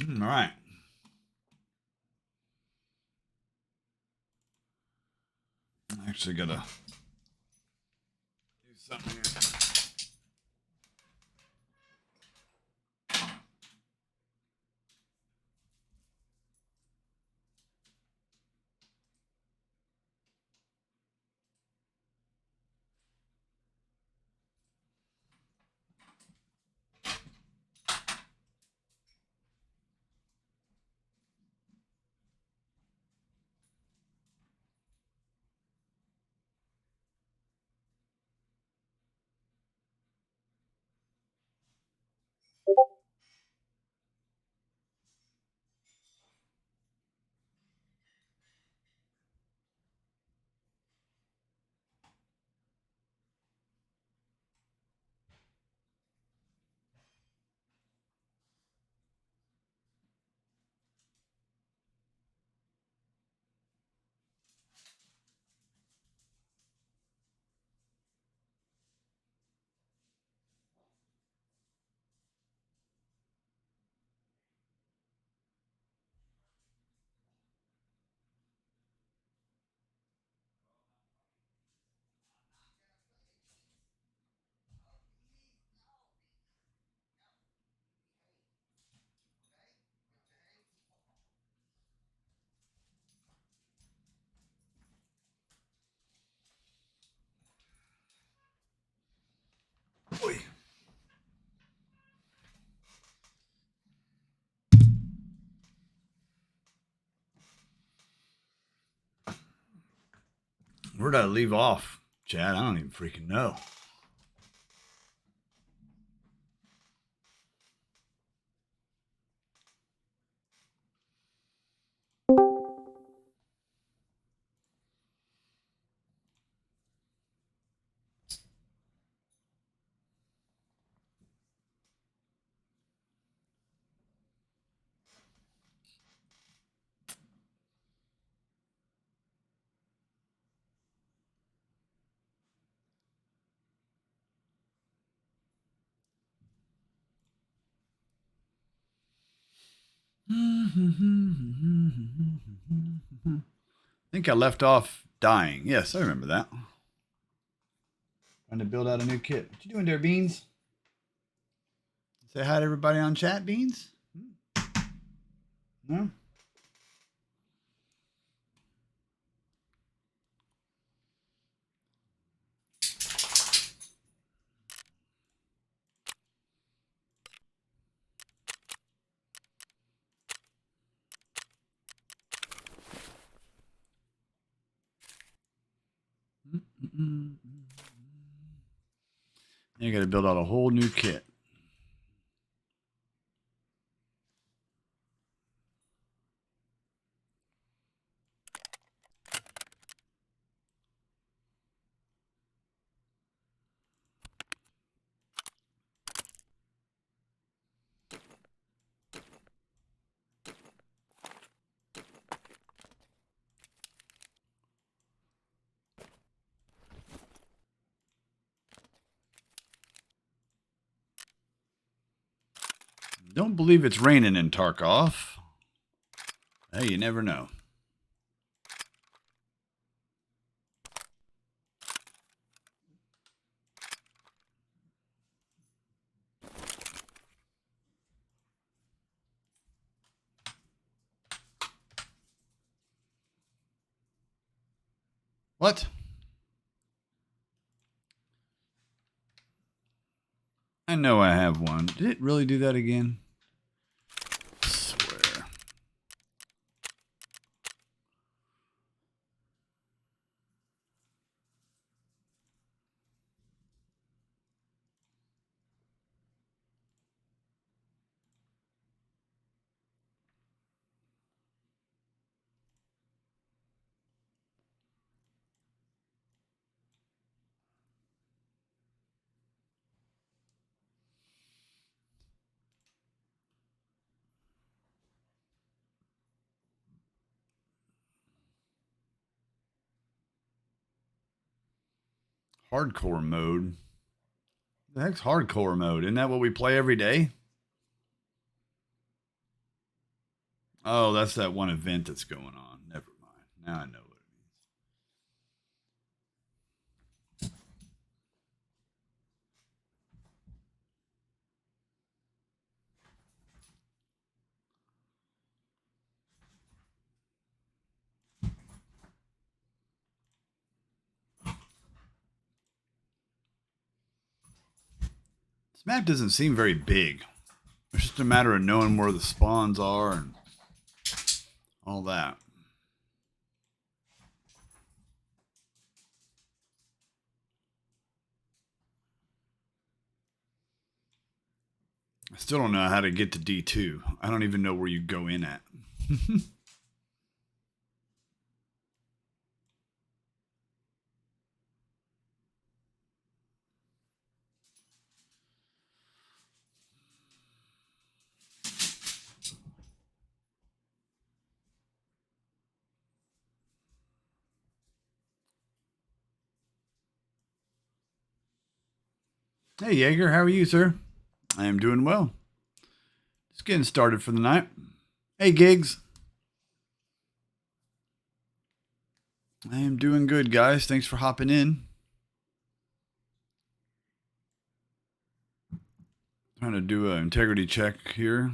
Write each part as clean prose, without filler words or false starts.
All right. I actually gotta do something here. Oy. Where did I leave off, Chad? I don't even freaking know. I think I left off dying. Yes, I remember that. Trying to build out a new kit. What you doing there, Beans? Say hi to everybody on chat, Beans? No? You got to build out a whole new kit. Don't believe it's raining in Tarkov. Hey, you never know. What? I know I have one. Did it really do that again? I swear. Hardcore mode. The heck's hardcore mode? Isn't that what we play every day? Oh, that's that one event that's going on. Never mind. Now I know what it means. This map doesn't seem very big. It's just a matter of knowing where the spawns are and all that. I still don't know how to get to D2. I don't even know where you go in at. Hey, Jaeger, how are you, sir? I am doing well. Just getting started for the night. Hey, Gigs. I am doing good, guys. Thanks for hopping in. Trying to do an integrity check here.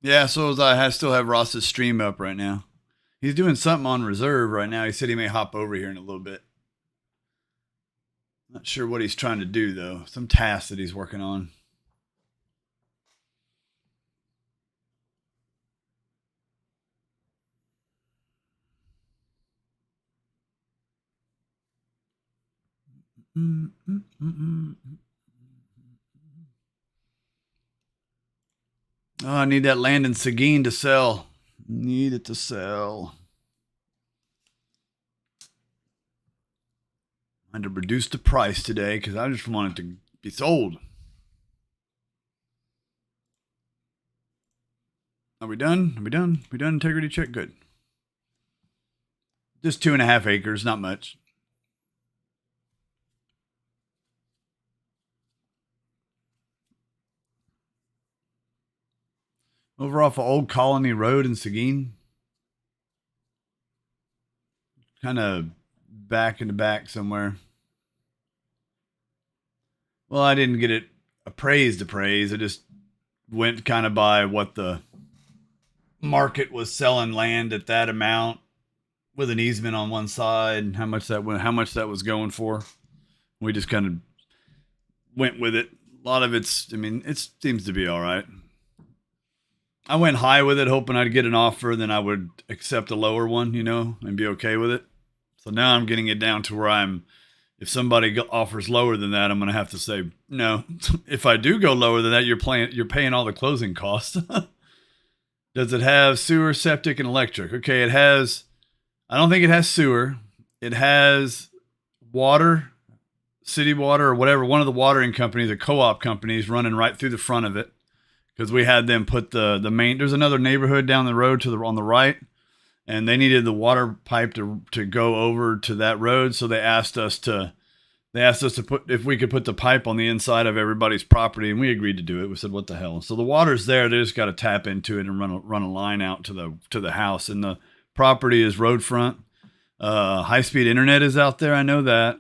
Yeah, so as I still have Ross's stream up right now. He's doing something on reserve right now. He said he may hop over here in a little bit. Not sure what he's trying to do, though. Some task that he's working on. Oh, I need that land in Seguin to sell. Need it to sell. I had to reduce the price today because I just want it to be sold. Are we done? Are we done? We done integrity check? Good. Just 2.5 acres, not much. Over off of Old Colony Road in Seguin. Kind of back in the back somewhere. Well, I didn't get it appraised. I just went kind of by what the market was selling land at that amount with an easement on one side and how much that was going for. We just kind of went with it. A lot of it seems to be all right. I went high with it, hoping I'd get an offer, then I would accept a lower one, and be okay with it. So now I'm getting it down to where if somebody offers lower than that, I'm going to have to say, no. If I do go lower than that, you're paying all the closing costs. Does it have sewer, septic, and electric? Okay, it has, I don't think it has sewer. It has water, city water, or whatever, one of the watering companies, the co-op companies running right through the front of it. Because we had them put the main, there's another neighborhood down the road on the right, and they needed the water pipe to go over to that road. So they asked us to put, if we could put the pipe on the inside of everybody's property, and we agreed to do it. We said, what the hell? So the water's there. They just got to tap into it and run a line out to the house. And the property is road front. High-speed internet is out there. I know that.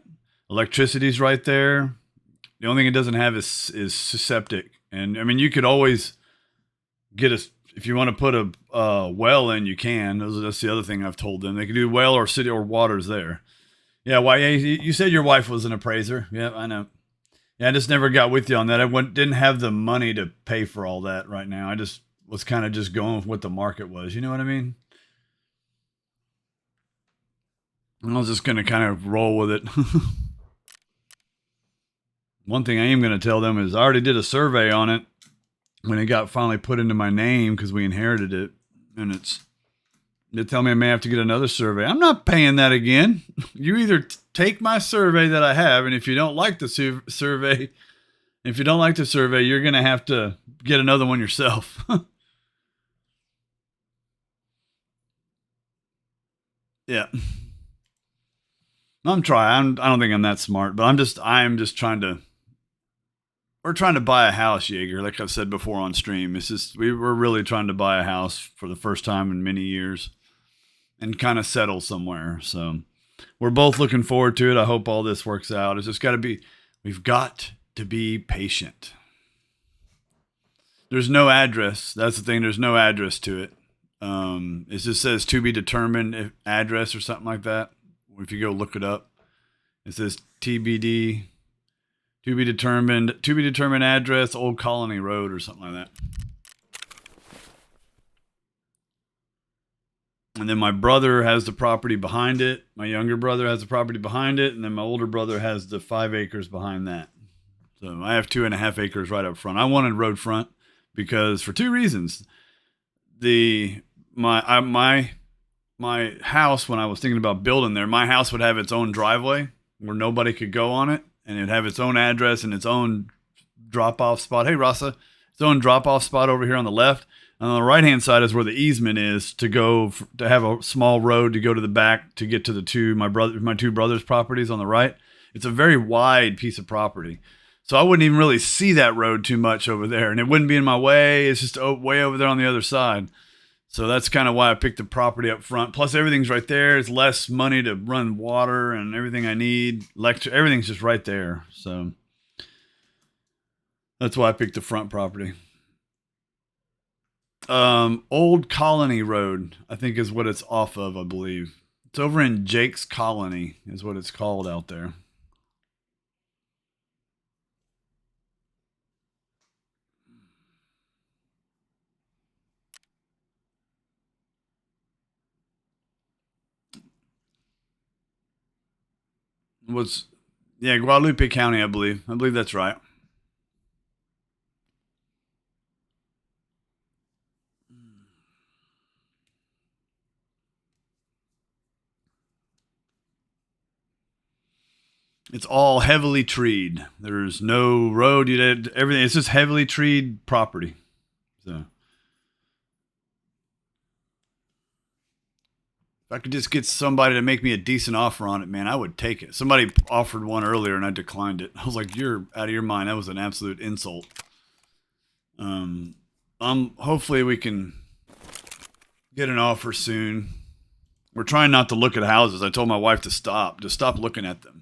Electricity's right there. The only thing it doesn't have is septic. And I mean, you could always if you want to put a well in, you can. That's the other thing I've told them. They can do well or city or water's there. Yeah, why? You said your wife was an appraiser. Yeah, I know. Yeah, I just never got with you on that. I didn't have the money to pay for all that right now. I just was kind of just going with what the market was. You know what I mean? And I was just going to kind of roll with it. One thing I am going to tell them is I already did a survey on it when it got finally put into my name because we inherited it. And they tell me I may have to get another survey. I'm not paying that again. You either take my survey that I have, and if you don't like the survey, you're going to have to get another one yourself. Yeah. I'm trying. I don't think I'm that smart, but I'm just trying to. We're trying to buy a house, Jaeger. Like I've said before on stream, it's just we're really trying to buy a house for the first time in many years, and kind of settle somewhere. So we're both looking forward to it. I hope all this works out. It's just got to be. We've got to be patient. There's no address. That's the thing. There's no address to it. It just says to be determined address or something like that. If you go look it up, it says TBD, to be determined address, Old Colony Road or something like that. And then my brother has the property behind it. My younger brother has the property behind it. And then my older brother has the 5 acres behind that. So I have 2.5 acres right up front. I wanted road front because for 2 reasons. My house, when I was thinking about building there, my house would have its own driveway where nobody could go on it, and it'd have its own address and its own drop-off spot. Hey, Rasa, its own drop-off spot over here on the left. And on the right-hand side is where the easement is to go to have a small road to go to the back to get to my 2 brothers' properties on the right. It's a very wide piece of property. So I wouldn't even really see that road too much over there, and it wouldn't be in my way. It's just way over there on the other side. So that's kind of why I picked the property up front. Plus, everything's right there. It's less money to run water and everything I need. Everything's just right there. So that's why I picked the front property. Old Colony Road, I think is what it's off of, I believe. It's over in Jake's Colony is what it's called out there. Guadalupe County, I believe. I believe that's right. It's all heavily treed. There's no road. Everything. It's just heavily treed property. So if I could just get somebody to make me a decent offer on it, man, I would take it. Somebody offered one earlier and I declined it. I was like, "You're out of your mind." That was an absolute insult. Hopefully we can get an offer soon. We're trying not to look at houses. I told my wife to stop. Just stop looking at them.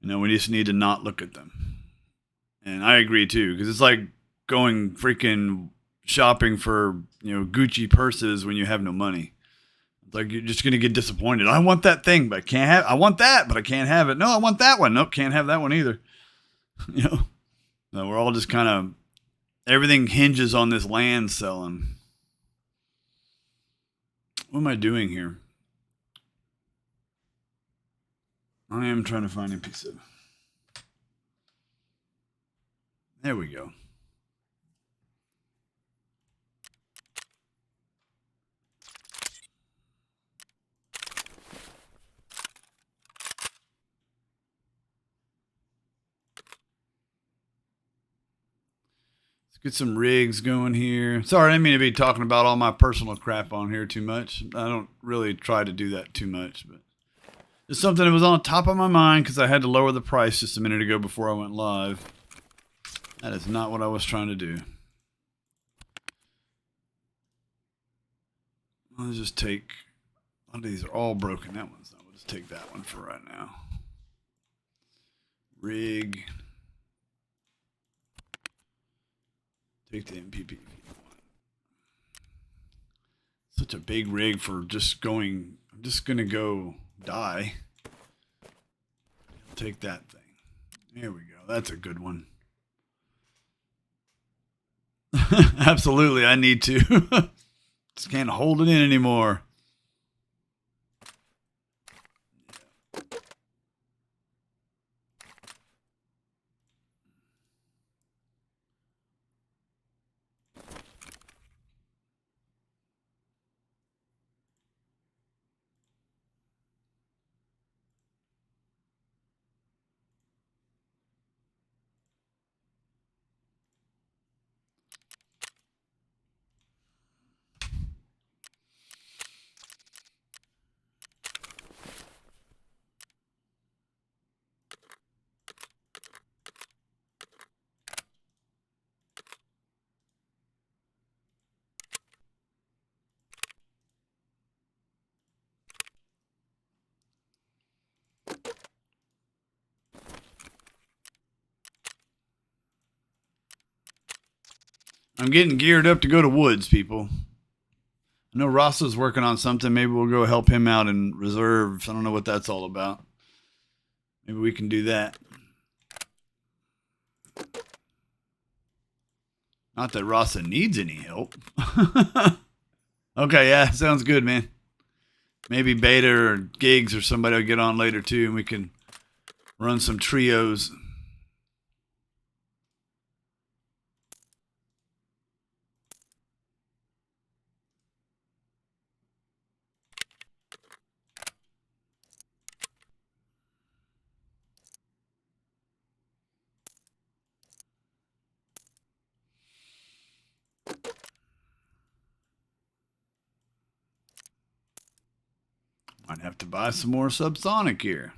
We just need to not look at them. And I agree too, because it's like going freaking shopping for, Gucci purses when you have no money. It's like you're just going to get disappointed. I want that thing, but I want that, but I can't have it. No, I want that one. Nope, can't have that one either. No, we're all just kind of, everything hinges on this land selling. What am I doing here? I am trying to find a piece of. There we go. Let's get some rigs going here. Sorry, I didn't mean to be talking about all my personal crap on here too much. I don't really try to do that too much, but it's something that was on top of my mind because I had to lower the price just a minute ago before I went live. That is not what I was trying to do. I'll just take, oh, these are all broken. That one's not. We'll just take that one for right now. Rig. Take the MPP. Such a big rig for just going. I'm just going to go die. Take that thing. There we go. That's a good one. Absolutely, I need to. Just can't hold it in anymore. I'm getting geared up to go to Woods, people. I know Ross's working on something. Maybe we'll go help him out in reserves. I don't know what that's all about. Maybe we can do that. Not that Rossa needs any help. Okay, yeah, sounds good, man. Maybe Beta or Gigs or somebody will get on later too, and we can run some trios. Might have to buy some more subsonic here.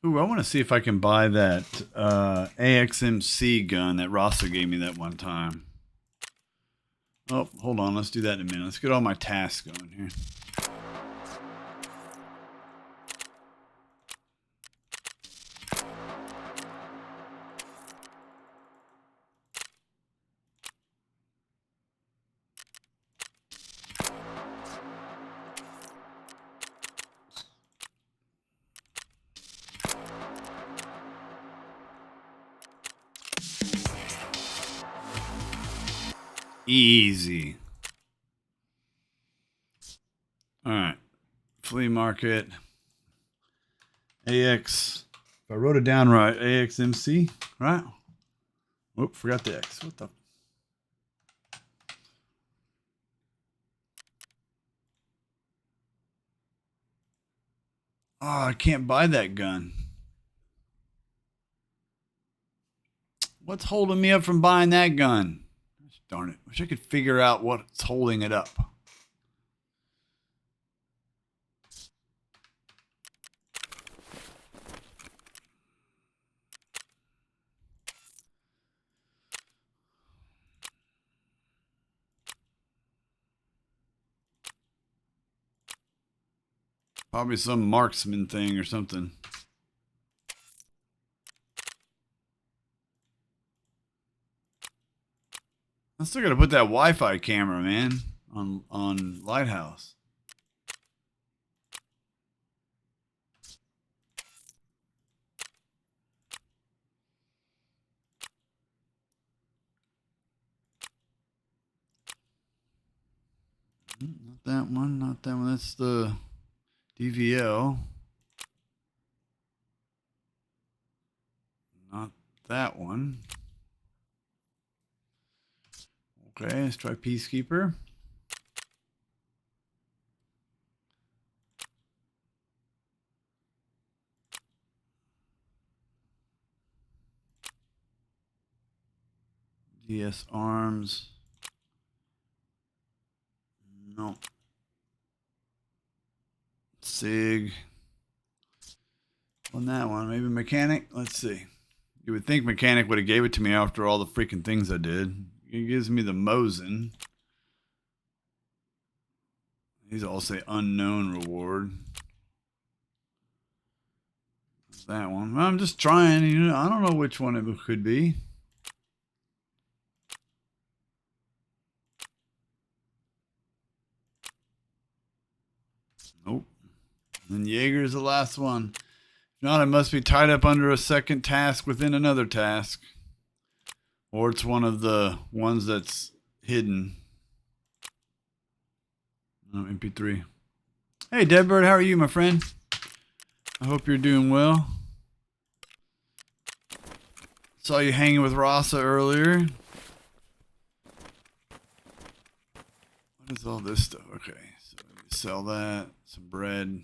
Ooh, I want to see if I can buy that AXMC gun that Rossa gave me that one time. Oh, hold on. Let's do that in a minute. Let's get all my tasks going here. Easy. All right. Flea market. AX. If I wrote it down right, AXMC, right? Whoop, forgot the X. What the? Oh, I can't buy that gun. What's holding me up from buying that gun? Darn it. Wish I could figure out what's holding it up. Probably some marksman thing or something. I still gotta put that Wi-Fi camera, man, on Lighthouse. Not that one, not that one. That's the DVL. Not that one. Okay, let's try Peacekeeper. DS Arms. No. SIG. On that one, maybe Mechanic. Let's see. You would think Mechanic would have gave it to me after all the freaking things I did. It gives me the Mosin. These all say unknown reward. That one. I'm just trying. You know, I don't know which one it could be. Nope. And Jaeger's the last one. If not, it must be tied up under a second task within another task. Or it's one of the ones that's hidden. Oh, MP3. Hey, Deadbird, how are you, my friend? I hope you're doing well. Saw you hanging with Rasa earlier. What is all this stuff? Okay, so we sell that. Some bread.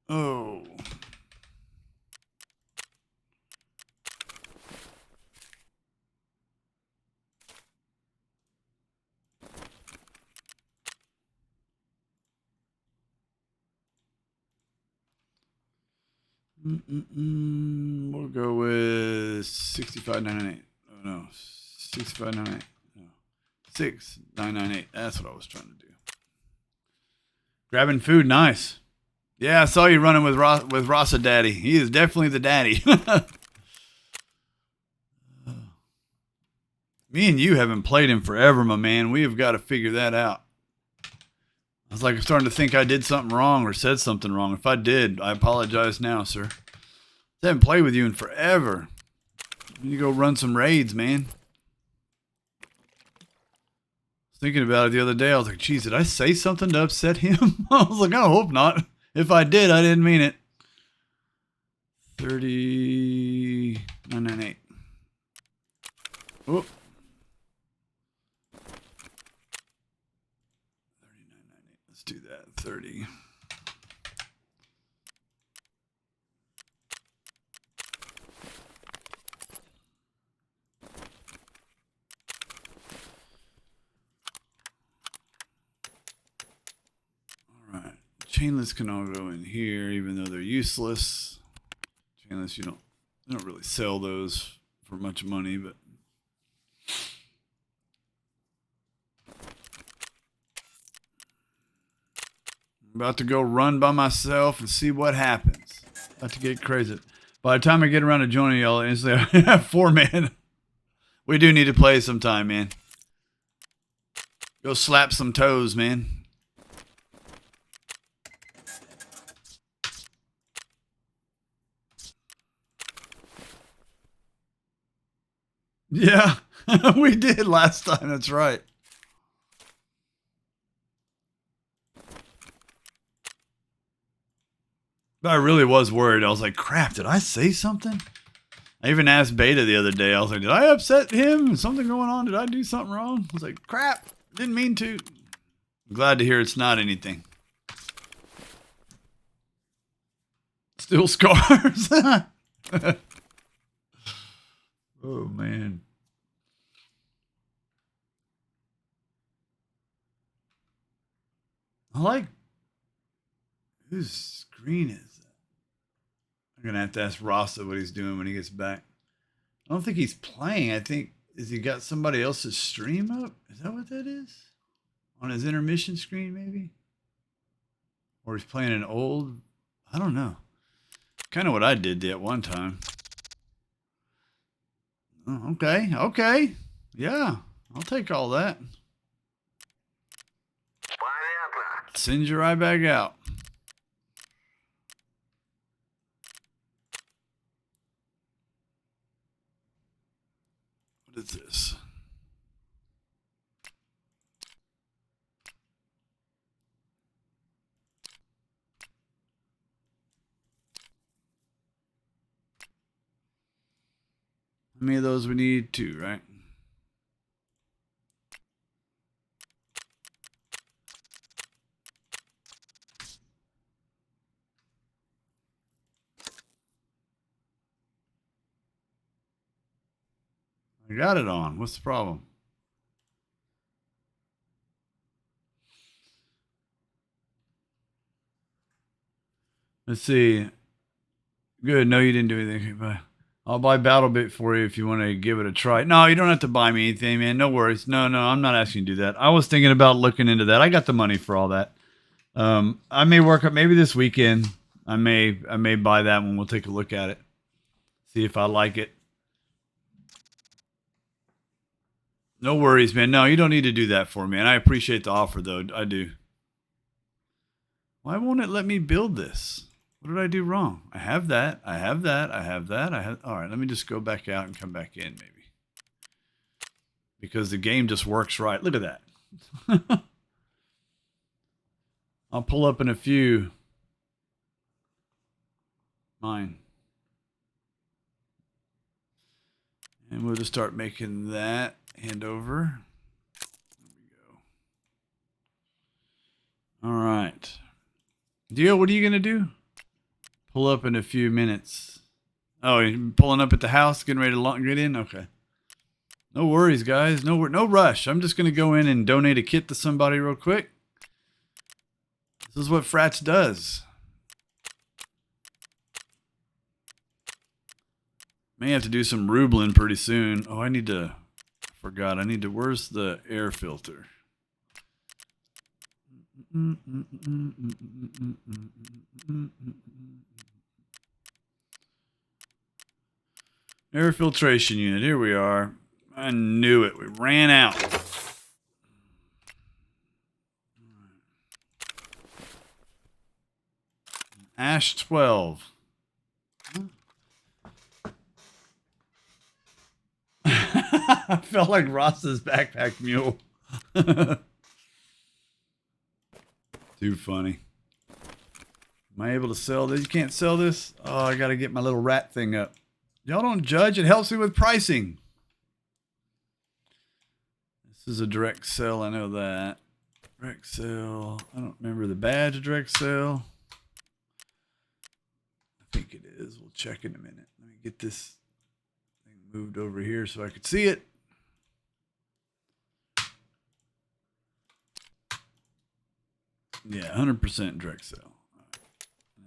Oh. We'll go with 65.998. Oh no, 65.98. No, 6.998. That's what I was trying to do. Grabbing food, nice. Yeah, I saw you running with Rasa Daddy. He is definitely the daddy. Me and you haven't played him forever, my man. We have got to figure that out. I was like starting to think I did something wrong or said something wrong. If I did, I apologize now, sir. I haven't played with you in forever. You need to go run some raids, man. I was thinking about it the other day. I was like, geez, did I say something to upset him? I was like, I hope not. If I did, I didn't mean it. 30.998. Whoop. 30.998. Let's do that. 30. All right. Chainless can all go in here, even though they're useless. Chainless, they don't really sell those for much money, but I'm about to go run by myself and see what happens. About to get crazy. By the time I get around to joining y'all, instantly I have 4 men. We do need to play sometime, man. Go slap some toes, man. Yeah, we did last time. That's right. But I really was worried. I was like, crap, did I say something? I even asked Beta the other day. I was like, did I upset him? Is something going on? Did I do something wrong? I was like, crap, didn't mean to. I'm glad to hear it's not anything. Still scars. Oh, man. I like... Whose screen is that? I'm going to have to ask Rasa what he's doing when he gets back. I don't think he's playing. I think... Has he got somebody else's stream up? Is that what that is? On his intermission screen, maybe? Or he's playing an old... I don't know. Kind of what I did at one time. Oh, okay, okay. Yeah, I'll take all that. Send your eye back out. What is this? How many of those we need? 2, right? I got it on. What's the problem? Let's see. Good. No, you didn't do anything. Bye. I'll buy BattleBit for you if you want to give it a try. No, you don't have to buy me anything, man. No worries. No, I'm not asking you to do that. I was thinking about looking into that. I got the money for all that. I may work up maybe this weekend. I may buy that one. We'll take a look at it. See if I like it. No worries, man. No, you don't need to do that for me. And I appreciate the offer, though. I do. Why won't it let me build this? What did I do wrong? I have that. I have that. I have that. All right, let me just go back out and come back in, maybe. Because the game just works right. Look at that. I'll pull up in a few. Mine. And we'll just start making that hand over. There we go. All right. Dio, what are you going to do? Pull up in a few minutes. Oh, you're pulling up at the house, getting ready to get in? Okay. No worries, guys. No rush. I'm just going to go in and donate a kit to somebody real quick. This is what Frats does. May have to do some rubling pretty soon. Oh, I forgot. I need to, where's the air filter? Air filtration unit. Here we are. I knew it. We ran out. Ash 12. I felt like Ross's backpack mule. Too funny. Am I able to sell this? You can't sell this? Oh, I got to get my little rat thing up. Y'all don't judge. It helps me with pricing. This is a direct sell. I know that. Direct sell. I don't remember the badge of direct sell. I think it is. We'll check in a minute. Let me get this thing moved over here so I could see it. Yeah, 100% direct sale.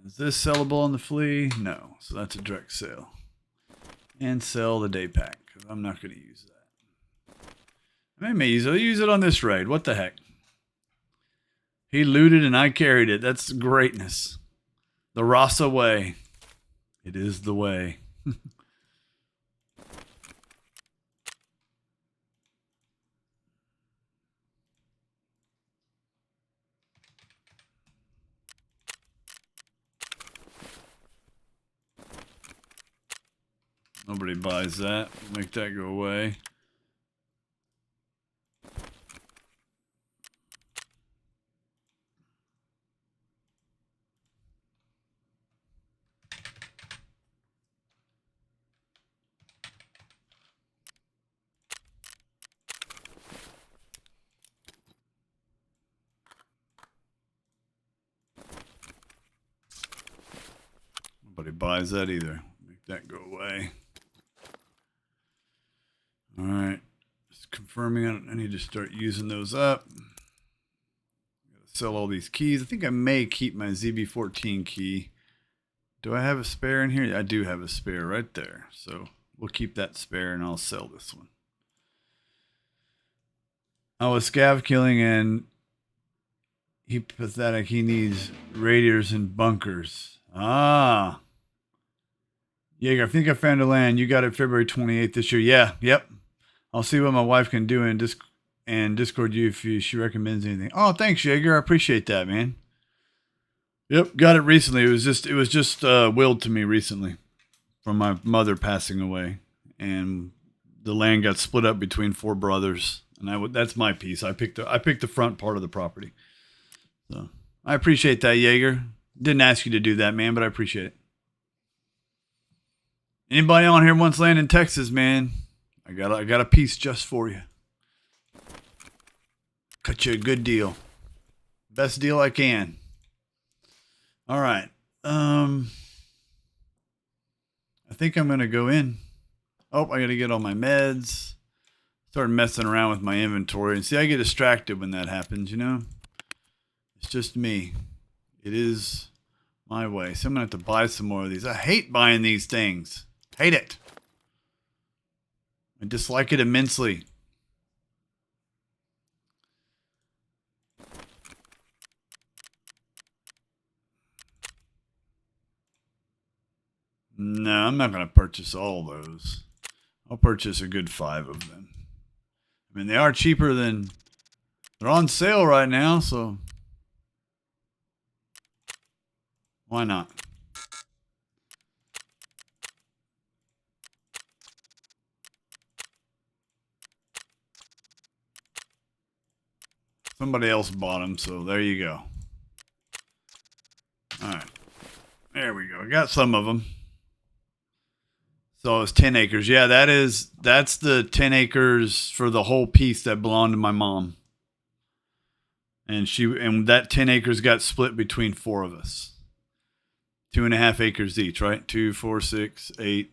Is this sellable on the flea? No. So that's a direct sale. And sell the day pack, because I'm not going to use that. I may use it on this raid. What the heck? He looted and I carried it. That's greatness. The Rasa way. It is the way. Nobody buys that. We'll make that go away. Nobody buys that either. Make that go away. All right, just confirming I need to start using those up. Gotta sell all these keys. I think I may keep my ZB14 key. Do I have a spare in here? I do have a spare right there. So we'll keep that spare and I'll sell this one. I was scav killing and he pathetic. He needs radiators and bunkers. Ah. Jaeger, I think I found a land. You got it February 28th this year. Yeah, yep. I'll see what my wife can do and Discord you if she recommends anything. Oh, thanks, Jaeger. I appreciate that, man. Yep, got it recently. It was just willed to me recently from my mother passing away, and the land got split up between 4 brothers, and that's my piece. I picked the front part of the property. So I appreciate that, Jaeger. Didn't ask you to do that, man, but I appreciate it. Anybody on here wants land in Texas, man? I got a piece just for you. Cut you a good deal. Best deal I can. All right. I think I'm going to go in. Oh, I got to get all my meds. Start messing around with my inventory. And see, I get distracted when that happens, you know? It's just me. It is my way. So I'm going to have to buy some more of these. I hate buying these things. Hate it. I dislike it immensely. No, I'm not going to purchase all those. I'll purchase a good 5 of them. I mean, they are cheaper than... They're on sale right now, so... Why not? Somebody else bought them, so there you go. All right. There we go. I got some of them. So it's 10 acres. Yeah, that's the 10 acres for the whole piece that belonged to my mom. And that 10 acres got split between 4 of us. 2.5 acres each, right? 2, 4, 6, 8,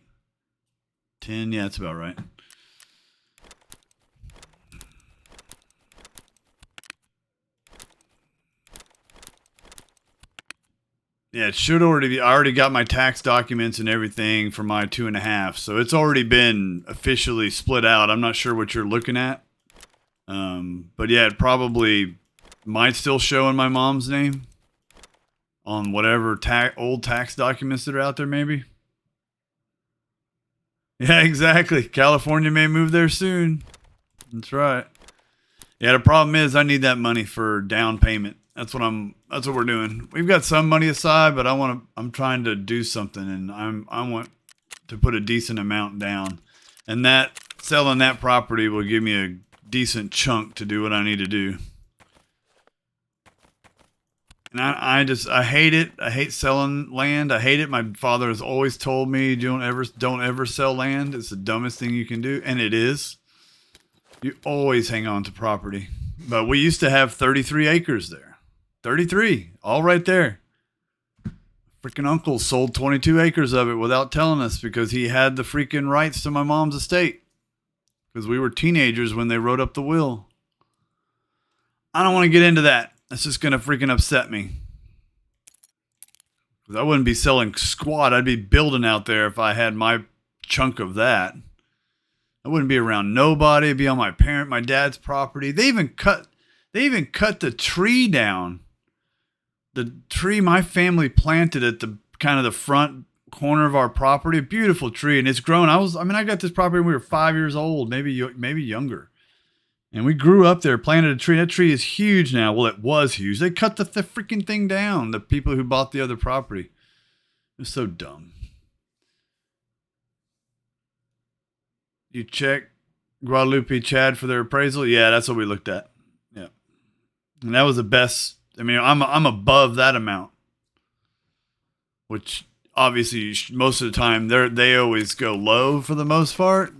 10. Yeah, that's about right. Yeah, it should already be. I already got my tax documents and everything for my 2.5, so it's already been officially split out. I'm not sure what you're looking at, but yeah, it probably might still show in my mom's name on whatever old tax documents that are out there. Maybe. Yeah, exactly. California may move there soon. That's right. Yeah, the problem is I need that money for down payment. That's what we're doing. We've got some money aside, but I'm trying to do something, and I want to put a decent amount down. And that selling that property will give me a decent chunk to do what I need to do. And I hate it. I hate selling land. I hate it. My father has always told me don't ever sell land. It's the dumbest thing you can do, and it is. You always hang on to property. But we used to have 33 acres there. 33, all right there. Freaking uncle sold 22 acres of it without telling us because he had the freaking rights to my mom's estate. Because we were teenagers when they wrote up the will. I don't want to get into that. That's just going to freaking upset me. Because I wouldn't be selling squat. I'd be building out there if I had my chunk of that. I wouldn't be around nobody. It'd be on my dad's property. They even cut the tree down. The tree my family planted at the kind of the front corner of our property, a beautiful tree, and it's grown. I got this property when we were 5 years old, maybe younger. And we grew up there, planted a tree. That tree is huge now. Well, it was huge. They cut the freaking thing down, the people who bought the other property. It's so dumb. You check Guadalupe Chad for their appraisal? Yeah, that's what we looked at. Yeah. And that was the best. I mean, I'm above that amount, which obviously most of the time they always go low for the most part.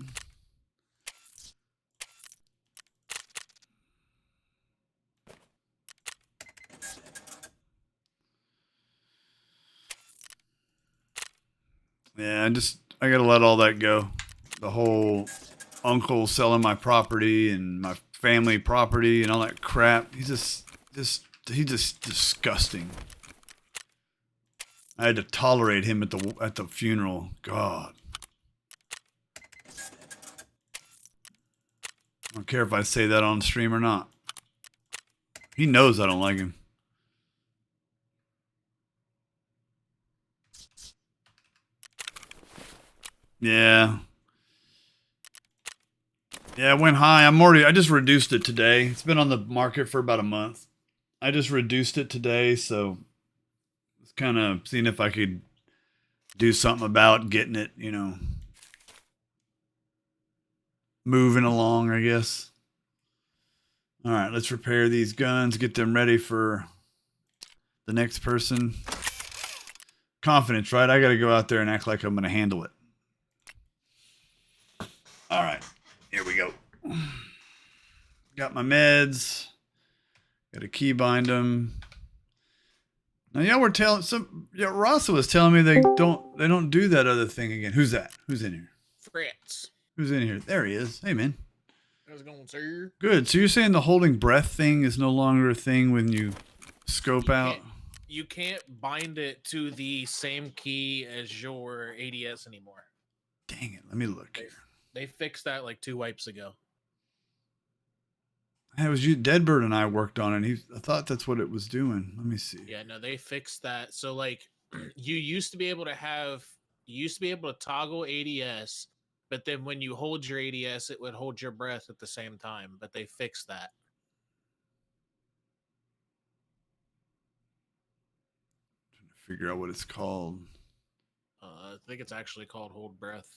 Yeah, I gotta let all that go. The whole uncle selling my property and my family property and all that crap. He's just disgusting. I had to tolerate him at the funeral. God. I don't care if I say that on stream or not. He knows I don't like him. Yeah. Yeah, it went high. I just reduced it today. It's been on the market for about a month. I just reduced it today, so it's kind of seeing if I could do something about getting it, moving along, I guess. All right, let's repair these guns, get them ready for the next person. Confidence, right? I got to go out there and act like I'm going to handle it. All right, here we go. Got my meds. Got to key bind them. Now y'all were Rasa was telling me they don't do that other thing again. Who's that? Who's in here? Fritz. Who's in here? There he is. Hey man. How's it going, sir? Good. So you're saying the holding breath thing is no longer a thing when you scope out? You can't bind it to the same key as your ADS anymore. Dang it. Let me look here. They fixed that like 2 wipes ago. It was you, Deadbird, and I worked on it. I thought that's what it was doing. Let me see. Yeah, no, they fixed that. So like, you used to be able to toggle ADS, but then when you hold your ADS, it would hold your breath at the same time. But they fixed that. Trying to figure out what it's called. I think it's actually called hold breath.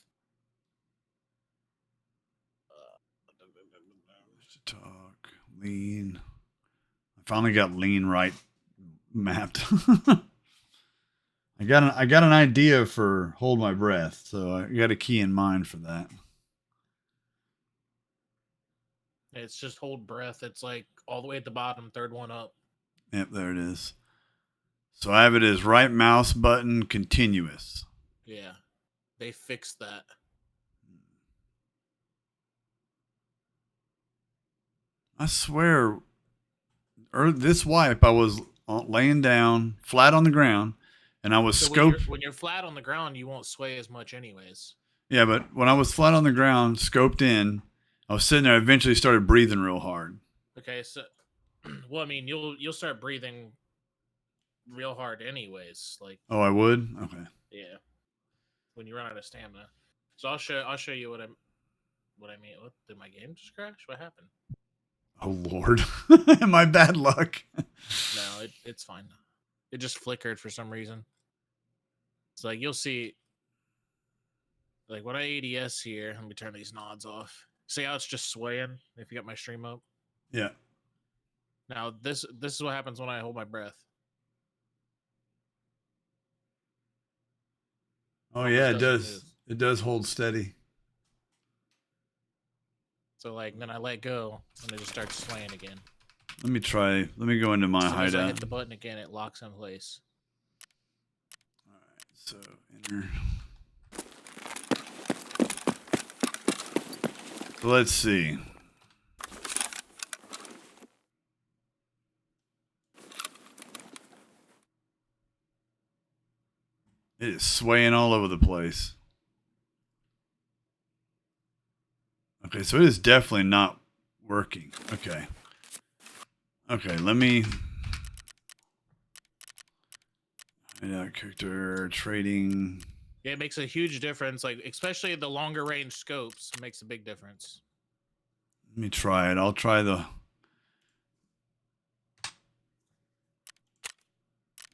Talk lean. I finally got lean right mapped. I got an idea for hold my breath, so I got a key in mind for that. It's just hold breath. It's like all the way at the bottom, third one up. Yep, there it is. So I have it as right mouse button continuous. Yeah, they fixed that. I swear, this wipe I was laying down flat on the ground, and I was So when you're flat on the ground, you won't sway as much, anyways. Yeah, but when I was flat on the ground, scoped in, I was sitting there. I eventually started breathing real hard. Okay, so well, I mean, you'll start breathing real hard, anyways. Like, Oh, I would. Okay. yeah, when you run out of stamina. So I'll show you what I mean. What, did my game just crash? What happened? Oh Lord, my bad luck. No, it's fine. It just flickered for some reason. It's like you'll see. Like when I ADS here, let me turn these nods off. See how it's just swaying if you got my stream up? Yeah. Now this is what happens when I hold my breath. Oh yeah, it does. Move. It does hold steady. So like then I let go and it just starts swaying again. Let me try. Let me go into my hideout. As I hit the button again, it locks in place. All right. So enter. So let's see. It is swaying all over the place. Okay, so it is definitely not working. Okay. Okay, let me... character trading... Yeah, it makes a huge difference. Like, especially the longer range scopes makes a big difference. Let me try it. I'll try the...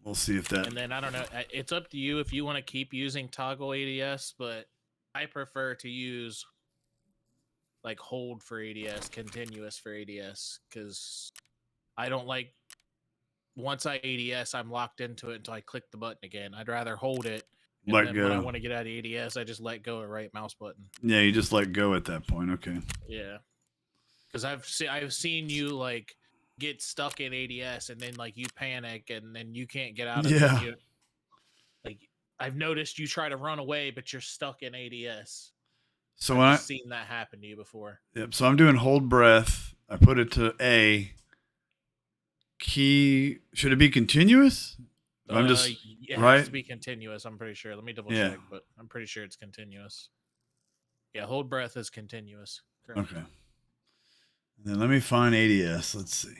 We'll see if that... And then, I don't know. It's up to you if you want to keep using toggle ADS, but I prefer to use, like, hold for ADS, continuous for ADS, because I don't like... Once I ADS, I'm locked into it until I click the button again. I'd rather hold it. And let then go. when I want to get out of ADS, I just let go of right mouse button. Yeah, you just let go at that point. Okay. Yeah. Because I've seen you, like, get stuck in ADS and then, like, you panic and then you can't get out of it. You, like, I've noticed you try to run away, but you're stuck in ADS. So I've seen that happen to you before. Yep. So I'm doing hold breath. I put it to A. Key. Should it be continuous? I'm just it right. has to be continuous. I'm pretty sure. Let me double check, but I'm pretty sure it's continuous. Yeah, hold breath is continuous. Correct. Okay. And then let me find ADS. Let's see.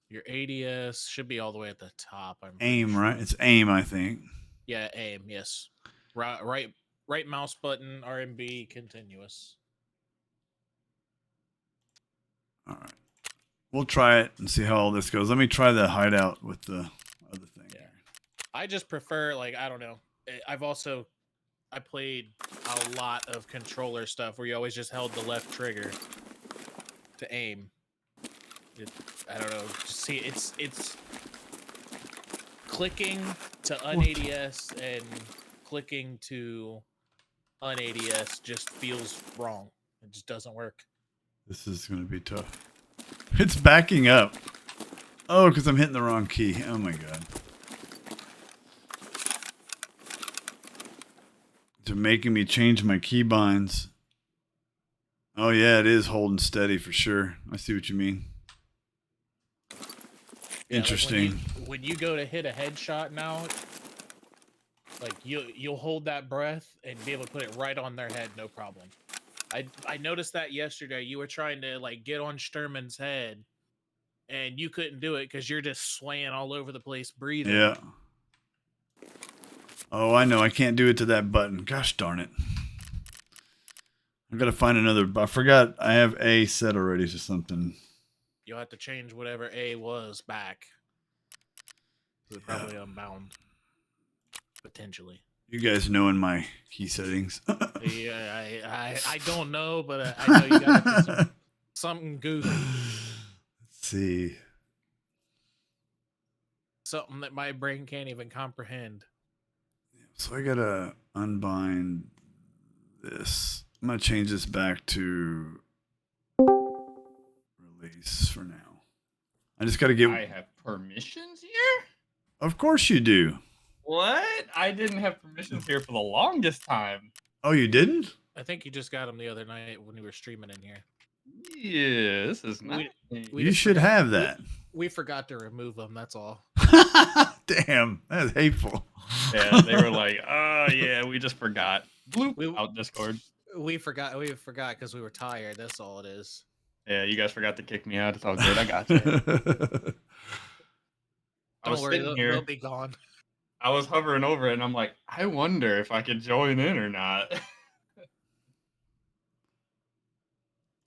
Your ADS should be all the way at the top. I'm aim, sure. right? It's aim, I think. Yeah, aim. Yes. Right mouse button, RMB, continuous. All right. We'll try it and see how all this goes. Let me try the hideout with the other thing. Yeah. I just prefer, like, I don't know. I played a lot of controller stuff where you always just held the left trigger to aim. I don't know. See, it's clicking to un-ADS and clicking to un-ADS just feels wrong. It just doesn't work. This is going to be tough. It's backing up. Oh, because I'm hitting the wrong key. Oh my god. They're making me change my keybinds. Oh yeah, it is holding steady for sure. I see what you mean. Yeah, interesting. Like when you go to hit a headshot now, like you'll hold that breath and be able to put it right on their head, no problem. I noticed that yesterday. You were trying to, like, get on Sturman's head, and you couldn't do it because you're just swaying all over the place, breathing. Yeah. Oh, I know. I can't do it to that button. Gosh darn it. I've got to find another. I forgot I have A set already to something. You'll have to change whatever A was back. It's probably unbound. Potentially. You guys know in my key settings. Yeah, I don't know, but I know you got something goofy. Let's see. Something that my brain can't even comprehend. So I gotta unbind this. I'm gonna change this back to release for now. I just gotta get. I have permissions here? Of course you do. What? I didn't have permissions here for the longest time. Oh, you didn't? I think you just got them the other night when you were streaming in here. Yeah, this is We- nice. we You just should forgot- have that. We forgot to remove them. That's all. Damn, that's hateful. Yeah, they were like, oh yeah, we just forgot. Bloop We- out Discord. We forgot because we were tired. That's all it is. Yeah, you guys forgot to kick me out. It's all good. I got you. I was Don't worry, sitting they'll here. be gone. I was hovering over it, and I'm like, I wonder if I could join in or not.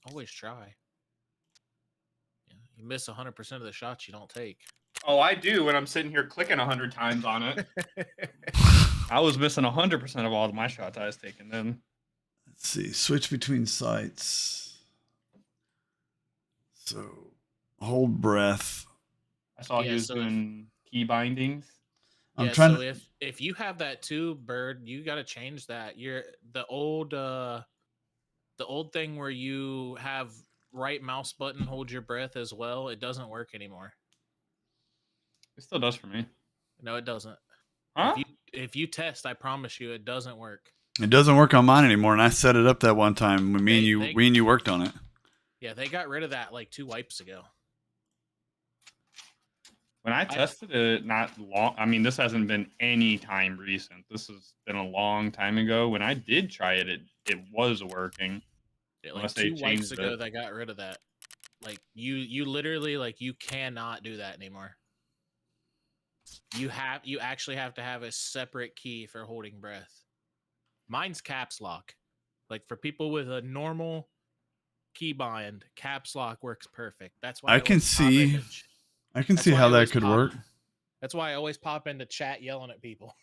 Always try. Yeah, you miss 100% of the shots you don't take. Oh, I do when I'm sitting here clicking 100 times on it. I was missing 100% of all of my shots I was taking then. Let's see. Switch between sites. So hold breath. I saw he Yeah, was so doing key bindings. I'm Yeah, trying so to. if you have that too, Bird, you got to change that. You're the old thing where you have right mouse button hold your breath as well. It doesn't work anymore. It still does for me. No, it doesn't. Huh? If you test, I promise you, it doesn't work. It doesn't work on mine anymore, and I set it up that one time when me and you worked on it. Yeah, they got rid of that like 2 wipes ago. When I tested it, not long. I mean, this hasn't been any time recent. This has been a long time ago. When I did try it, it was working. Yeah, like Unless they 2 wipes changed ago, it. they got rid of that. Like you literally like you cannot do that anymore. You actually have to have a separate key for holding breath. Mine's caps lock. Like for people with a normal key bind, caps lock works perfect. That's why I can see. I can That's see why I how that always could pop- work. That's why I always pop into chat yelling at people.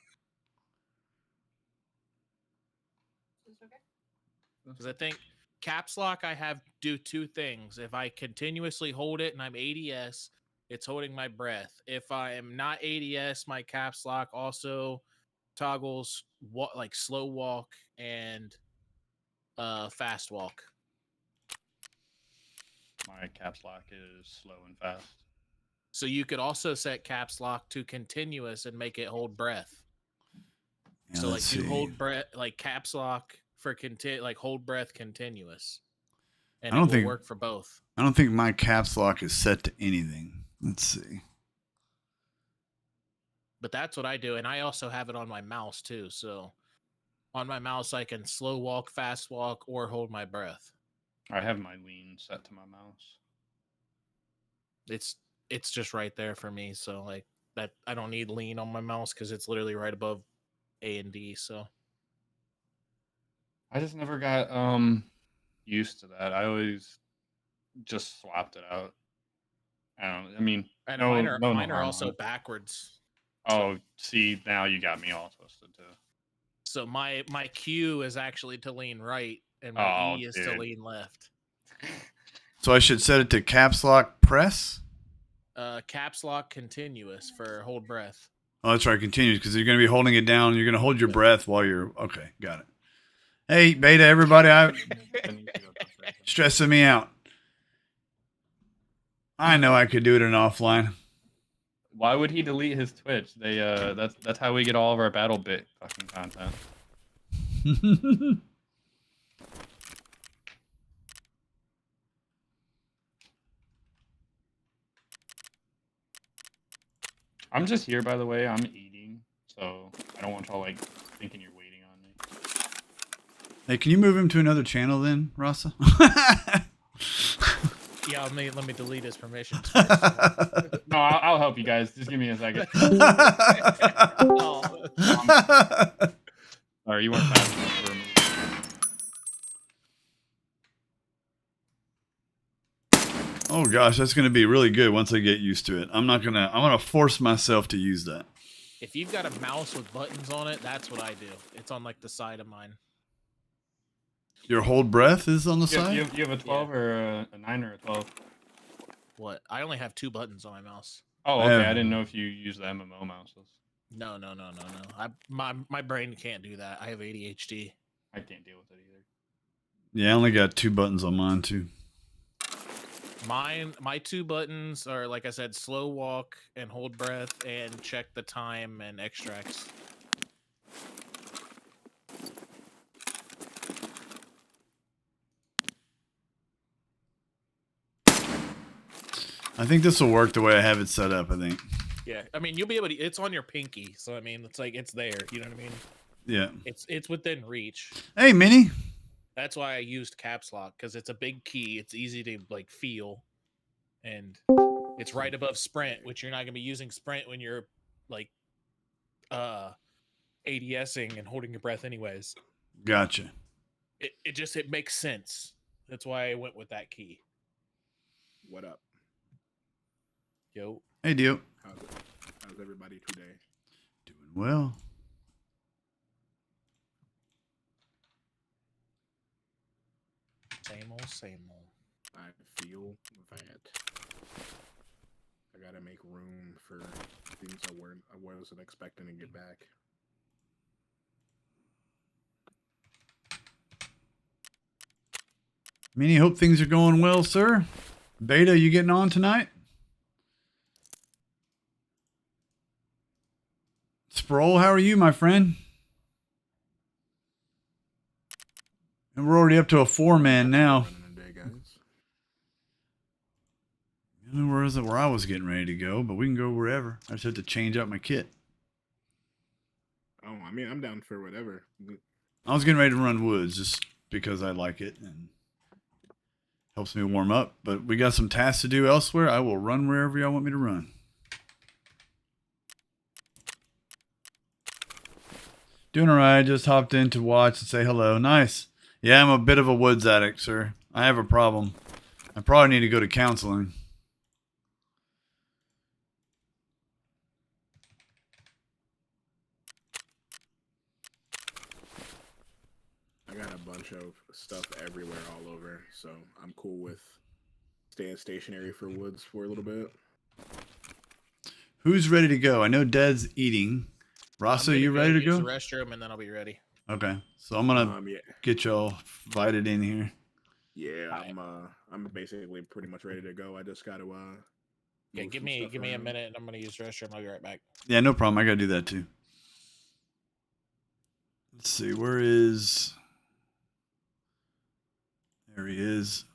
Because I think caps lock, I have do 2 things. If I continuously hold it and I'm ADS, it's holding my breath. If I am not ADS, my caps lock also toggles like slow walk and fast walk. My caps lock is slow and fast. So you could also set caps lock to continuous and make it hold breath. Yeah, So let's like you see. hold breath, like caps lock for like hold breath continuous, and I it don't will think- work for both. I don't think my caps lock is set to anything. Let's see. But that's what I do, and I also have it on my mouse too. So on my mouse, I can slow walk, fast walk, or hold my breath. I have my lean set to my mouse. It's just right there for me. So like that, I don't need lean on my mouse because it's literally right above A and D. So I just never got used to that. I always just swapped it out. I don't know. I mean, and no, mine are no mine are harm also on it. backwards. Oh, see, now you got me all twisted too. So my Q is actually to lean right, and my Oh, E is to dude. lean left. So I should set it to caps lock press. Caps lock continuous for hold breath. Oh, that's right. Continues because you're going to be holding it down. You're going to hold your breath while you're okay. Got it. Hey, beta, everybody, stressing me out. I know I could do it in offline. Why would he delete his Twitch? They that's how we get all of our battle bit fucking content. I'm just here, by the way. I'm eating, so I don't want y'all like thinking you're waiting on me. Hey, can you move him to another channel then, Rasa? Yeah, let me delete his permissions. No, I'll help you guys. Just give me a second. Oh. Sorry, you weren't fast enough for a move. Oh gosh, that's gonna be really good once I get used to it. I'm gonna force myself to use that. If you've got a mouse with buttons on it, that's what I do. It's on like the side of mine. Your hold breath is on the side? You have a 12 or a 9 or a 12? What? I only have 2 buttons on my mouse. Oh, I okay. have- I didn't know if you use the MMO mouses. No. My brain can't do that. I have ADHD. I can't deal with it either. Yeah, I only got 2 buttons on mine too. My 2 buttons are, like I said, slow walk and hold breath and check the time and extracts. I think this will work the way I have it set up. I think. Yeah, I mean you'll be able to. It's on your pinky, so I mean it's like it's there. You know what I mean? Yeah. It's within reach. Hey, Minnie. That's why I used caps lock, because it's a big key. It's easy to like feel, and it's right above sprint, which you're not gonna be using sprint when you're like ADSing and holding your breath anyways. Gotcha. It makes sense. That's why I went with that key. What up? Yo. Hey, Dio. How's everybody today? Doing well. Same old. I feel that I gotta make room for things I wasn't expecting to get back. Minnie, hope things are going well, sir. Beta, you getting on tonight? Sproul, how are you, my friend? And we're already up to a 4-man now. Running today, guys. I don't know where is it where I was getting ready to go, but we can go wherever. I just have to change out my kit. Oh, I mean, I'm down for whatever. I was getting ready to run woods just because I like it and helps me warm up. But we got some tasks to do elsewhere. I will run wherever y'all want me to run. Doing all right. Just hopped in to watch and say hello. Nice. Yeah, I'm a bit of a woods addict, sir. I have a problem. I probably need to go to counseling. I got a bunch of stuff everywhere all over, so I'm cool with staying stationary for woods for a little bit. Who's ready to go? I know Dad's eating. Rasa, you ready to use go? the restroom, and then I'll be ready. Okay, so I'm gonna Yeah, get y'all invited in here. yeah, Alright. I'm basically pretty much ready to go. I just gotta Yeah, move give some me stuff a around. minute, and I'm gonna use the restroom. I'll be right back. Yeah, no problem. I gotta do that too. Let's see, where is... There he is.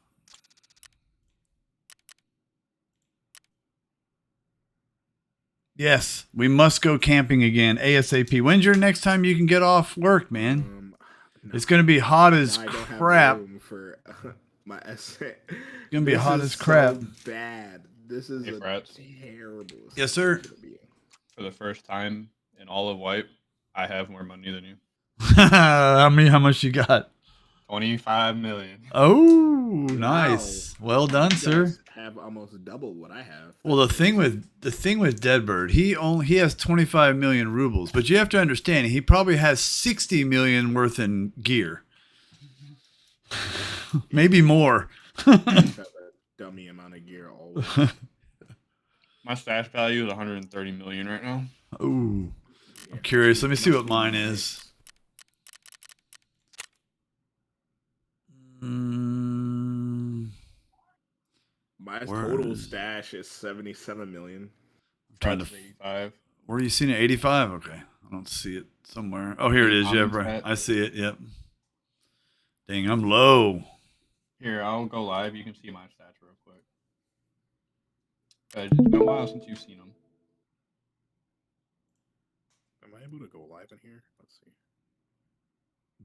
Yes, we must go camping again ASAP. When's your next time you can get off work, man? No, It's gonna be hot as I don't have crap. room for my essay. It's gonna be hot as so crap. bad. This is Hey, a Frats. terrible. Yes, sir. season to be in. For the first time in all of Wipe, I have more money than you. How much you got? 25 million. Oh, nice. Well done, You sir. guys have almost double what I have. Well, the thing with Deadbird, he has 25 million rubles, but you have to understand he probably has 60 million worth in gear, maybe more. Have a dummy amount of gear always. My stash value is 130 million right now. Ooh, Yeah, I'm curious. Let me see what must be mine nice. is. Mm, My Where total is- stash is 77 million. I'm trying Frats to. is 85. Where are you seeing it? 85. Okay, I don't see it somewhere. Oh, here it is. Yeah, Comments, right. Pat. I see it. Yep. Dang, I'm low. Here, I'll go live. You can see my stats real quick. It's been a while since you've seen them. Am I able to go live in here? Let's see.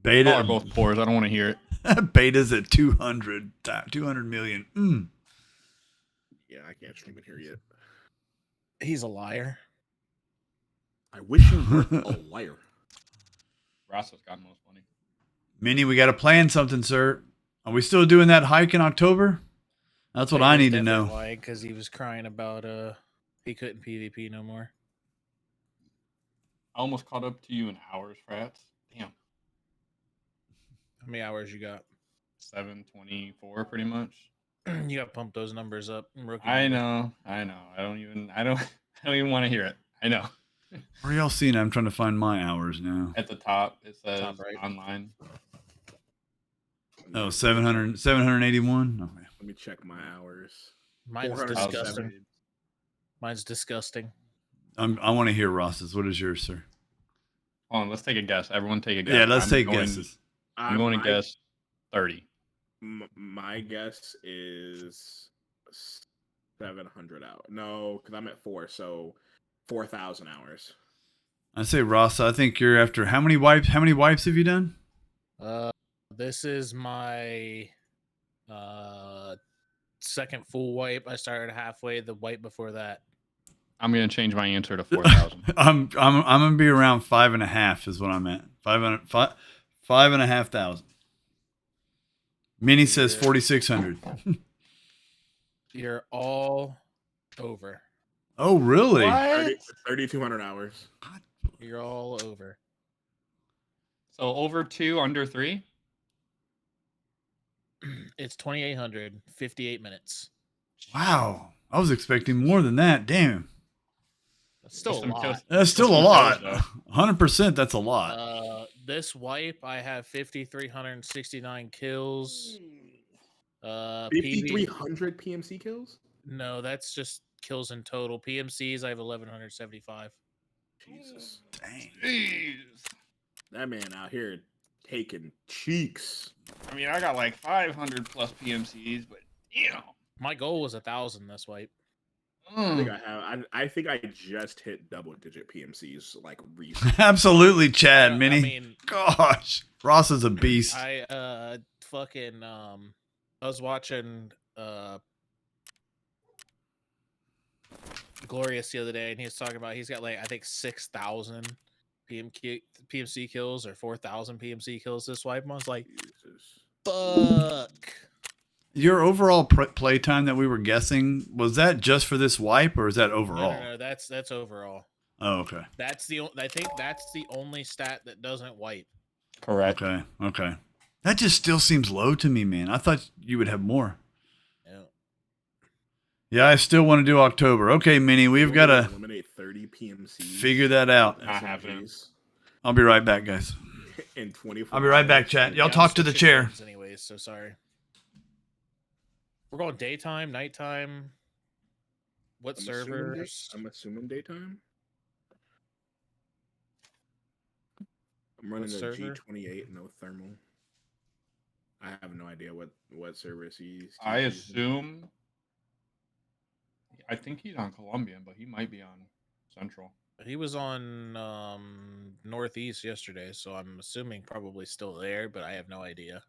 Beta. Y'all are both poors. I don't want to hear it. Beta's at 200 million. Yeah, I can't stream it here yet. He's a liar. I wish you weren't a liar. Rasa's got most money. Minnie, we got to plan something, sir. Are we still doing that hike in October? That's what I need to know. Because he was crying about he couldn't PvP no more. I almost caught up to you in hours, Frats. Damn. How many hours you got? 724 pretty much. You got to pump those numbers up. Rookie I numbers. know. I don't even want to hear it. I know. Where y'all seeing it? I'm trying to find my hours now. At the top, it says Top right. online. Oh, 700, 781? Okay. Let me check my hours. Mine's 470. disgusting. Mine's disgusting. I want to hear Ross's. What is yours, sir? Hold on, let's take a guess. Everyone take a guess. Yeah, let's take going, guesses. I'm going to my, guess 30. My guess is 700 hours. No, because I'm at 4, so 4,000 hours. I say Ross, I think you're after how many wipes? How many wipes have you done? This is my second full wipe. I started halfway the wipe before that. I'm going to change my answer to 4,000. I'm gonna be around 5.5 is what I'm at. 5,500. Minnie says 4,600. You're all over. Oh, really? 3,200 hours. You're all over. So over 2, under 3? It's 2,800, 58 minutes. Wow. I was expecting more than that. Damn. That's still a lot. That's still a lot. 100%. That's a lot. This wipe, I have 5,369 kills. 5,300 PMC kills? No, that's just kills in total. PMCs, I have 1,175. Jesus. Dang. Jeez. That man out here taking cheeks. I mean, I got like 500 plus PMCs, but damn. My goal was 1,000 this wipe. I think I just hit double-digit PMCs like recently. Absolutely, Chad, Minnie. I mean, gosh, Ross is a beast. I was watching Glorious the other day, and he was talking about he's got like I think 6,000 PMC kills or 4,000 PMC kills this wipe. And I was like, Jesus. fuck. Your overall play time that we were guessing, was that just for this wipe or is that overall? No, that's overall. Oh, okay. I think that's the only stat that doesn't wipe. Correct. Okay. That just still seems low to me, man. I thought you would have more. Yeah, I still want to do October. Okay, Minnie, we've got to eliminate 30 PMCs. Figure that out. Not happening. I'll be right back, guys. In 24 I'll be right back, chat. Y'all talk to the chair. Anyways, so sorry. We're going daytime, nighttime. What servers? I'm assuming daytime. I'm running a G28, no thermal. I have no idea what server he's. I assume. I think he's on Colombian, but he might be on Central. He was on Northeast yesterday, so I'm assuming probably still there, but I have no idea.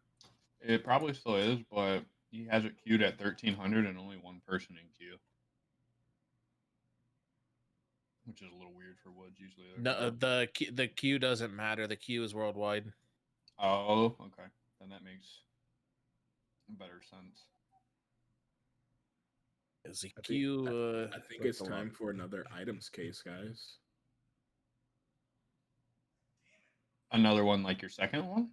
It probably still is, but he has it queued at 1,300 and only one person in queue. Which is a little weird for Woods usually. No, the queue doesn't matter. The queue is worldwide. Oh, okay. Then that makes better sense. Is the queue? I think it's time for another items case, guys. Another one like your second one?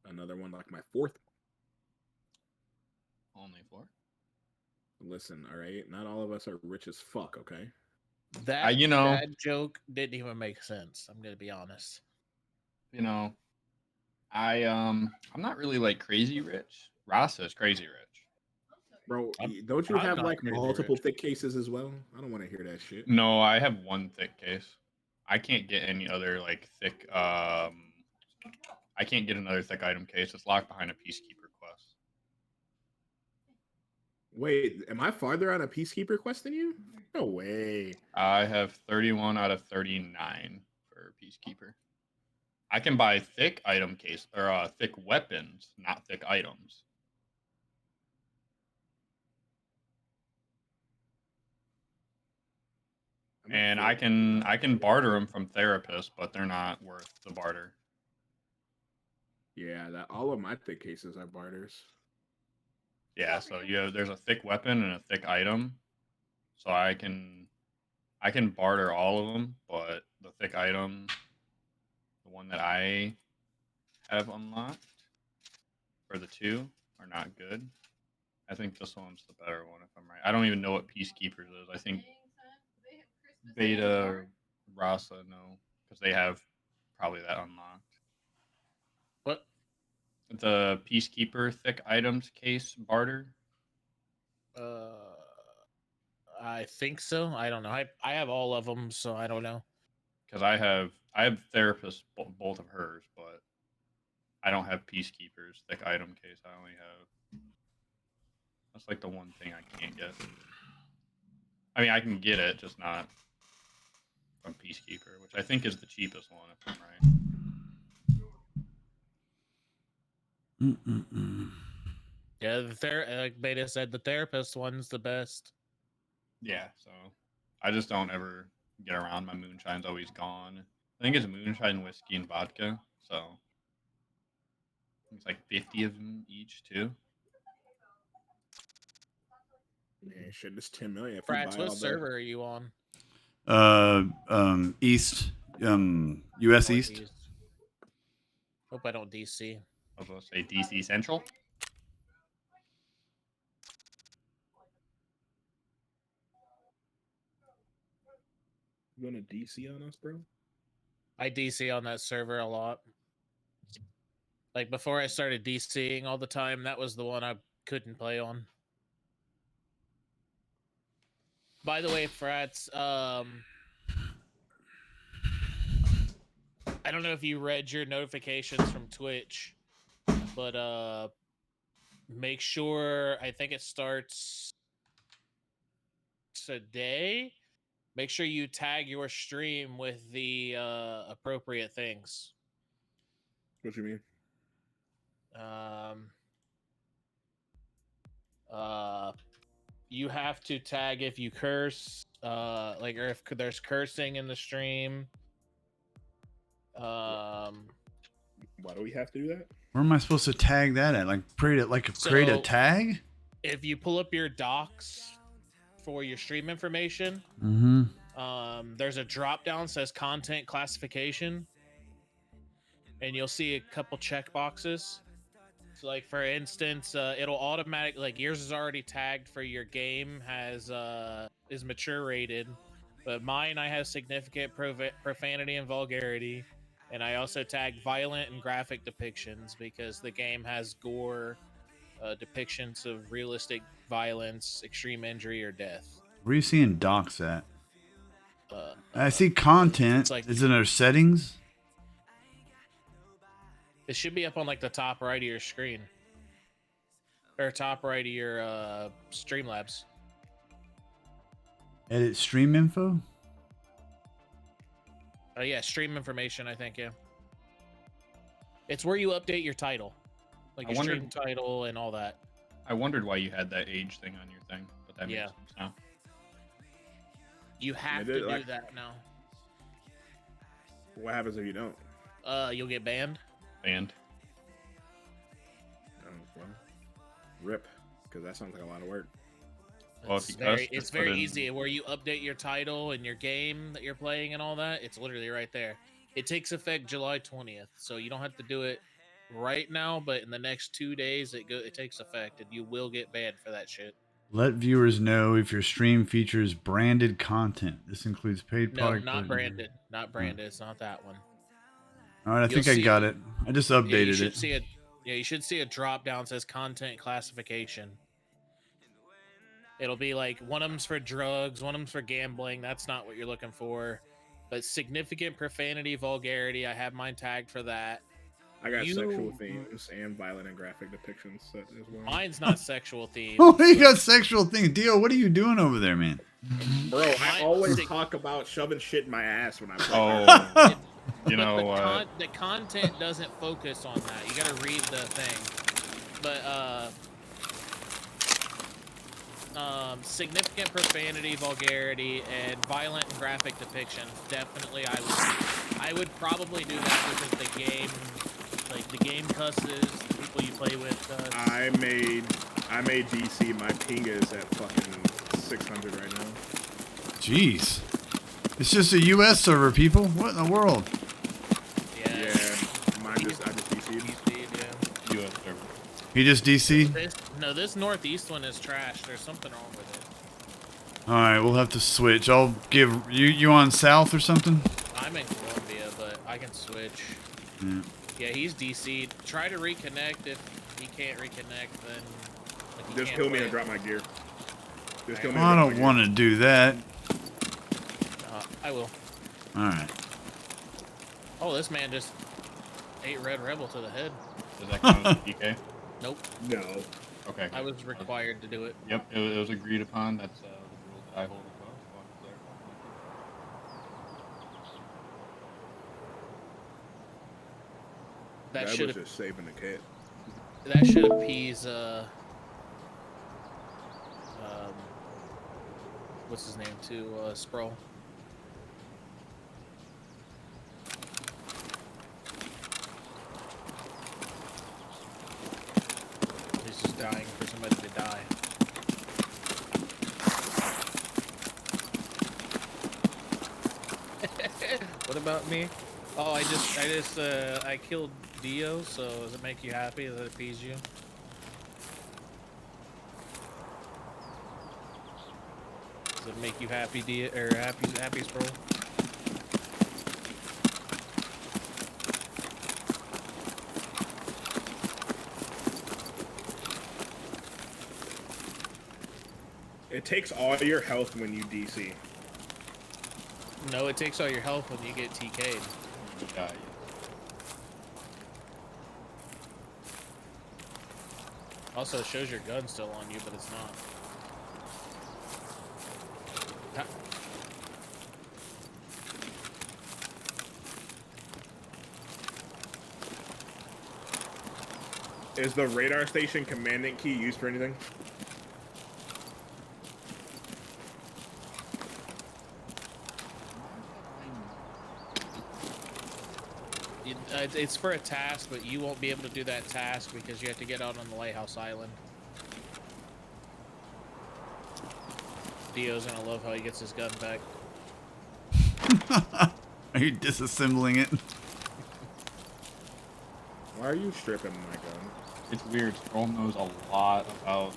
Another one like my fourth one. Only 4? Listen, all right. Not all of us are rich as fuck, okay? That that joke didn't even make sense. I'm gonna be honest. I'm not really like crazy rich. Ross is crazy rich. Bro, don't you have like multiple thick cases as well? I don't want to hear that shit. No, I have one thick case. I can't get any other like thick. I can't get another thick item case. It's locked behind a Peacekeeper quest. Wait, am I farther on a Peacekeeper quest than you? No way. I have 31 out of 39 for Peacekeeper. I can buy thick item case or thick weapons, not thick items. And I can barter them from therapists, but they're not worth the barter. Yeah, that all of my thick cases are barters. Yeah, so there's a thick weapon and a thick item. So I can barter all of them, but the thick item, the one that I have unlocked for the 2 are not good. I think this one's the better one if I'm right. I don't even know what Peacekeepers is. I think Beta Rasa, no, because they have probably that unlocked. What? The Peacekeeper thick items case barter. I think so. I don't know. I have all of them, so I don't know. Because I have Therapist, both of hers, but I don't have Peacekeepers thick item case. I only have. That's like the one thing I can't get. I mean, I can get it, just not from Peacekeeper, which I think is the cheapest one, if I'm right. Yeah, like Beta said, the therapist one's the best. Yeah, so I just don't ever get around. My moonshine's always gone. I think it's moonshine, whiskey, and vodka. So it's like 50 of them each, too. Man, shit, this 10 million. If we Frats, buy what all server are you on? East, US East. Northeast. Hope I don't DC. I was going to say DC Central. You going to DC on us, bro? I DC on that server a lot. Like before I started DCing all the time, that was the one I couldn't play on. By the way, Frats, I don't know if you read your notifications from Twitch, but make sure, I think it starts today. Make sure you tag your stream with the appropriate things. What you mean? You have to tag if you curse, like, or if there's cursing in the stream. Why do we have to do that? Where am I supposed to tag that at? Like create a tag? If you pull up your docs for your stream information, there's a drop down that says content classification, and you'll see a couple check boxes. So, like, for instance, it'll automatically, like, yours is already tagged for your game is mature rated, but mine, I have significant profanity and vulgarity, and I also tag violent and graphic depictions because the game has gore, depictions of realistic violence, extreme injury, or death. Where are you seeing docs at? I see content. Like, is it under settings? It should be up on, like, the top right of your screen. Or top right of your Streamlabs. Edit stream info? Yeah, stream information, I think, yeah. It's where you update your title. Like your stream title and all that. I wondered why you had that age thing on your thing, but that makes sense now. You have to do that now. What happens if you don't? You'll get banned. Banned. Oh, well, rip, because that sounds like a lot of work. Well, It's very easy. Where you update your title and your game that you're playing and all that, it's literally right there. It takes effect July 20th, so you don't have to do it right now, but in the next 2 days, it takes effect, and you will get banned for that shit. Let viewers know if your stream features branded content. This includes paid product. No, not branded. Not branded. It's not that one. All right, I think I got it. I just updated it. You should see a drop down that says content classification. It'll be like one of them's for drugs, one of them's for gambling. That's not what you're looking for. But significant profanity, vulgarity, I have mine tagged for that. I got sexual themes and violent and graphic depictions set as well. Mine's not sexual themes. Oh, you got sexual things. Dio, what are you doing over there, man? Bro, I always talk about shoving shit in my ass when I play. Oh, you know what? The content doesn't focus on that. You gotta read the thing. But, significant profanity, vulgarity, and violent and graphic depictions. Definitely, I would probably do that because the game, like the game cusses, the people you play with. I made DC. My ping is at fucking 600 right now. Jeez, it's just a U.S. server, people. What in the world? Yeah, mine I just DC'd. Yeah. US server. He just DC? No, this northeast one is trash. There's something wrong with it. All right, we'll have to switch. I'll give you on south or something. I'm in Colombia, but I can switch. Yeah. Yeah, he's DC'd. Try to reconnect. If he can't reconnect, then like, he Just can't kill me play. and drop my gear. Just kill me. I don't want to do that. I will. All right. Oh, this man just ate Red Rebel to the head. Does that count as PK? Nope. No. Okay. I was required to do it. Yep, it was agreed upon. That's the rules that I hold as well. Just wanted to clarify. That was should just saving the cat. that should appease what's his name too, Sproul. He's just dying for somebody to die. What about me? Oh, I killed Dio, so does it make you happy? Does it appease you? Does it make you happy, Dio, or happy, Sproul? It takes all your health when you DC. No, it takes all your health when you get TK'd. Yeah. Also, it shows your gun's still on you, but it's not. Is the radar station commandant key used for anything? It's for a task, but you won't be able to do that task because you have to get out on the lighthouse island. Dio's gonna love how he gets his gun back. Are you disassembling it? Why are you stripping my gun? It's weird. Stroll knows a lot about.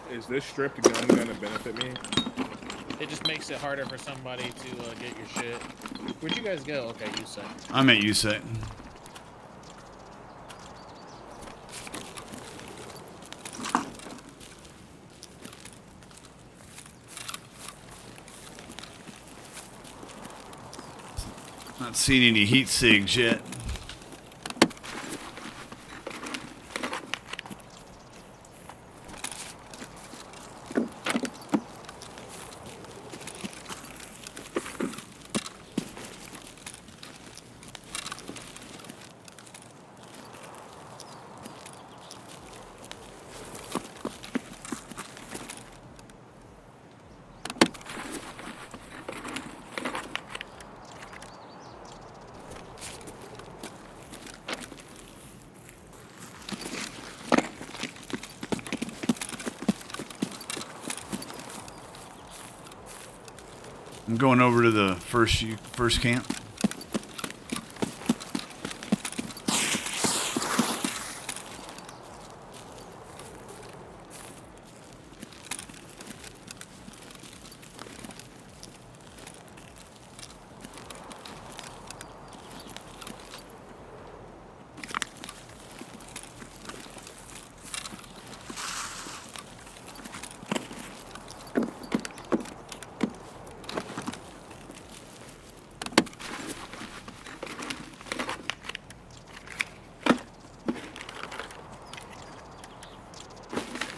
Is this stripped gun gonna benefit me? It just makes it harder for somebody to get your shit. Where'd you guys go? Okay, you said. I'm at USEC. Not seen any heat sigs yet. I'm going over to the first camp.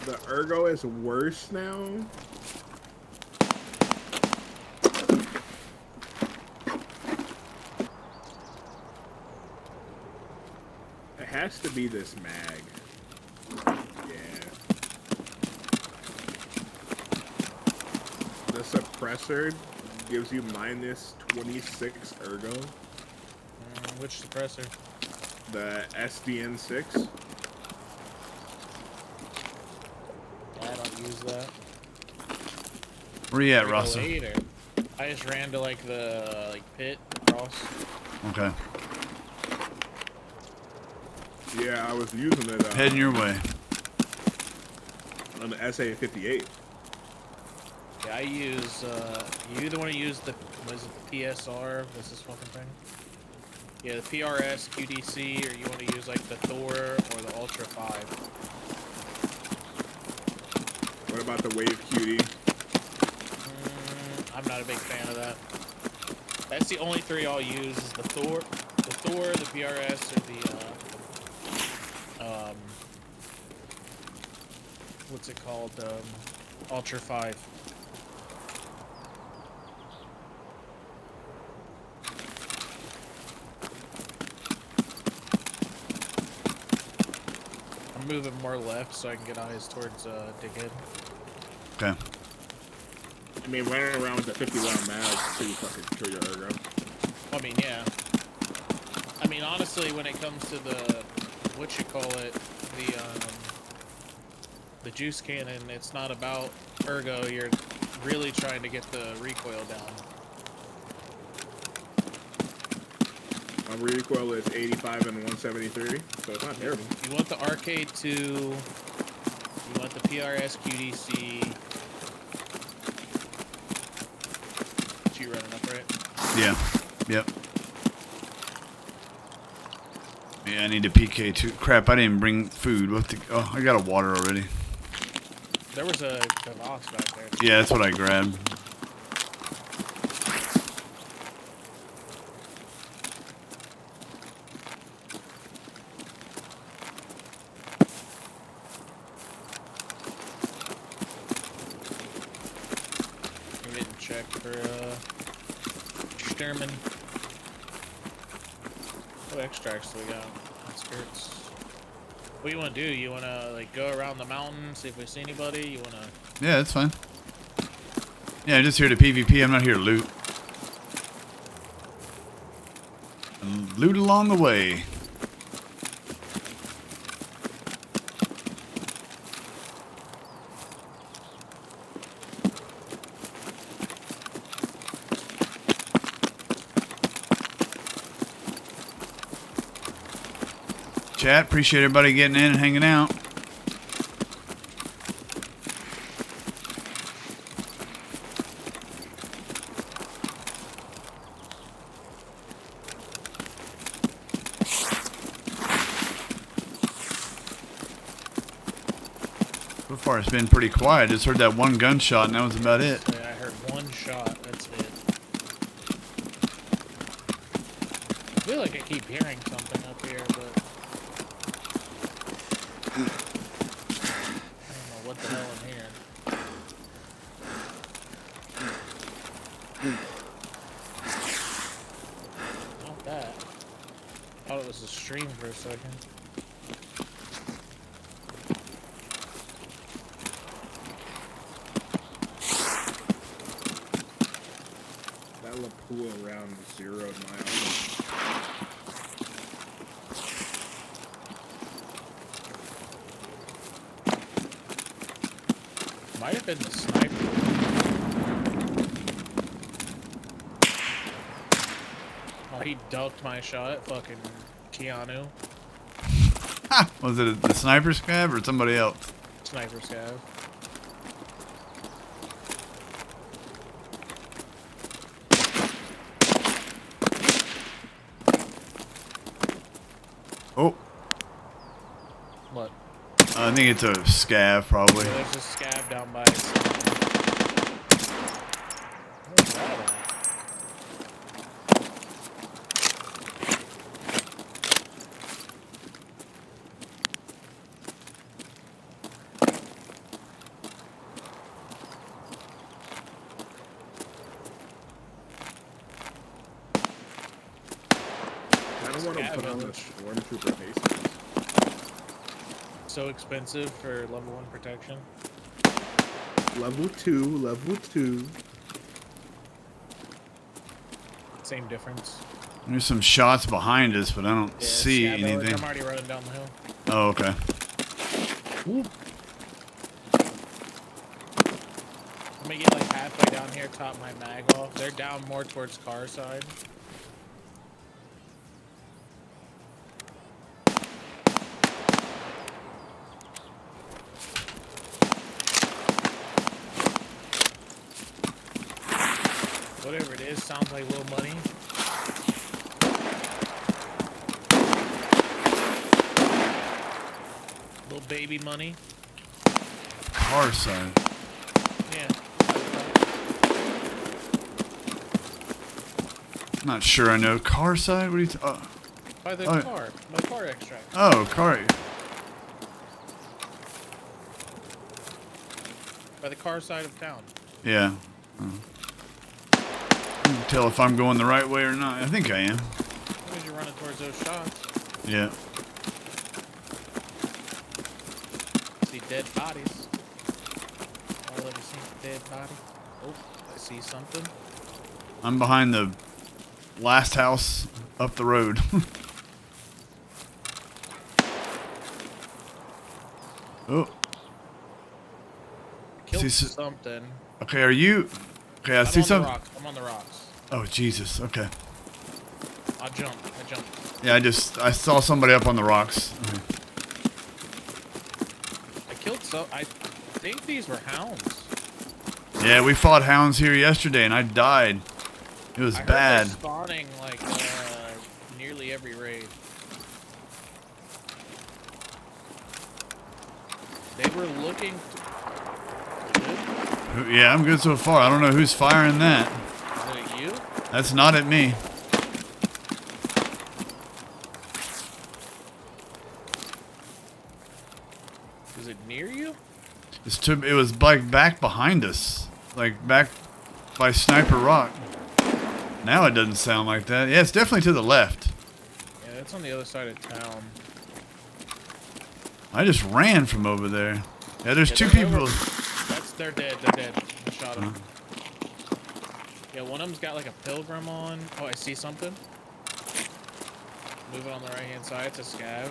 The ergo is worse now. It has to be this mag. Yeah. The suppressor gives you minus 26 ergo. Which suppressor? The SDN6. I don't use that. Where you at, Go Russell? later. I just ran to like the pit across. Okay. Yeah, I was using it Heading your way. on the SA58. Yeah, I use, you either want to use the, what is it, the PSR? What's this fucking thing? Yeah, the PRS, QDC, or you want to use, like, the Thor or the Ultra 5. What about the Wave QD? I'm not a big fan of that. That's the only three I'll use is the Thor, the PRS, or the, what's it called? Ultra 5. I'm moving more left so I can get eyes towards Dighead. Okay. I mean, running around with the 50 round mag to fucking kill your ergo. I mean, yeah. I mean, honestly, when it comes to the, what you call it, the juice cannon, it's not about ergo. You're really trying to get the recoil down. My recoil is 85 and 173, so it's not terrible. You want the Arcade 2, you want the PRS QDC. You running up, right? Yeah. Yep. Yeah, I need a PK too. Crap, I didn't bring food. What the? Oh, I got a water already. There was a Vox back there. Yeah, that's what I grabbed. I'm getting checked for Sturman. What extracts do we got? Skirts. What do you want to do? You want to like go around the mountain, see if we see anybody? You want to? Yeah, that's fine. Yeah, I'm just here to PvP. I'm not here to loot. Loot along the way. Chat, appreciate everybody getting in and hanging out. So far it's been pretty quiet. Just heard that one gunshot and that was about it. Yeah, I heard one shot. That's it. I feel like I keep hearing something up here, but I don't know what the hell I'm hearing. Not that. Thought it was a stream for a second. That Lapua round zeroed my arm. Might have been the sniper. Oh, he ducked my shot, fucking Keanu. Ha! Was it the sniper scab or somebody else? Sniper scav. Oh, What? I think it's a scav probably. There's a scab down by his Where's that at? I don't want to Scav put on the village. Stormtrooper faces. So expensive for level 1 protection. Level 2, level 2. Same difference. There's some shots behind us, but I don't Yeah, see scab village. anything. I'm already running down the hill. Oh, okay. Let me get like halfway down here, top my mag off. They're down more towards car side. sounds like little money. Little baby money. Car side. Yeah. Not sure I know. Car side? What are you By the Oh. car. By the car extract. Oh, car. By the car side of town. Yeah. Oh. I can tell if I'm going the right way or not. I think I am. As you're running towards those shots. Yeah. See dead bodies. All ever seen a dead body? Oh, I see something. I'm behind the last house up the road. Oh. Killed See, something. Okay, are you? Okay, I see I'm on some. the rocks. I'm on the rocks. Oh Jesus. Okay. I jumped. Yeah, I saw somebody up on the rocks. Okay. I killed so. I think these were hounds. Yeah, we fought hounds here yesterday, and I died. It was I heard bad. they're spawning like nearly every raid. They were looking. Yeah, I'm good so far. I don't know who's firing that. Is it you? That's not at me. Is it near you? It was like back behind us, like back by Sniper Rock. Now it doesn't sound like that. Yeah, it's definitely to the left. Yeah, it's on the other side of town. I just ran from over there. Yeah, there's Yeah, two they're people. They're dead. They're dead. I shot them. Yeah, one of them's got like a pilgrim on. Oh, I see something. Moving on the right hand side. It's a scav.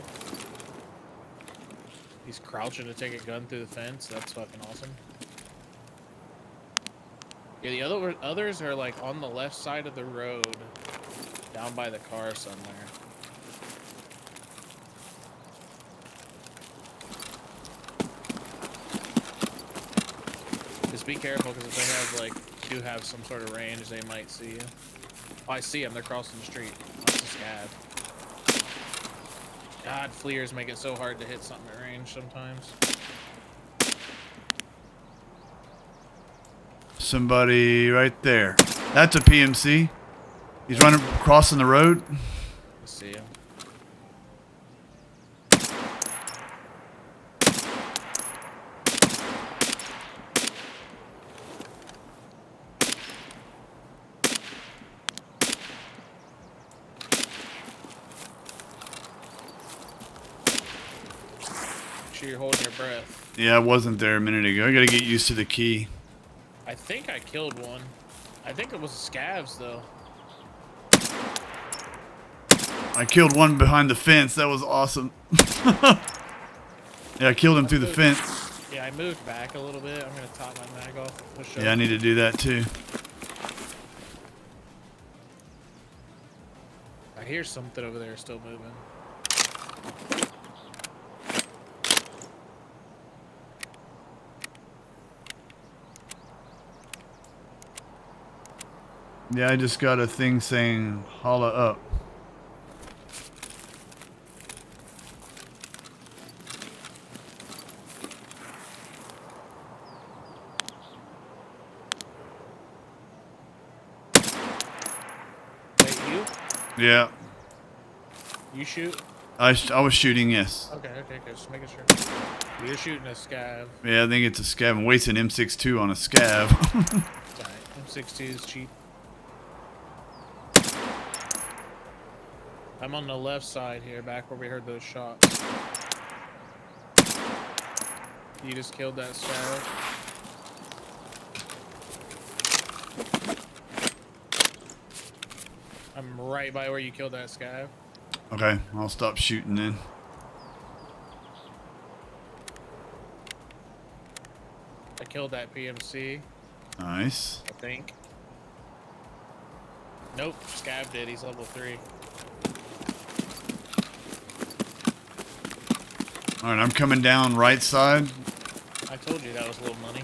He's crouching to take a gun through the fence. That's fucking awesome. Yeah, the others are like on the left side of the road, down by the car somewhere. Just be careful, because if they have like do have some sort of range, they might see you. Oh, I see them. They're crossing the street. That's a scav. God, fleers make it so hard to hit something at range sometimes. Somebody right there. That's a PMC. He's running, crossing the road. I see him. Make sure you're holding your breath. Yeah, I wasn't there a minute ago. I gotta get used to the key. I think I killed one. I think it was scavs though. I killed one behind the fence. That was awesome. Yeah, I killed him through the fence. Yeah, I moved back a little bit. I'm gonna top my mag off. Push Yeah, I need to do that too. I hear something over there still moving. Yeah, I just got a thing saying holla up. Wait, you? Yeah, You shoot? I was shooting, yes. Okay, just making sure. You're shooting a scav. Yeah, I think it's a scav. I'm wasting M62 on a scav. Alright, M62 is cheap. I'm on the left side here, back where we heard those shots. You just killed that scav. I'm right by where you killed that scav. Okay, I'll stop shooting then. I killed that PMC, Nice. I think. Nope, scav did. He's level 3. Alright, I'm coming down right side. I told you that was a little money.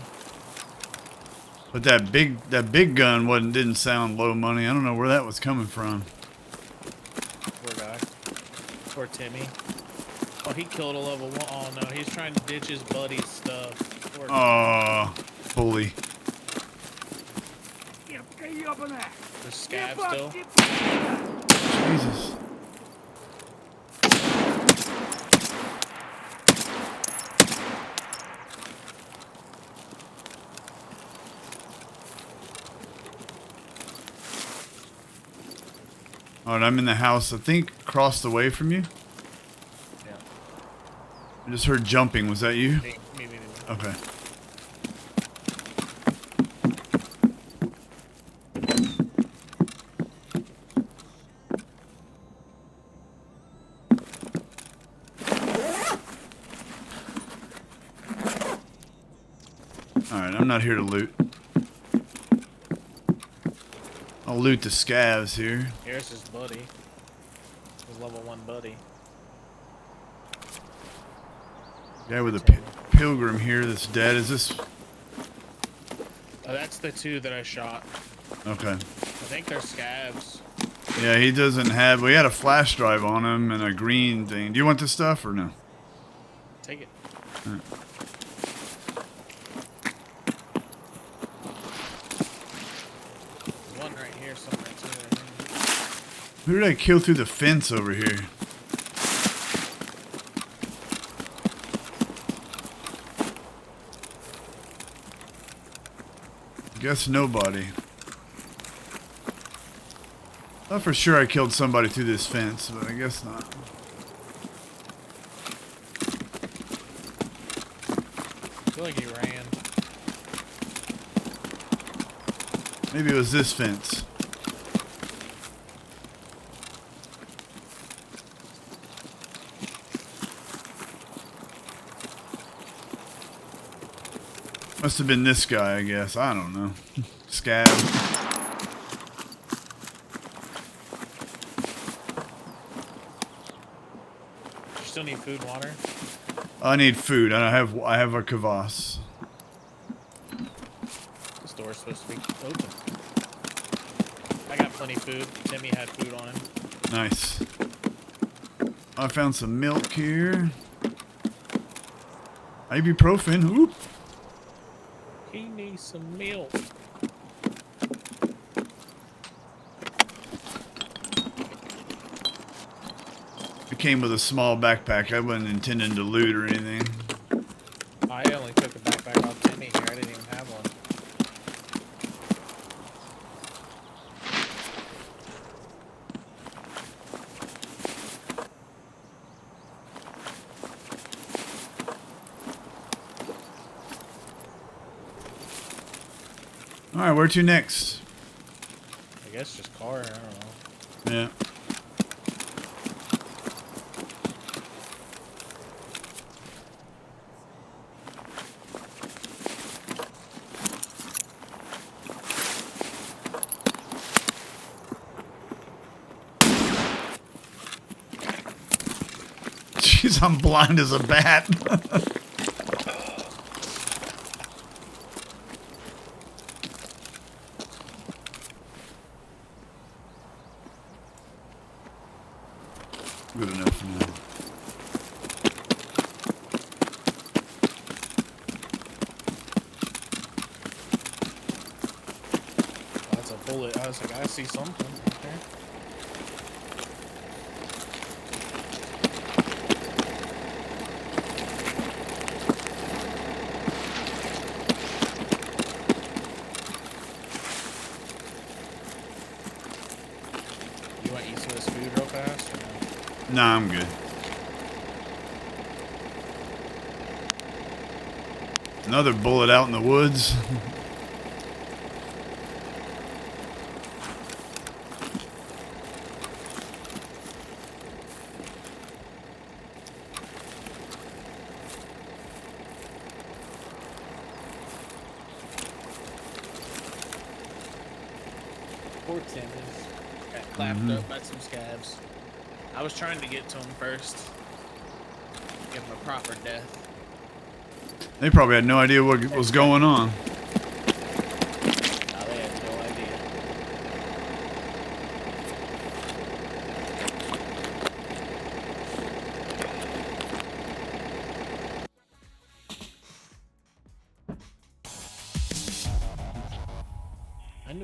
But that big gun didn't sound low money. I don't know where that was coming from. Poor guy. Poor Timmy. Oh, he killed a level 1. Oh no, he's trying to ditch his buddy's stuff. Poor Oh, bully. the scab still. Jesus. All right, I'm in the house, I think, across the way from you. Yeah. I just heard jumping. Was that you? Me. Okay. All right, I'm not here to loot. I'll loot the scavs here. Here's his buddy. His level 1 buddy. Guy with a pilgrim here that's dead. Is this? Oh, that's the 2 that I shot. Okay. I think they're scabs. Yeah, he doesn't have. We had a flash drive on him and a green thing. Do you want this stuff or no? Take it. All right. There's one right here somewhere too. Who did I kill through the fence over here? Guess nobody. Thought for sure I killed somebody through this fence, but I guess not. I feel like he ran. Maybe it was this fence. Must have been this guy, I guess. I don't know. Scab. You still need food, water? I need food. I have a kvass. This door's supposed to be open. I got plenty of food. Timmy had food on him. Nice. I found some milk here. Ibuprofen. Oop. He needs some milk. It came with a small backpack. I wasn't intending to loot or anything. I only took the backpack off Timmy here. I didn't even have one. All right, where to next? I guess just car. I don't know. Yeah. Jeez, I'm blind as a bat. Good enough for now. Oh, that's a bullet. I was like, I see something right there. You want to eat some of this food real fast? Or no? Nah, I'm good. Another bullet out in the woods. Poor Tim got clapped up by some scabs. I was trying to get to him first. Give him a proper death. They probably had no idea what was going on.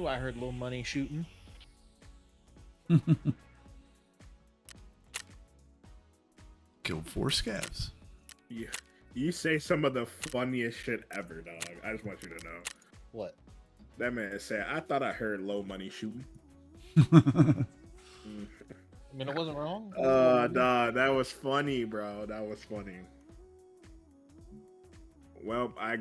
knew I heard little money shooting. Killed 4 scavs. You say some of the funniest shit ever, dog. I just want you to know. What? That man said, I thought I heard low money shooting. I mean, it wasn't wrong. Dog, that was funny, bro. That was funny. Well, I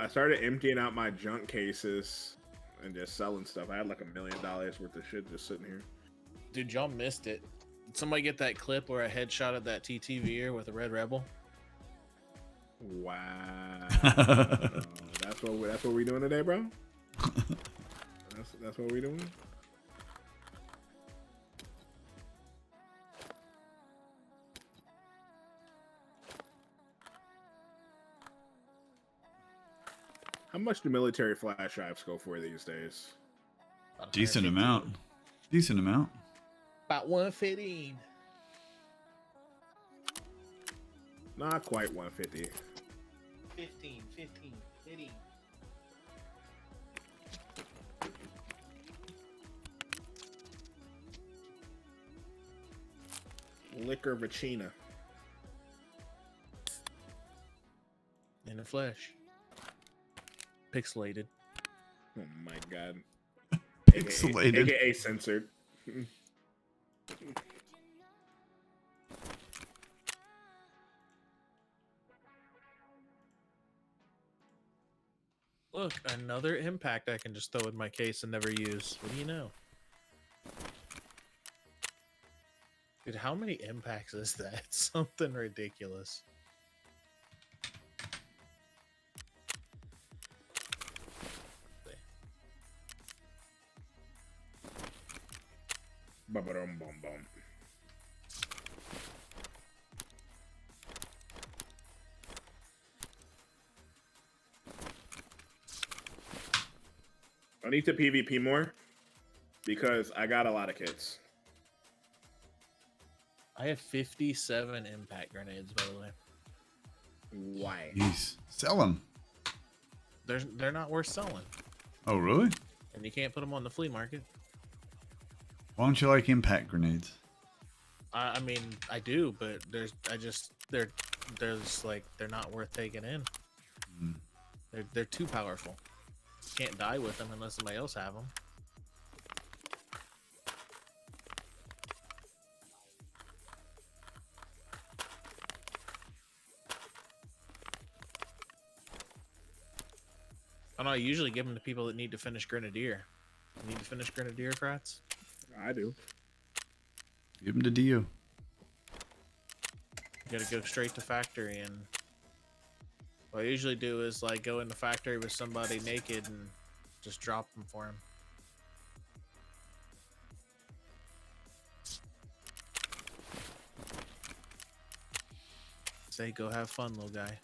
started emptying out my junk cases and just selling stuff. I had like $1 million worth of shit just sitting here. Dude, y'all missed it. Did somebody get that clip where I headshotted that TTVer with a Red Rebel? Wow. That's what we doing today, bro? That's what we doing? How much do military flash drives go for these days? Decent amount. Decent amount. About 115. Not quite 150. 15. Liquor Vacina. In the flesh. Pixelated. Oh my god. Pixelated. AKA censored. Look, another impact I can just throw in my case and never use. What do you know? Dude, how many impacts is that? Something ridiculous. Ba-ba-dum-bum-bum. I need to PvP more because I got a lot of kits. I have 57 impact grenades, by the way. Why? Jeez. Sell them. They're not worth selling, Oh, really? and you can't put them on the flea market. Why don't you like impact grenades? I mean, I do, but they're not worth taking in. Mm. They're too powerful. Can't die with them unless somebody else have them. I know I usually give them to people that need to finish Grenadier. You need to finish Grenadier, Kratz? I do. Give them to Dio. You gotta go straight to factory, and what I usually do is like go in the factory with somebody naked and just drop them for him. Say, go have fun, little guy.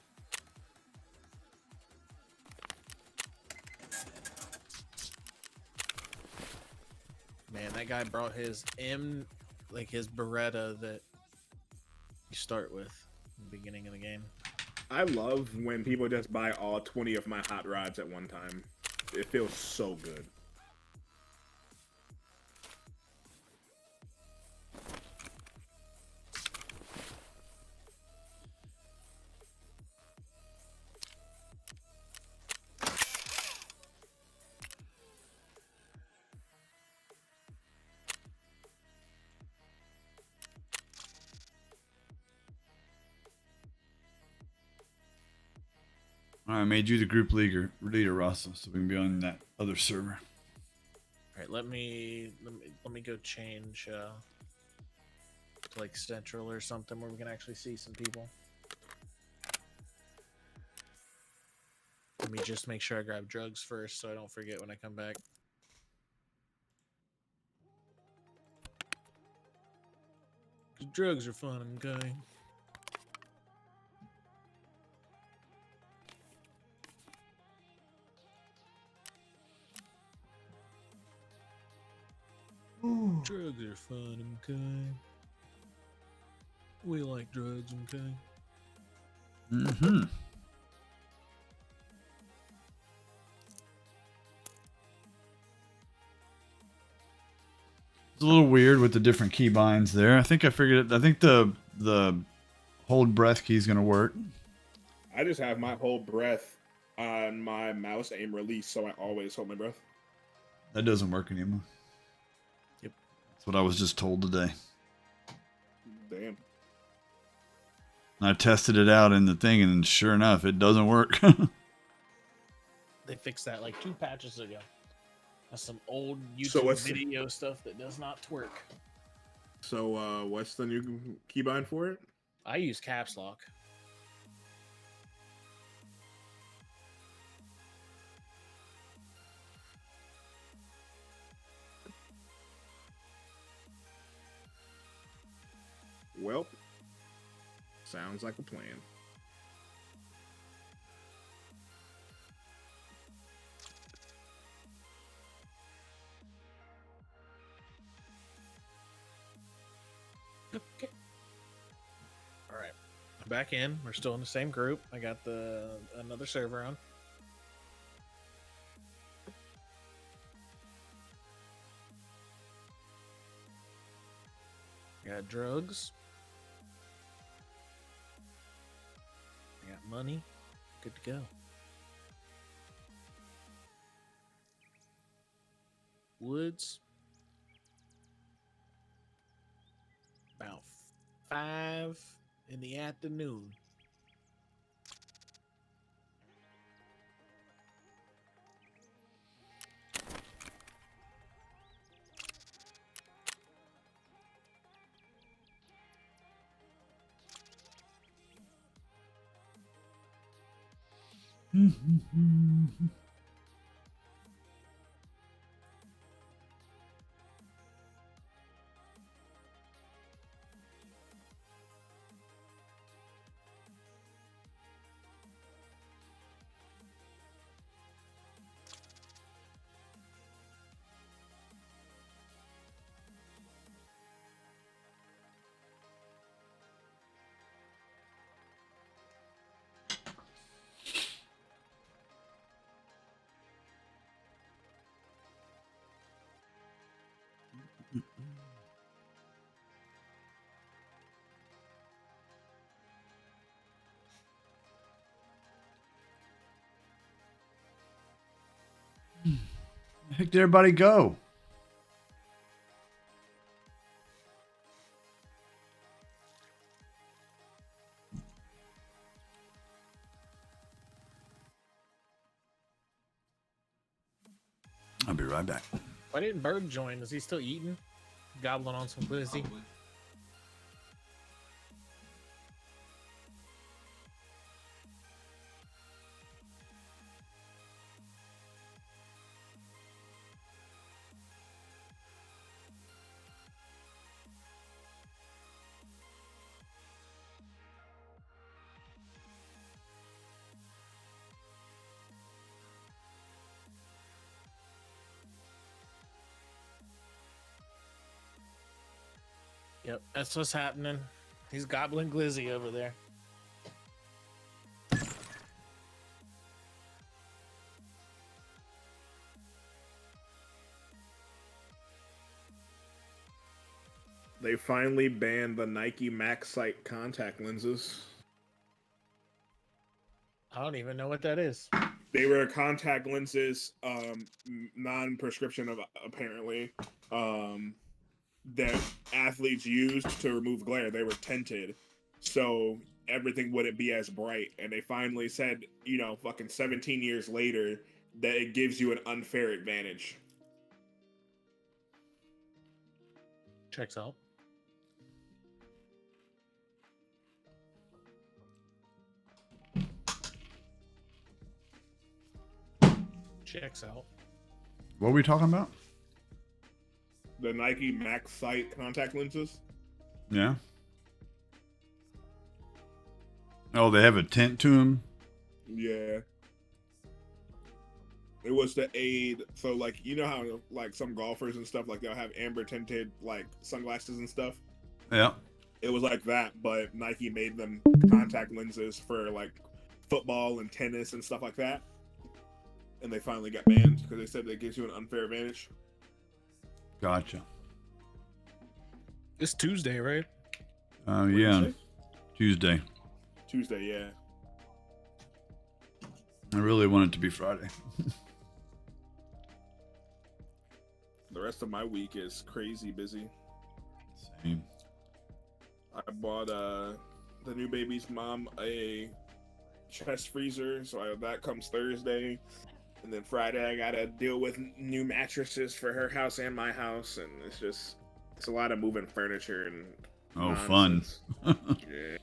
Man, that guy brought his his Beretta that you start with in the beginning of the game. I love when people just buy all 20 of my hot rods at one time. It feels so good. I made you the group leader, Rasa, so we can be on that other server. All right, let me go change to like Central or something where we can actually see some people. Let me just make sure I grab drugs first so I don't forget when I come back. Drugs are fun, okay? Drugs are fun, okay? We like drugs, okay? Mm-hmm. It's a little weird with the different key binds there. I think I figured it. I think the hold breath key is gonna work. I just have my whole breath on my mouse aim release, so I always hold my breath. That doesn't work anymore. Yep. That's what I was just told today. Damn. I tested it out in the thing, and sure enough, it doesn't work. They fixed that like 2 patches ago. That's some old So YouTube what's video stuff that does not twerk. So what's the new keybind for it? I use caps lock. Well, sounds like a plan. Okay. All right. I'm back in. We're still in the same group. I got another server on. I got drugs. I got money. Good to go. Woods. About 5 in the afternoon. The heck did everybody go? I'll be right back. Why didn't Berg join? Is he still eating? Gobbling on some glizzy? Probably. Yep, that's what's happening. He's gobbling glizzy over there. They finally banned the Nike Max Sight contact lenses. I don't even know what that is. They were contact lenses, non-prescription of apparently, that athletes used to remove glare. They were tinted, so everything wouldn't be as bright. And they finally said, you know, fucking 17 years later, that it gives you an unfair advantage. Checks out. Checks out. What were we talking about? The Nike Max Sight contact lenses. Yeah. Oh, they have a tint to them. Yeah. It was to aid, so like, you know how like some golfers and stuff, like they'll have amber tinted like sunglasses and stuff. Yeah. It was like that, but Nike made them contact lenses for like football and tennis and stuff like that. And they finally got banned because they said that gives you an unfair advantage. Gotcha. It's Tuesday, right? What'd you Yeah, say? Tuesday. Tuesday, yeah. I really want it to be Friday. The rest of my week is crazy busy. Same. I bought the new baby's mom a chest freezer, so that comes Thursday, and then Friday I gotta deal with new mattresses for her house and my house, and it's a lot of moving furniture and Oh, nonsense. fun. Yeah.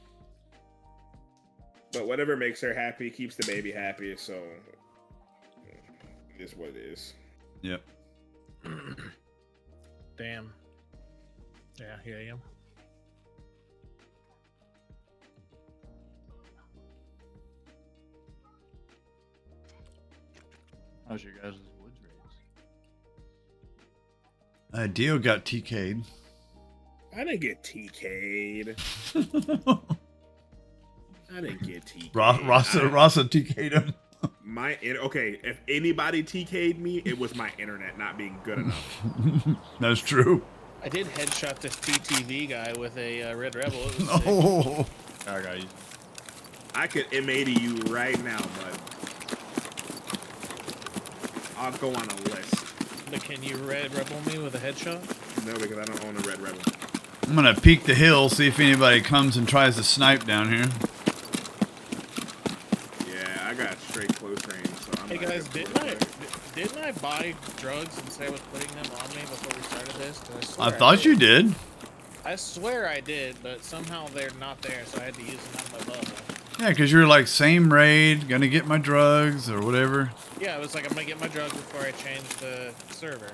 But whatever makes her happy keeps the baby happy, so it is what it is. Yep. Damn. Yeah, here I am. How's your guys' woods race? Dio got TK'd. I didn't get TK'd. I didn't get TK'd. Rasa TK'd him. Okay, if anybody TK'd me, it was my internet not being good enough. That's true. I did headshot this PTV guy with a Red Rebel. It was sick. Oh. I got you. I could M80 you right now, but I'll go on a list. But can you Red Rebel me with a headshot? No, because I don't own a Red Rebel. I'm gonna peek the hill, see if anybody comes and tries to snipe down here. Yeah, I got straight close range, so I'm Hey not guys, good didn't I buy drugs and say I was putting them on me before we started this? 'Cause I swear I thought you did. I swear I did, but somehow they're not there, so I had to use them out of my bubble. Yeah, because you're like, same raid, gonna get my drugs or whatever. Yeah, I was like, I'm gonna get my drugs before I change the server.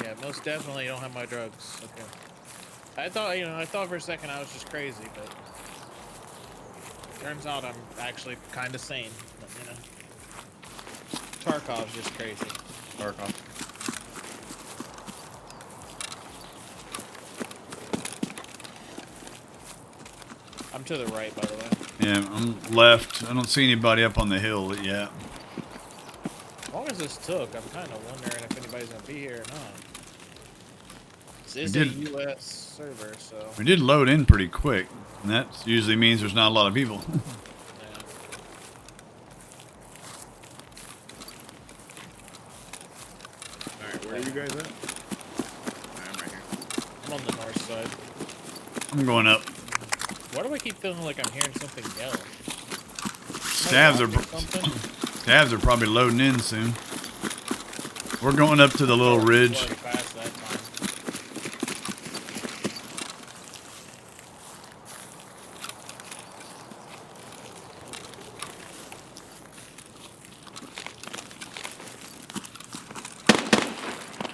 Yeah, most definitely don't have my drugs. Okay. I thought for a second I was just crazy, but turns out I'm actually kind of sane. But, Tarkov's just crazy. Tarkov. I'm to the right, by the way. Yeah, I'm left. I don't see anybody up on the hill yet. As long as this took, I'm kind of wondering if anybody's gonna be here or not. This is We a did- U.S. server, so We did load in pretty quick, and that usually means there's not a lot of people. yeah. Alright, where are you guys at? I'm right here. I'm on the north side. I'm going up. Why do I keep feeling like I'm hearing something yell? Scavs Am I watching something? Scavs are probably loading in soon. We're going up to the little Oh, ridge. flooded past that time.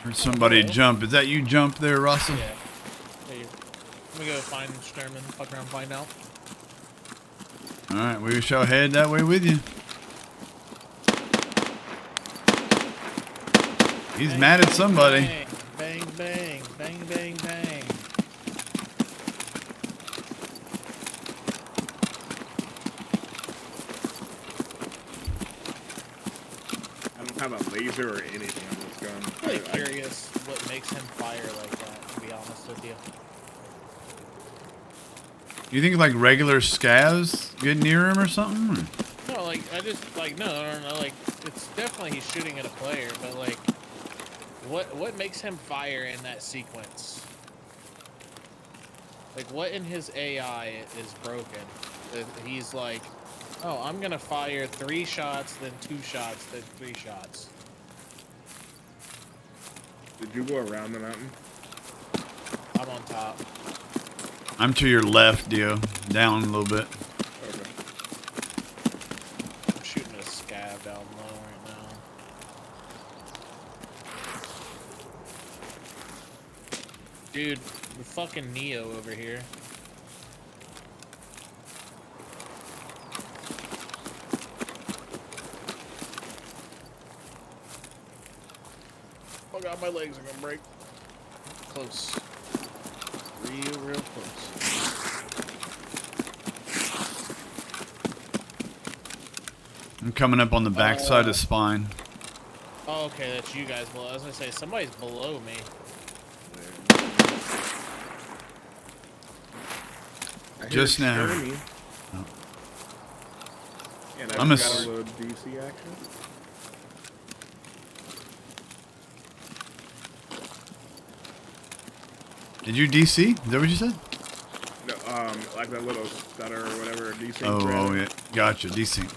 Heard somebody jump. Is that you jump there, Russell? Yeah. Hey, let me go find Sherman. Fuck around, find out. Alright, we shall head that way with you. He's Bang, mad at bang, somebody. Bang, bang, bang, bang, bang. I don't have a laser or anything on this gun. I'm really curious what makes him fire like that, to be honest with you. You think like regular scavs get near him or something? Or- No, like, I just, like, no, like, it's definitely he's shooting at a player, but, like, what makes him fire in that sequence? Like, what in his AI is broken? That he's like, oh, I'm gonna fire 3 shots, then 2 shots, then 3 shots. Did you go around the mountain? I'm on top. I'm to your left, Dio. Down a little bit. Okay. I'm shooting a scav down low right now. Dude, the fucking Neo over here. Oh god, my legs are gonna break. Close. Real close. I'm coming up on the backside of spine. Oh, okay, that's you guys below. I was gonna say, somebody's below me. hear Just now. Shermie. Oh. And I'm I a got s- a little DC action. Did you DC? Is that what you said? No, like that little stutter or whatever. DC. Oh, yeah. Gotcha. DC.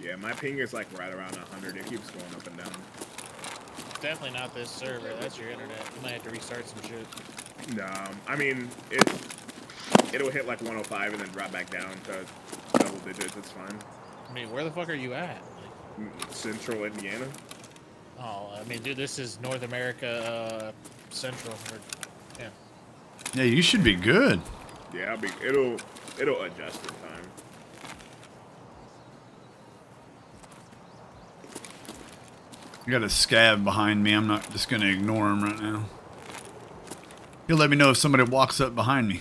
Yeah, my ping is like right around 100. It keeps going up and down. Definitely not this server. That's your internet. You might have to restart some shit. No, I mean it'll hit like 105 and then drop back down to double digits. It's fine. I mean, where the fuck are you at? Central Indiana. Oh, I mean, dude, this is North America Central. Yeah. Yeah, you should be good. Yeah, it'll adjust in time. I got a scab behind me. I'm not just going to ignore him right now. He'll let me know if somebody walks up behind me.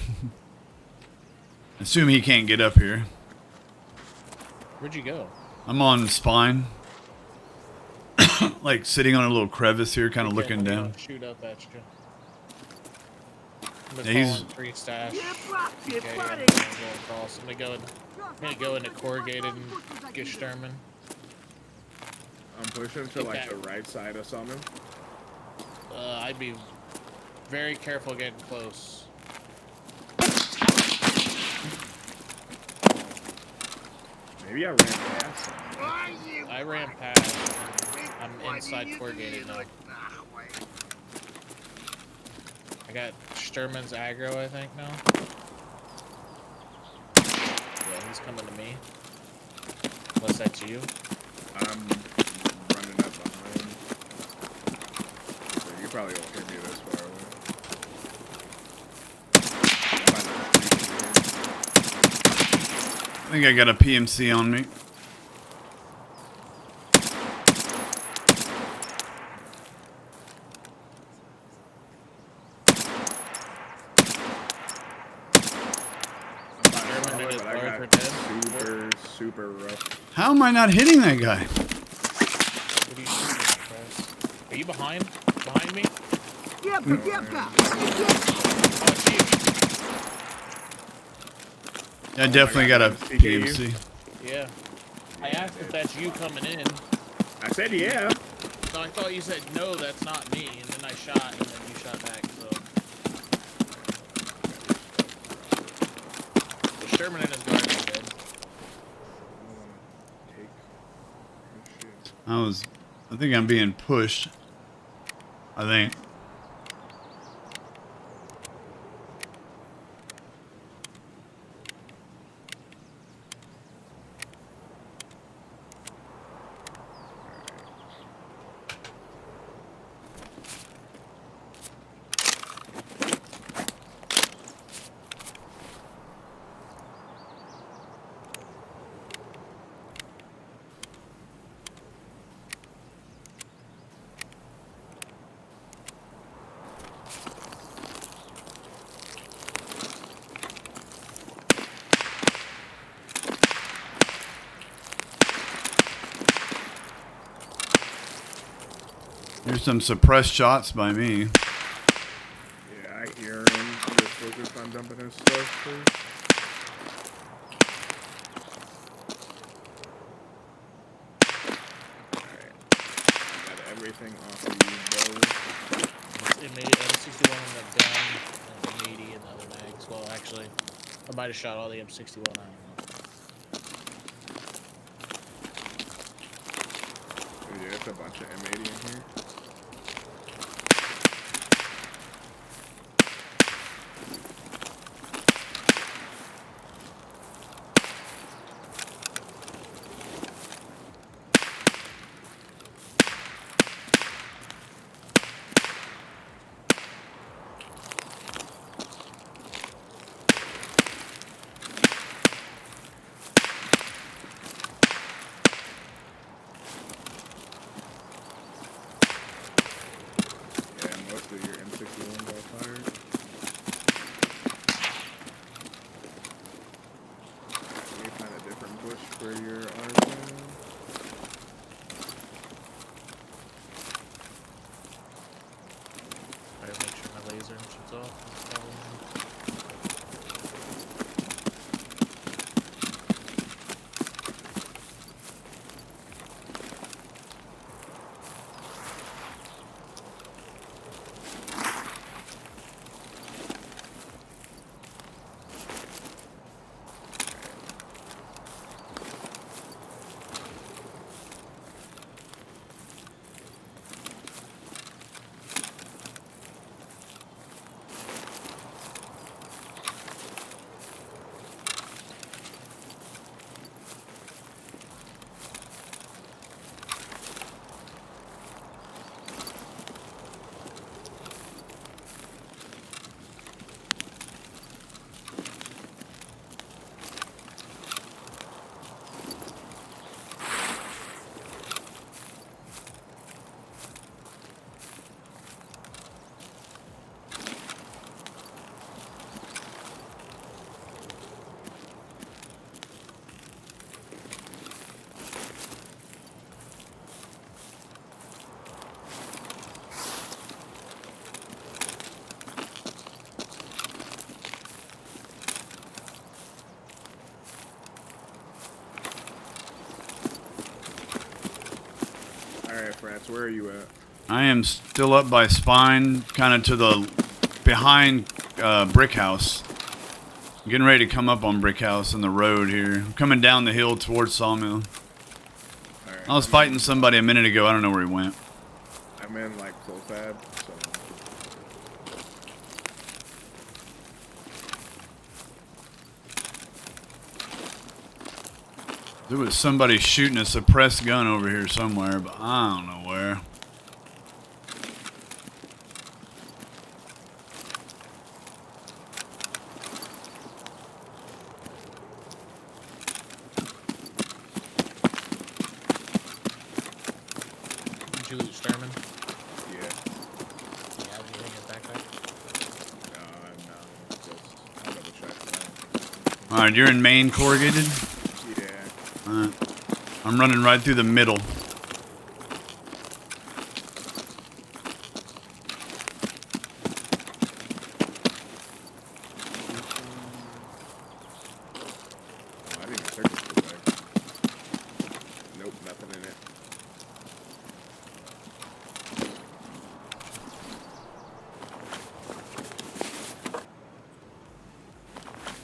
Assume he can't get up here. Where'd you go? I'm on spine. Like sitting on a little crevice here, kind of Okay, looking let me down. go Shoot up at you. I'm Yeah, he's- falling 3 stash. Get Okay, buddy. I'm gonna go across. I'm gonna go into corrugated and get Sturman. I'm pushing to Get like back. the right side of something. I'd be very careful getting close. Maybe I ran past. I ran past. I'm inside corrugated now. I got Sturman's aggro, I think, now. Yeah, he's coming to me. Unless that's you. I'm running up behind. So you probably won't hear me this far away. I think I got a PMC on me. But I got super rough. How am I not hitting that guy? What are you shooting at, Chris? Are you behind? Behind me? Get Oh, it's you. I definitely got a PMC. Yeah. I asked if that's you coming in. I said yeah. So I thought you said, no, that's not me. And then I shot, and then you shot back, so. The Sherman and his guard is dead. I think I'm being pushed. I think. There's some suppressed shots by me. Yeah, I hear him. Just focused on dumping his stuff, please. Alright. Got everything off of you, bro. It made M61 on the gun, and the 80 and the other mags. Well, actually, I might have shot all the M61 out. Yeah, it's a bunch of M80 in here. Alright, Frats, where are you at? I am still up by Spine, kind of to the behind Brick House. I'm getting ready to come up on Brick House in the road here. I'm coming down the hill towards Sawmill. Alright, I was fighting somebody a minute ago. I don't know where he went. I'm in like full fab, so. There was somebody shooting a suppressed gun over here somewhere, but I don't know where. Did you loot Starman? Yeah. Do you have anything in the backpack? No, just, I'll double check that. Alright, you're in main corrugated? Yeah. Alright. I'm running right through the middle. I didn't even check this full bag. Nope, nothing in it.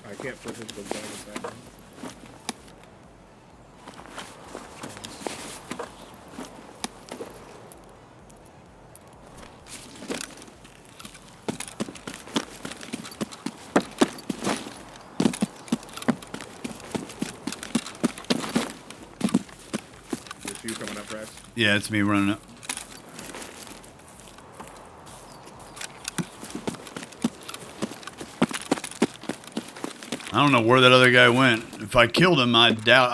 I can't put his book bag in that one. It's you coming up, Rex? Yeah, it's me running up. I don't know where that other guy went. If I killed him, I doubt.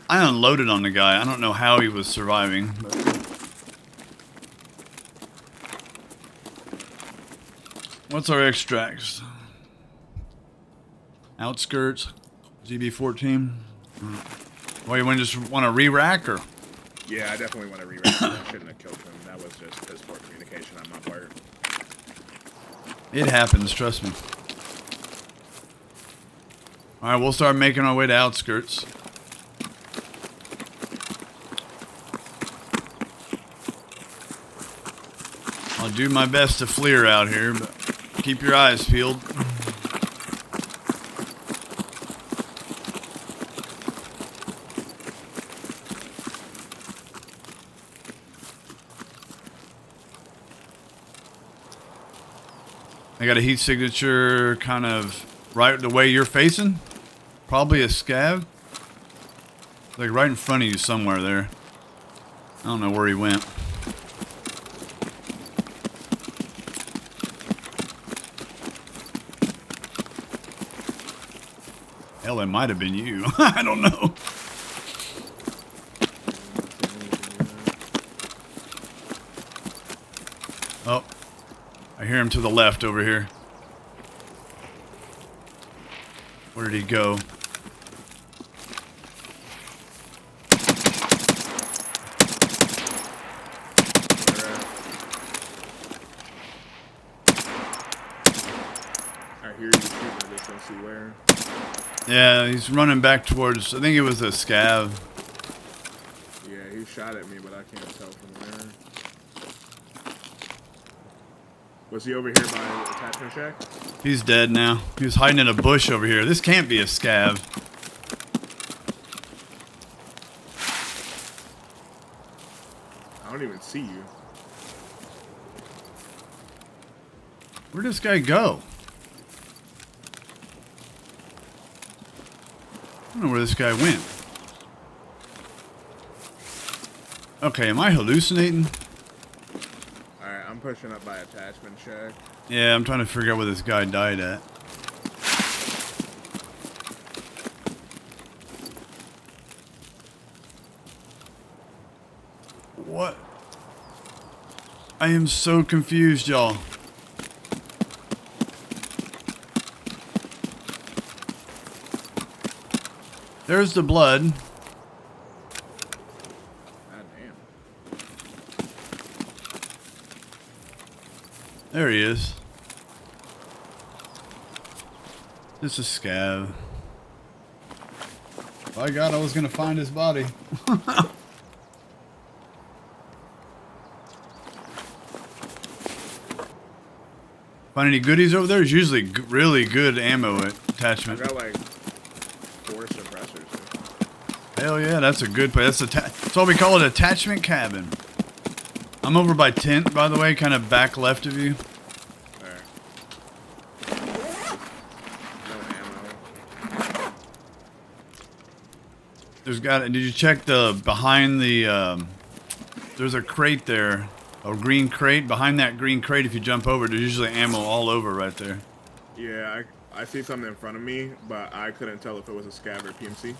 I unloaded on the guy. I don't know how he was surviving. But. What's our extracts? Outskirts, GB14. Well, you just want to re-rack or? Yeah, I definitely want to re-rack. I shouldn't have killed him. That was just piss poor communication on my part. It happens, trust me. Alright, we'll start making our way to outskirts. I'll do my best to fleer out here, but keep your eyes peeled. I got a heat signature kind of right the way you're facing. Probably a scav. Like right in front of you somewhere there. I don't know where he went. Hell, it might have been you. I don't know. Oh. I hear him to the left over here. Where did he go? I hear you shooting, I just don't see where. Yeah, he's running back towards, I think it was a scav. Yeah, he shot at me, but I can't tell from where. Was he over here by attachment shack? He's dead now. He was hiding in a bush over here. This can't be a scav. I don't even see you. Where'd this guy go? I don't know where this guy went. Okay, am I hallucinating? Alright, I'm pushing up by attachment shack. Yeah, I'm trying to figure out where this guy died at. What? I am so confused, y'all. There's the blood. God damn. There he is. This is scav. By God, I was gonna find his body. Find any goodies over there? There's usually really good ammo I attachment. got like 4 suppressors. Hell yeah, that's a good place. That's what we call it, attachment cabin. I'm over by tent, by the way, kind of back left of you. Alright. No ammo. Did you check the behind the? There's a crate there, a green crate. Behind that green crate, if you jump over, there's usually ammo all over right there. Yeah, I see something in front of me, but I couldn't tell if it was a scav or PMC.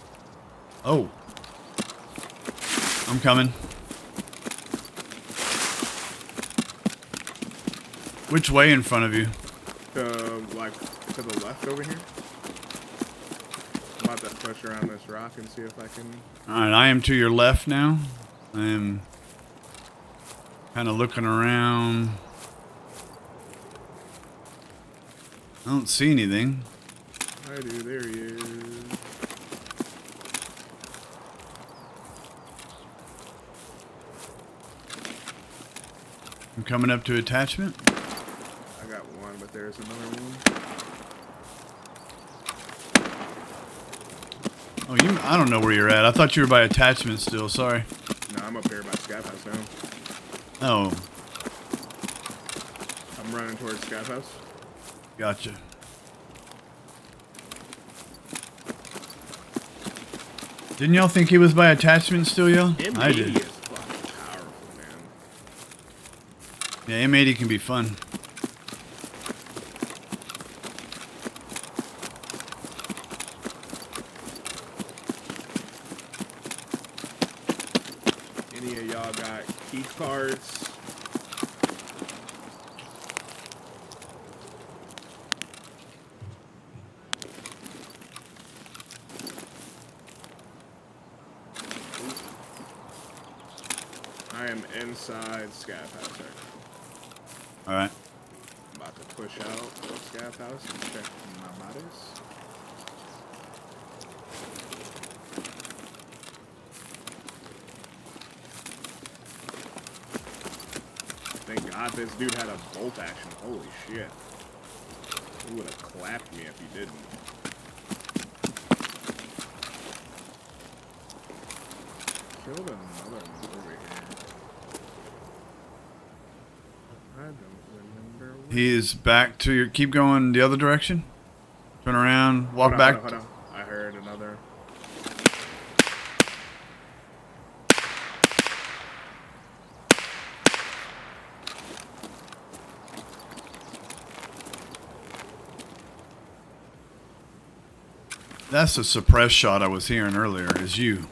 Oh, I'm coming. Which way in front of you? Like to the left over here. I'm about to push around this rock and see if I can. All right, I am to your left now. I am kind of looking around. I don't see anything. I do. There he is. I'm coming up to attachment. I got one, but there's another one. Oh, I don't know where you're at. I thought you were by attachment still. Sorry. No, I'm up here by Scav House now. Oh, I'm running towards Scav House. gotcha. Didn't y'all think he was by attachment still, y'all? I M80 did. is fucking powerful, man. Yeah, M80 can be fun. Any of y'all got key cards? I am inside Scav House right now. All right. I'm about to push out of Scav House and check my bodies. Thank God this dude had a bolt action. Holy shit. He would have clapped me if he didn't. Killed another one over here. I don't remember. He is back to your. Keep going the other direction. Turn around. Walk back. Hold on. I heard another. That's the suppressed shot I was hearing earlier. Is you?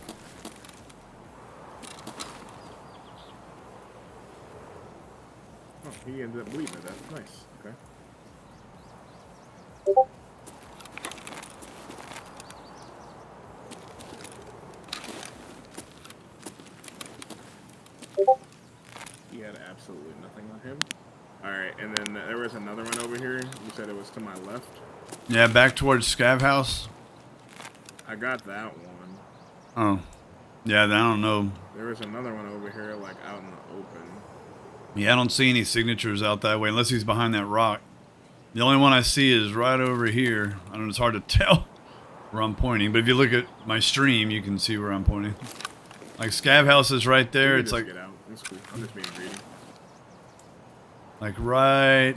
Oh, he ended up bleeding to death. Nice. Okay. He had absolutely nothing on him. Alright, and then there was another one over here. You said it was to my left. Yeah, back towards Scav House. I got that one. Oh, yeah. I don't know. There was another one over here, like out in the open. Yeah, I don't see any signatures out that way unless he's behind that rock. The only one I see is right over here. I don't know. It's hard to tell where I'm pointing, but if you look at my stream, you can see where I'm pointing. Like Scav House is right there. You It's can like just get out. It's cool. I'm just being greedy. like right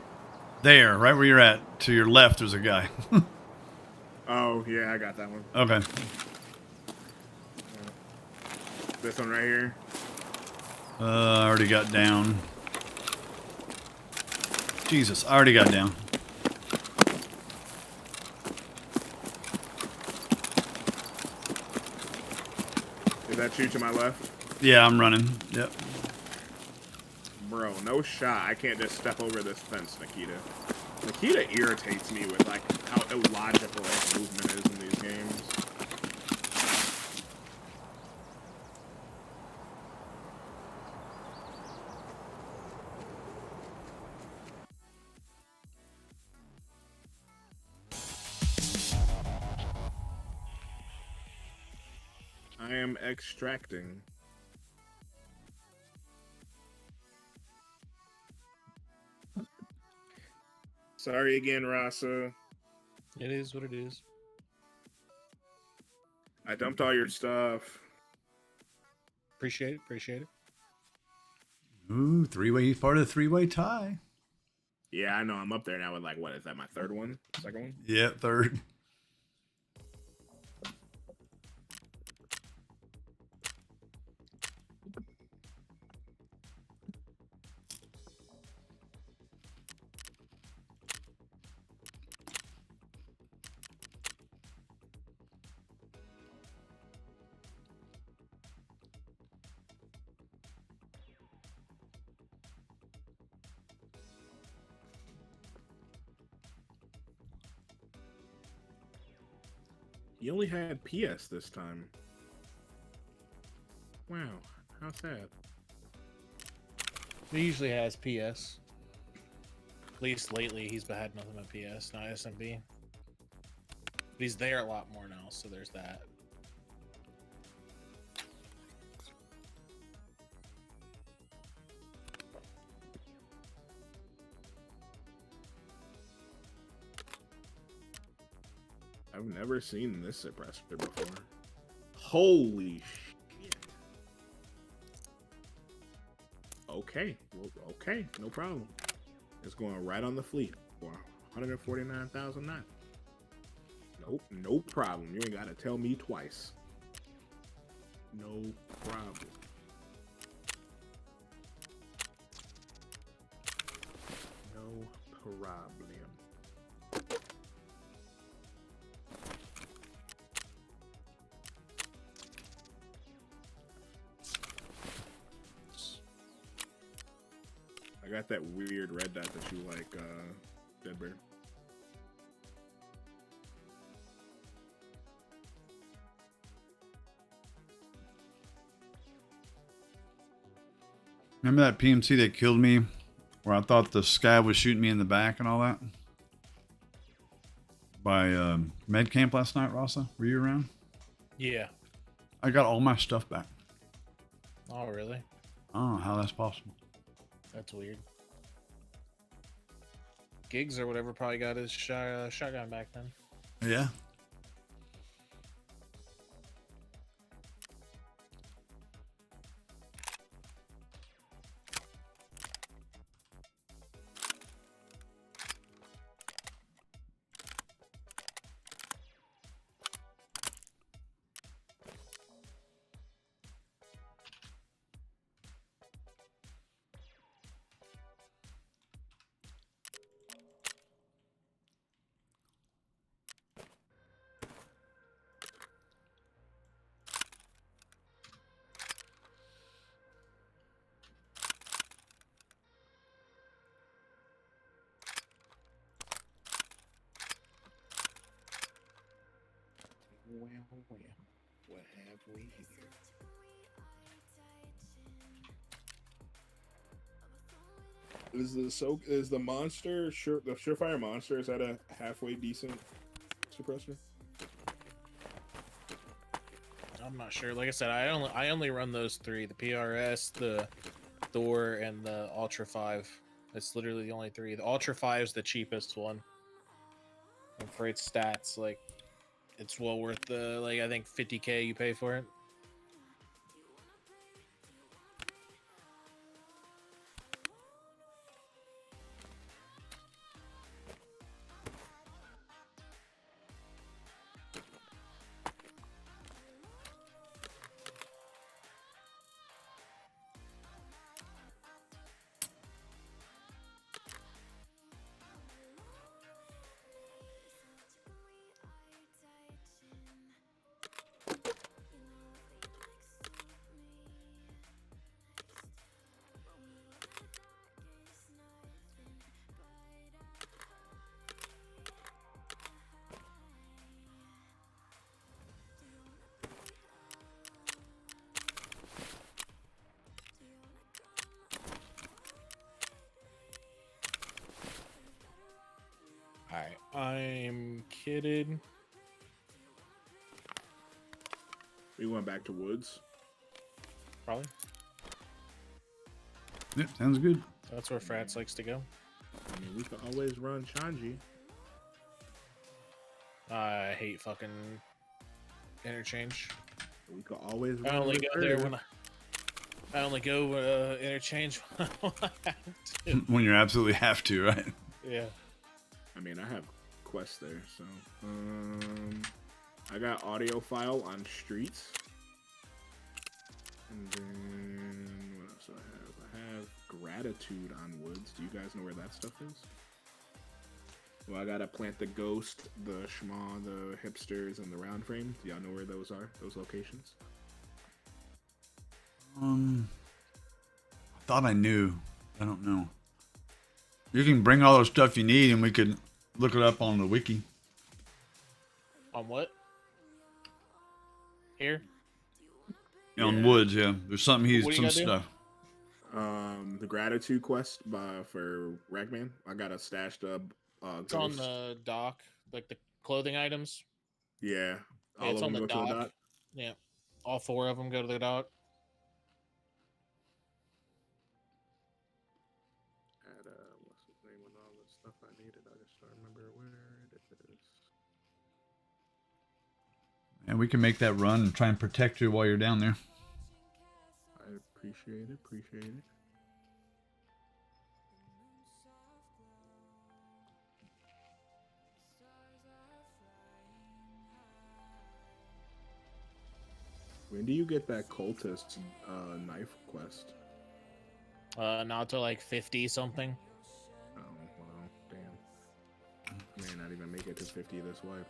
there, right where you're at. To your left, there's a guy. Oh yeah, I got that one. Okay. This one right here. I already got down. Jesus, I already got down. Is that you to my left? Yeah, I'm running. Yep. Bro, no shot. I can't just step over this fence, Nikita. Nikita irritates me with like how illogical his movement is in these games. I am extracting. Sorry again, Rasa. It is what it is. I dumped all your stuff. Appreciate it. Ooh, three-way, part of the three-way tie. Yeah, I know. I'm up there now with like, what is that? My third one? Second one? Yeah, third. He only had PS this time. Wow, how sad. He usually has PS. At least lately, he's had nothing but PS, not SMB. But he's there a lot more now, so there's that. I've never seen this suppressor before. Holy shit. Okay, well, okay, no problem. It's going right on the fleet for 149,009. Nope, no problem. You ain't gotta tell me twice. No problem. No problem. I got that weird red dot that you like, Deadbird. Remember that PMC that killed me, where I thought the scab was shooting me in the back and all that? By med camp last night, Rasa? Were you around? Yeah. I got all my stuff back. Oh, really? I don't know how that's possible. That's weird. Gigs or whatever probably got his shotgun back then. Yeah. Well, what have we here? Is the monster the surefire monster, is that a halfway decent suppressor? I'm not sure. Like I said, I only run those three: the PRS, the Thor, and the Ultra 5. That's literally the only three. The Ultra 5 is the cheapest one. And for its stats, like, it's well worth the, like, I think 50K you pay for it. Alright, I'm kidding. We went back to woods. Probably. Yep, sounds good. That's where Frats likes to go. I mean, we could always run Shanji. I hate fucking interchange. We could always I run only go there Reserve. when I only go interchange when I have to. When you absolutely have to, right? Yeah. I mean, I have quests there, so I got audio file on streets, and then what else do I have? I have gratitude on woods. Do you guys know where that stuff is? Well, I gotta plant the ghost, the schma, the hipsters, and the round frame. Do y'all know where those are? Those locations? I thought I knew. I don't know. You can bring all the stuff you need, and we could look it up on the wiki. On what? Here? On Yeah. Woods, yeah. There's something he's What do you some gotta do? stuff. The gratitude quest for Ragman. I got a stashed up It's on ghost. the dock, like the clothing items. Yeah, Yeah, all it's of on them the go to the dock. dock. Yeah. All 4 of them go to the dock. Had what's his name and all the stuff I needed. I just don't remember where it is. And we can make that run and try and protect you while you're down there. I appreciate it. Appreciate it. When do you get that cultist knife quest? Not to like 50 something. Oh, well, damn. May not even make it to 50 this wipe.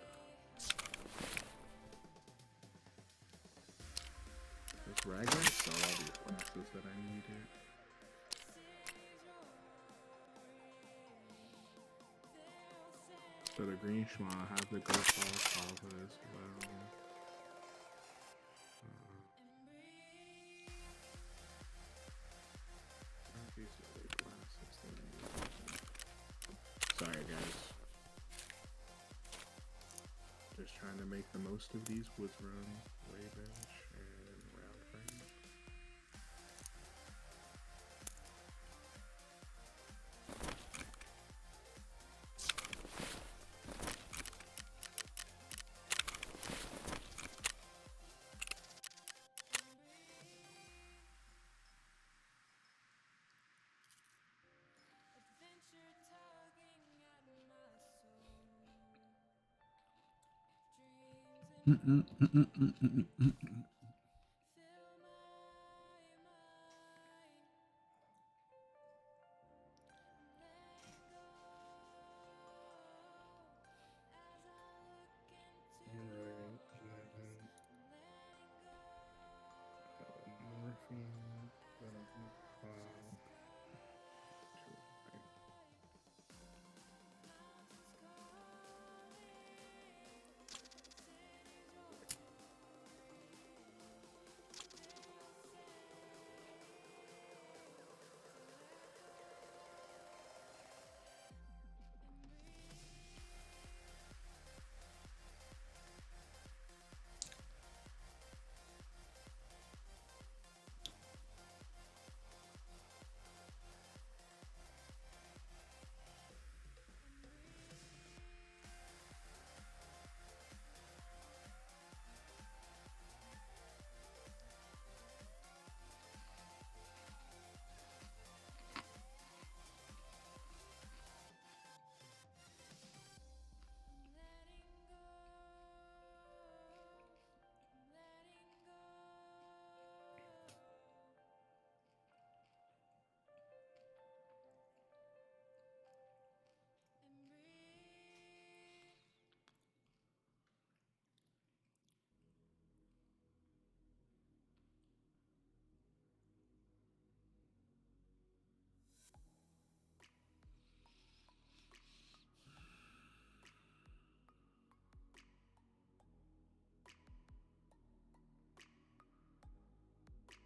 This Ragman saw all these classes that I needed. So the green schma have the ghost ball lava as well. Sorry, guys. Just trying to make the most of these woods run, way bench, and round frame.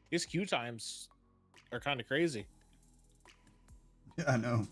These queue times are kind of crazy. Yeah, I know.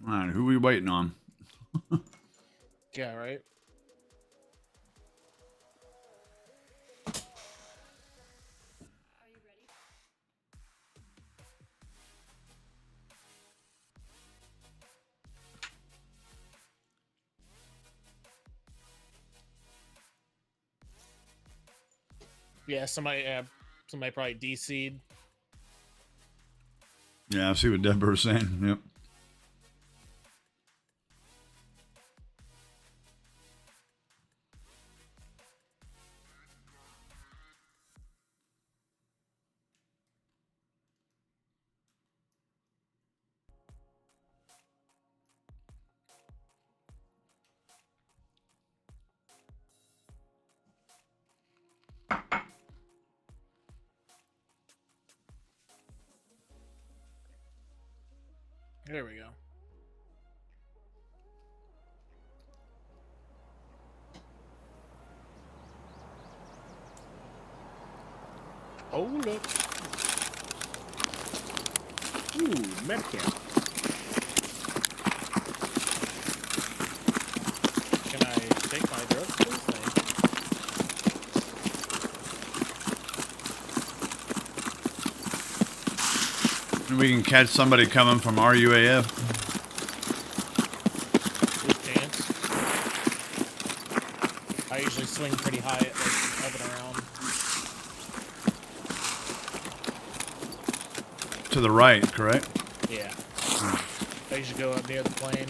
All right, who we waiting on? Yeah, right. Yeah, somebody probably DC'd. Yeah, I see what Deborah's saying. Yep. There we go. Hold up. Ooh, medcam. Can I take my drugs, please? We can catch somebody coming from our UAF. Good chance. I usually swing pretty high at like up and around. To the right, correct? Yeah. I usually go up near the plane.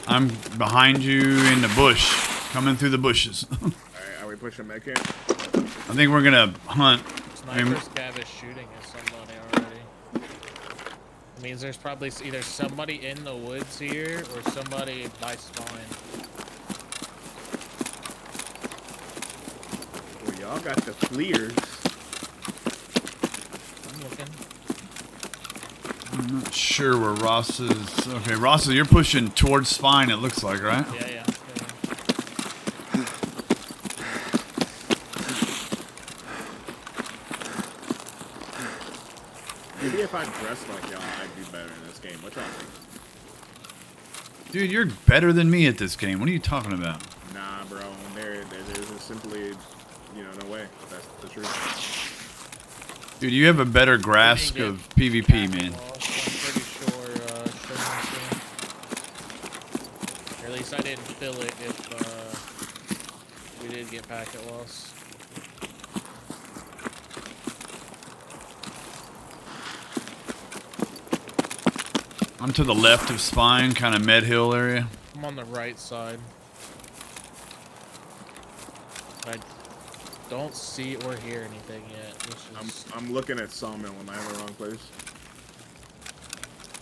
I'm behind you in the bush, coming through the bushes. Alright, are we pushing medcam? I think we're gonna hunt. Sniper scav is shooting at somebody already. It means there's probably either somebody in the woods here or somebody by spawn. Well, y'all got the fleers. I'm looking. I'm not sure where Ross is. Okay, Ross, you're pushing towards spine, it looks like, right? Yeah. Maybe if I dressed like y'all, I'd be better in this game. What y'all think? Dude, you're better than me at this game. What are you talking about? Nah, bro. There's just simply, no way. That's the truth. Dude, you have a better grasp of PvP, man. I'm pretty sure, or at least I didn't feel it if we did get packet loss. I'm to the left of spine, kind of Med Hill area. I'm on the right side. I don't see or hear anything yet. I'm looking at Sawmill. Am I in the wrong place?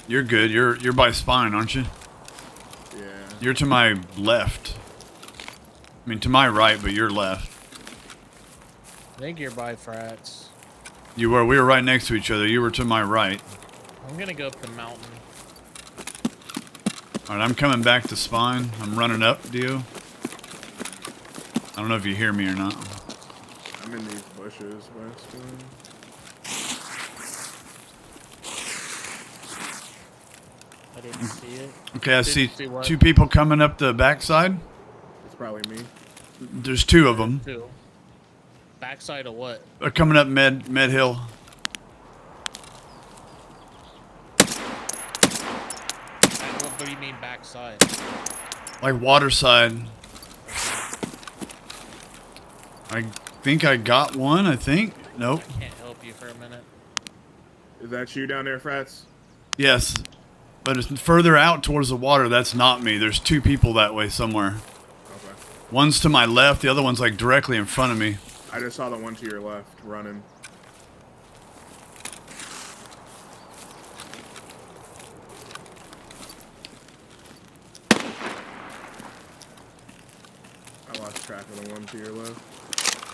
You're good. You're by spine, aren't you? Yeah. You're to my left. I mean, to my right, but you're left. I think you're by frats. You were. We were right next to each other. You were to my right. I'm gonna go up the mountain. All right, I'm coming back to spine. I'm running up, Dio. I don't know if you hear me or not. I'm in these bushes, Weston. I didn't see it. Okay, I see two people coming up the backside. It's probably me. There's two of them. Two. Backside of what? They're coming up Med Hill. What do you mean backside? Like waterside. I think I got one, I think. Nope. I can't help you for a minute. Is that you down there, Frats? Yes. But it's further out towards the water. That's not me. There's 2 people that way somewhere. Okay. One's to my left. The other one's like directly in front of me. I just saw the one to your left running. I lost track of the one to your left.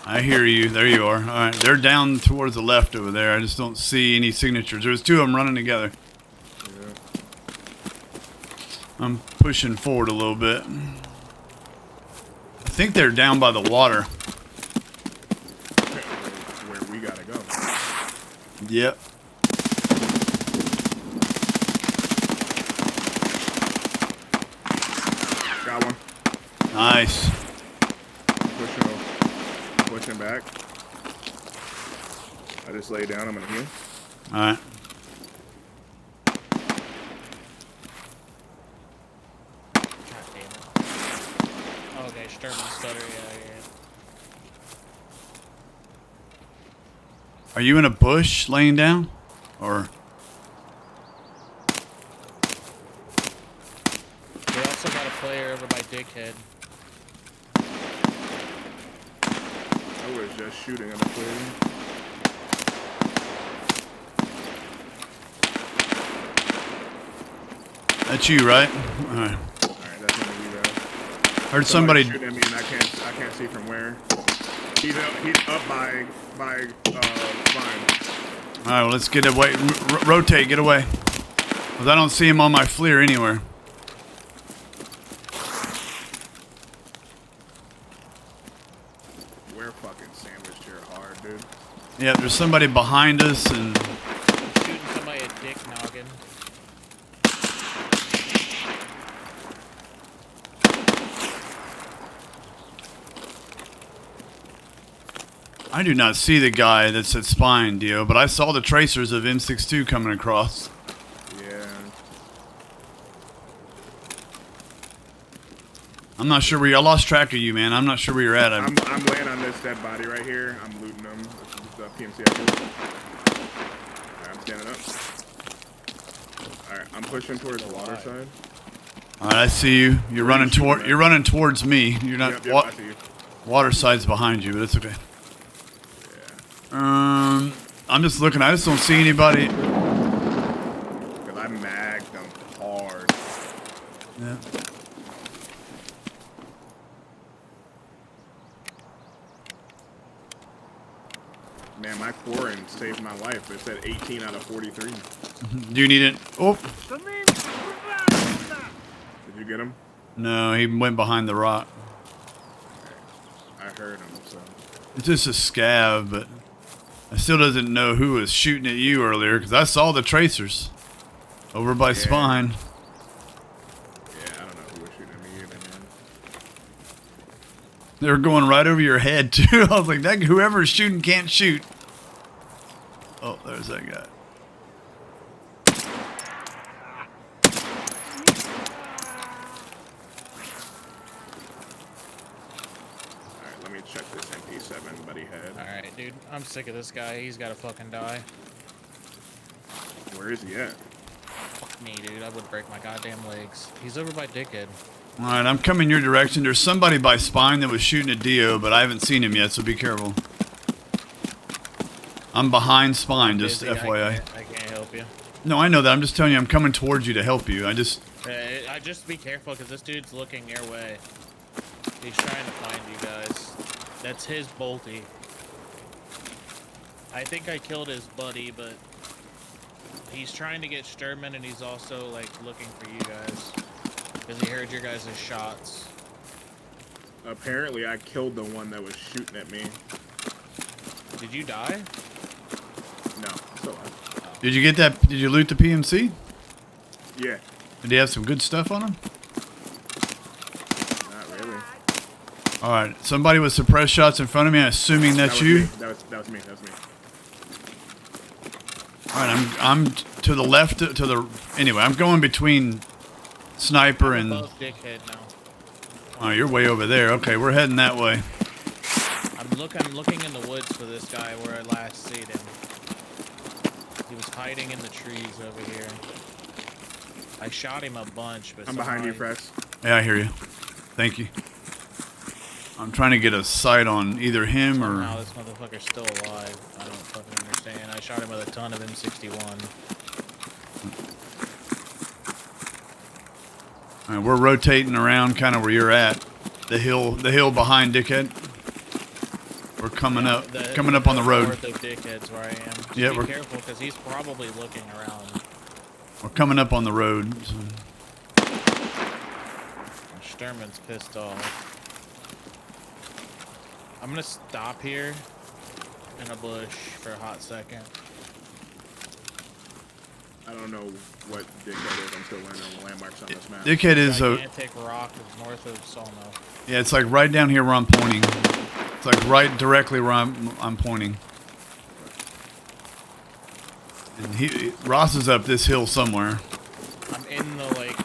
I hear you. There you are. All right. They're down towards the left over there. I just don't see any signatures. There's 2 of them running together. Yeah. I'm pushing forward a little bit. I think they're down by the water. Where we gotta go. Yep. Got one. Nice. Pushing back. I just lay down. I'm gonna heal. All right. God damn it. Oh, okay, Sturman stutter. Yeah. Are you in a bush laying down? Or? They also got a player over by Dickhead. I was just shooting at the plane. That's you, right? All right. Alright, that's one of you guys. Heard somebody. shooting at me and I can't see from where. He's up by Vine. All right, well, let's get away. Rotate, get away. Because I don't see him on my FLIR anywhere. We're fucking sandwiched here hard, dude. Yeah, there's somebody behind us, and I'm shooting somebody at Dick Noggin. I do not see the guy that's at Spine, Dio, but I saw the tracers of M62 coming across. Yeah. I'm not sure where you. I lost track of you, man. I'm not sure where you're at. I'm laying on this dead body right here. I'm looting them. This is the PMC Kill. Alright, I'm standing up. Alright, I'm pushing towards the water side. All right, I see you. You're running toward. at? You're running towards me. You're not. Yep, I see you. Water side's behind you, but it's okay. Yeah. I'm just looking. I just don't see anybody. Because I magged them hard. Yeah. Man, my quarry saved my life. It said 18 out of 43. Do you need it? Oh. Did you get him? No, he went behind the rock. I heard him, so. It's just a scab, but I still doesn't know who was shooting at you earlier because I saw the tracers over by Spine. Yeah, I don't know who was shooting at me either, man. They were going right over your head too. I was like, that whoever's shooting can't shoot. Oh, there's that guy. Alright, let me check this MP7 buddy head. Alright, dude. I'm sick of this guy. He's gotta fucking die. Where is he at? Fuck me, dude. I would break my goddamn legs. He's over by Dickhead. All right, I'm coming your direction. There's somebody by Spine that was shooting at Dio, but I haven't seen him yet, so be careful. I'm behind Spine, just Busy, FYI. I can't help you. No, I know that. I'm just telling you, I'm coming towards you to help you. I just... I just be careful because this dude's looking your way. He's trying to find you guys. That's his bolty. I think I killed his buddy, but he's trying to get Sturman, and he's also like looking for you guys because he heard your guys' shots. Apparently, I killed the one that was shooting at me. Did you die? No, I'm still alive. Did you get that? Did you loot the PMC? Yeah, Did he have some good stuff on him? not really. All right, somebody with suppressed shots in front of me. I'm assuming that's you. That was me. That was me. All right, I'm to the left. To the anyway, I'm going between sniper and. Above Dickhead now. Oh, you're way over there. Okay, we're heading that way. I'm looking in the woods for this guy where I last seen him. He was hiding in the trees over here. I shot him a bunch, but I'm behind you, somehow Fresh. Yeah, I hear you. Thank you. I'm trying to get a sight on either him or. somehow this motherfucker's still alive. I don't fucking understand. I shot him with a ton of M61. All right, we're rotating around, kind of where you're at. The hill behind Dickhead. We're coming Yeah, up on the road. North of Dickhead's where I am. Just Yeah, be we're careful because he's probably looking around. we're coming up on the road. So. Sturman's pissed off. I'm gonna stop here in a bush for a hot second. I don't know what Dickhead is. I'm still learning on the landmarks on this map. Dickhead is a. Gigantic rock is north of Solno. Yeah, it's like right down here where I'm pointing. It's like right directly where I'm pointing. And Ross is up this hill somewhere. I'm in the like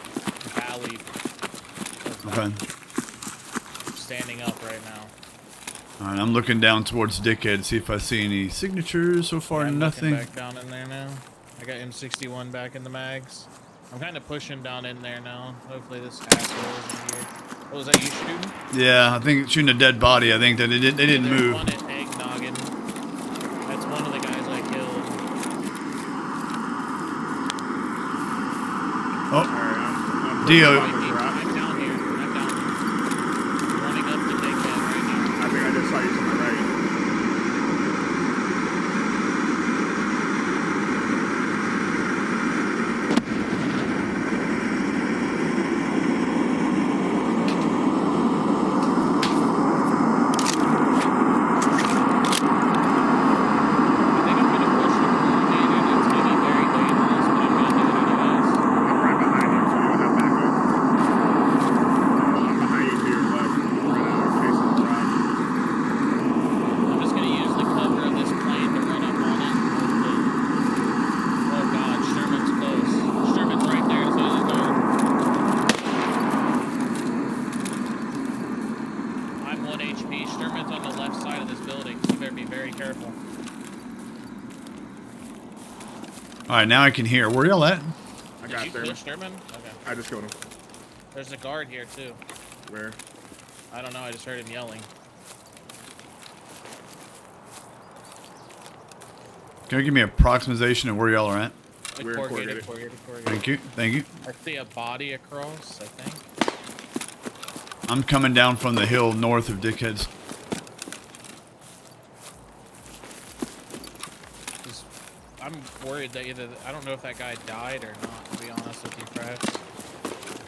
valley. Okay. I'm standing up right now. All right, I'm looking down towards Dickhead to see if I see any signatures. So far, Yeah, I'm nothing. looking back down in there now. I got M61 back in the mags. I'm kind of pushing down in there now. Hopefully this asshole isn't here. Oh, was that you shooting? Yeah, I think shooting a dead body. I think that they didn't There's move. one at Eggnoggin. That's one of the guys I killed. Oh, I'm Dio. I'm down here. I'm down here. I'm running up the big head right now. I think I just saw you to my right. I think I'm gonna push the coordinator. It's gonna be very dangerous, but I'm gonna do it anyways. I'm right behind you, so you'll have backup. I'm behind you to your left. Right now, chasing the rock. I'm just gonna use the cover of this plane to run up on it. Oh god, Sherman's close. Sherman's right there, so he's going. I'm 1 HP. Sherman's on the left side of this building, so you better be very careful. All right, now I can hear. Where y'all at? I Did got you there. kill Sherman? Okay. I just killed him. There's a guard here too. Where? I don't know, I just heard him yelling. Can you give me an approximation of where y'all are at? Like We're corrugated. Thank you. Thank you. I see a body across, I think. I'm coming down from the hill north of Dickhead's. Just- I'm worried that I don't know if that guy died or not, to be honest with you, Frax.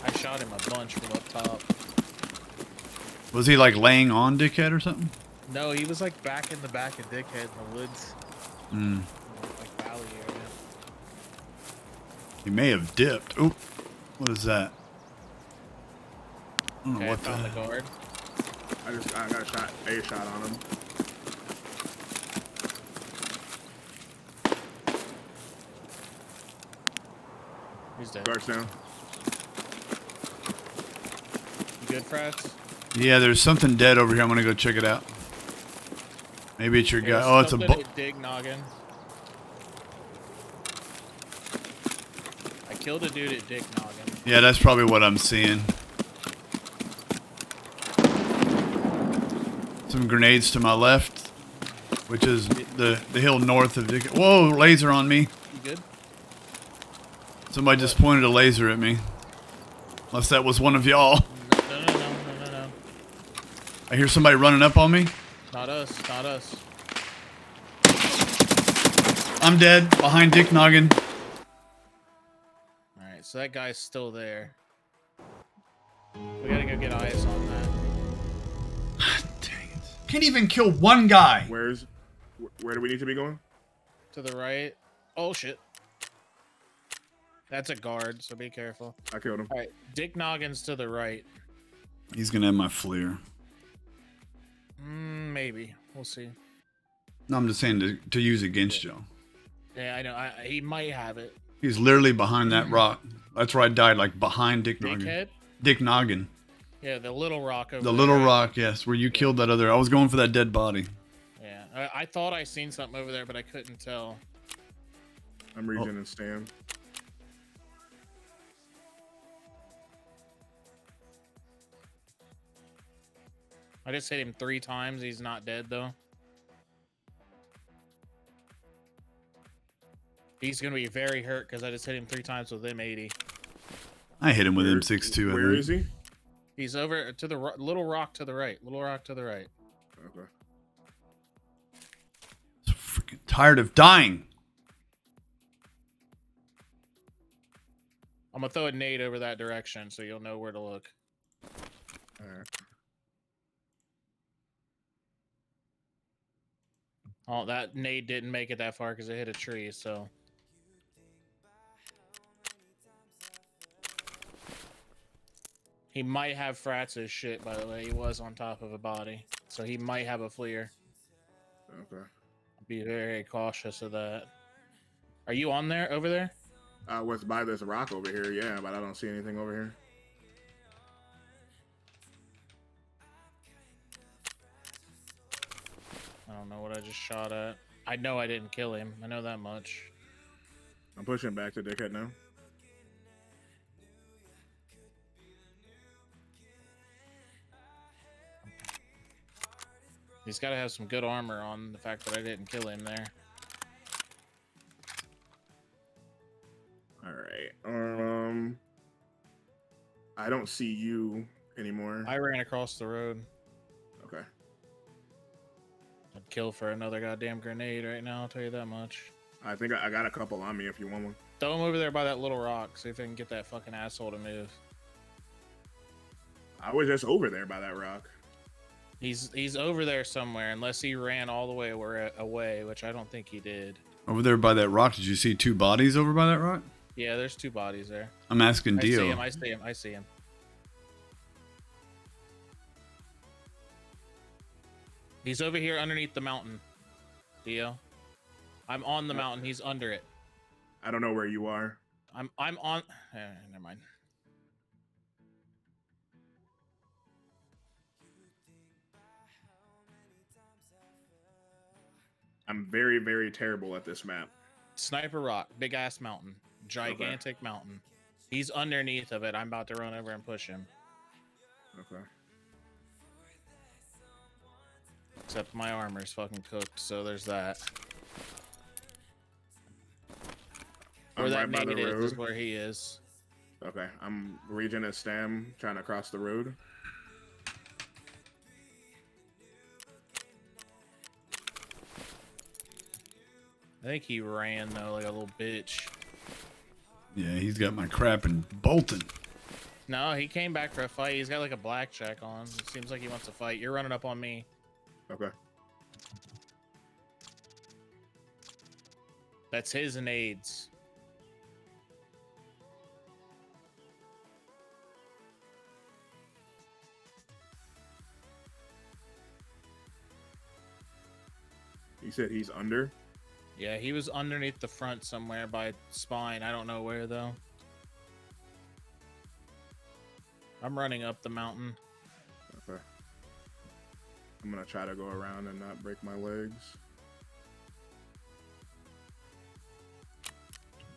I shot him a bunch from up top. Was he like laying on Dickhead or something? No, he was like back in the back of Dickhead in the woods. Hmm. Like valley area. He may have dipped. Oop. What is that? I don't know Okay, I what found the the. guard. I got a shot on him. He's dead. Guards down. You good, Frax? Yeah, there's something dead over here. I'm gonna go check it out. Maybe it's your guy. There's Oh, it's a something at Dig Noggin. I killed a dude at Dig Noggin. Yeah, that's probably what I'm seeing. Some grenades to my left, which is the hill north of Dick. Whoa, laser on me. You good? Somebody just pointed a laser at me. Unless that was one of y'all. No. I hear somebody running up on me. Not us, not us. I'm dead. Behind Dick Noggin. Alright, so that guy's still there. We gotta go get eyes on that. Dang it. Can't even kill one guy. Where do we need to be going? To the right. Oh shit. That's a guard, so be careful. I killed him. Alright, Dick Noggin's to the right. He's gonna have my flare. Maybe. We'll see. No, I'm just saying to use against you. Yeah, I know. He might have it. He's literally behind that rock. That's where I died, like behind Dick Noggin. Dickhead? Dick Noggin. Yeah, the little rock over The there, little right? rock, yes, where you killed that other. I was going for that dead body. Yeah, I thought I seen something over there, but I couldn't tell. I'm regen and stand. I just hit him 3 times. He's not dead though. He's gonna be very hurt because I just hit him 3 times with M80. I hit him with Where- M6 too. Where is he? He's over to the little rock to the right. Little rock to the right. Okay. So freaking tired of dying. I'm gonna throw a nade over that direction so you'll know where to look. All right. Oh, that nade didn't make it that far because it hit a tree. So he might have Fratz's shit. By the way, he was on top of a body, so he might have a fleer. Okay. Be very cautious of that. Are you on there? Over there? What's by this rock over here? Yeah, but I don't see anything over here. I don't know what I just shot at. I know I didn't kill him. I know that much. I'm pushing back to Dickhead now. He's got to have some good armor on the fact that I didn't kill him there. All right. I don't see you anymore. I ran across the road. Okay. I'd kill for another goddamn grenade right now, I'll tell you that much. I think I got a couple on me if you want one. Throw him over there by that little rock, see if I can get that fucking asshole to move. I was just over there by that rock. He's over there somewhere, unless he ran all the way away, which I don't think he did. Over there by that rock, did you see 2 bodies over by that rock? Yeah, there's 2 bodies there. I'm asking I see Dio. him, I see him, I see him. He's over here underneath the mountain, Dio. I'm on the mountain, he's under it. I don't know where you are. I'm on... never mind. I'm very, very terrible at this map. Sniper Rock, big ass mountain, gigantic mountain. He's underneath of it. I'm about to run over and push him. Okay. Except my armor's fucking cooked, so there's that. Where I'm that right by the nade is road. where he is. Okay. I'm regen his stam, trying to cross the road. I think he ran though, like a little bitch. Yeah, he's got my crap and bolting. No, he came back for a fight. He's got like a blackjack on. It seems like he wants to fight. You're running up on me. Okay. That's his nades. You said he's under? Yeah, he was underneath the front somewhere by spine. I don't know where though. I'm running up the mountain. Okay. I'm gonna try to go around and not break my legs.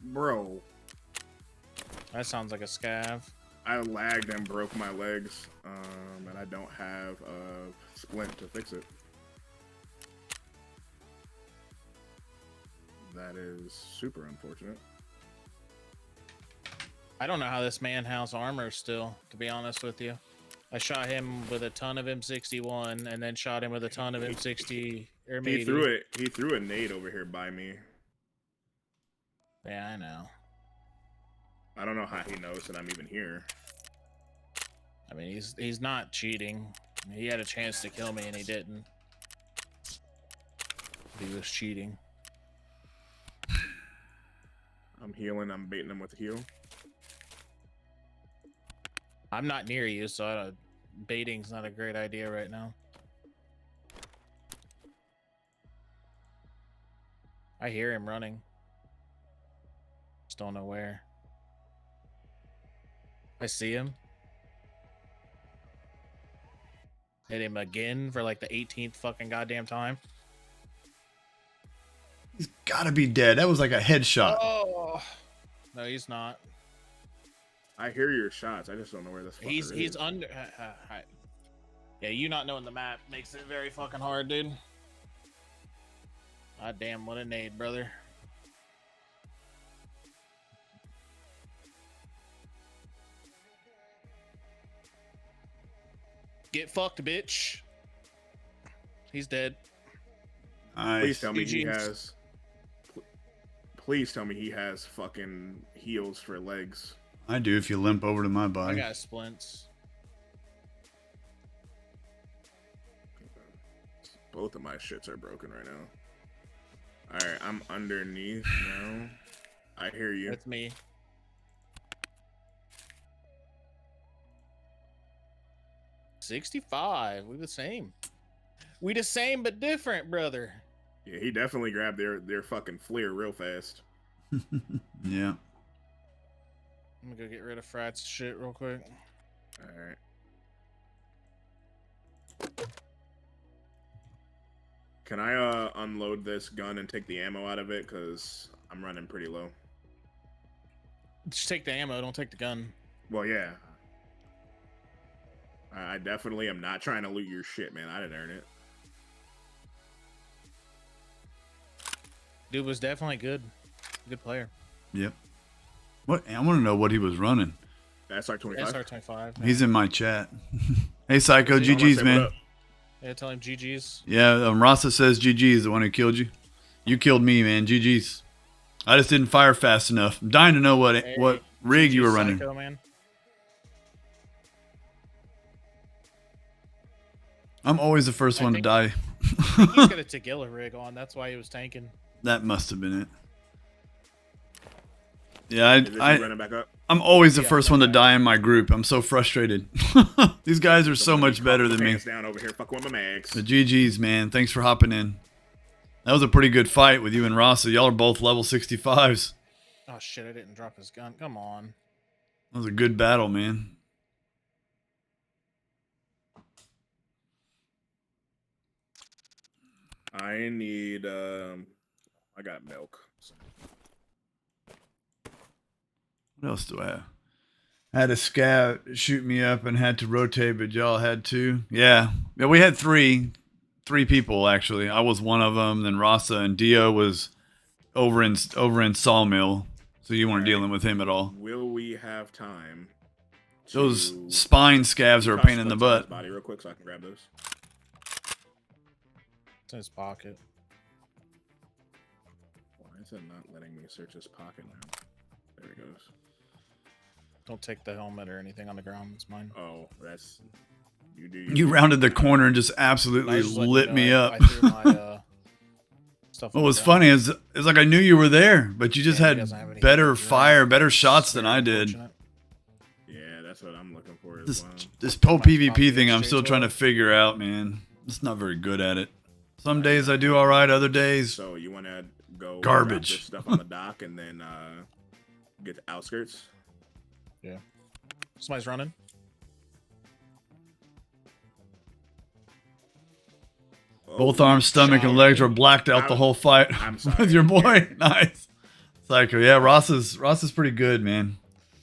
Bro, That sounds like a scav. I lagged and broke my legs, and I don't have a splint to fix it. That is super unfortunate. I don't know how this man has armor still, to be honest with you. I shot him with a ton of M61 and then shot him with a ton of M60 or He threw it. He threw a nade over here by me. Yeah, I know. I don't know how he knows that I'm even here. I mean, he's not cheating. He had a chance to kill me and he didn't. He was cheating. I'm healing. I'm baiting him with heal. I'm not near you, so baiting's not a great idea right now. I hear him running. Just don't know where. I see him. Hit him again for like the 18th fucking goddamn time. He's gotta be dead. That was like a headshot. Oh no, he's not. I hear your shots. I just don't know where this fucker is. He's under. Yeah, you not knowing the map makes it very fucking hard, dude. God damn, what a nade, brother. Get fucked, bitch. He's dead. Nice. Please tell me he GG's. has. Please tell me he has fucking heals for legs. I do if you limp over to my I body. got splints. Both of my shits are broken right now. Alright, I'm underneath now. I hear you. That's me. $65. We the same. We the same but different, brother. Yeah, he definitely grabbed their fucking flair real fast. Yeah. I'm gonna go get rid of Frat's shit real quick. Alright. Can I unload this gun and take the ammo out of it? Because I'm running pretty low. Just take the ammo, don't take the gun. Well, yeah. I definitely am not trying to loot your shit, man. I didn't earn it. Dude was definitely good. Good player. Yep. What? I want to know what he was running. SR25. SR25. He's in my chat. Hey, Psycho, Someone GG's, say man. what up. Yeah, tell him GG's. Yeah, Rasa says GG's the one who killed you. You killed me, man. GG's. I just didn't fire fast enough. I'm dying to know what rig you were GG's running. Psycho, man. I'm always the first I one to think- die. He's got a Tagilla rig on. That's why he was tanking. That must have been it. Yeah, Is this you running back up? I'm always the Yeah, first one to die in my group. I'm so frustrated. These guys are so Someone much calm better the than me. pants down over here, fuck with my mags. The GG's, man. Thanks for hopping in. That was a pretty good fight with you and Rasa. Y'all are both level 65s. Oh shit, I didn't drop his gun. Come on. That was a good battle, man. I need I got milk. What else do I have? I had a scout shoot me up and had to rotate, but y'all had two. Yeah, we had three people actually. I was one of them. Then Rasa and Dio was over in Sawmill, so you weren't Alright. dealing with him at all. Will we have time? Those to- spine scabs are a Toss pain in the splits on his butt. Body real quick so I can grab those. It's in his pocket. Why is it not letting me search his pocket now? There it goes. Don't take the helmet or anything on the ground. It's mine. Oh, that's you do. You rounded the corner and just absolutely I just let you lit know me I- up. I threw my, stuff What on was the ground. funny is it's like I knew you were there, but you just Yeah, he doesn't have had any better heat, right? fire, better shots It's than very I did. unfortunate. Yeah, that's what I'm looking for as This well. this whole My PvP pocket thing, I'm exchange still trying to well. figure out, man. Just not very good at it. Some days I do all right, other days So you want to go Garbage. drop this stuff on the dock and then get the outskirts? Somebody's running. both arms, stomach, and legs were blacked out the whole fight I'm sorry. with your boy. Nice, Psycho. Yeah, Ross is pretty good, man.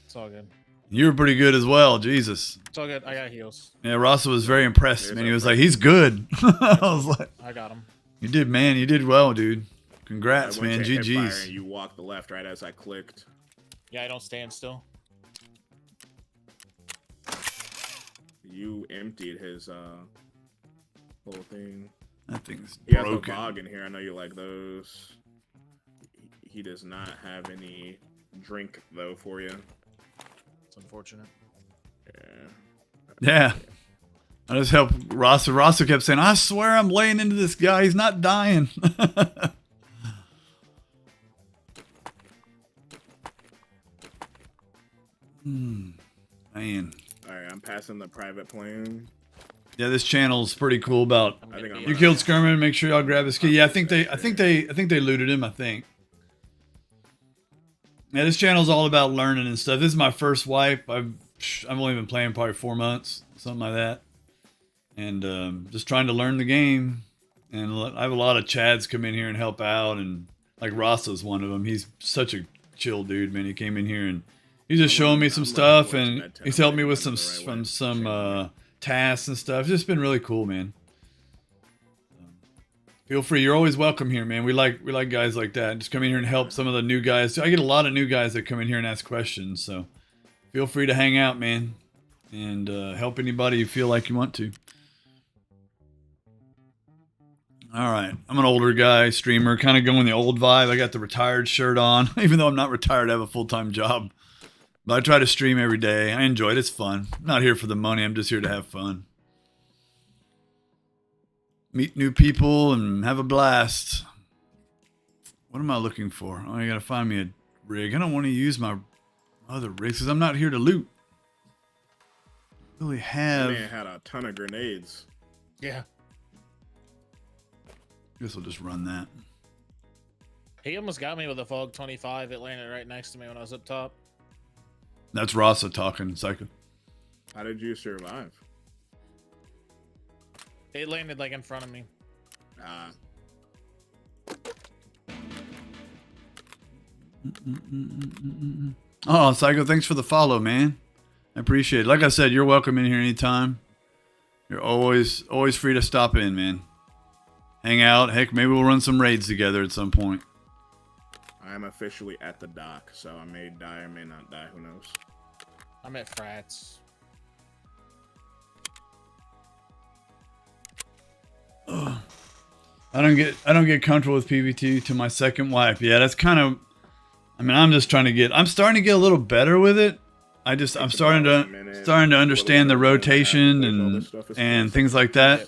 It's all good. You were pretty good as well. Jesus. It's all good. I got heals. Yeah, Ross was very impressed, There's man. our He was friend. like, he's good. I was like, I got him. you did, man. You did well, dude. I Congrats, went man. to hip fire GG's. and you walked the left right as I clicked. Yeah, I don't stand still. You emptied his whole thing. That thing's He has a broken. bog in here. I know you like those. He does not have any drink though for you. It's unfortunate. Yeah. Yeah. I just helped Rasa. Rasa kept saying, I swear I'm laying into this guy. He's not dying. Man. All right, I'm passing the private plane. Yeah, this channel's pretty cool about I'm I think gonna I'm be- you killed Skirman, make sure y'all grab his key. Yeah, I think they looted him, I think. Yeah, this channel's all about learning and stuff. This is my first wipe. I've only been playing probably 4 months, something like that. And just trying to learn the game. And I have a lot of Chads come in here and help out, and like Rasa's one of them. He's such a chill dude, man. He came in here and he's just I'm showing me looking- some I'm looking stuff, for and Med he's Town helped me right with now, some the right way. some tasks and stuff. It's just been really cool, man. Feel free. You're always welcome here, man. We like guys like that. Just come in here and help some of the new guys. I get a lot of new guys that come in here and ask questions. So feel free to hang out, man, and help anybody you feel like you want to. All right. I'm an older guy, streamer, kind of going the old vibe. I got the retired shirt on, even though I'm not retired. I have a full-time job. But I try to stream every day. I enjoy it. It's fun. I'm not here for the money. I'm just here to have fun. Meet new people and have a blast. What am I looking for? Oh, I gotta find me a rig. I don't want to use my other rigs because I'm not here to loot. Really have. Man had a ton of grenades. Yeah. Guess I'll just run that. He almost got me with a Fog 25. It landed right next to me when I was up top. That's Rasa talking, Psycho. How did you survive? It landed like in front of me. Oh, Psycho, thanks for the follow, man. I appreciate it. Like I said, you're welcome in here anytime. You're always free to stop in, man. Hang out. Heck, maybe we'll run some raids together at some point. I am officially at the dock, so I may die or may not die. Who knows? I'm at Frats. Ugh. I don't get comfortable with PvT to my second wipe. Yeah, that's kind of. I mean, I'm starting to get a little better with it. I'm starting to understand the rotation and things like that.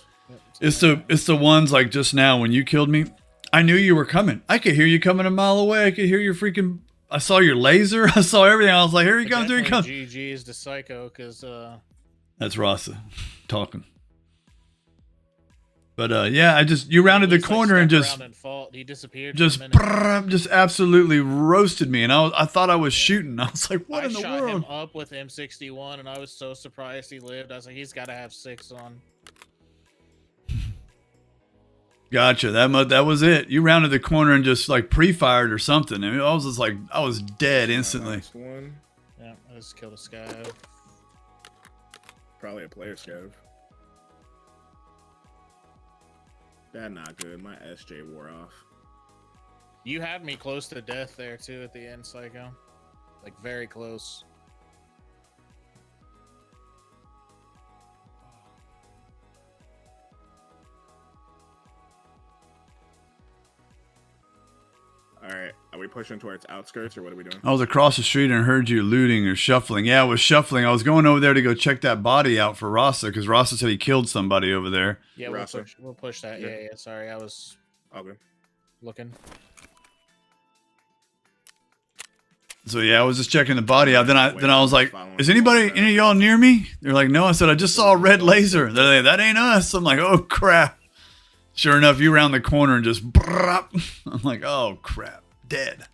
It's the ones like just now when you killed me. I knew you were coming. I could hear you coming a mile away. I could hear your freaking. I saw your laser. I saw everything. I was like, here he comes. Here he comes. GG is the Psycho because. That's Rasa talking. But yeah, you rounded the corner and just he disappeared. Just absolutely roasted me, and I thought I was shooting. I was like, "What in the world?" I shot him up with M61, and I was so surprised he lived. I was like, "He's got to have 6 on." Gotcha. That was it. You rounded the corner and just like pre-fired or something. I mean, I was just like, I was dead instantly. Yeah, I just killed a scav. Probably a player scav. That not good. My SJ wore off. You had me close to death there too at the end, Psycho. Like very close. All right, are we pushing towards outskirts or what are we doing? I was across the street and heard you looting or shuffling. Yeah, I was shuffling. I was going over there to go check that body out for Rasa because Rasa said he killed somebody over there. Yeah, we'll push that. Yeah. Sorry, I was looking. So yeah, I was just checking the body out. Then I was like, "Is any of y'all near me?" They're like, "No." I said, "I just saw a red laser." They're like, "That ain't us." I'm like, "Oh crap!" Sure enough, you round the corner and just. I'm like, "Oh crap, dead."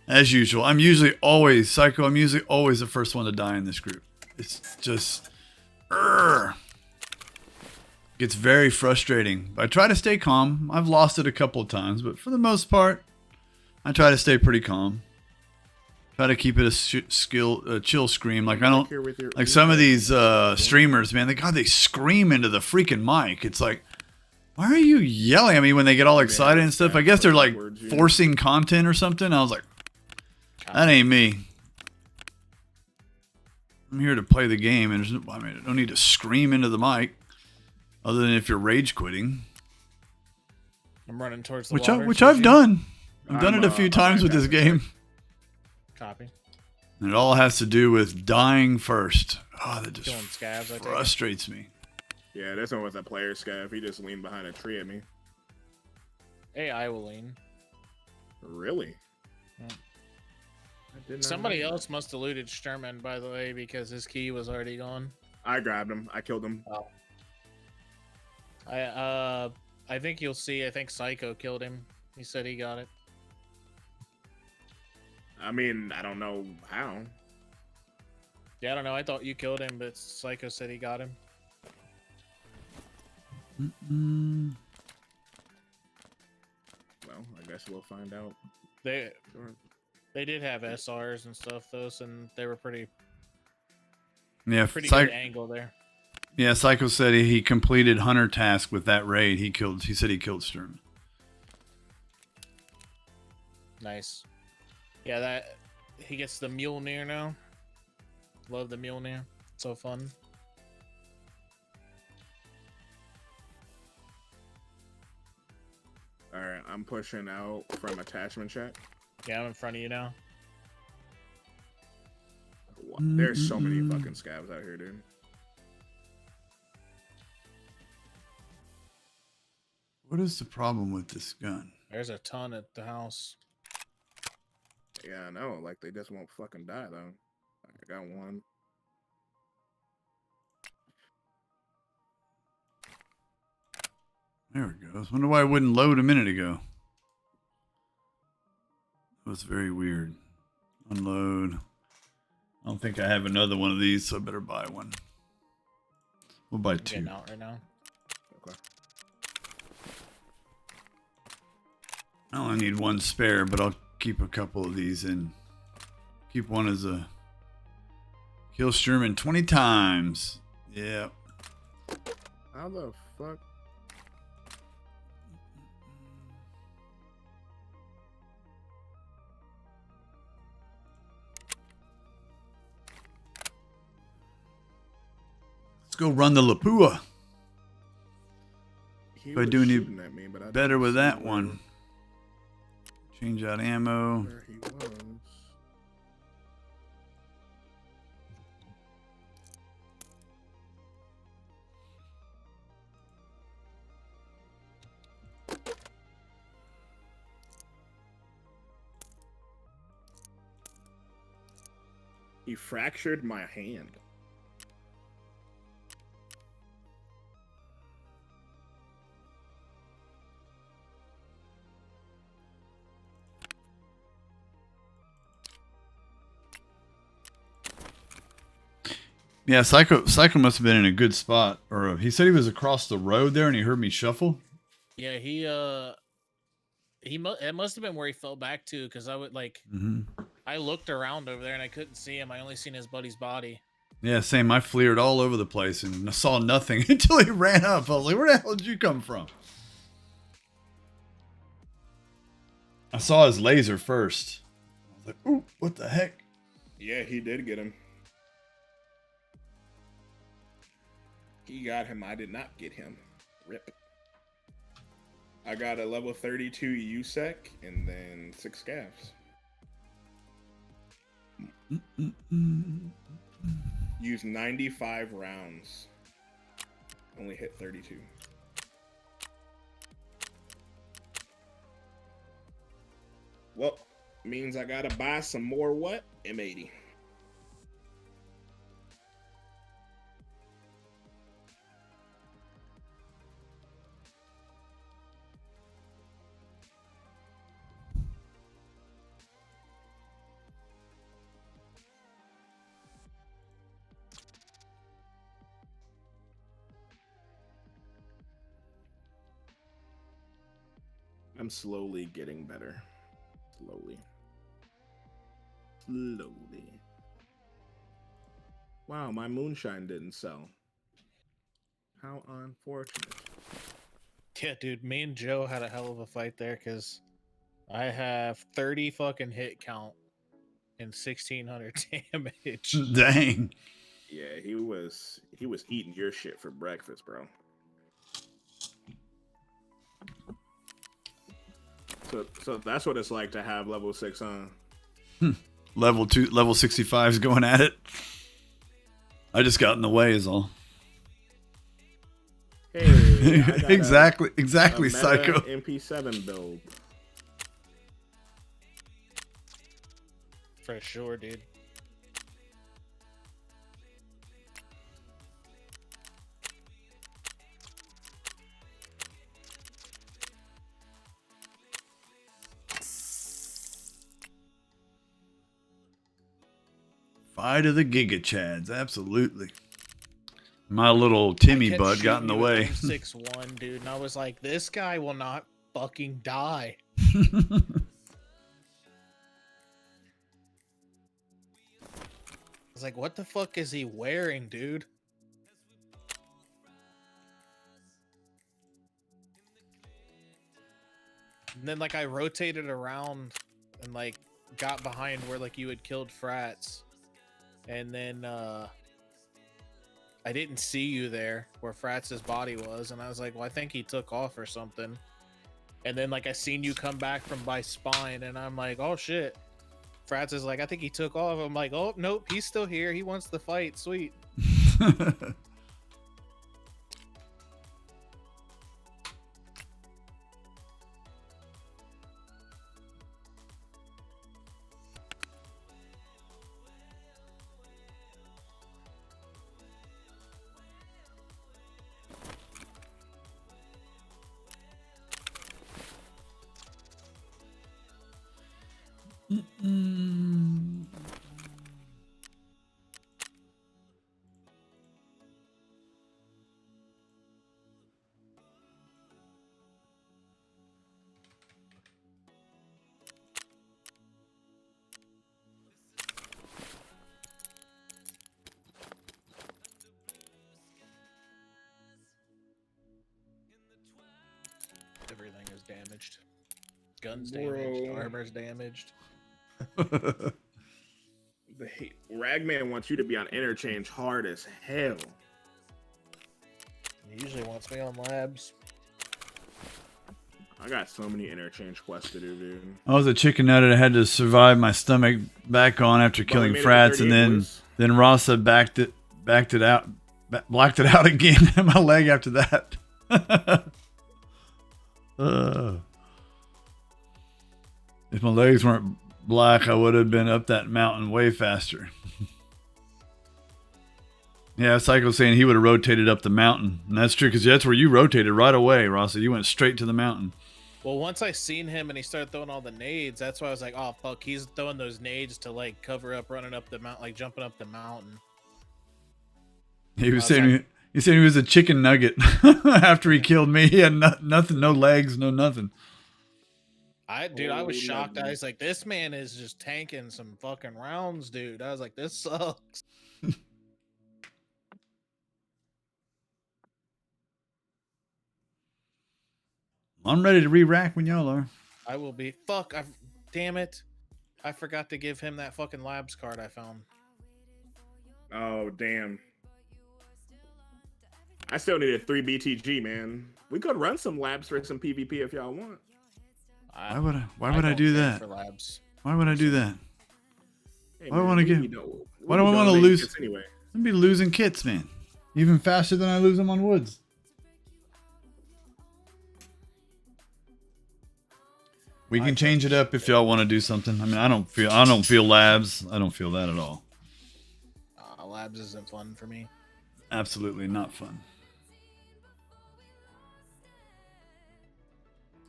As usual, I'm usually always the first one to die in this group. It's just, gets very frustrating. But I try to stay calm. I've lost it a couple of times, but for the most part, I try to stay pretty calm. Try to keep it a chill scream. Like I don't like some of these streamers, man. They scream into the freaking mic. It's like, why are you yelling at me when they get all excited and stuff? I guess they're like forcing content or something. I was like, that ain't me. I'm here to play the game, and I don't need to scream into the mic, other than if you're rage quitting. I'm running towards the water. Which I've done. I've done it a few times with this game. Copy. And it all has to do with dying first. Oh, that just scavs, frustrates me. Yeah, this one was a player scav. He just leaned behind a tree at me. Hey, I will lean. Really? Yeah. Somebody else must have looted Sturman, by the way, because his key was already gone. I grabbed him. I killed him. Oh. I think you'll see. I think Psycho killed him. He said he got it. I mean, I don't know how. Yeah, I don't know. I thought you killed him, but Psycho said he got him. Well, I guess we'll find out. They did have SRs and stuff though, and they were pretty good angle there. Yeah, Psycho said he completed hunter task with that raid. He said he killed Sturm. Nice. Yeah, that he gets the Mjolnir now. Love the Mjolnir. So fun. All right, I'm pushing out from attachment check. Yeah, I'm in front of you now. There's so many fucking scabs out here, dude. What is the problem with this gun? There's a ton at the house. Yeah, I know. Like, they just won't fucking die, though. I got one. There it goes. Wonder why it wouldn't load a minute ago. That was very weird. Unload. I don't think I have another one of these, so I better buy one. We'll buy I'm two. getting out right now. Okay. I only need one spare, but I'll keep a couple of these in. Keep one as a kill Sherman 20 times. Yeah. How the fuck? Let's go run the Lapua. He If I was do any shooting at me, but I better didn't with see that where- one. Change out ammo. Where he was. He fractured my hand. Yeah, Psycho must have been in a good spot. Or he said he was across the road there and he heard me shuffle. Yeah, it must have been where he fell back to, because I would like I looked around over there and I couldn't see him. I only seen his buddy's body. Yeah, same. I fleered all over the place and I saw nothing until he ran up. I was like, where the hell did you come from? I saw his laser first. I was like, ooh, what the heck? Yeah, he did get him. He got him. I did not get him. Rip. I got a level 32 USEC and then 6 scavs. Used 95 rounds. Only hit 32. Well, means I gotta buy some more what? M80. I'm slowly getting better. Slowly. Slowly. Wow, my moonshine didn't sell. How unfortunate. Yeah, dude, me and Joe had a hell of a fight there, because I have 30 fucking hit count and 1600 damage. Dang. Yeah, he was eating your shit for breakfast, bro. So that's what it's like to have level 6 on. Level 65 is going at it. I just got in the way is all. Hey, I got exactly, a meta Psycho. MP7 build. For sure, dude. Fight of the Giga Chads, absolutely. My little Timmy kept bud got in the shooting you way. with M61, dude, and I was like, this guy will not fucking die. I was like, what the fuck is he wearing, dude? And then like I rotated around and like got behind where like you had killed Frats, and then I didn't see you there where Fratz's body was, and I was like, well, I think he took off or something. And then like I seen you come back from by spine, and I'm like, oh shit. Frats is like, I think he took off. I'm like, oh nope, he's still here. He wants the fight. Sweet. Everything is damaged. Guns damaged. Bro. Armor's damaged. Ragman wants you to be on interchange hard as hell. He usually wants me on labs. I got so many interchange quests to do, dude. I was a chicken nugget. I had to survive my stomach back on after Well, killing we made it to Frats, and 38 boys. then Rasa blacked it out again. My leg after that. If my legs weren't black, I would have been up that mountain way faster. Yeah, Psycho's saying he would have rotated up the mountain, and that's true because that's where you rotated right away, Rasa. You went straight to the mountain. Well, once I seen him and he started throwing all the nades, that's why I was like, oh fuck, he's throwing those nades to like cover up running up the mountain, like jumping up the mountain. He was I was saying like- he said he was a chicken nugget after he killed me. He had nothing, no legs, no nothing. I was Oh, shocked. I lovely. was like, this man is just tanking some fucking rounds, dude. I was like, this sucks. I'm ready to re-rack when y'all are. I will be. Fuck. Damn it. I forgot to give him that fucking labs card I found. Oh, damn. I still need a 3 BTG, man. We could run some labs for some PvP if y'all want. Why would I don't do care that? For labs. Why would I do that? Hey, Why do I man, wanna we get- need to- we why do I need wanna donate lose- kits anyway? I'd be losing kits, man. Even faster than I lose them on woods. We can change it up if y'all want to do something. I mean, I don't feel labs. I don't feel that at all. Labs isn't fun for me. Absolutely not fun.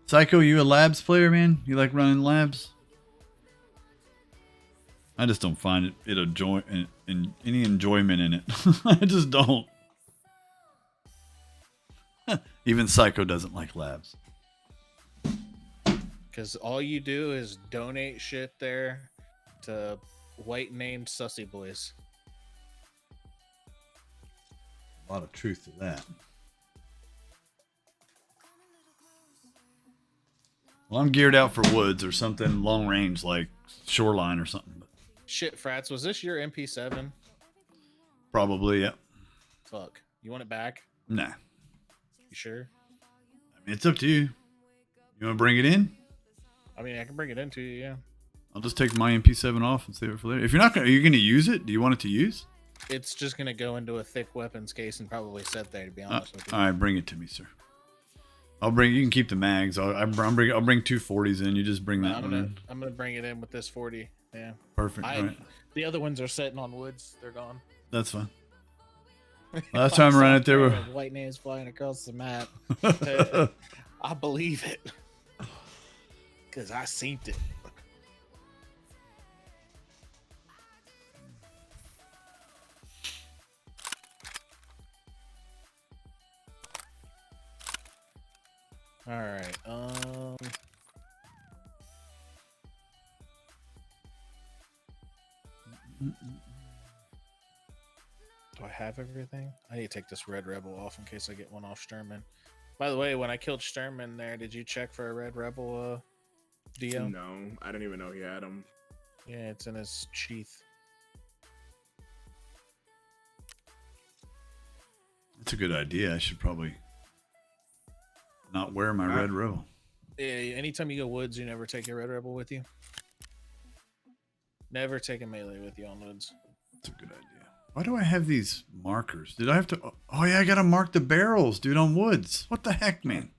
Psycho, you a labs player, man? You like running labs? I just don't find it any enjoyment in it. I just don't. Even Psycho doesn't like labs. Because all you do is donate shit there to white named sussy boys. A lot of truth to that. Well, I'm geared out for woods or something long range like shoreline or something. But Shit, Frats, was this your MP7? probably, yeah. Fuck. You want it back? Nah. You sure? I mean, it's up to you. You want to bring it in? I mean, I can bring it into you, yeah. I'll just take my MP7 off and save it for later. If you're not gonna, are you gonna use it? Do you want it to use? It's just gonna go into a thick weapons case and probably sit there, to be honest with you. All right, bring it to me, sir. I'll bring. You can keep the mags. I'll bring 240s in. You just bring that one in. I'm gonna bring it in with this 40. Yeah. Perfect. All right, The other ones are sitting on woods. They're gone. that's fine. Last time I ran it, there were. white names flying across the map. I believe it. Cause I seen it. All right. Do I have everything? I need to take this Red Rebel off in case I get one off Sturman. By the way, when I killed Sturman there, did you check for a Red Rebel Dio? No, I didn't even know he had them. Yeah, it's in his sheath. That's a good idea. I should probably not wear my Red Rebel. Yeah, anytime you go woods, you never take your Red Rebel with you. Never take a melee with you on woods. That's a good idea. Why do I have these markers? Did I have to? Oh yeah, I gotta mark the barrels, dude, on woods. What the heck, man?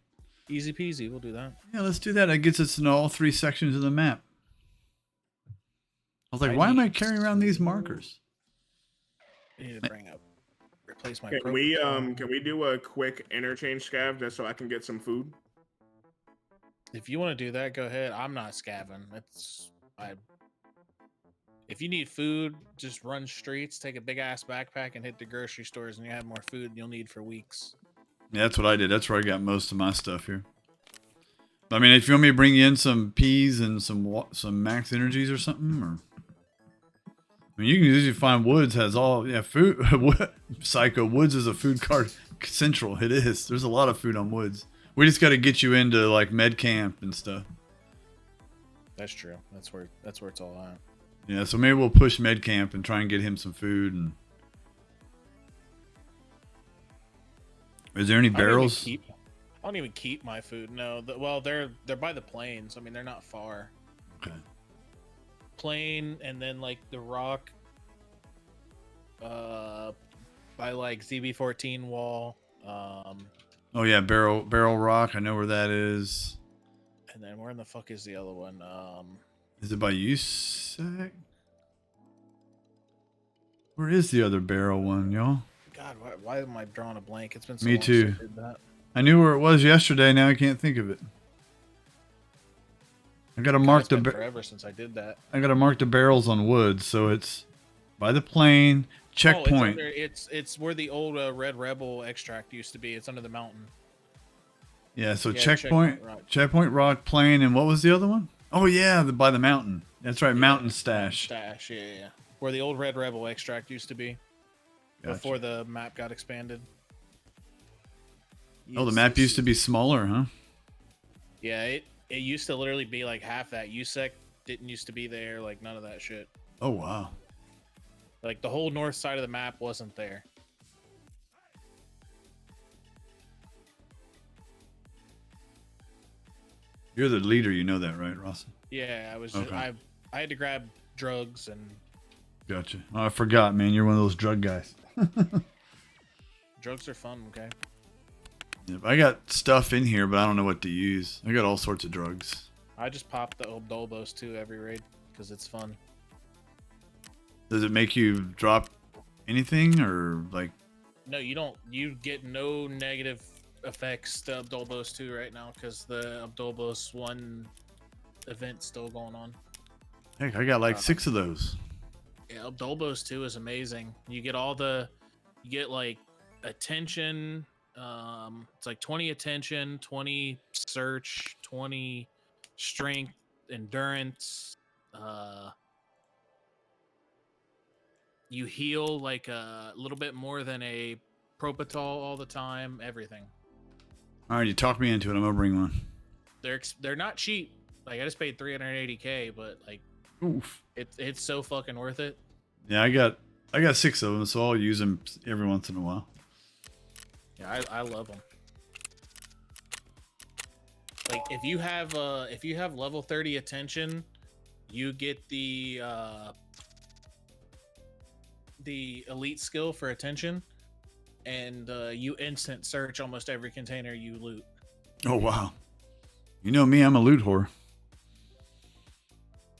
Easy peasy, we'll do that. Yeah, let's do that. That gets us into all 3 sections of the map. I was like, why am I carrying around these markers? I need to replace my. Can we do a quick interchange scav just so I can get some food? If you want to do that, go ahead. I'm not scavving. If you need food, just run streets, take a big ass backpack, and hit the grocery stores, and you have more food than you'll need for weeks. Yeah, that's what I did. That's where I got most of my stuff here. I mean, if you want me to bring you in some peas and some max energies or something, or I mean, you can usually find Woods has all food. Psycho Woods is a food cart central. It is. There's a lot of food on Woods. We just got to get you into like med camp and stuff. That's true. That's where it's all at. Yeah, so maybe we'll push med camp and try and get him some food. And is there any barrels? I don't even keep my food. No, well, they're by the plains. I mean, they're not far. Okay. Plain, and then like the rock, by like ZB14 wall. Oh yeah, barrel rock. I know where that is. And then where in the fuck is the other one? Is it by USAC? Where is the other barrel one, y'all? God, why am I drawing a blank? It's been so Me long too. since I did that. I knew where it was yesterday. Now I can't think of it. I gotta mark It's been forever since I did that. I gotta mark the barrels on wood, so it's by the plane checkpoint. Oh, it's where the old Red Rebel extract used to be. It's under the mountain. Yeah, so Yeah, checkpoint rock plane, and what was the other one? Oh yeah, by the mountain. That's right, mountain stash. Yeah. Where the old Red Rebel extract used to be. Gotcha. Before the map got expanded. Oh, the map used to be smaller, huh? Yeah, it used to literally be like half that. USEC didn't used to be there, like none of that shit. Oh wow. Like the whole north side of the map wasn't there. You're the leader, you know that, right, Ross? Yeah, I was. Okay. I had to grab drugs and. Gotcha. Oh, I forgot, man. You're one of those drug guys. Drugs are fun, okay? Yep, I got stuff in here, but I don't know what to use. I got all sorts of drugs. I just pop the Obdolbos too every raid because it's fun. Does it make you drop anything, or like? No, you don't. You get no negative effects to Abdolbos 2 right now because the Abdolbos 1 event's still going on. Heck, I got like 6 of those. Yeah, Abdolbos 2 is amazing. You get like attention. It's like 20 attention, 20 search, 20 strength, endurance. You heal like a little bit more than a Propital all the time. Everything. All right, you talked me into it. I'm gonna bring one. They're not cheap. Like I just paid 380K, but like, Oof. it's so fucking worth it. Yeah, I got 6 of them, so I'll use them every once in a while. Yeah, I love them. Like if you have level 30 attention, you get the elite skill for attention, and you instant search almost every container you loot. Oh wow. You know me, I'm a loot whore.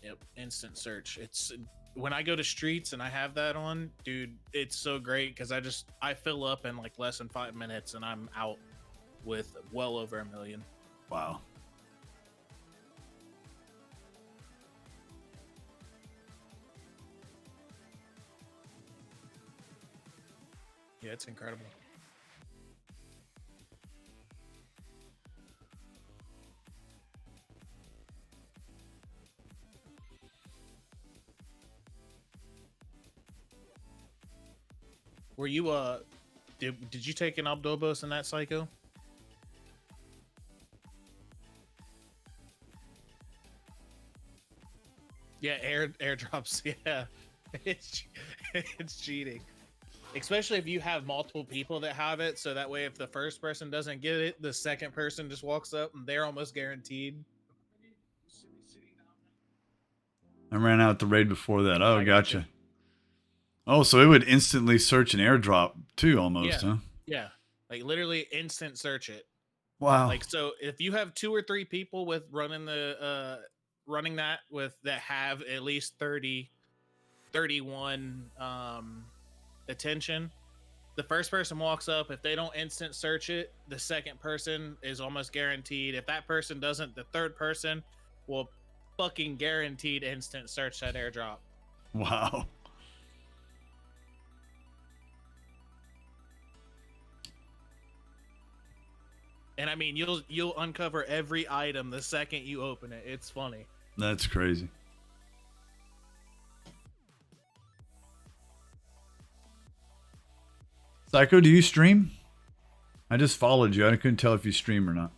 Yep, instant search. It's when I go to streets and I have that on, dude, it's so great because I fill up in like less than 5 minutes and I'm out with well over 1 million. Wow. Yeah, it's incredible. Were you did you take an Obdolbos in that Psycho? Yeah, airdrops. Yeah, it's it's cheating, especially if you have multiple people that have it. So that way, if the first person doesn't get it, the second person just walks up and they're almost guaranteed. I ran out the raid before that. Oh, I got you. gotcha. Oh, so it would instantly search an airdrop too, almost, Yeah. huh? Yeah, like literally instant search it. Wow. Like, so if you have 2 or 3 people with running that that have at least 31 attention, the first person walks up, if they don't instant search it, the second person is almost guaranteed. If that person doesn't, the third person will fucking guaranteed instant search that airdrop. Wow. And I mean, you'll uncover every item the second you open it. It's funny. That's crazy. Psycho, do you stream? I just followed you. I couldn't tell if you stream or not.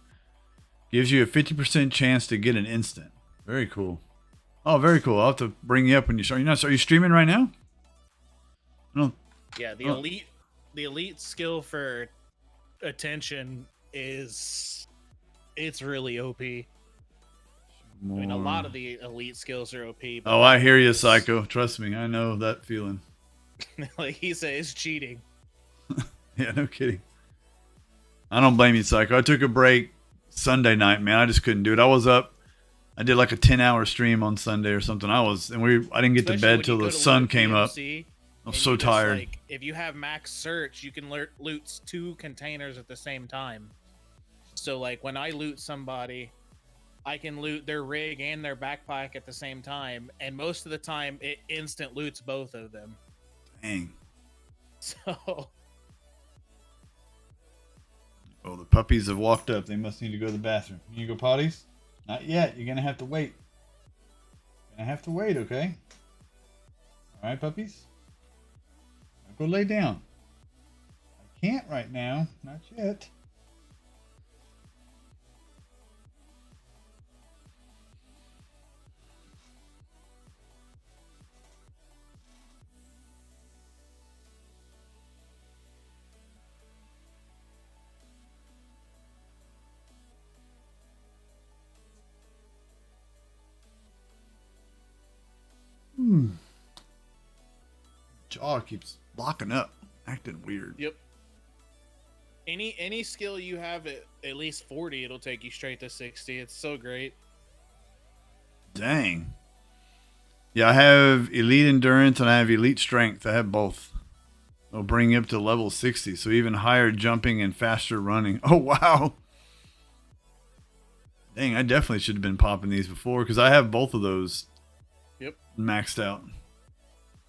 Gives you a 50% chance to get an instant. Very cool. Oh, very cool. I'll have to bring you up when you start. Are you streaming right now? I don't. Yeah, the elite skill for attention it's really OP. I mean, a lot of the elite skills are OP. But oh, I hear you, Psycho. Trust me, I know that feeling. like he said, it's cheating. Yeah, no kidding. I don't blame you, Psycho. I took a break Sunday night, man. I just couldn't do it. I was up. I did like a 10-hour stream on Sunday or something. I didn't get to bed till the sun came up. I was so tired. Like, if you have max search, you can loot 2 containers at the same time. So like when I loot somebody, I can loot their rig and their backpack at the same time, and most of the time it instant loots both of them. Dang. So. Oh, the puppies have walked up. They must need to go to the bathroom. You go potties? Not yet. You're gonna have to wait. Okay? All right, puppies. Now go lay down. I can't right now. Not yet. Jaw keeps locking up, acting weird. Yep. Any skill you have at least 40, it'll take you straight to 60. It's so great. Dang. Yeah, I have elite endurance and I have elite strength. I have both. It'll bring you up to level 60, so even higher jumping and faster running. Oh, wow. Dang, I definitely should have been popping these before because I have both of those. Yep. Maxed out.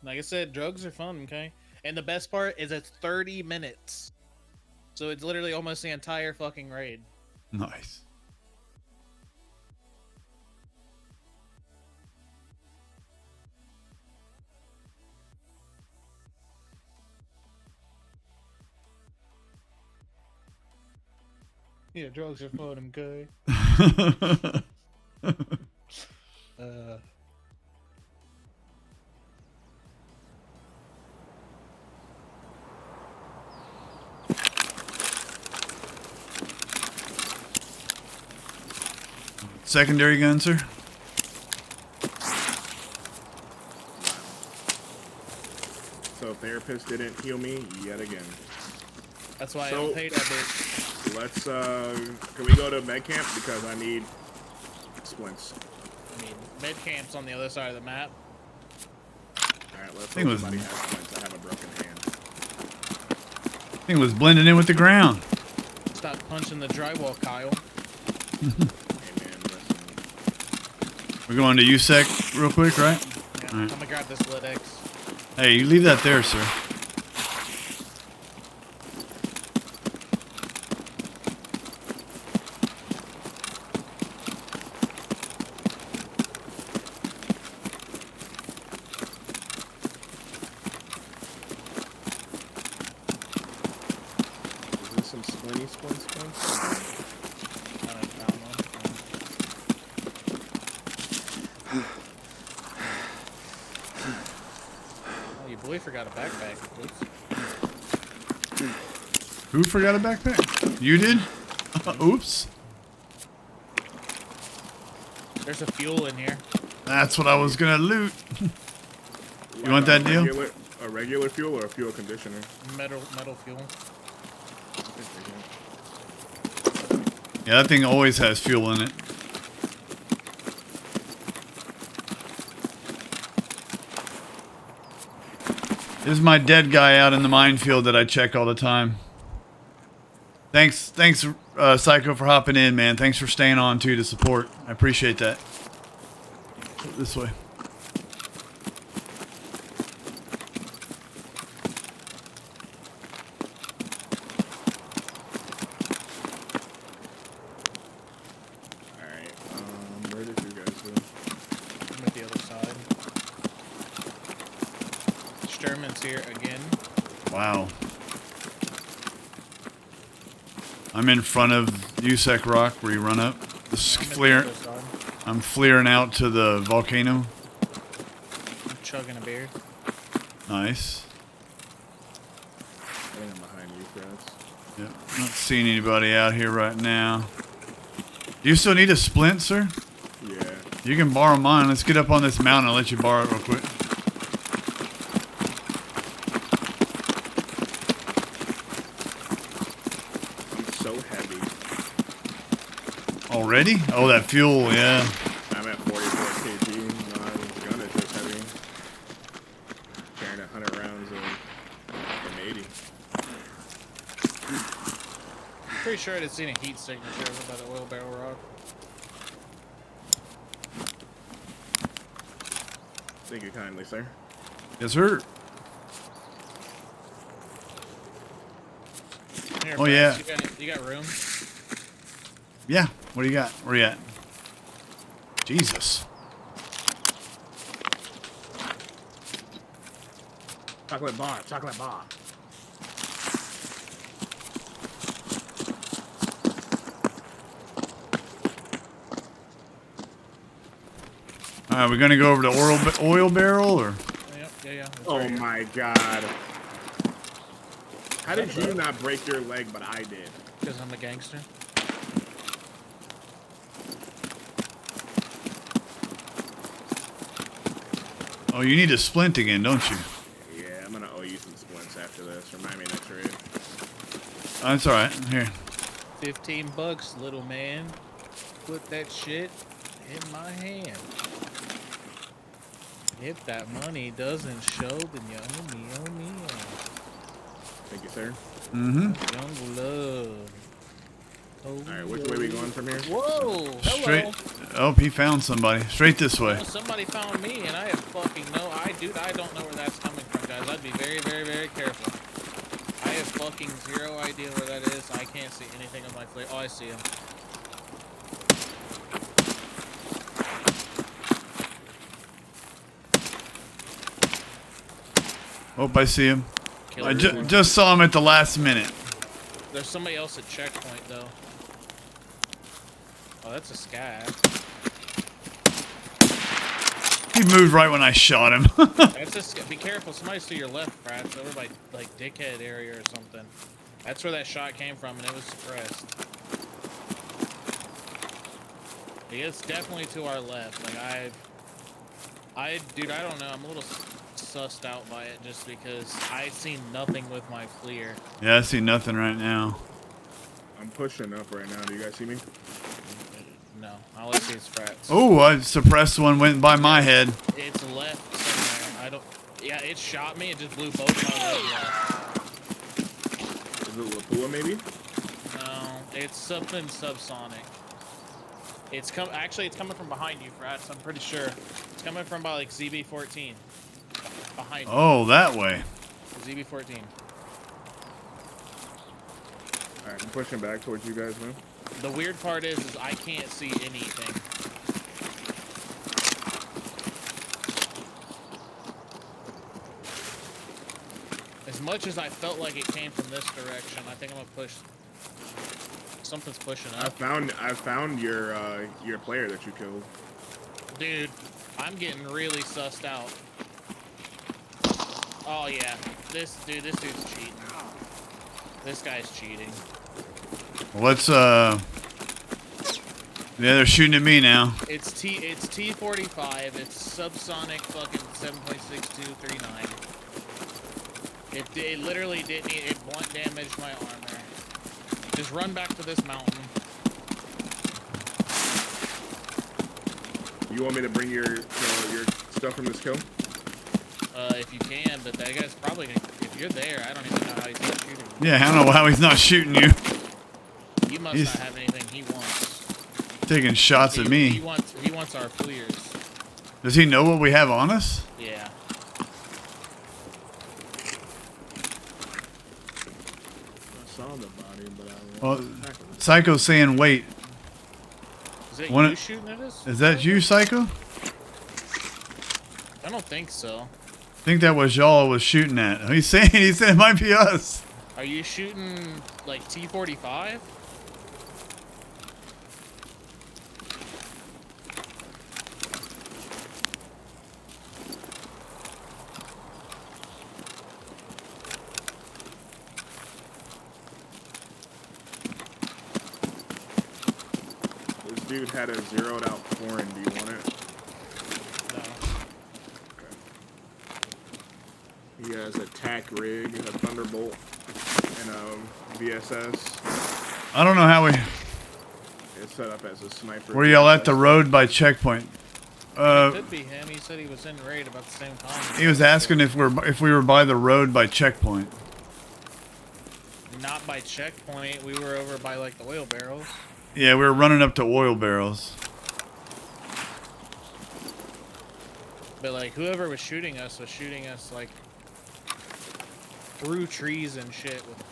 Like I said, drugs are fun, okay? And the best part is it's 30 minutes. So it's literally almost the entire fucking raid. Nice. Yeah, drugs are fun, okay? Secondary gun, sir? So therapist didn't heal me yet again. That's why I don't pay that bitch. Let's can we go to med camp because I need splints. I mean, med camp's on the other side of the map. Alright, let's hope somebody has splints. I have a broken hand. I think it was blending in with the ground. Stop punching the drywall, Kyle. We're going to USEC real quick, right? Yeah, right. I'm gonna grab this Lit X. Hey, you leave that there, sir. Is this some splints? we forgot a backpack. Oops. Who forgot a backpack? You did? Oops. There's a fuel in here. That's what I was gonna loot. You want that deal? A regular fuel or a fuel conditioner? Metal fuel. Yeah, that thing always has fuel in it. This is my dead guy out in the minefield that I check all the time. Thanks, Psycho, for hopping in, man. Thanks for staying on, too, to support. I appreciate that. This way. Alright, where did you guys go? I'm at the other side. Sturman's here again. Wow. I'm in front of USEC Rock where you run up. I'm fleering out to the volcano. I'm chugging a beer. Nice. I think I'm behind you, Frats. Yep. Not seeing anybody out here right now. Do you still need a splint, sir? Yeah. You can borrow mine. Let's get up on this mountain. I'll let you borrow it real quick. I'm so heavy. Already? Oh, that fuel, yeah. I'm at 44 kg. No, I was gonna just heavy. Carrying 100 rounds of 80. Pretty sure I'd seen a heat signature over by the oil barrel rock. Thank you kindly, sir. Yes, sir. Here, Oh, Brad, yeah. You got room? Yeah. What do you got? Where you at? Jesus. Chocolate bar, chocolate bar. All right, we're gonna go over to oil barrel, or Yeah. It's Oh right here. my god. How did you not break your leg, but I did? Because I'm a gangster. oh, you need a splint again, don't you? Yeah, I'm gonna owe you some splints after this. Remind me next raid. That's all right. Here. $15, little man. Put that shit in my hand. If that money doesn't show, then you owe me, owe me. Thank you, sir. Mm-hmm. Young love. Alright, which way we going from here? Whoa! Hello. Straight. Oh, he found somebody. Straight this way. Well, somebody found me, and I have fucking I don't know where that's coming from, guys. I'd be very, very, very careful. I have fucking zero idea where that is. I can't see anything on my plate. Oh, I see him. Oh, I see him. Killer. I just saw him at the last minute. There's somebody else at checkpoint, though. Oh, that's a scav. He moved right when I shot him. That's a scav. Be careful. Somebody's to your left, Frats. Over by, like, Dickhead area or something. That's where that shot came from, and it was suppressed. Yeah, it's definitely to our left. Like, dude, I don't know. I'm a little sussed out by it just because I seen nothing with my FLIR. Yeah, I see nothing right now. I'm pushing up right now. Do you guys see me? No, all I see is Frats. Oh, I suppressed one, went by my head. It's left somewhere. I don't. Yeah, it shot me. It just blew both my legs off. Is it Lapua maybe? No, it's something subsonic. Actually, it's coming from behind you, Frats. I'm pretty sure. It's coming from by like ZB14. Behind you. Oh, that way. ZB14. Alright, I'm pushing back towards you guys now. The weird part is I can't see anything. As much as I felt like it came from this direction, I think I'm gonna push. Something's pushing I up. found your player that you killed. Dude, I'm getting really sussed out. Oh yeah, this dude's cheating. This guy's cheating. Let's yeah, they're shooting at me now. It's T45. It's subsonic fucking 7.6239. It literally didn't. It blunt damaged my armor. Just run back to this mountain. You want me to bring your stuff from this kill? If you can, but that guy's probably gonna. If you're there, I don't even know how he's not shooting. Yeah, I don't know how he's not shooting you. You must not have anything he wants. Taking shots at me. He wants our fleers. Does he know what we have on us? Yeah. I saw the body, but I Well, wasn't attacking him. Psycho's saying wait. Is that One- you shooting at us? Is that you, Psycho? I don't think so. I think that was y'all was shooting at. He said it might be us. Are you shooting like T45? This dude had a zeroed out foreign. Do you want it? No. He has a tack rig, a Thunderbolt, and a VSS. I don't know how we. It's set up as a sniper. Were y'all at the road by checkpoint? It could be him. He said he was in raid about the same time. He was asking if we were by the road by checkpoint. Not by checkpoint. We were over by like the oil barrels. Yeah, we were running up to oil barrels. But like whoever was shooting us like through trees and shit with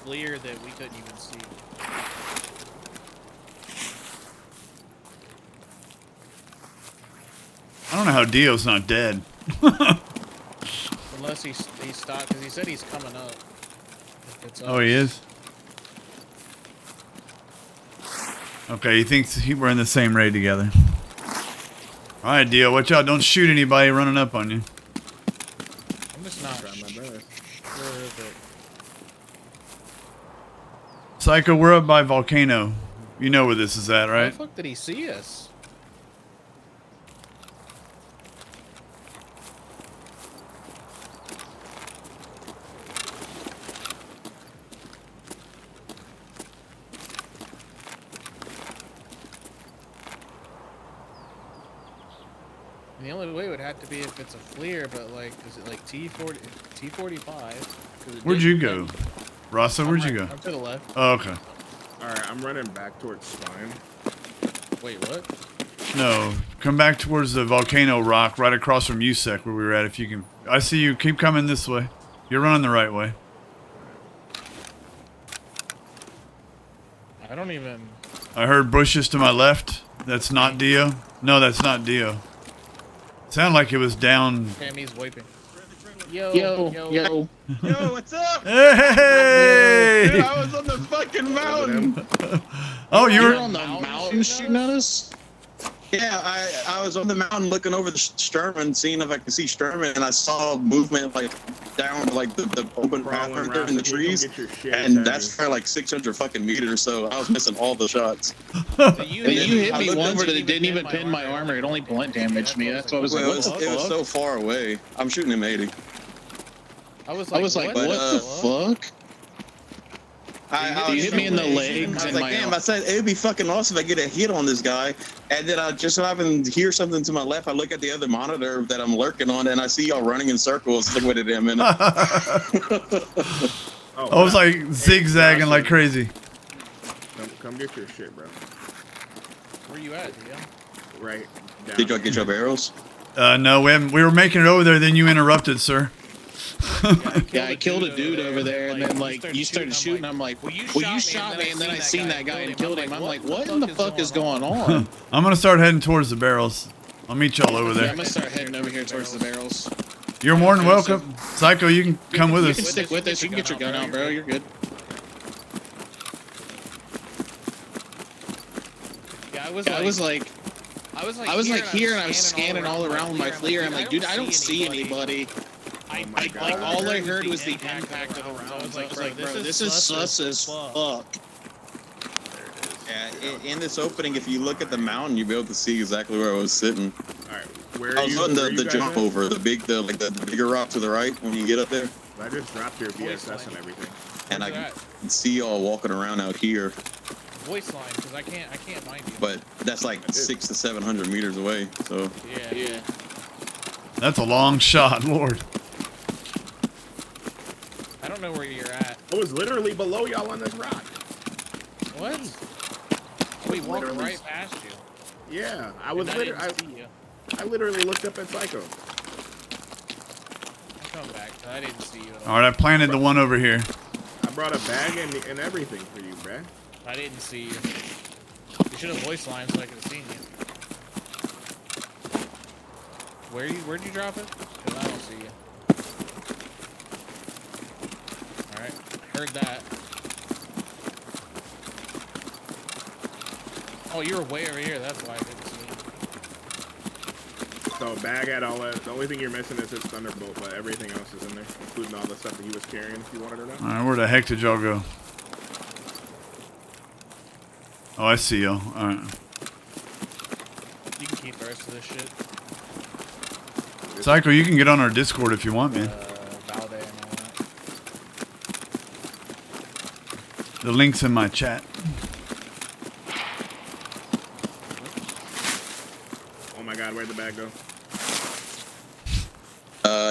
clear that we couldn't even see. I don't know how Dio's not dead. Unless he stopped, because he said he's coming up. If it's Oh, he us. is? Okay, he thinks we're in the same raid together. Alright, Dio, watch out. Don't shoot anybody running up on you. I'm just not Try my best. sure that. Psycho, we're up by Volcano. You know where this is at, How right? the fuck did he see us? And the only way would have to be if it's a clear, but like, is it like T40, T45? 'Cause it Where'd did- you go? Rasa, where'd you go? I'm to the left. Oh, okay. Alright, I'm running back towards Spine. Wait, what? No, come back towards the volcano rock right across from USEC where we were at. If you can, I see you. Keep coming this way. You're running the right way. I don't even. I heard bushes to my left. That's not Dio. No, that's not Dio. Sounded like it was down. Tammy's wiping. Yo. Yo, what's up? Hey! Dude, I was on the fucking mountain. Oh, you You're were. on the mountain shooting at us? Yeah, I was on the mountain looking over the Sturman, seeing if I could see Sturman, and I saw movement like down like the open path right there in the trees, and that's for like 600 fucking meters. So I was missing all the shots. You hit I me looked once, over, but it didn't even pin my armor. It only blunt damaged me. That's why I was like, Well, what the it was fuck? so far away. I'm shooting him 80. I was like, what the fuck? You hit me in the legs I was and like, my damn, arm. I said it'd be fucking awesome if I get a hit on this guy, and then I just so happen to hear something to my left. I look at the other monitor that I'm lurking on, and I see y'all running in circles. Like, wait a damn minute. Oh, I was like zigzagging like crazy. Come get your shit, bro. Where you at, yeah? Right down. Did y'all get your barrels? No, we haven't. We were making it over there. Then you interrupted, sir. Yeah, I killed a dude over there, and then like you started shooting. I'm like, well, you shot me, and then I seen that guy and killed him. I'm like, what in the fuck is going on? I'm gonna start heading towards the barrels. I'll meet y'all over Yeah, there. I'm gonna start heading over here towards the barrels. You're more than welcome. Psycho, you can come with You can us. stick with us. You can get your gun out, bro. You're good. Yeah, I was like here, and I was scanning all around with my FLIR. I'm like, dude, I don't see anybody. I, my like God. all I heard was the impact of the rounds. I was like, bro, this is sus as fuck. Yeah, in this opening, if you look at the mountain, you'll be able to see exactly where I was sitting. All right, where I are was you? on Where are the you guys jump at? over, the bigger rock to the right when you get up there. I just dropped your Voice VSS and line. everything. And Where's I it at? can see y'all walking around out here, Voice line, because I can't find you. but that's like 600 to 700 meters away. So Yeah. That's a long shot, Lord. I don't know where you're at. I was literally below y'all on this rock. What? We walked Literally- right past you. Yeah, I was And literally. didn't see you. I literally looked up at Psycho. Come back. I didn't see you at All all. right, I planted the one over here. I brought a bag and everything for you, bruh. I didn't see you. You should have voice lined so I could have seen you. Where'd you drop it? Because I don't see you. Alright. Heard that. Oh, you were way over here. That's why I didn't see you. So bag had all that. The only thing you're missing is his Thunderbolt, but everything else is in there, including all the stuff that he was carrying. If you wanted it or All not. right, where the heck did y'all go? Oh, I see y'all. All right. You can keep the rest of this shit. Psycho, you can get on our Discord if you want, man. Valde and all that. The link's in my chat. Oh my God, where'd the bag go?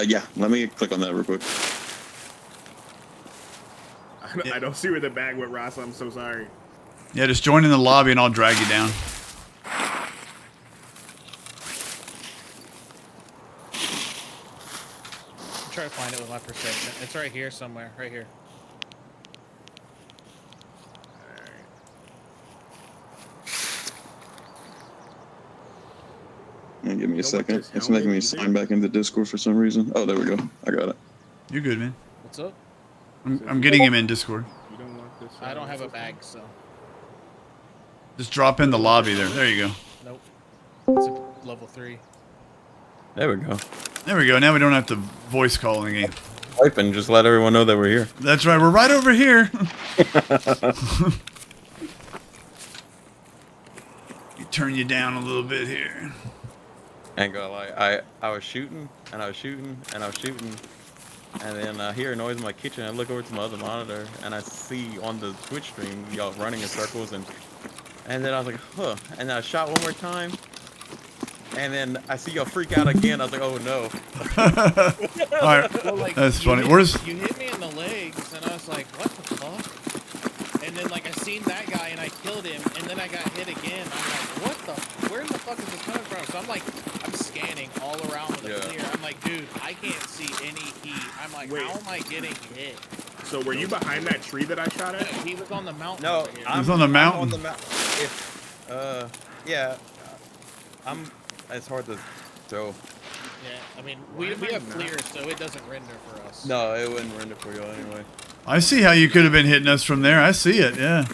yeah, let me click on that real quick. I don't see where the bag went, Ross. I'm so sorry. Yeah, just join in the lobby and I'll drag you down. Try to find it with my perception. It's right here somewhere. Right here. Yeah, give me a Know what second. this It's making me helmet sign back into Discord for some reason. Oh, there we go. I got it. You good, man? What's up? I'm getting him in Discord. You don't want this. I don't have a bag, so. Just drop in the lobby there. There you go. Nope. It's a level 3. There we go. There we go. Now we don't have to voice call in the game. Wipe and just let everyone know that we're here. That's right. We're right over here. Turn you down a little bit here. And go like I was shooting and I was shooting and I was shooting, and then I hear a noise in my kitchen. I look over to my other monitor and I see on the Twitch stream y'all running in circles, and then I was like, huh. And then I shot one more time, and then I see y'all freak out again. I was like, oh no. All right. Well, like, That's you funny. hit- Where's You hit me in the legs, and I was like, what the fuck? And then, like, I seen that guy, and I killed him, and then I got hit again. I'm like, what the? Where the fuck is this coming from? So I'm like, I'm scanning all around with a Yeah. clear. I'm like, dude, I can't see any heat. I'm like, Wait. how am I getting hit? So were you behind that tree that I shot at? He was on the mountain. No, over here. He's on the mountain. I'm on the mountain. Yeah. It's hard to tell. Yeah, I mean, Why we am I have not? clear, so it doesn't render for us. No, it wouldn't render for y'all anyway. I see how you could have been hitting us from there. I see it. Yeah.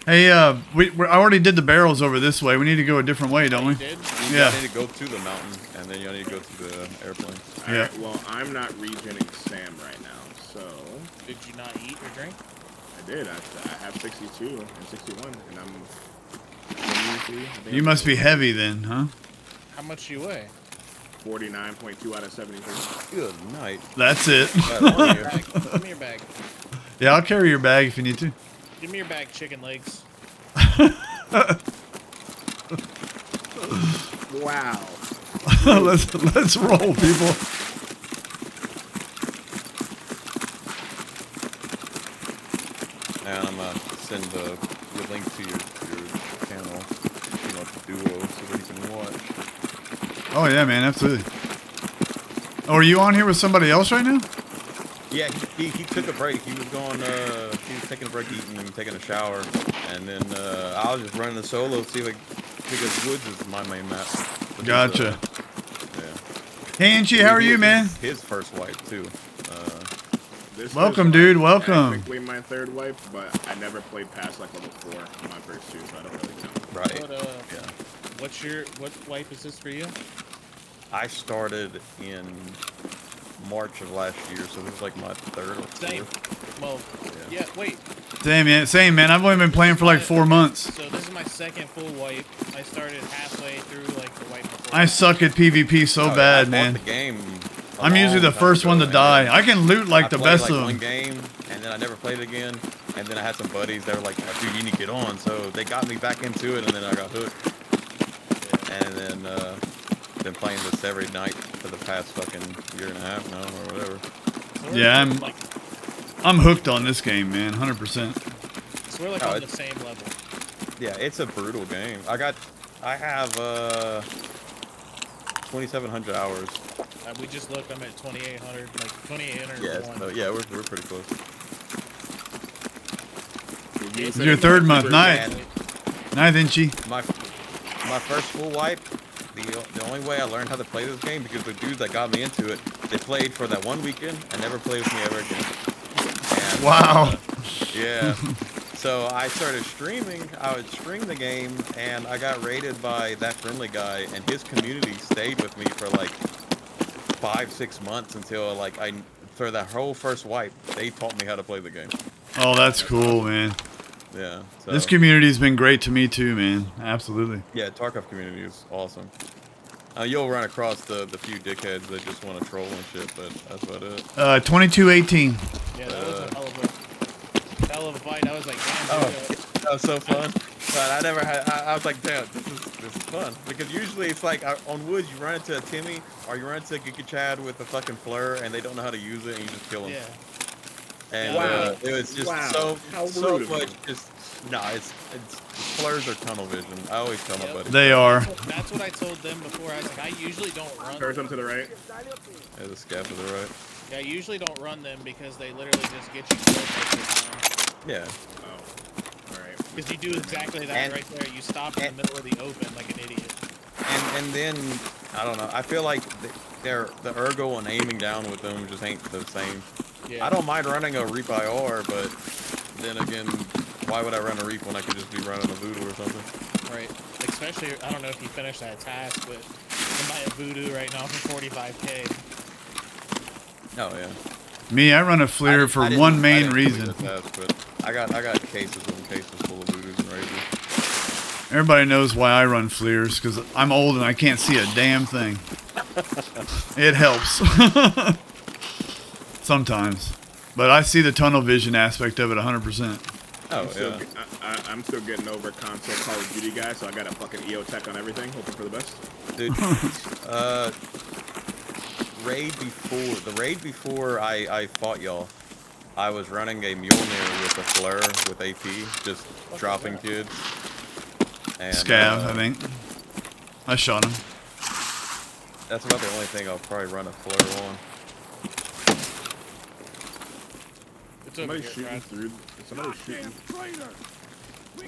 Hey, I already did the barrels over this way. We need to go a different way, don't we? You did? Yeah. Y'all need to go to the mountain, and then y'all need to go to the airplane. Yeah. Alright, well, I'm not regening Sam right now, so Did you not eat or drink? I did. I have 62 and 61, and I'm. 23, I think You I'm must be heavy then, huh? How much you weigh? 49.2 out of 73. Good night. That's it. Glad I'm on you. Bag. Give me your bag. Yeah, I'll carry your bag if you need to. Give me your bag, chicken legs. Wow. let's roll, people. And I'm gonna send the link to your channel, the duo, so that you can watch. Oh yeah, man, absolutely. Oh, are you on here with somebody else right now? Yeah, he took a break. He was going, he was taking a break, eating and taking a shower, and then I was just running the solo, because Woods is my main map. But Gotcha. Yeah. Hey, Angie, how are you, man? His first wipe too. This Welcome, first dude, wipe, welcome. Technically my third wipe, but I never played past like level 4 in my first 2, so I don't really count. Right. What, Yeah. what wipe is this for you? I started in March of last year, so this is like my third or Same. fourth. Well, yeah. Wait. Same, man. I've only been playing for like 4 months. So this is my second full wipe. I started halfway through like the wipe before. I suck at PvP so Oh, bad, I bought man. the game a I'm usually long the time first one ago, to and die. then I can loot like I the played, best like, of one them. game, and then I never played it again. And then I had some buddies that were like, "Oh, dude, you need to get on." So they got me back into it, and then I got hooked. And then been playing this every night for the past fucking year and a half now, or whatever. So we're Yeah, like, I'm hooked on this game, man. 100%. so we're like Oh, on the it's- same level. Yeah, it's a brutal game. I have 2,700 hours. We just looked. I'm at 2,800, like 2,800. Yeah, so yeah, we're pretty close. It's your third month, night. Night, Inchy. My first full wipe. The only way I learned how to play this game because the dudes that got me into it, they played for that one weekend and never played with me ever again. And, Wow. Yeah. So I started streaming. I would stream the game, and I got raided by that friendly guy, and his community stayed with me for like 5-6 months until like for that whole first wipe, they taught me how to play the game. Oh, that's cool, man. Yeah. So, This community's been great to me too, man. Absolutely. yeah, Tarkov community is awesome. You'll run across the few dickheads that just want to troll and shit, but that's about it. 2218. Yeah, that was a hell of a fight. I was like, damn. Oh, dude, that was so fun. But I never had. I was like, damn, this is fun because usually it's like on woods you run into a Timmy or you run into a Giga Chad with a fucking flare and they don't know how to use it and you just kill them. Yeah. And Wow. it was just Wow. How so rude of much. you. Just it's flares are tunnel vision. I always tell my Yep. buddies. They are. That's what I told them before. I was like, I usually don't run. Turn them to the right. Yeah, the scab to the right. Yeah, I usually don't run them because they literally just get you killed most of the time. Yeah. Oh. Alright. Because you do exactly that And- right there. You stop in the middle of the open like an idiot. And then I don't know. I feel like the ergo and aiming down with them just ain't the same. Yeah. I don't mind running a Reap IR, but then again, why would I run a Reap when I could just be running a Voodoo or something? Right. Especially, I don't know if you finished that task, but I'm buying Voodoo right now for 45K. Oh yeah. Me, I run a Fleer for one main reason. But I got cases and cases full of Voodoos and Razors. Everybody knows why I run Fleers, because I'm old and I can't see a damn thing. It helps. Sometimes. But I see the tunnel vision aspect of it 100%. Oh Still, yeah. I'm still getting over console Call of Duty guy, so I got a fucking EO tech on everything, hoping for the best. Dude, raid before I fought y'all, I was running a Mjolnir with a flare with AP, just dropping kids. And, Scav, I think. I shot him. That's about the only thing I'll probably run a flare on. It's over Somebody's here, shooting Brad. through. Somebody's shooting.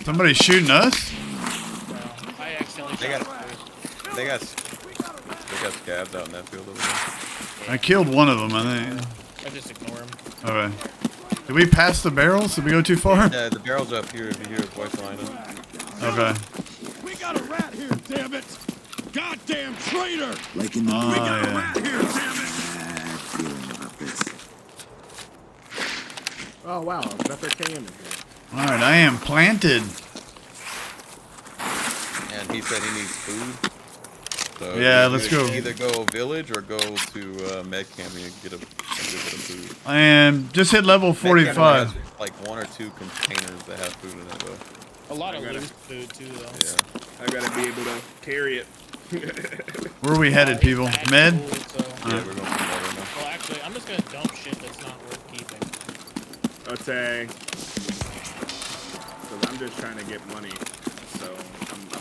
Somebody's shooting us? No, I accidentally They shot got- it. They got scabs out in that field over there. I killed one of them, I think. I just ignore him. Okay. Did we pass the barrels? Did we go too far? Yeah, the barrel's up here if you hear a voice line. Okay. We got a rat here, damn it! Goddamn traitor! Like in the Oh, We got a yeah. rat here, damn it! bad feeling about this. Oh wow, Better KM in here. Alright, I am planted. And he said he needs food. So Yeah, you let's either- go. Either go village or go to med camp and get a good bit of food. I am just hit level Med camp only 45. has, like 1 or 2 containers that have food in it though. A lot I of got it. loose food too, though. Yeah. I gotta be able to carry it. Where are we headed, people? Actual, Med? it's, Yeah, we're going for med right now. well, actually, I'm just gonna dump shit that's not worth keeping. Okay. Because I'm just trying to get money. So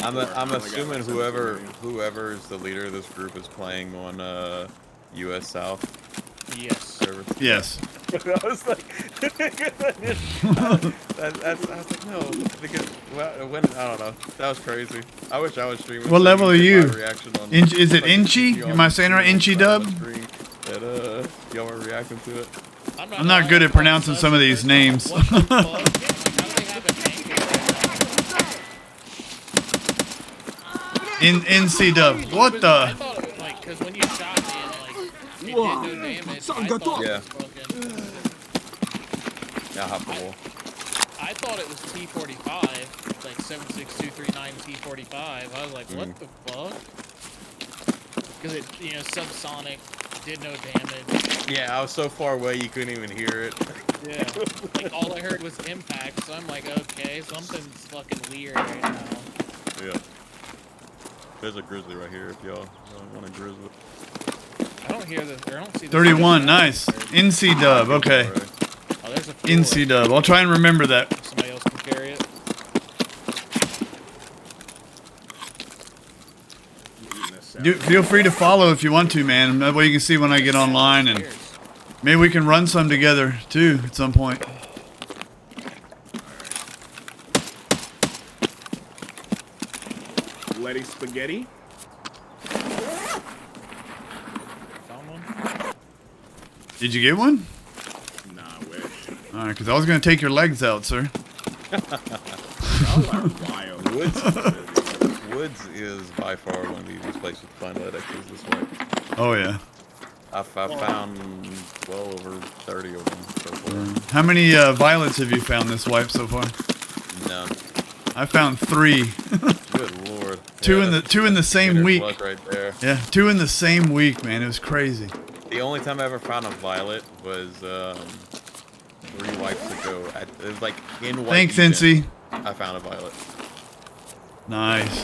I'm poor. I I'm only got assuming like whoever 17 million. whoever is the leader of this group is playing on US South Yes. server. Yes. I was like, I was like, no, because when I don't know, that was crazy. I wish I was streaming. What so level are could get you? my reaction on Is it fucking Inchy? TV on Am I saying it right? the Inchy screen, dub? on the screen That y'all were reacting to it. I'm not good at pronouncing some of these names. What the fuck? How do they have an anchor? NC dub. What I the? thought it was like, because when you shot me, and like, did no damage. Something I got thought up. it Yeah. was fucking. Yeah, hop the wall. I thought it was T45, like 76239 T45. I was like, what the fuck? Because it, you know, subsonic, did no damage. Yeah, I was so far away you couldn't even hear it. Yeah, like all I heard was impact, so I'm like, okay, something's fucking weird right now. Yeah. There's a grizzly right here if y'all want a grizzly. I don't hear the, or I don't see the 31, nice. NC dub, okay. Oh, there's a four. NC dub. I'll try and remember that. Somebody else can carry it. Feel free to follow if you want to, man. That way you can see when I get online, and maybe we can run some together too at some point. Letty spaghetti. Found one? Did you get one? Nah, I wish. All right, because I was gonna take your legs out, sir. Y'all are wild. Woods is by far one of the easiest places to find lead X's this way. Oh yeah. I've found well over 30 of them so far. How many violets have you found this wipe so far? None. I found 3. Good lord. two Yeah, in the same beginner's week. luck right there. Yeah, 2 in the same week, man. It was crazy. The only time I ever found a violet was 3 wipes ago. It was like in White Thanks, Beacon, NC. I found a violet. Nice.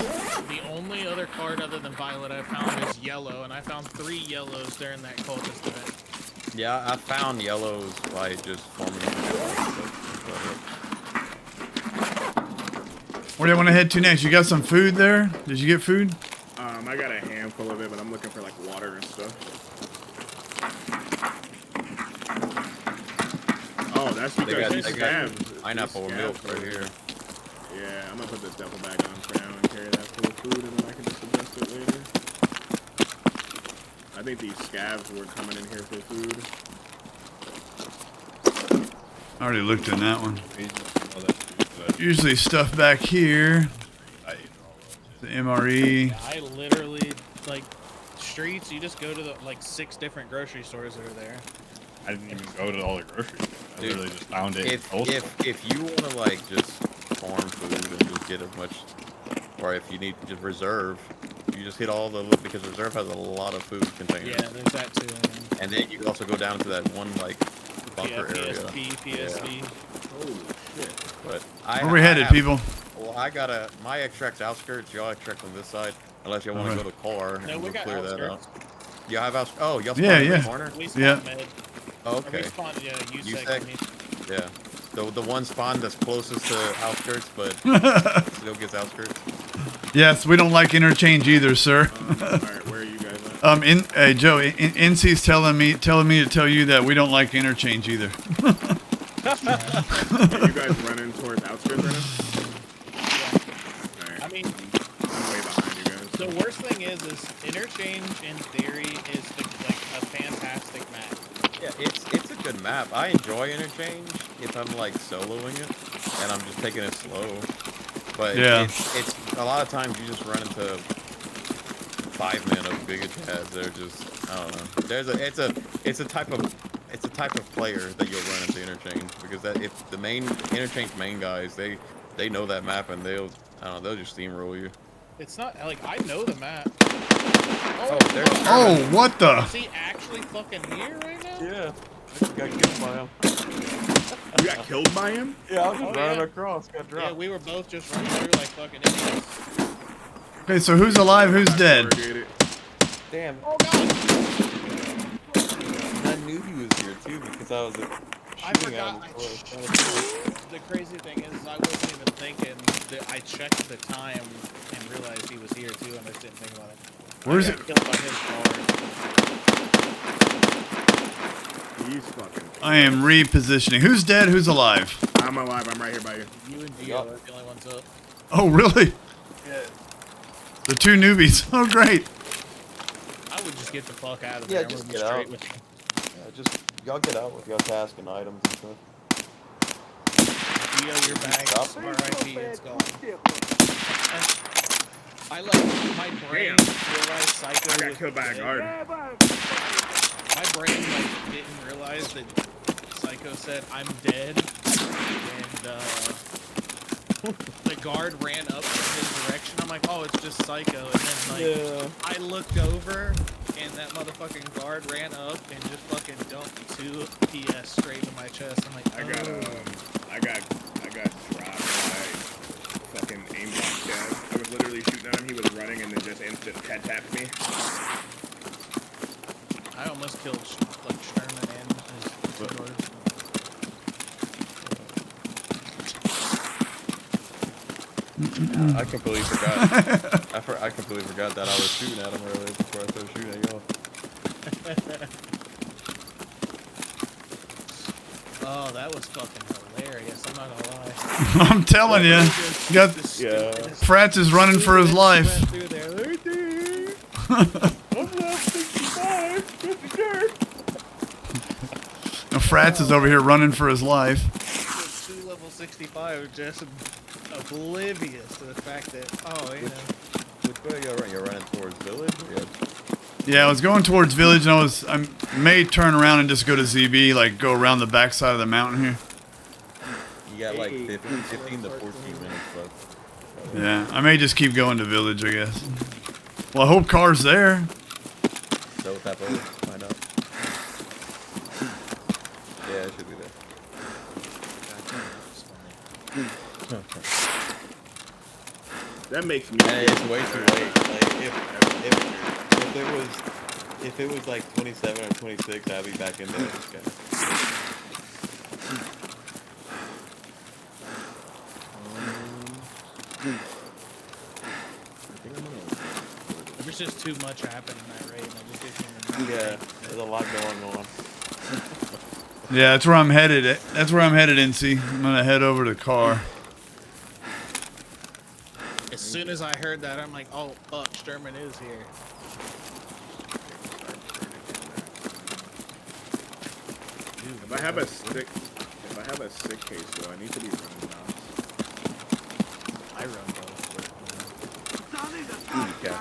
The only other card other than violet I found is yellow, and I found 3 yellows during that cultist event. Yeah, I found yellows by just forming a Where do you want to head to next? You got some food there? Did you get food? I got a handful of it, but I'm looking for like water and stuff. Oh, that's because you stabbed. Pineapple you milk stabbed right here. Yeah, I'm gonna put this duffel bag on for now and carry that full of food, and then I can just adjust it later. I think these scavs were coming in here for food. I already looked in that one. Usually stuff back here. The MRE. Yeah, I literally, like, streets, you just go to the, like, 6 different grocery stores that are there. I didn't even go to all the grocery stores. I Dude, literally just found it. If you want to like just farm food and just get as much, or if you need to just reserve, you just hit all the, because reserve has a lot of food containers. Yeah, there's that too. And then you can also go down to that one like bunker area. PSV. Yeah. Holy shit. But Where we headed, people? Well, I got my extract's outskirts. Y'all extract on this side, unless y'all want to go to car No, and we we'll got clear that outskirts. out. Y'all have outskirts? Oh, y'all spawned Yeah, in yeah. the corner? We spawned Yeah. mid. Oh, Or okay. we spawned, yeah, USEC. USEC? Yeah. The one spawn that's closest to outskirts, but still gets outskirts. Yes, we don't like interchange either, sir. Alright, where are you guys at? Hey Joe, NC's telling me to tell you that we don't like interchange either. Are you guys running towards outskirts right now? Alright. I mean, I'm way behind you guys. the worst thing is interchange in theory is like a fantastic map. Yeah, it's a good map. I enjoy interchange if I'm like soloing it and I'm just taking it slow. But Yeah. it's a lot of times you just run into 5 men of Giga Jazz. They're just, I don't know. It's a type of player that you'll run into interchange, because that if the interchange main guys, they know that map and they'll just steamroll you. It's not like I know the map. There's Oh, what the? Is he actually fucking here right now? Yeah. I just got killed by him. You got killed by him? Yeah, I was just running yeah. across, got dropped. Yeah, we were both just running through like fucking idiots. Okay, so who's alive? Who's dead? Corrugated. Damn. Oh god! I knew he was here too because I was I shooting at forgot. him before. The crazy thing is, I wasn't even thinking that I checked the time and realized he was here too, and I just didn't think about it. Where's I it? got killed by his guard. He's fucking. I am repositioning. Who's dead? Who's alive? I'm alive. I'm right here by you. You and Gio are the only ones up. Oh, really? Yeah. The 2 newbies. Oh, great. I would just get the fuck out of Yeah, there. just I'm gonna be get straight out. with you. Yeah, just y'all get out with your task and items and stuff. Gio, your bag. Stop. RIP, it's gone. I like my brain Damn. realized Psycho I got was killed by a dead. guard. my brain like didn't realize that Psycho said I'm dead, and the guard ran up in his direction. I'm like, oh, it's just Psycho, and then like I looked over, and that motherfucking guard ran up and just fucking dumped 2 PS straight to my chest. I'm like, I got dropped by fucking aimbot dev. I was literally shooting at him. He was running and then just instant head tapped me. I almost killed like Sherman and his sword. I completely forgot. I completely forgot that I was shooting at him earlier before I started shooting at y'all. Oh, that was fucking hilarious. I'm not gonna lie. I'm telling you, got Frats is running for his life. Frats is over here running for his life. 2 level 65 just oblivious to the fact that Which way you're running towards village? Yeah, I was going towards village, and I may turn around and just go to ZB, like go around the backside of the mountain here. You got like 15 to 14 minutes left. Yeah, I may just keep going to village, I guess. Well, I hope Car's there. So tap over, find out. Yeah, it should be there. That makes me. Hey, it's way too late. Like if it was like 27 or 26, I'd be back in there. Okay. there's just too much happening in that raid. I just didn't even know. Yeah, there's a lot going on. Yeah, that's where I'm headed. That's where I'm headed, NC. I'm gonna head over to Car. As soon as I heard that, I'm like, oh fuck, Sturman is here. If I have a sick case, though, I need to be running now. I run both. Yeah.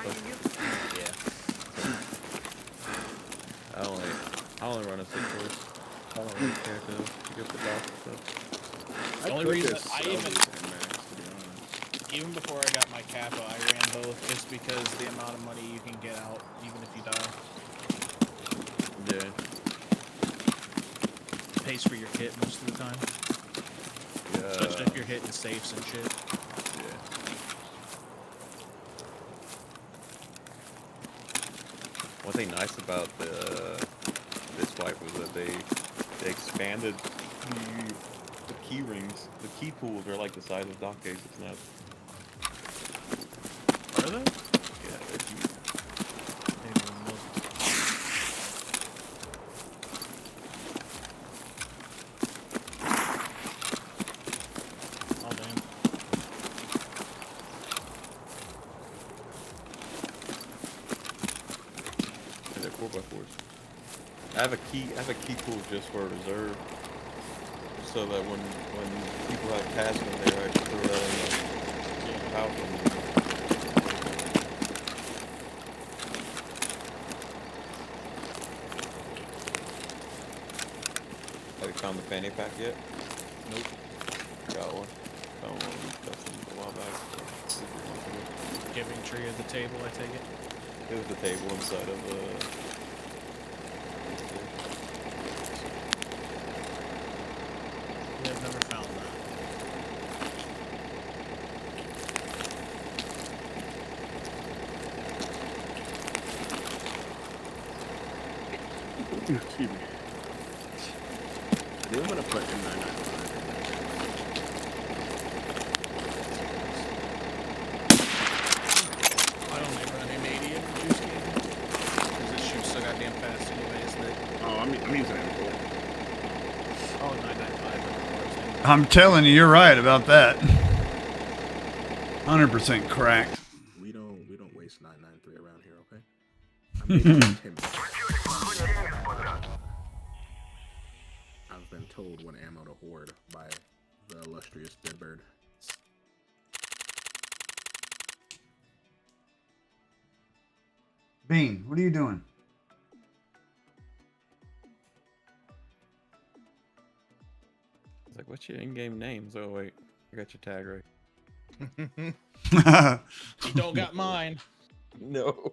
I only run a 6 horse. I don't really care to get the box and stuff. The only reason I even before I got my Kappa, I ran both just because the amount of money you can get out, even if you die. Yeah. Pays for your kit most of the time. Yeah. Especially if you're hitting safes and shit. Yeah. One thing nice about this wipe was that they expanded the key rings. The key pools are like the size of dock cases now. Are they? Yeah, they're huge. Oh damn. And they're 4x4s. I have a key pool just for reserve, so that when people have tasks in there, I can throw that in the house. Have you found the fanny pack yet? Nope. Got one. Found one. That's a while back. Giving tree at the table, I take it. It was the table inside of the. Yeah, I've never found that. Excuse me. I think I'm gonna put M995. I only run M80 in the juice game. Because it shoots so goddamn fast anyways that... Oh, I'm using M4. Oh, 995. I'm telling you, you're right about that. 100% cracked. We don't waste 993 around here, okay? I'm making 10 minutes. I've been told what ammo to hoard by the illustrious Deadbird. Bean, what are you doing? What's your in-game name? Oh wait, I got your tag right. You don't got mine. No.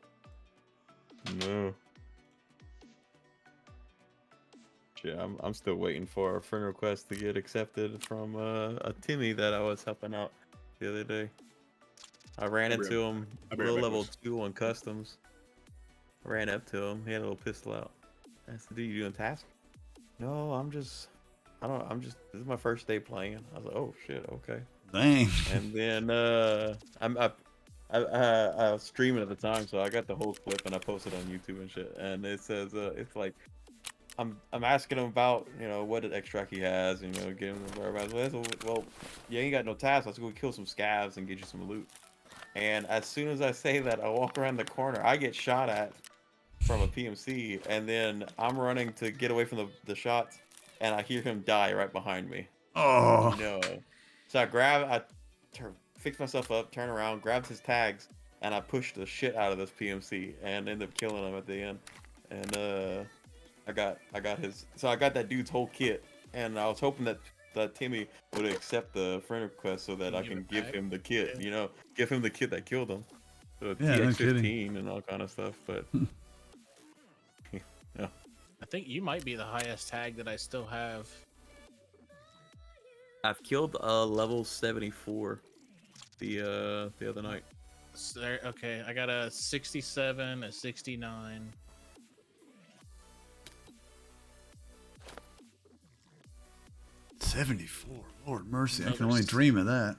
No. Shit, I'm still waiting for a friend request to get accepted from a Timmy that I was helping out the other day. I ran into him low level 2 on customs. I ran up to him. He had a little pistol out. I said, "Dude, you doing task?" "No, this is my first day playing." I was like, "Oh shit, okay." Dang. And then I was streaming at the time, so I got the whole clip and I posted on YouTube and shit. And it says it's like I'm asking him about what extract he has, and getting him whereabouts. Well, you ain't got no tasks. Let's go kill some scavs and get you some loot. And as soon as I say that, I walk around the corner. I get shot at from a PMC, and then I'm running to get away from the shots, and I hear him die right behind me. Oh. No. So fix myself up, turn around, grabbed his tags, and I pushed the shit out of this PMC and ended up killing him at the end. And I got that dude's whole kit, and I was hoping that Timmy would accept the friend request so that I can give him the kit, give him the kit that killed him. So Yeah, no TX-15 kidding. and all kind of stuff, but yeah. I think you might be the highest tag that I still have. I've killed level 74 the other night. So okay, I got a 67, a 69. $74. Lord mercy, I can only dream of that.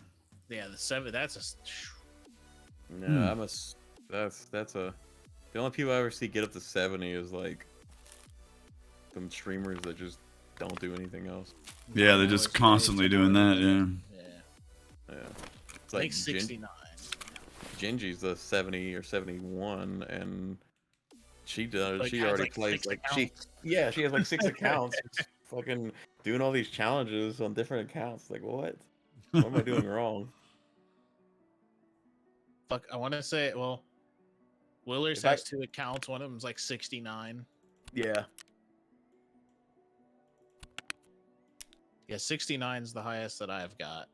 Yeah, the 7. That's a. No, that's a. The only people I ever see get up to 70 is like some streamers that just don't do anything else. Yeah, they're just constantly doing that. Yeah. Yeah. It's I think 69. Gingy's the 70 or 71, and she does. Like, she has, already like, plays 6 like accounts. she has like 6 accounts, just fucking doing all these challenges on different accounts. Like what? What am I doing wrong? Fuck, I want to say, well, Willers has 2 accounts. One of them's like 69. Yeah. Yeah, 69 is the highest that I've got.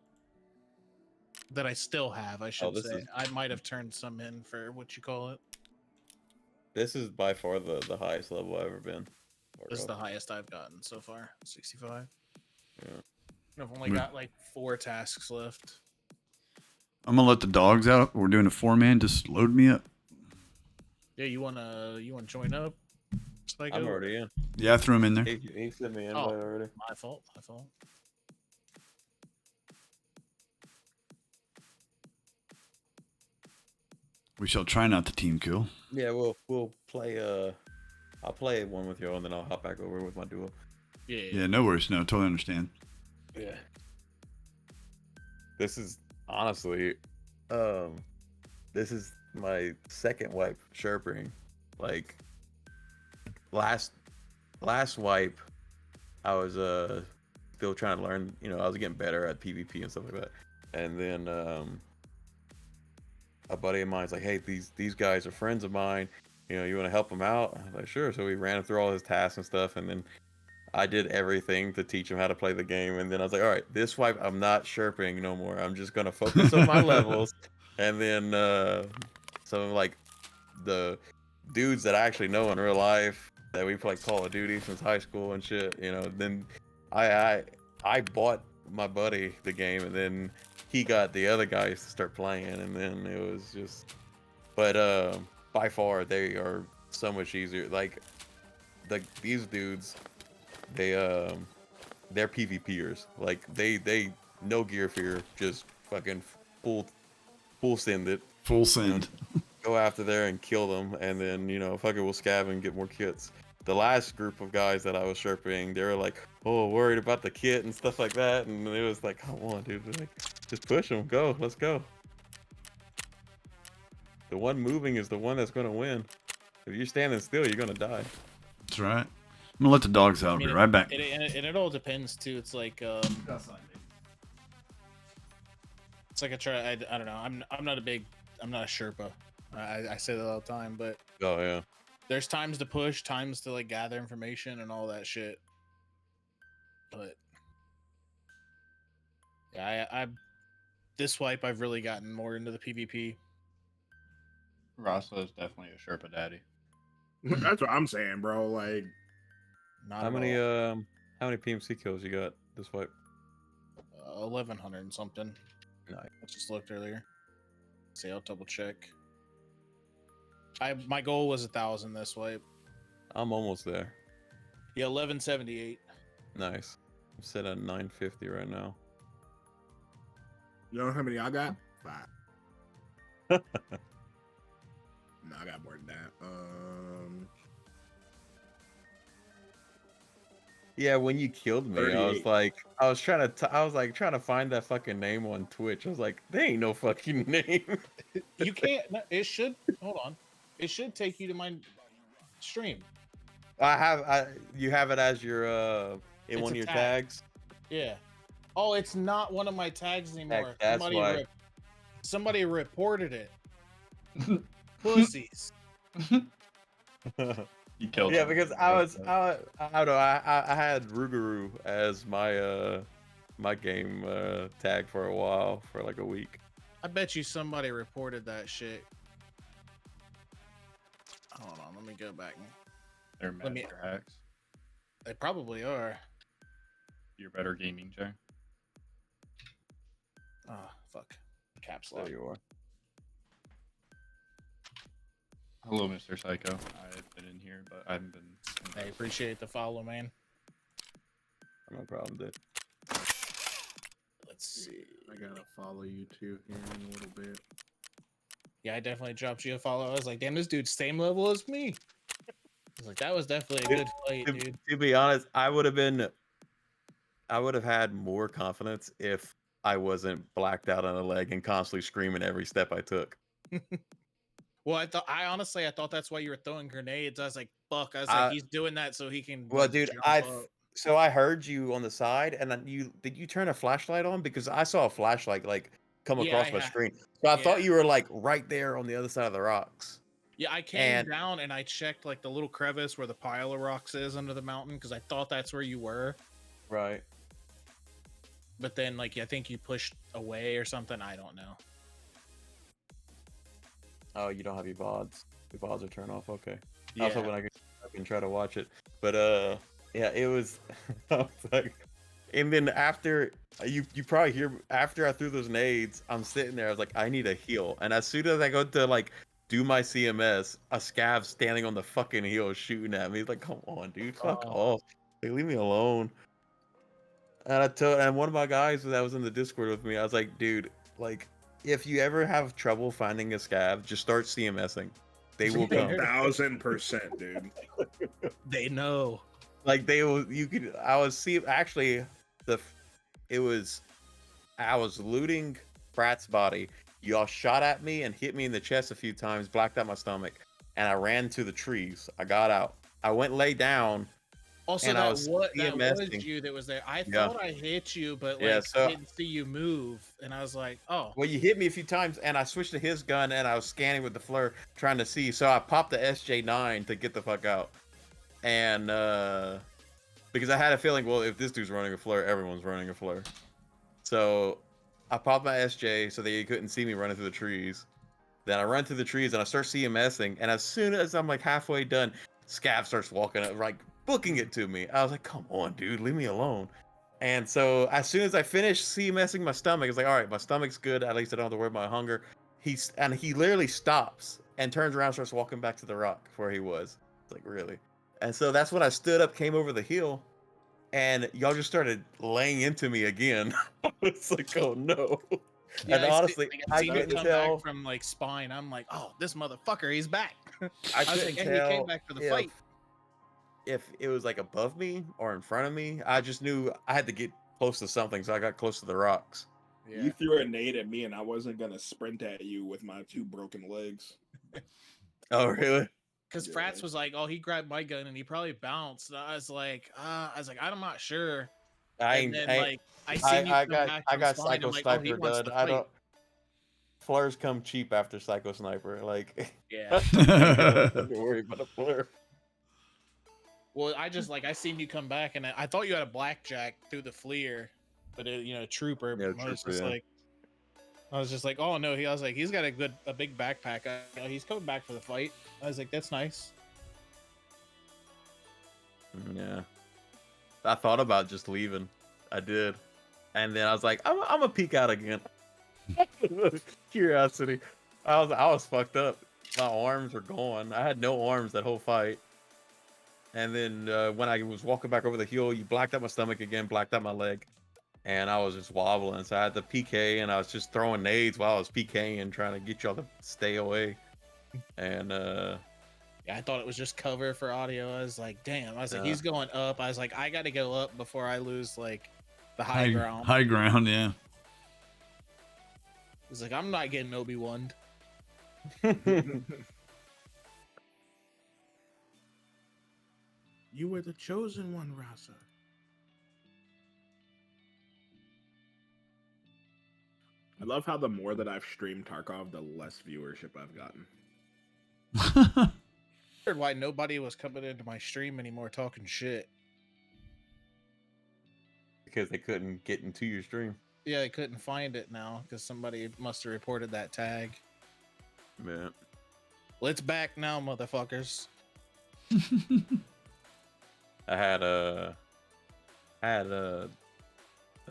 That I still have, I should say. I might have turned some in for what you call it. This is by far the highest level I've ever been. This is the highest I've gotten so far, 65. Yeah. I've only got like 4 tasks left. I'm gonna let the dogs out. We're doing a 4-man. Just load me up. Yeah, you wanna join up? Psycho? I'm already in. Yeah, I threw him in there. He sent me in already. My fault. We shall try not to team kill. Yeah, we'll play. I'll play one with you, and then I'll hop back over with my duo. Yeah, no worries. No, totally understand. Yeah. This is honestly, this is my second wipe sherping. Like last wipe, I was still trying to learn. I was getting better at PvP and stuff like that. And then a buddy of mine's like, "Hey, these guys are friends of mine. You want to help them out?" I was like, "Sure." So we ran him through all his tasks and stuff, and then I did everything to teach him how to play the game. And then I was like, "All right, this wipe, I'm not sherping no more. I'm just gonna focus on my levels." And then some like the dudes that I actually know in real life that we play Call of Duty since high school and shit. Then I bought my buddy the game, and then he got the other guys to start playing, and then it was just. But by far they are so much easier. Like these dudes, they're PvPers. Like they no gear fear, just fucking full send it. Full send. Go after there and kill them, and then fuck it, we'll scav and get more kits. The last group of guys that I was sherping, they were like, "Oh, worried about the kit and stuff like that," and it was like, "Come on, dude, like, just push them, go, let's go." The one moving is the one that's gonna win. If you're standing still, you're gonna die. That's right. I'm gonna let the dogs out. I'll be right back. It all depends too. It's like it's like I don't know. I'm not a Sherpa. I say that all the time, but Oh yeah. There's times to push, times to like gather information and all that shit. But Yeah, I this wipe I've really gotten more into the PvP. Rasa is definitely a Sherpa daddy. That's what I'm saying, bro. Like, Not How at many all. how many PMC kills you got this wipe? 1100 and something. Nice. I just looked earlier. See, I'll double check. My goal was 1,000 this wipe. I'm almost there. Yeah, 1178. Nice. I'm set at 950 right now. you know how many I got? 5. No, I got more than that. Yeah, when you killed me, I was 38. like, I was like trying to find that fucking name on Twitch. I was like, they ain't no fucking name. You can't. No, it should. Hold on. It should take you to my stream. You have it as your in It's one a of your tag. tags. Yeah. Oh, it's not one of my tags anymore. That's why. Somebody reported it. Pussies. You killed Yeah, him. because I don't know, I had Ruguru as my my game tag for a while, for like a week. I bet you somebody reported that shit. Hold on, let me go back. They're Let me- master hacks. They probably are. You're better gaming, Jay. Ah, fuck. Caps lock. There you are. Hello, Mr. Psycho. I've been in here, but I haven't been. I appreciate the follow, man. No problem, dude. Let's see. I gotta follow you too here in a little bit. Yeah, I definitely dropped you a follow. I was like, damn, this dude's same level as me. I was like, that was definitely a good fight, dude. To be honest, I would have had more confidence if I wasn't blacked out on a leg and constantly screaming every step I took. Well, I honestly thought that's why you were throwing grenades. I was like, fuck. I was like, he's doing that so he can. Well, like, dude, jump up. so I heard you on the side, and then did you turn a flashlight on? Because I saw a flashlight like come Yeah, across my screen. So I thought yeah. you were like right there on the other side of the rocks. Yeah, I came And- down and I checked like the little crevice where the pile of rocks is under the mountain because I thought that's where you were. Right. But then, like, I think you pushed away or something. I don't know. Oh, you don't have your VODs. Your VODs are turned off. Okay. Yeah. I was hoping I can try to watch it, but yeah, it was. I was like, and then after you probably hear after I threw those nades, I'm sitting there. I was like, I need a heal, and as soon as I go to like do my CMS, a scav standing on the fucking hill shooting at me. He's like, come on, dude, fuck off, like, leave me alone. And one of my guys that was in the Discord with me, I was like, dude, like, if you ever have trouble finding a scav, just start CMSing. They will come. 1000%, dude. They know. Like they will. You could. I was actually I was looting Pratt's body. Y'all shot at me and hit me in the chest a few times, blacked out my stomach, and I ran to the trees. I got out. I went lay down. Also, and that I was was was you that was there. I thought I hit you, but like Yeah, so- I didn't see you move, and I was like, oh. Well, you hit me a few times, and I switched to his gun, and I was scanning with the flare, trying to see. So I popped the SJ9 to get the fuck out, and because I had a feeling, well, if this dude's running a flare, everyone's running a flare. So I popped my SJ so that you couldn't see me running through the trees. Then I run through the trees, and I start CMSing, and as soon as I'm like halfway done, Scav starts walking up, like booking it to me. I was like, come on, dude, leave me alone. And so as soon as I finished CMSing my stomach, it's like, all right, my stomach's good. At least I don't have to worry about my hunger. He literally stops and turns around, starts walking back to the rock where he was. It's like, really? And so that's when I stood up, came over the hill, and y'all just started laying into me again. It's like, oh no. Yeah, and honestly, I seen you couldn't come tell. back from like spine. I'm like, oh, this motherfucker, he's back. I was couldn't like, yeah, tell he came back for the fight. if it was like above me or in front of me. I just knew I had to get close to something, so I got close to the rocks. Yeah. You threw a nade at me, and I wasn't gonna sprint at you with my 2 broken legs. Oh, really? Because Yeah. Frats was like, oh, he grabbed my gun and he probably bounced. And I was like, I'm not sure. And then like I seen you come back from got spine, Psycho I'm like, oh, he Sniper wants done. to I fight. don't. Flares come cheap after Psycho Sniper. Like, Yeah. don't worry about a flare. Well, I seen you come back and I thought you had a blackjack through the FLIR. but trooper. Yeah, I was trooper, just yeah. like, oh no, I was like, he's got a big backpack. He's coming back for the fight. I was like, that's nice. Yeah. I thought about just leaving. I did. And then I was like, I'm gonna peek out again. Curiosity. I was fucked up. My arms were gone. I had no arms that whole fight. And then when I was walking back over the hill, you blacked out my stomach again, blacked out my leg. And I was just wobbling. So I had the PK and I was just throwing nades while I was PKing, trying to get y'all to stay away. And Yeah, I thought it was just cover for audio. I was like, damn. I was like, Yeah. he's going up. I was like, I got to go up before I lose like the high ground. High ground, yeah. He's like, I'm not getting Obi-Wan. You were the chosen one, Rasa. I love how the more that I've streamed Tarkov, the less viewership I've gotten. I wondered why nobody was coming into my stream anymore talking shit. because they couldn't get into your stream. Yeah, I couldn't find it now because somebody must have reported that tag. Yeah. Well, it's back now, motherfuckers. I had it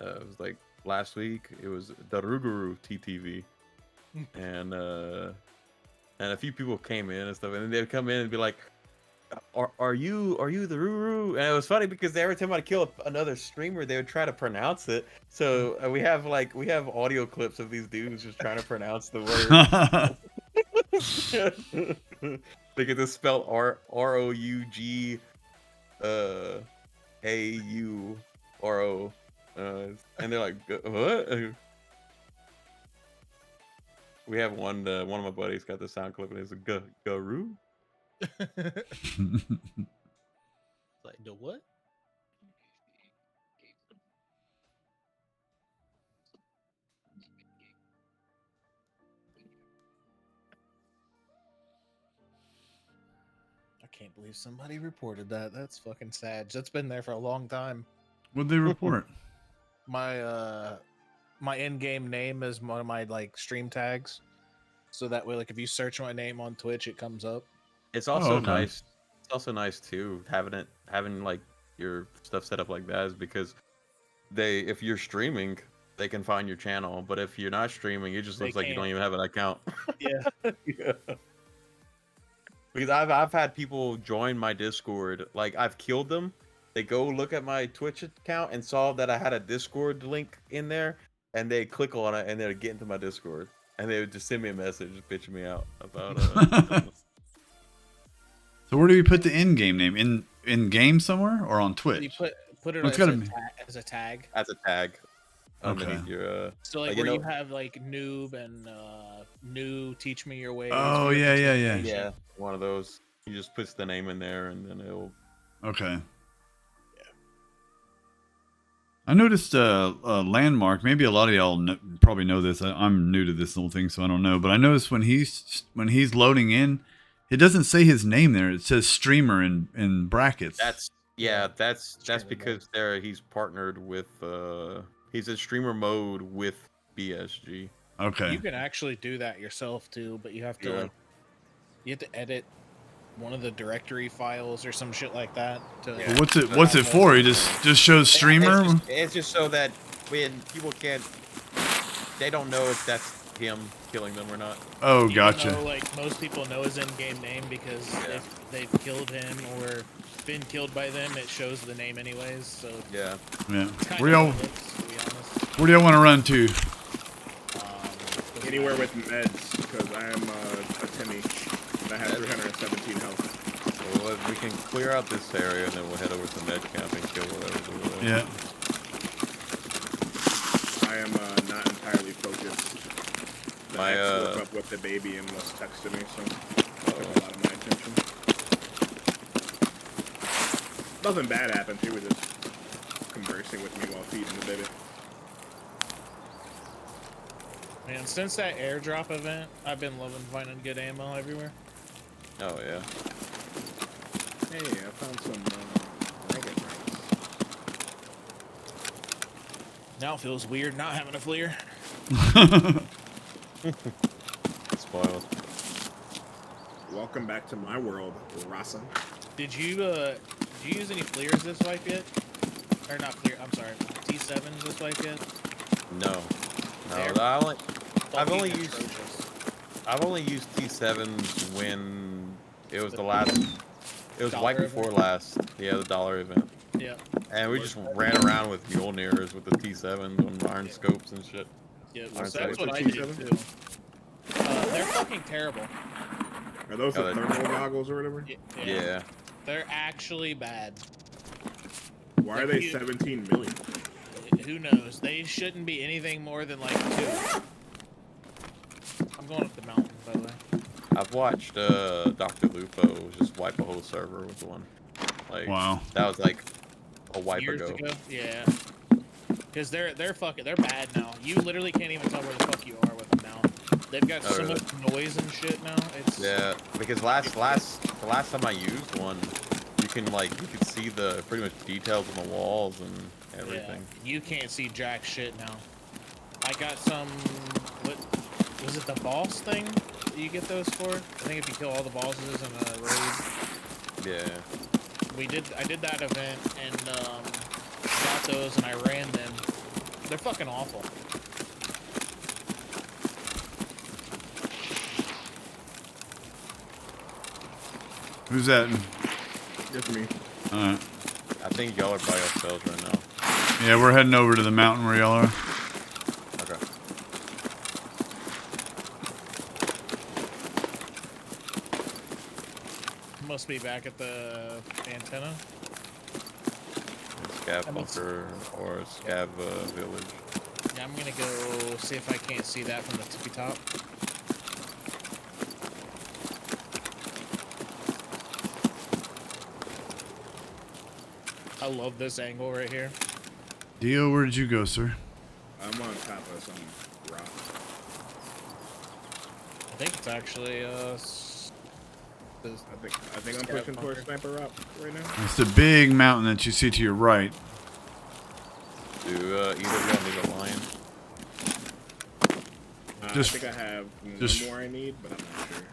was like last week. It was the Ruguru TTV, and a few people came in and stuff, and then they'd come in and be like, "Are you the Ruru?" And it was funny because every time I'd kill another streamer, they would try to pronounce it. So we have audio clips of these dudes just trying to pronounce the word. They get this spelled ROUG AURO, and they're like, what? We have one of my buddies got the sound clip and it's a guru. Like, the what? I can't believe somebody reported that. That's fucking sad. That's been there for a long time. What'd they report? My my in-game name is one of my like stream tags, so that way, like if you search my name on Twitch, it comes up. It's also okay. nice. It's also nice too having like your stuff set up like that is because if you're streaming, they can find your channel, but if you're not streaming, it just looks like you don't even have an account. Yeah. Yeah. Because I've had people join my Discord, like I've killed them. They go look at my Twitch account and saw that I had a Discord link in there, and they click on it and they'd get into my Discord, and they would just send me a message bitching me out about. So where do we put the in-game name? In game somewhere or on Twitch? You put it It's as, gotta a be- as a tag. As a tag. Okay. Underneath your. So like you where know- you have like noob and new teach me your ways. Oh, you have yeah, the yeah, same Yeah, thing. one of those. You just puts the name in there, and then it'll. Okay. I noticed a landmark. Maybe a lot of y'all probably know this. I'm new to this little thing, so I don't know. But I noticed when he's loading in, it doesn't say his name there. It says streamer in brackets. That's Streamer because he's partnered with he's in streamer mode with BSG. okay. You can actually do that yourself too, but you have to Yeah. like, you have to edit one of the directory files or some shit like that. To, Yeah. Well, what's it for? He just shows streamer. It's just so that when people can't, they don't know if that's him killing them or not. Oh, Even gotcha. though, like most people know his in-game name because Yeah. if they've killed him or been killed by them, it shows the name anyways. So Yeah. Yeah. it's kind Where do of y'all how it looks, to be honest. Where do y'all want to run to? Anywhere with meds, because I am a Timmy. I have 317 health. Well, we can clear out this area and then we'll head over to med camp and kill whatever's over there. Yeah. I am not entirely focused. The My, ex woke up with the baby and was texting me, so took a lot of my attention. Nothing bad happened. He was just conversing with me while feeding the baby. Man, since that airdrop event, I've been loving finding good ammo everywhere. Oh yeah. Hey, I found some dragon rights. Now it feels weird not having a FLIR. Spoiled. Welcome back to my world, Rasa. Did you use any FLIRs this wipe yet? Or not FLIR, I'm sorry, T7s this wipe yet? No. They're No, I've only fucking used atrocious. I've only used T7s when it was the last. It was Dollar right before event? last. Yeah, the dollar event. Yeah. And we just ran around with Mjolnirs with the T7s on iron scopes and shit. Yeah, Iron so that's sights. what I T7? did too. They're fucking terrible. Are those the Yeah, thermal goggles or whatever? Yeah. They're actually bad. Why are they 17 million? Who knows? They shouldn't be anything more than like 2. I'm going up the mountain, by the way. I've watched Dr. Lupo just wipe a whole server with one. Like, Wow. that was like a wipe Years ago. ago? Yeah. Because they're bad now. You literally can't even tell where the fuck you are with them now. They've got so really? much noise and shit now. It's Yeah, because the last time I used one, you could see the pretty much details on the walls and everything. Yeah, you can't see jack shit now. I got some. What was it? The boss thing that you get those for? I think if you kill all the bosses in a raid. Yeah. I did that event and got those and I ran them. They're fucking awful. Who's that? Just me. Alright. I think y'all are by yourselves right now. Yeah, we're heading over to the mountain where y'all are. Okay. Must be back at the antenna. Scav bunker or Scav village. Yeah, I'm gonna go see if I can't see that from the tippy top. I love this angle right here. Dio, where did you go, sir? I'm on top of some rock. I think it's actually I think I'm pushing towards Sniper Rock right now. It's the big mountain that you see to your right. Do either of y'all need a lion? Just- I think I have just- one more I need, but I'm not sure.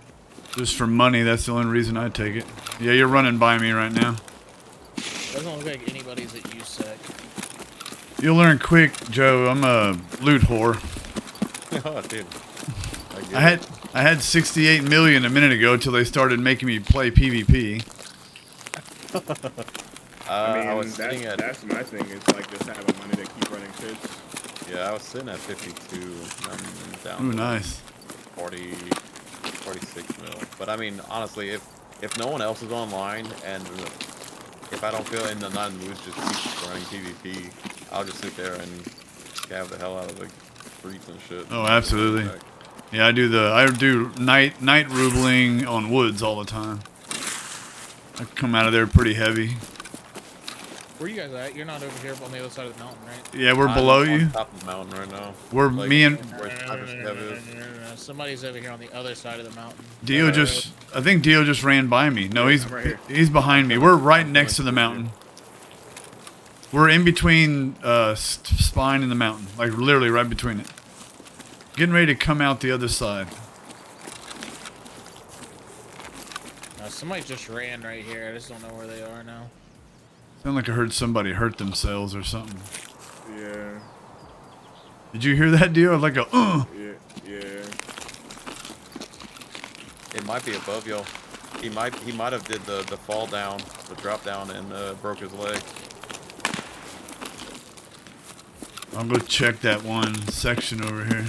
Just for money, that's the only reason I take it. Yeah, you're running by me right now. doesn't look like anybody's at USEC. You'll learn quick, Joe. I'm a loot whore. Oh, dude. I had 68 million a minute ago till they started making me play PvP. I was mean, sitting at that's my thing. It's like just having money to keep running shits. yeah, I was sitting at 52. I'm down Ooh, to nice. 40, 46 mil. But I mean, honestly, if no one else is online and if I don't feel in the not in the mood to just keep running PvP, I'll just sit there and scav the hell out of the streets and shit. Oh, absolutely. Yeah, I do night rubling on woods all the time. I come out of there pretty heavy. Where you guys at? You're not over here on the other side of the mountain, right? Yeah, we're I'm below on you. top of the mountain right now. We're Like, me and where Sniper Scav is. No. Somebody's over here on the other side of the mountain. Dio I think Dio just ran by me. No, I'm right here. he's behind me. We're right next to the mountain. We're in between Spine and the mountain, like literally right between it. Getting ready to come out the other side. Somebody just ran right here. I just don't know where they are now. Sound like I heard somebody hurt themselves or something. Yeah. Did you hear that, Dio? Like a Yeah. It might be above y'all. He might have did the fall down, the drop down, and broke his leg. I'll go check that one section over here.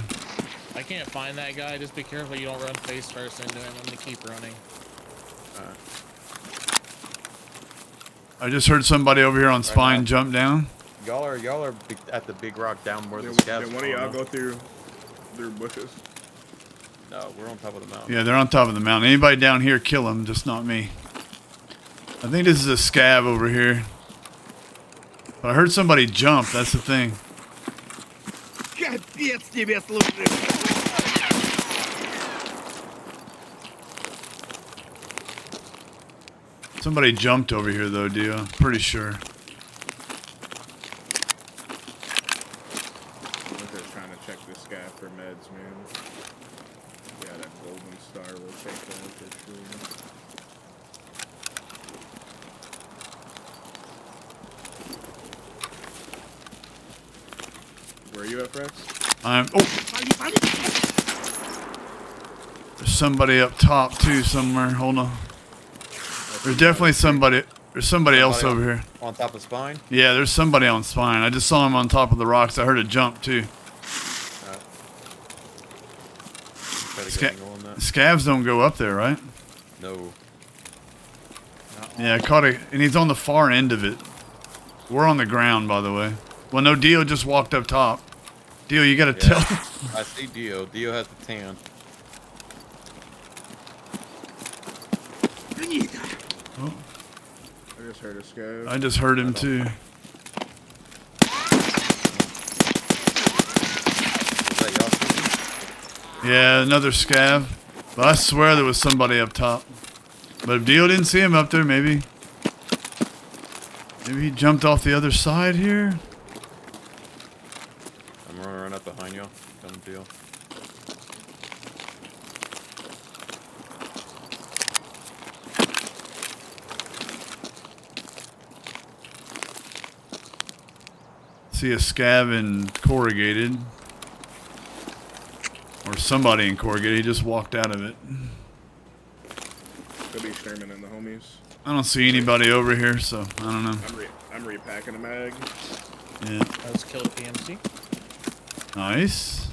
I can't find that guy. Just be careful you don't run face first into him. I'm gonna keep running. I just heard somebody over here on Spine now. jump down. Y'all are at the big rock down where the Did scavs. one of y'all go through bushes? No, we're on top of the mountain. Yeah, they're on top of the mountain. Anybody down here, kill them, just not me. I think this is a scav over here. But I heard somebody jump, that's the thing. Капец тебе служит! Somebody jumped over here though, Dio. Pretty sure. Where are you at, Frex? There's somebody up top too somewhere. Hold on. There's definitely somebody. There's somebody else over here. On top of spine? Yeah, there's somebody on spine. I just saw him on top of the rocks. I heard a jump too. Scavs don't go up there, right? No. Yeah, I caught it, and he's on the far end of it. We're on the ground, by the way. Well, no, Dio just walked up top. Dio, you gotta tell. I see Dio. Dio has the tan. Oh. I just heard a scav. I just heard him too. Yeah, another scav. But I swear there was somebody up top. But if Dio didn't see him up there, maybe he jumped off the other side here. I'm running right up behind you. Come Dio. See a scav in corrugated. Or somebody in corrugated. He just walked out of it. Could be Sherman and the homies. I don't see anybody over here, so I don't know. I'm repacking a mag. Yeah. I was killed PMC. Nice.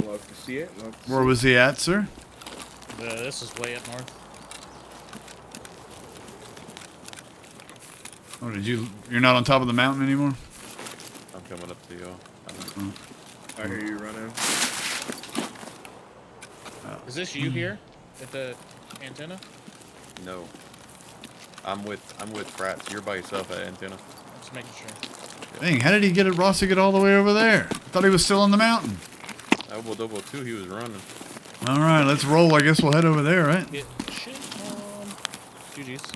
Love to see it. Where was he at, sir? This is way up north. Oh, you're not on top of the mountain anymore? I'm coming up to you. I hear you running. Is this you here at the antenna? No. I'm with Frats. You're by yourself at antenna. Just making sure. Dang, how did he get it, Rossi get all the way over there? I thought he was still on the mountain. Double 2, he was running. All right, let's roll. I guess we'll head over there, right? Get shit on. GG's.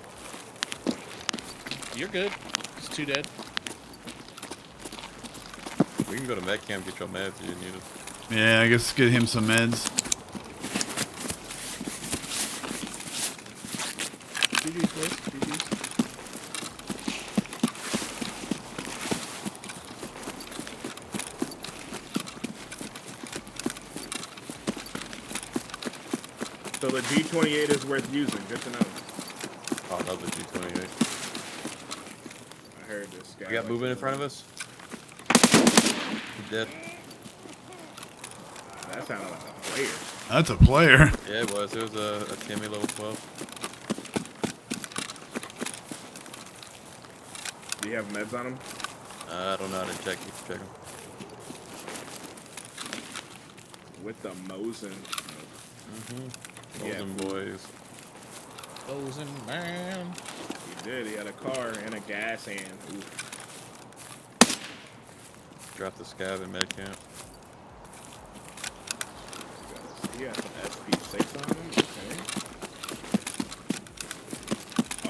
You're good. It's 2 dead. We can go to med camp, get your meds if you need it. Yeah, I guess get him some meds. GG's, boys. GG's. So the G28 is worth using, good to know. Oh, another G28. I heard this guy. You got movement in front of us? He's dead. That sounded like a player. That's a player. Yeah, it was. It was a Timmy level 12. Do you have meds on him? I don't know how to check. You can check him. With the Mosin. Golden boys. Frozen man. He did. He had a car and a gas hand. Oof. Drop the scav in med camp. He got some SP6 on him. Okay.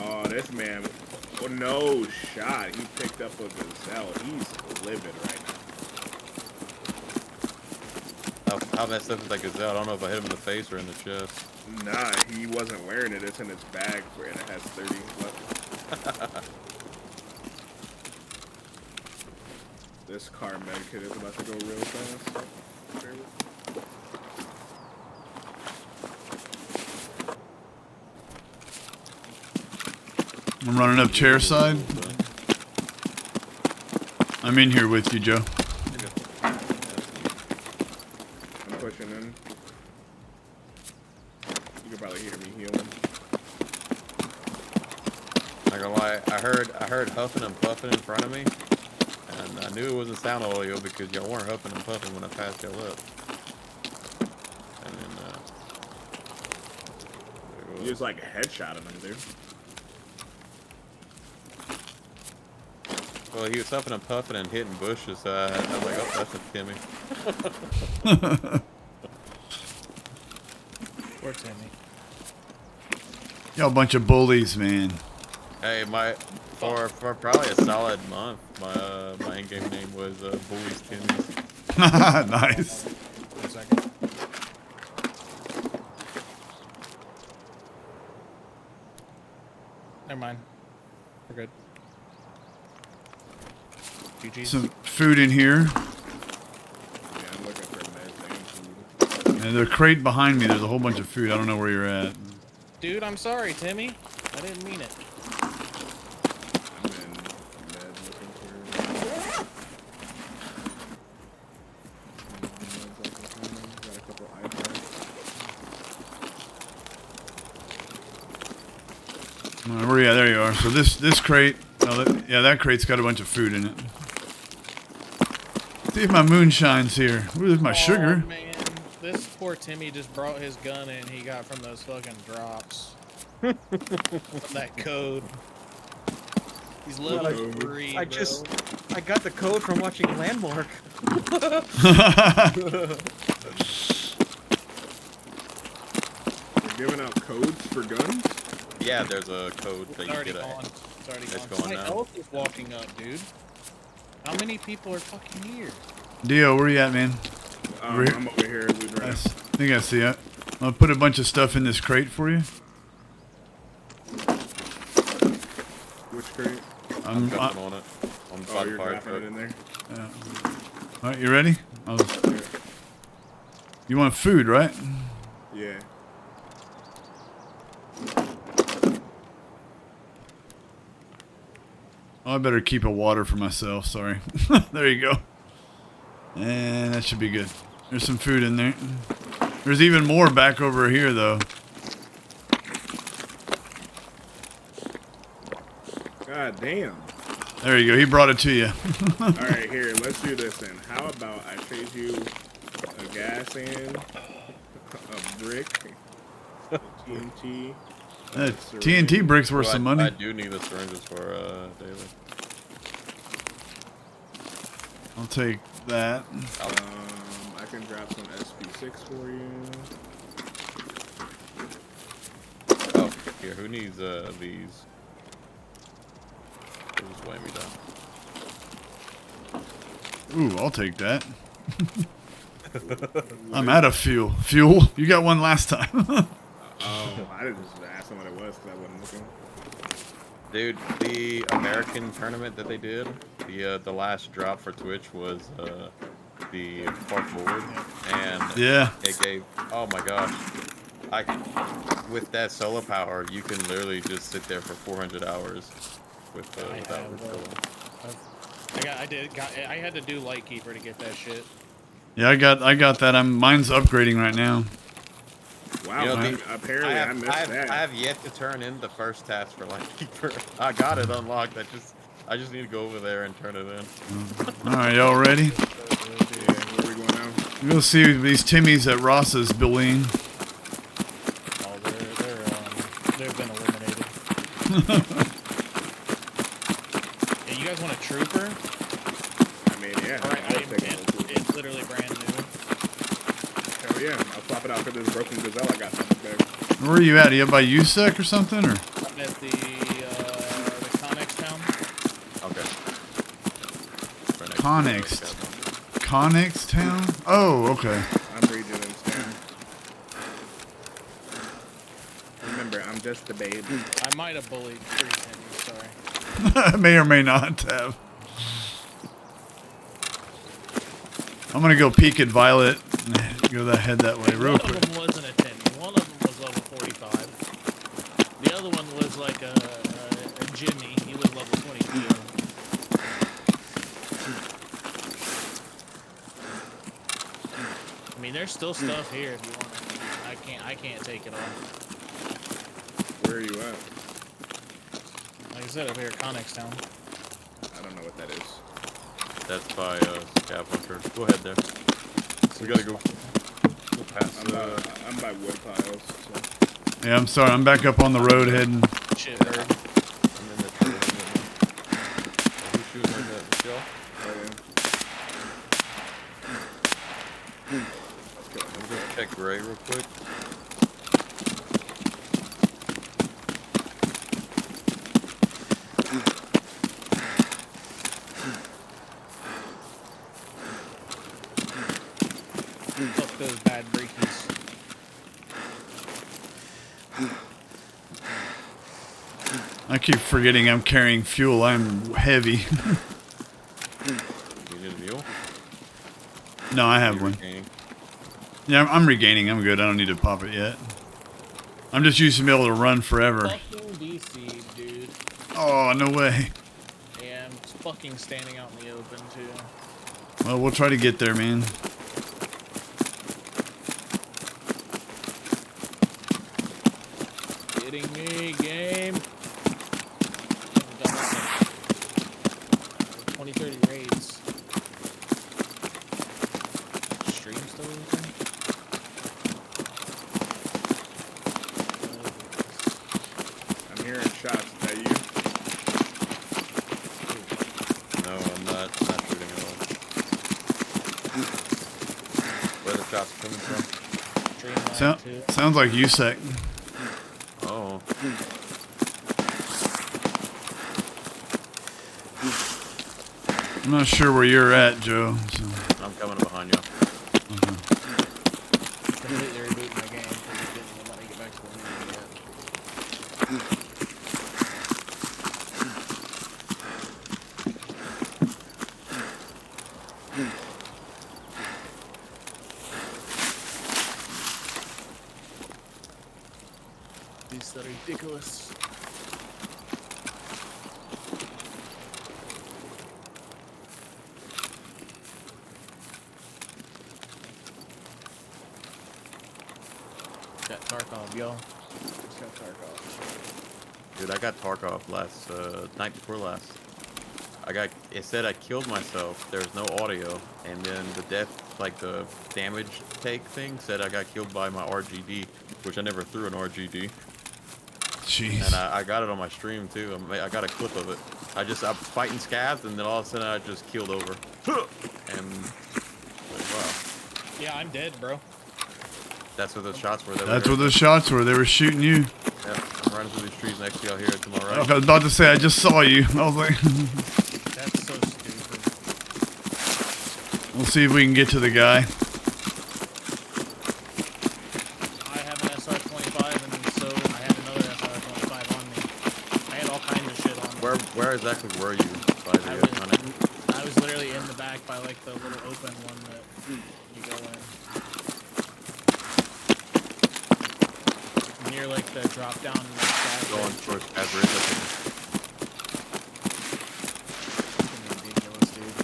Oh, this man. Oh, no shot. He picked up a gazelle. He's livid right now. How messed up is that gazelle? I don't know if I hit him in the face or in the chest. Nah, he wasn't wearing it. It's in his bag and it has 30 left. This car medkit is about to go real fast. I'm running up chair side. I'm in here with you, Joe. I'm pushing in. You can probably hear me healing. Not gonna lie, I heard huffing and puffing in front of me, and I knew it wasn't sound audio because y'all weren't huffing and puffing when I passed y'all up. And then You just like headshotting him, dude. well, he was huffing and puffing and hitting bushes, so I was like, oh, that's a Timmy. Poor Timmy. Y'all a bunch of bullies, man. Hey, for probably a solid month, my in-game name was Bullies Timmys. Nice. 1 second. Never mind. We're good. GG's. Some food in here. Yeah, I'm looking for meds and food. And the crate behind me, there's a whole bunch of food. I don't know where you're at. Dude, I'm sorry, Timmy. I didn't mean it. I'm in med looking for. Got a couple iPads. Where are you at? There you are. So this crate, yeah, that crate's got a bunch of food in it. See if my moonshine's here. Where's my sugar? Man, this poor Timmy just brought his gun in he got from those fucking drops. From that code. He's level 3, I got the code from watching Landmark. They're giving out codes for guns? Yeah, there's a code that It's you already get. gone. It's already It's gone. going My now. health is walking up, dude. How many people are fucking here? Dio, where you at, man? Over here. I'm over here. I think I see it. I'll put a bunch of stuff in this crate for you. Which crate? I'm jumping on it. On Oh, the you're fire dropping it truck. in there? Yeah. All right, you ready? You want food, right? Yeah. Oh, I better keep a water for myself. Sorry. There you go. And that should be good. There's some food in there. There's even more back over here, though. God damn. There you go. He brought it to you. All right, here. Let's do this then. How about I trade you a gas in, a brick, a TNT. TNT bricks worth some money. I do need the syringes for daily. I'll take that. I can drop some SP6 for you. Oh, here. Who needs these? Just weigh me down. Ooh, I'll take that. I'm out of fuel. Fuel? You got one last time. Oh, I didn't just ask them what it was because I wasn't looking. Dude, the American tournament that they did, the last drop for Twitch was the far forward, and Yeah. it gave. Oh my gosh, with that solar power, you can literally just sit there for 400 hours with without refueling. I had to do Lightkeeper to get that shit. Yeah, I got that. Mine's upgrading right now. Wow, You know, apparently I missed that. I have yet to turn in the first task for Lightkeeper. I got it unlocked. I just need to go over there and turn it in. All right, y'all ready? Yeah, where are we going now? We'll see these Timmies at Ross's building. Oh, they've been eliminated. Yeah, you guys want a trooper? I mean, yeah. All right, I'll take it. it's literally brand new. Hell yeah, I'll swap it out for this broken gazelle I got something back. Where are you at? Are you by USEC or something? Or? I'm at the Connex town. Okay. Connex Town? Oh, okay. I'm region and town. Remember, I'm just a babe. I might have bullied 310, sorry. May or may not have. I'm gonna go peek at Violet. Go head that way real quick. One of them wasn't a 10. One of them was level 45. The other one was like a Jimmy. He was level 22. I mean, there's still stuff here if you want it. I can't take it all. Where are you at? Like I said, over here, Connex Town. I don't know what that is. That's by Scavenger. Go ahead there. We gotta go past. I'm by wood piles. So. Yeah, I'm sorry. I'm back up on the road heading. Shit, bird. I'm in the tree. Who's shooting like that? Michelle? Oh, yeah. Let's go. I'm gonna check Gray real quick. Fuck those bad breakies. I keep forgetting I'm carrying fuel. I'm heavy. You need a mule? No, I have one. Regaining? Yeah, I'm regaining. I'm good. I don't need to pop it yet. I'm just used to be able to run forever. Fucking DC, dude. Oh, no way. Yeah, I'm fucking standing out in the open too. Well, we'll try to get there, man. Kidding me, game. 20, 30 raids. Stream still open? I'm hearing shots. Is that you? No, I'm not shooting at all. Where the shots coming from? Sounds like USEC. Oh. I'm not sure where you're at, Joe. So. I'm coming behind you. Completely rebooting my game because it didn't let me get back to the menu yet. These are ridiculous. Got Tarkov, yo. Just got Tarkov. Dude, I got Tarkov last night before last. It said I killed myself. There's no audio, and then the death, like the damage take thing, said I got killed by my RGD, which I never threw an RGD. Jeez. And I got it on my stream too. I got a clip of it. I was fighting scavs, and then all of a sudden I just keeled over. And like, wow, Yeah, I'm dead, bro. that's what the shots were. That's what the shots were. They were shooting you. Yeah, I'm running through these trees next to y'all here to my right. I was about to say, I just saw you. I was like, That's so stupid. we'll see if we can get to the guy. I have an SR-25, and so I had another SR-25 on me. I had all kinds of shit on me. Where exactly were you? By the hunting? I was literally in the back by like the little open one that you go in. Near like the drop down in the sky. Going towards Everett. Ridiculous, dude.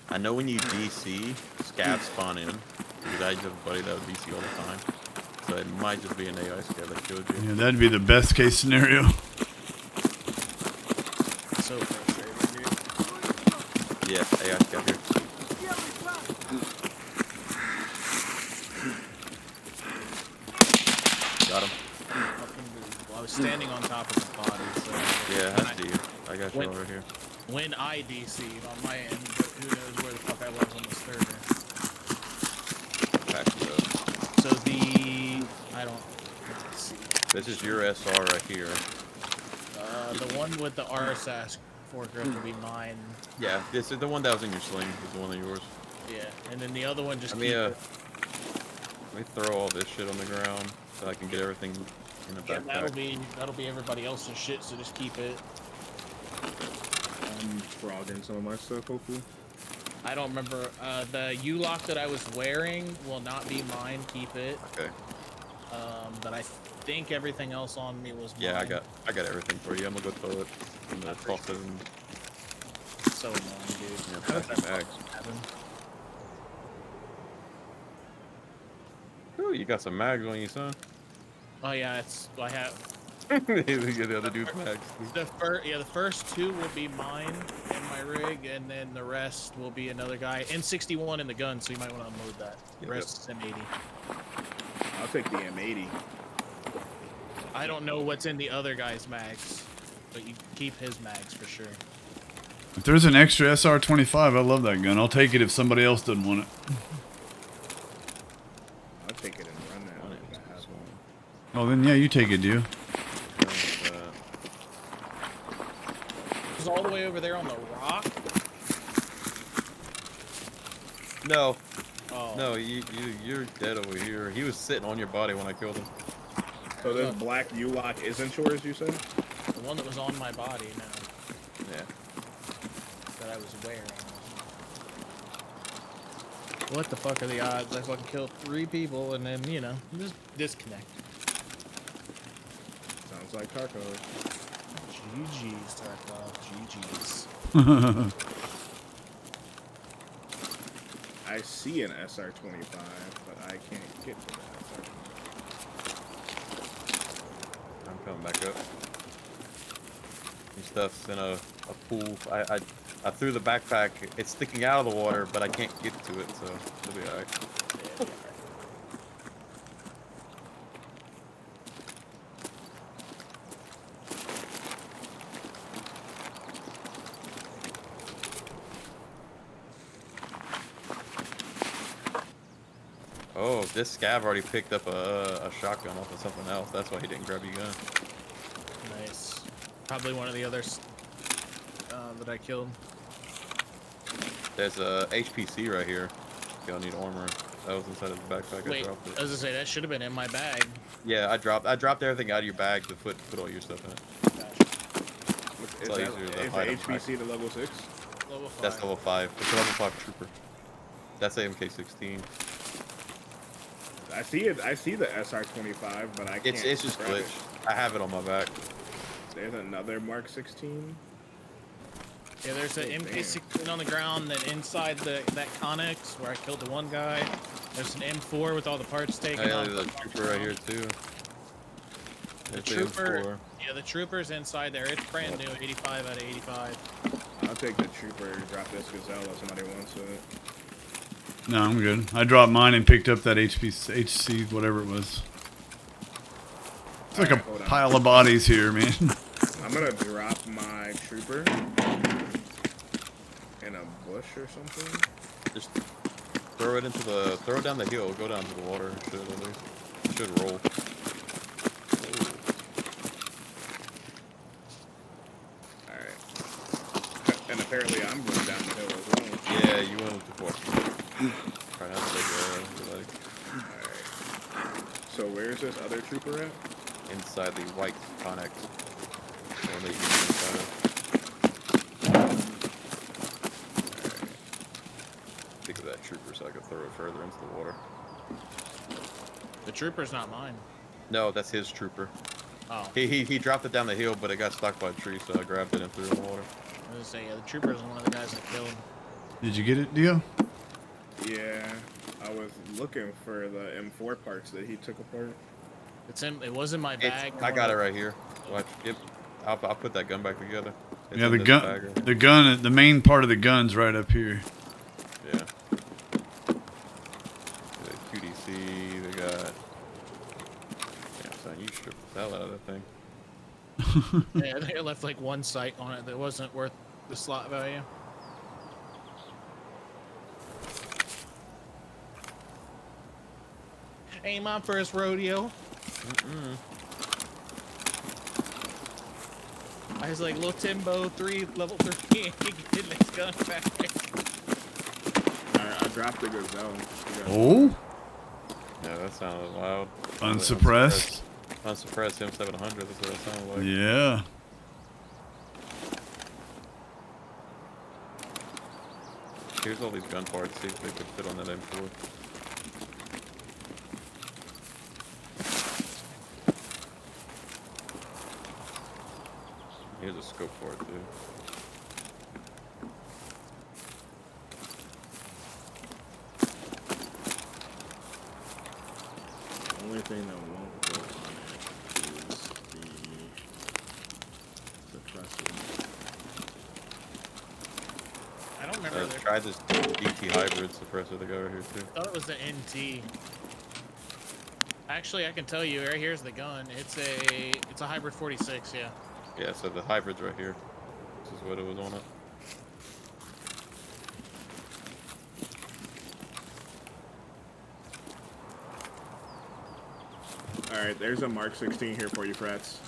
I know when you DC, scavs spawn in. Because I used to have a buddy that would DC all the time. So it might just be an AI scav that killed you. Yeah, that'd be the best case scenario. So frustrating, dude. Yeah, AI scav here. Got him. Well, I was standing on top of his body, so Yeah, I see you. I got you over here. when I DC'd on my end, but who knows where the fuck I was on the server. Packed it up. So I don't see. This is your SR right here. The one with the RSS foregrip will be mine. Yeah, this is the one that was in your sling. Is the one of yours. Yeah, and then the other one just. Let me throw all this shit on the ground so I can get everything in the Yeah, backpack. that'll be everybody else's shit. So just keep it. I'm frogging some of my stuff, hopefully. I don't remember the U-lock that I was wearing will not be mine. Keep it. Okay. But I think everything else on me was mine. Yeah, I got everything for you. I'm gonna go throw it in the toss it and So annoying, dude. Yeah, How does pack that your bags. happen? Ooh, you got some mags on you, son. Oh yeah, I have The other dude's mags. the first two will be mine in my rig, and then the rest will be another guy. N61 in the gun, so you might want to unload that. The rest is M80. I'll take the M80. I don't know what's in the other guy's mags, but you keep his mags for sure. If there's an extra SR-25, I love that gun. I'll take it if somebody else doesn't want it. I'll take it and run that. If I have one. Oh, then yeah, you take it, dude. It's all the way over there on the rock. No, Oh. No, you're dead over here. He was sitting on your body when I killed him. So this black U-lock isn't yours, you said? The one that was on my body now. Yeah. That I was wearing. What the fuck are the odds? I fucking killed 3 people and then, you know, just disconnect. Sounds like Tarkov. GG's, Tarkov. GG's. I see an SR-25, but I can't get to that. I'm coming back up. Some stuff's in a pool. I threw the backpack. It's sticking out of the water, but I can't get to it, so it'll be alright. Oh, this scav already picked up a shotgun off of something else. That's why he didn't grab your gun. Nice. Probably one of the others that I killed. There's a HPC right here. Y'all need armor. That was inside his backpack. Wait, I dropped it. I was gonna say that should have been in my bag. Yeah, I dropped everything out of your bag to put all your stuff in it. Is all that, easier to is hide the them back. HPC to level 6? Level 5. That's level 5. It's a level 5 trooper. That's a MK16. I see it. I see the SR-25, but I can't. It's just grab glitched. it. I have it on my back. There's another Mark 16. Yeah, there's an Oh, MK16 on the ground that inside that Connex where I killed the one guy. There's an M4 with all the parts taken Oh, off. yeah, there's a trooper right here too. The There's the trooper, M4. yeah, the trooper's inside there. It's brand new, 85 out of 85. I'll take the trooper and drop this gazelle if somebody wants it. No, I'm good. I dropped mine and picked up that HC, whatever it was. It's like a Hold on. pile of bodies here, man. I'm gonna drop my trooper in a bush or something. Just throw it down the hill, go down to the water. It should roll. Alright. And apparently I'm going down the hill as well. Yeah, you went too far. Try not to take like Alright. So where's this other trooper at? inside the white Connex. The one that you can get inside of. Think of that trooper so I can throw it further into the water. The trooper's not mine. No, that's his trooper. Oh, He dropped it down the hill, but it got stuck by a tree, so I grabbed it and threw it in the water. I was gonna say, yeah, the trooper's one of the guys I killed. Did you get it, Dio? Yeah. I was looking for the M4 parts that he took apart. It was in my bag. I got it right here. Watch. Yep. I'll put that gun back together. It's Yeah, in the this gun, bag right here. the main part of the gun's right up here. Yeah. The QDC, they got. Yeah, son, you stripped the hell out of that thing. Yeah, they left like one sight on it that wasn't worth the slot value. Ain't my first rodeo. I was like, Lil Timbo 3, level 3, getting his gun back. Alright, I dropped the gazelle. Oh, Yeah, that sounded loud. unsuppressed. Unsuppressed M700, that's what it sounded like. Yeah. Here's all these gun parts, see if they could fit on that M4. Here's a scope for it too. The only thing that won't go on it is the suppressor. I don't remember. Try this DT hybrid suppressor they got right here too. I thought it was the NT. Actually, I can tell you. Right here's the gun. It's a hybrid 46. Yeah. Yeah, so the hybrid's right here. This is what it was on it. Alright, there's a Mark 16 here for you, Frats.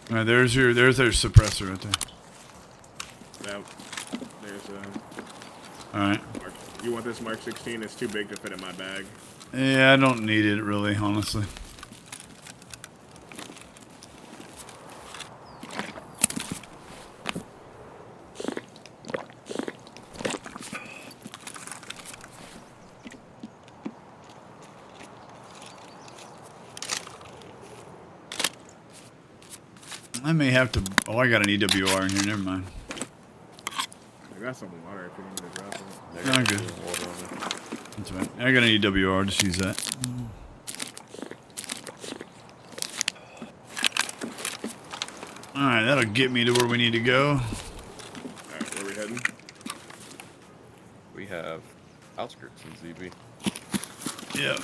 All right, there's their suppressor right there. Yep. There's a All right. Mark You want this Mark 16? It's too big to fit in my bag. Yeah, I don't need it really, honestly. I may have to. Oh, I got an EWR in here. Never mind. I got some water if you need me to drop it. No, I'm good. That's right. I got an EWR. Just use that. All right, that'll get me to where we need to go. All right, where we heading? We have outskirts in ZB. Yeah.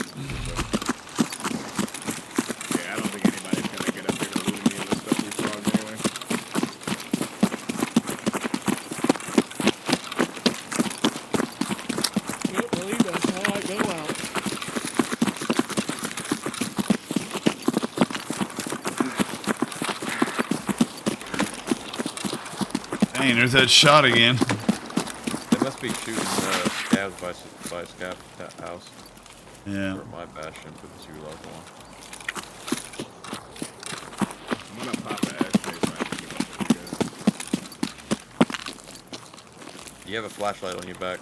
Yeah, I don't think anybody's gonna get up here to loot any of the stuff we found anyway. Can't believe that's how I go out. Dang, there's that shot again. They must be shooting scabs by scab house. Yeah. Or my bastion for the 2 local one. I'm gonna pop the ash face so I can keep up with you guys. You have a flashlight on your back.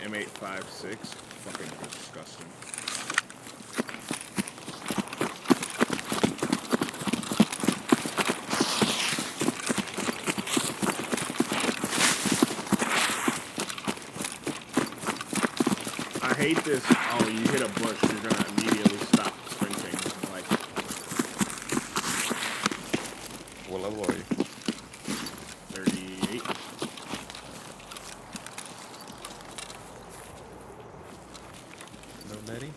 M856. Fucking disgusting. I hate this. Oh, you hit a bush, you're gonna immediately stop sprinting. Like, What level are you? 38. No Netty?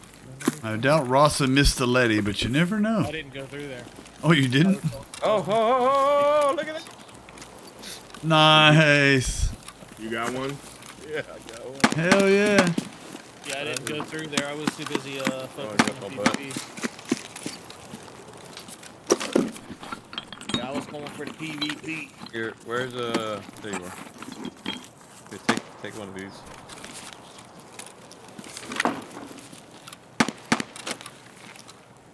I doubt Rossa missed the leady, but you never know. I didn't go through there. Oh, you didn't? Oh, look at that! Nice. You got one? Yeah, I got one. Hell yeah. Yeah, I didn't go through there. I was too busy got focusing on my butt. PvP. Yeah, I was going for the PvP. Here, where's there you are. Here, take one of these.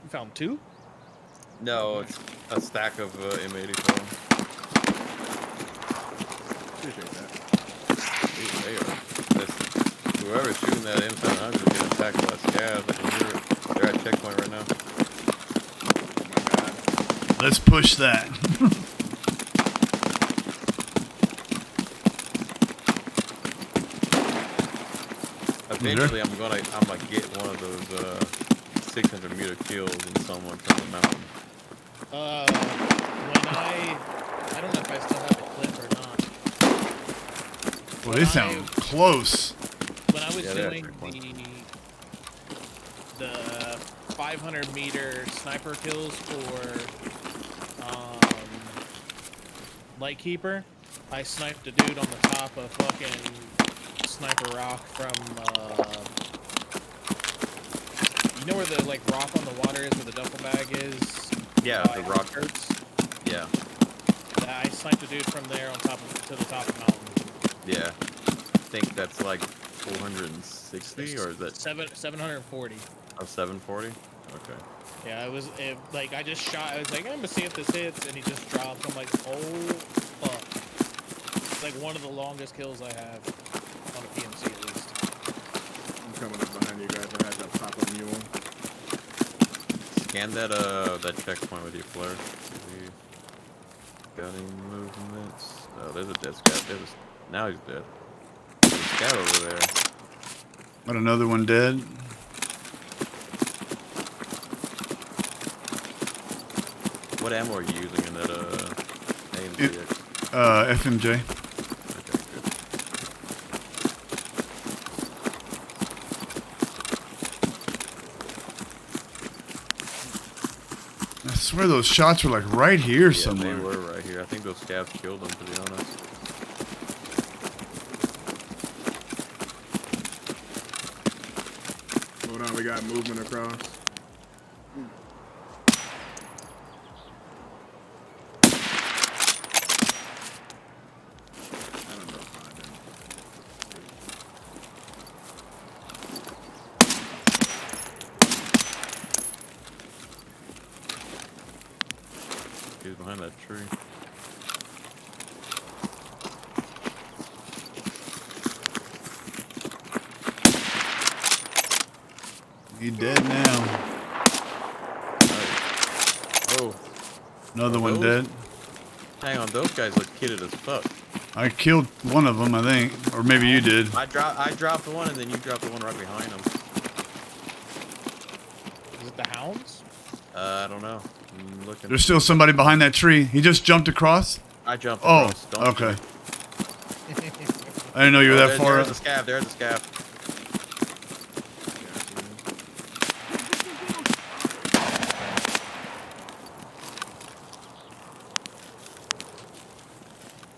You found 2? No, it's a stack of M84. Appreciate that. They are. Whoever's shooting that M700 getting attacked by scabs. I can hear it. They're at checkpoint right now. Oh my god. Let's push that. Eventually, I'm gonna get one of those 600-meter kills in someone from the mountain. When I don't know if I still have the clip or not. Well, they sound close. When I was Yeah, they're doing the 500-meter sniper kills for Lightkeeper, I sniped a dude on the top of fucking Sniper Rock from you know where the like rock on the water is, where the duffel bag is? Yeah, the rock. Hurts? Yeah, I sniped a dude from there on top of to the top of the mountain. yeah. I think that's like 460, or is that 740. oh, 740? Okay. Yeah, like I just shot. I was like, I'm gonna see if this hits, and he just dropped. I'm like, oh fuck! It's like one of the longest kills I have on a PMC at least. I'm coming up behind you guys. I had to pop a mule. Scan that checkpoint with your flare. See, got any movements? Oh, there's a dead scout. Now he's dead. There's a scout over there. Got another one dead. What ammo are you using in that AMG? FMJ. Okay, good. I swear those shots were like right here Yeah, somewhere. they were right here. I think those scavs killed them, to be honest. Hold on, we got movement across. I don't know if I did. He's behind that tree. He dead now. Oh, Another one those- dead. hang on. Those guys look kitted as fuck. I killed one of them, I think, or maybe you did. I dropped one, and then you dropped the one right behind him. Is it the hounds? I don't know. I'm looking. There's still somebody behind that tree. He just jumped across. I jumped Oh, across. Don't okay. I didn't know you were that far. There's a scav. There's a scav.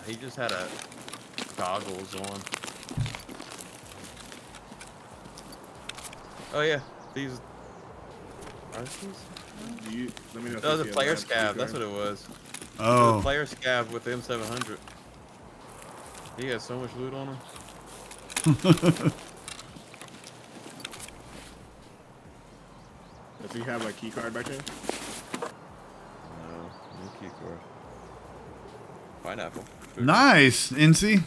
He just had a goggles on. Oh yeah, these. Are these? Let me know. That was a player scav. That's what it was. It was Oh, a player scav with the M700. He has so much loot on him. Does he have a key card back there? No key card. Pineapple. nice, Incy.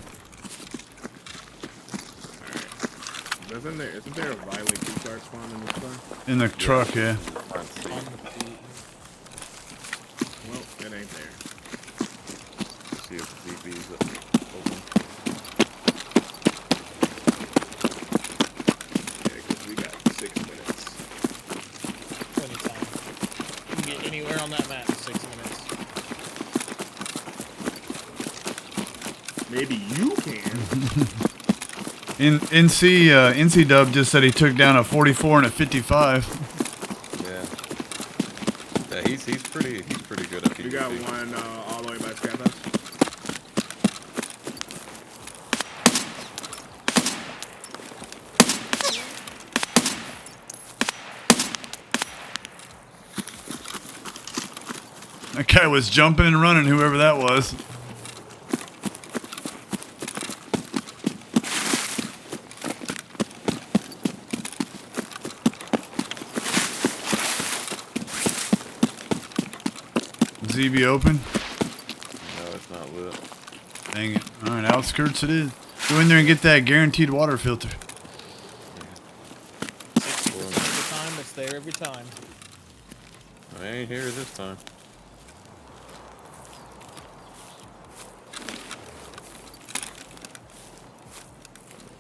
Isn't there a violet key card spawn in this car? In the truck, yeah. Front seat. Well, it ain't there. See if the ZB's open. Yeah, because we got 6 minutes. Plenty of time. You can get anywhere on that map in 6 minutes. Maybe you can. NC Dub just said he took down a 44 and a 55. Yeah, he's pretty good at PvP. We got one all the way by Scat House. That guy was jumping and running, whoever that was. ZB open? No, it's not lit. Dang it. Alright, outskirts it is. Go in there and get that guaranteed water filter. 60% of the time, it's there every time. I ain't here this time.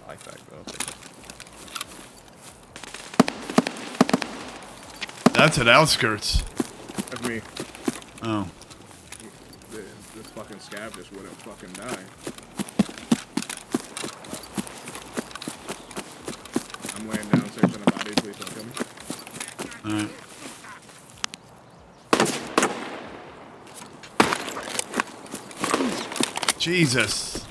I fact though. That's at outskirts. That's me. Oh. This fucking scav just wouldn't fucking die. I'm laying down searching the body. Please don't kill me. Alright. Jesus.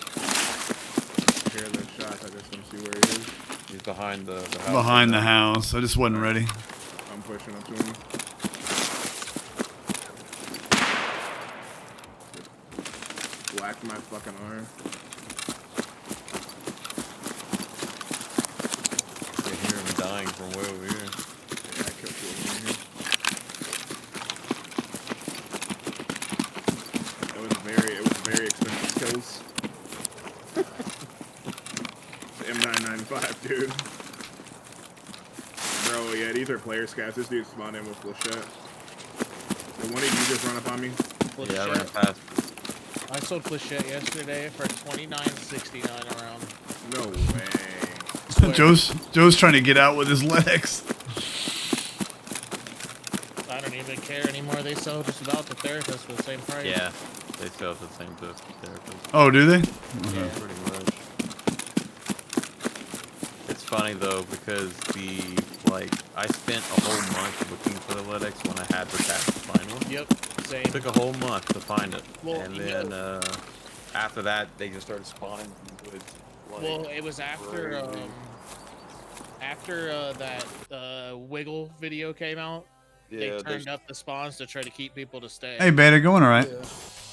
Hear the shots. I just don't see where he is. He's behind the house. Behind the house. I just wasn't ready. I'm pushing up to him. Whacked my fucking arm. I can hear him dying from way over here. Yeah, I killed two of them in here. It was very expensive kills. The M995, dude. Bro, yeah, these are player scouts. This dude spawned in with Flechette. The one of you just run up on me? Yeah, I ran past. I sold Flechette yesterday for $29.69 around. No way. Joe's trying to get out with his legs. I don't even care anymore. They sell just about the therapist for the same price. Yeah, they sell the same therapist. Oh, do they? Yeah. Pretty much. It's funny though because the like I spent a whole month looking for the Lytics when I had the task to find one. Yep, same. It took a whole month to find it, Well, and you then know- after that they just started spawning in the woods. Like, Well, it was after crazy. that Wiggle video came out. Yeah, They turned up the spawns to try to keep people to stay. Hey, Beta, going all right?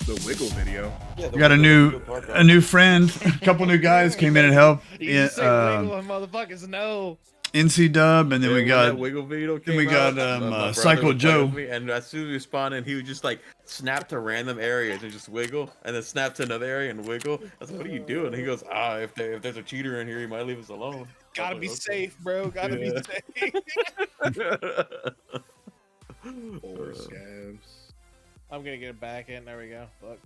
The Wiggle video. Yeah, We got a new friend. A couple new guys came in and helped. You say Wiggle and motherfuckers know. NC Dub, and then we when got that Wiggle video then we came got out, my brother Psycho would play Joe. with me, and as soon as we spawned in, he would just like snap to random areas and just wiggle, and then snap to another area and wiggle. I was like, "What are you doing?" And he goes, if there's a cheater in here, he might leave us alone." Gotta be safe, bro. Gotta be safe. Four scabs. I'm gonna get it back in. There we go. Fuck.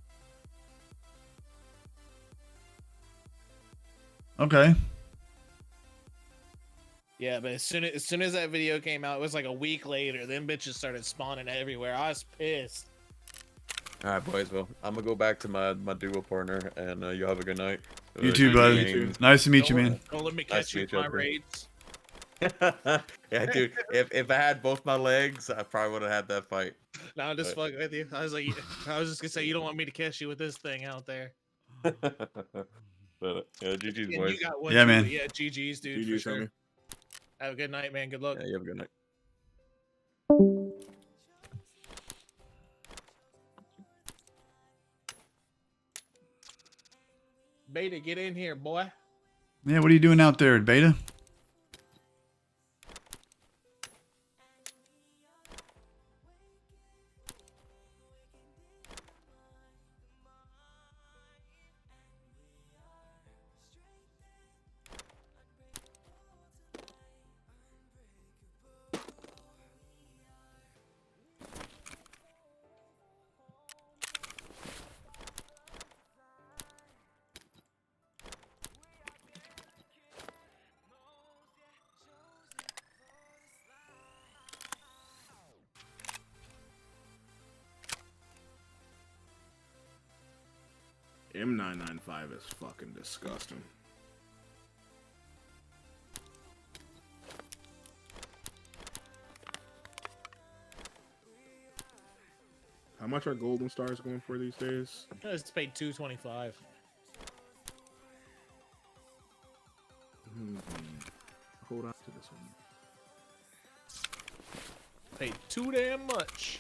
Okay. Yeah, but as soon as that video came out, it was like a week later. Them bitches started spawning everywhere. I was pissed. All right, boys. Well, I'm gonna go back to my duo partner, and you have a good night. You too, GG buddy. games. Nice to meet you, man. Don't let me Nice catch to you meet with you, my Upper. raids. Yeah, dude. If I had both my legs, I probably would have had that fight. No, I'm just fucking with you. I was just gonna say you don't want me to catch you with this thing out there. But yeah, GG's, And boys. you got one Yeah, too, man. but yeah, GG's, dude. GG, for sure. Tommy. Have a good night, man. Good luck. Yeah, you have a good night. Beta, get in here, boy. Yeah, what are you doing out there, Beta? M995 is fucking disgusting. How much are golden stars going for these days? It's paid $225. Hold on to this one. Paid too damn much.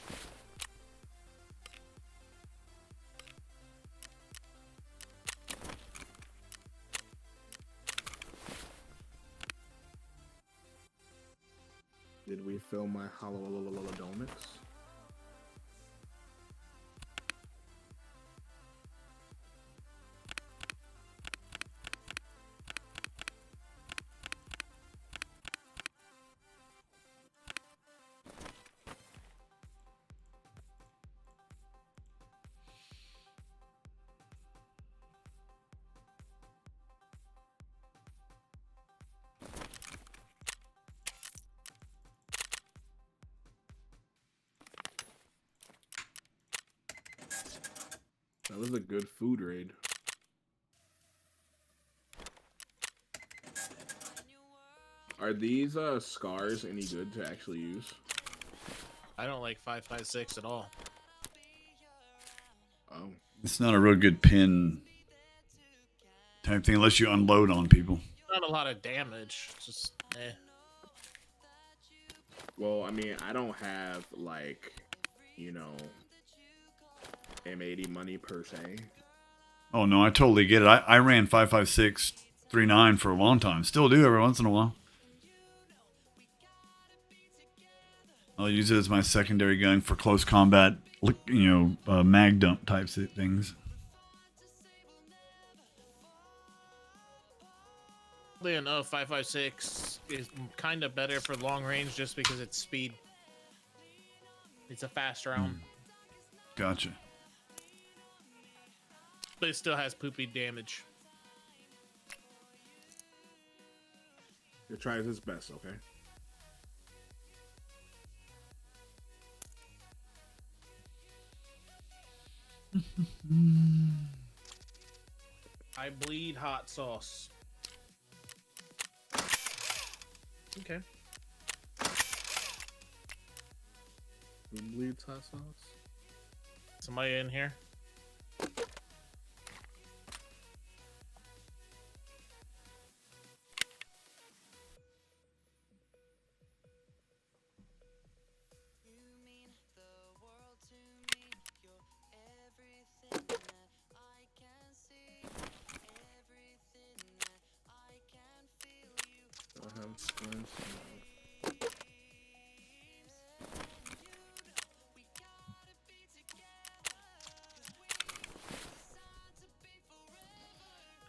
Did we fill my holodonix? That was a good food raid. Are these scars any good to actually use? I don't like 5.56 at all. Oh, It's not a real good pin type thing unless you unload on people. Not a lot of damage. Just well, I mean, I don't have like, you know, M80 money per se. Oh no, I totally get it. I ran 5.56 for a long time. Still do every once in a while. I'll use it as my secondary gun for close combat, mag dump types of things. oddly enough, 5.56 is kind of better for long range just because it's speed. It's a fast round, Gotcha. but it still has poopy damage. He tries his best, okay? I bleed hot sauce. Okay. Who bleeds hot sauce? Somebody in here?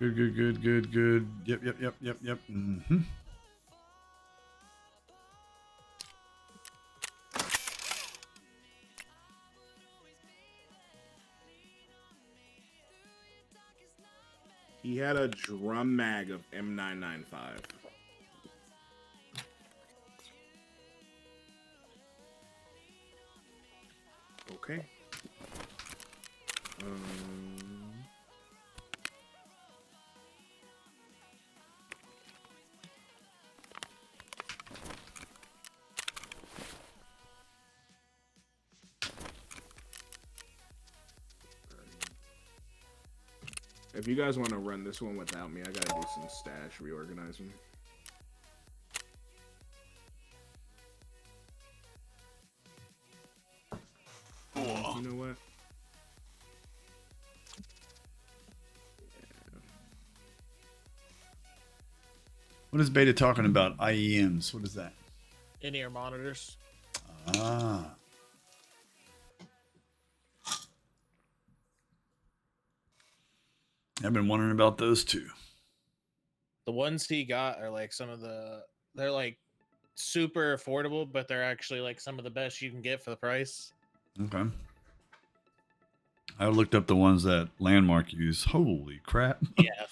Good. Yep. Mm-hmm. He had a drum mag of M995. Okay. If you guys want to run this one without me, I gotta do some stash reorganizing. You know what? What is Beta talking about? IEMs. What is that? In-ear monitors. Ah. I've been wondering about those too. The ones he got are like they're like super affordable, but they're actually like some of the best you can get for the price. Okay. I looked up the ones that Landmark use. Holy crap. Yeah,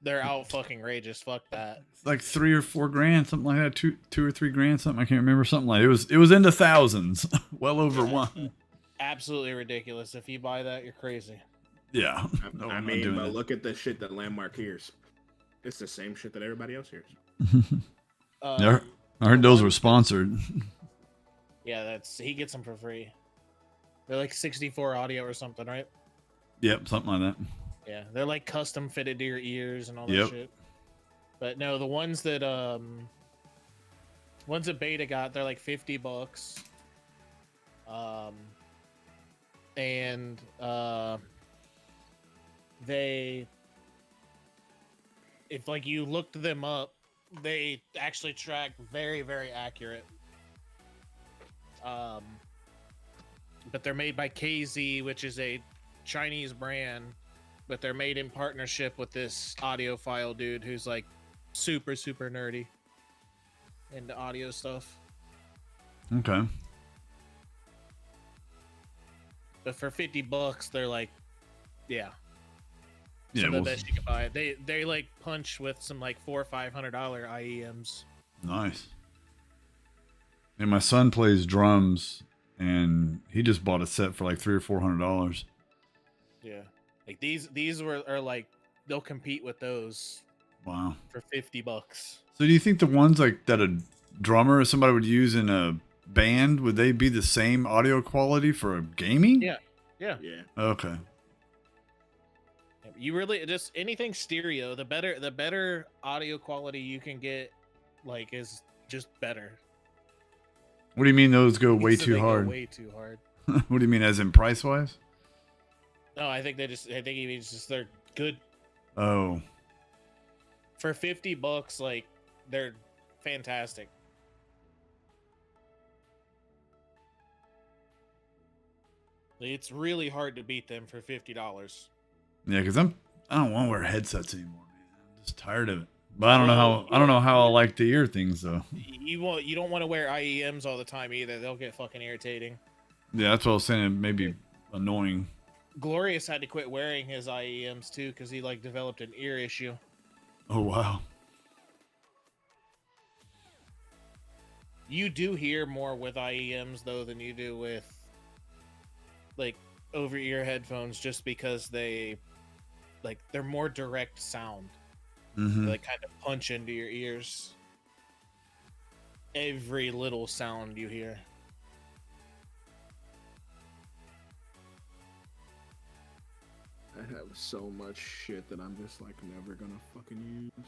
they're out fucking rageous. Fuck that. It's like $3 or $4 grand, something like that. Two or $3 grand, something. I can't remember. Something like it was into thousands. Well over one. Absolutely ridiculous. If you buy that, you're crazy. Yeah. I mean, but look at the shit that Landmark hears. It's the same shit that everybody else hears. I heard those were sponsored. Yeah, he gets them for free. They're like 64 audio or something, right? Yep, something like that. Yeah, they're like custom fitted to your ears and all that shit. But no, the ones that Beta got, they're like $50. And if like you looked them up, they actually track very, very accurate. But they're made by KZ, which is a Chinese brand, but they're made in partnership with this audiophile dude who's like super, super nerdy into audio stuff. Okay. But for $50, they're like, yeah, some of the best you can buy. They like punch with some like $400 or $500 IEMs. Nice. And my son plays drums, and he just bought a set for like $300 or $400. Yeah, like these are like they'll compete with those. Wow. For $50. So do you think the ones like that a drummer or somebody would use in a band, would they be the same audio quality for a gaming? Yeah. Okay. You really just anything stereo, the better audio quality you can get, like, is just better. What do you mean those go way So too they go hard? way too hard. What do you mean, as in price wise? No, I think he means just they're good. Oh. For $50, like, they're fantastic. It's really hard to beat them for $50. Yeah, because I don't want to wear headsets anymore, man. I'm just tired of it. But I don't know how I like to hear things though. You don't want to wear IEMs all the time either. They'll get fucking irritating. Yeah, that's what I was saying. It may be annoying. Glorious had to quit wearing his IEMs too because he like developed an ear issue. Oh wow. You do hear more with IEMs though than you do with like over ear headphones, just because they're more direct sound. Mm-hmm. They like kind of punch into your ears. Every little sound you hear. have so much shit that I'm just like never gonna fucking use.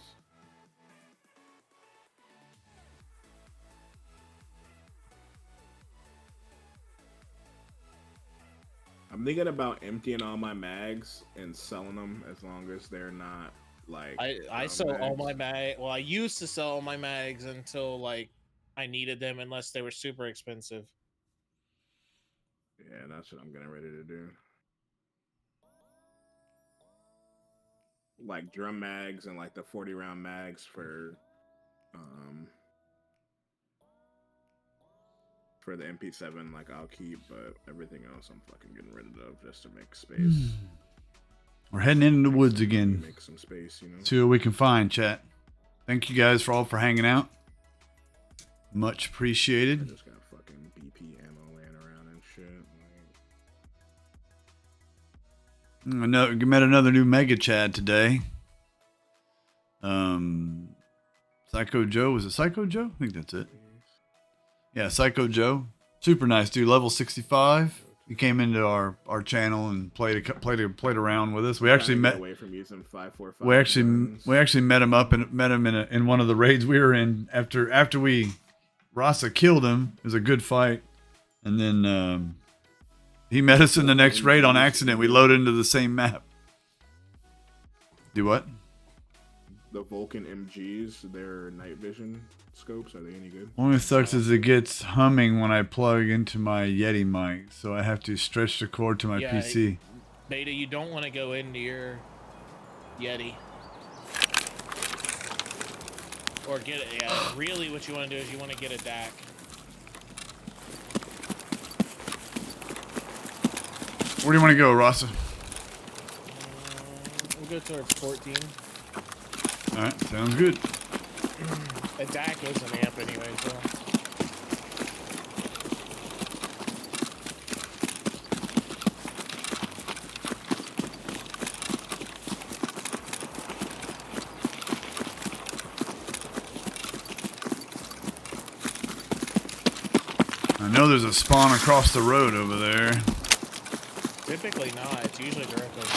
I'm thinking about emptying all my mags and selling them as long as they're not like. I sell all my mag. Well, I used to sell all my mags until like I needed them, unless they were super expensive. Yeah, that's what I'm getting ready to do. Like drum mags and like the 40 round mags for the MP7, like I'll keep, but everything else I'm fucking getting rid of just to make space. We're heading into the woods again. Make some space, you know. See what we can find, chat. Thank you guys for hanging out. Much I appreciated. just got fucking BP ammo laying around and shit. I met another new Mega Chad today. Psycho Joe, was it Psycho Joe? I think that's it. Yeah, Psycho Joe, super nice dude. Level 65. He came into our channel and played around with us. We actually met. Away from using 545. We actually met him in one of the raids we were in after we Rasa killed him. It was a good fight, and then he met us in the next raid on accident. We loaded into the same map. Do what? The Vulcan MGs, their night vision scopes, are they any good? Only sucks is it gets humming when I plug into my Yeti mic, so I have to stretch the cord to my PC. Beta, you don't want to go into your Yeti. Or get it, yeah. Really what you want to do is you want to get a DAC. Where do you want to go, Rasa? We'll go towards 14. Alright, sounds good. A DAC is an amp anyway, so. I know there's a spawn across the road over there. Typically not. It's usually directly.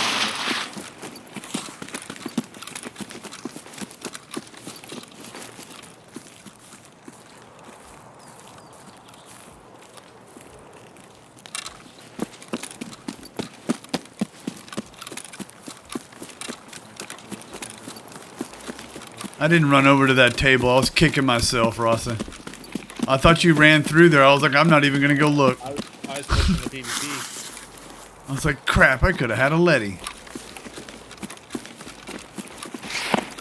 I didn't run over to that table. I was kicking myself, Rasa. I thought you ran through there. I was like, I'm not even going to go look. I was pushing the PvP. I was like, crap, I could have had a Letty.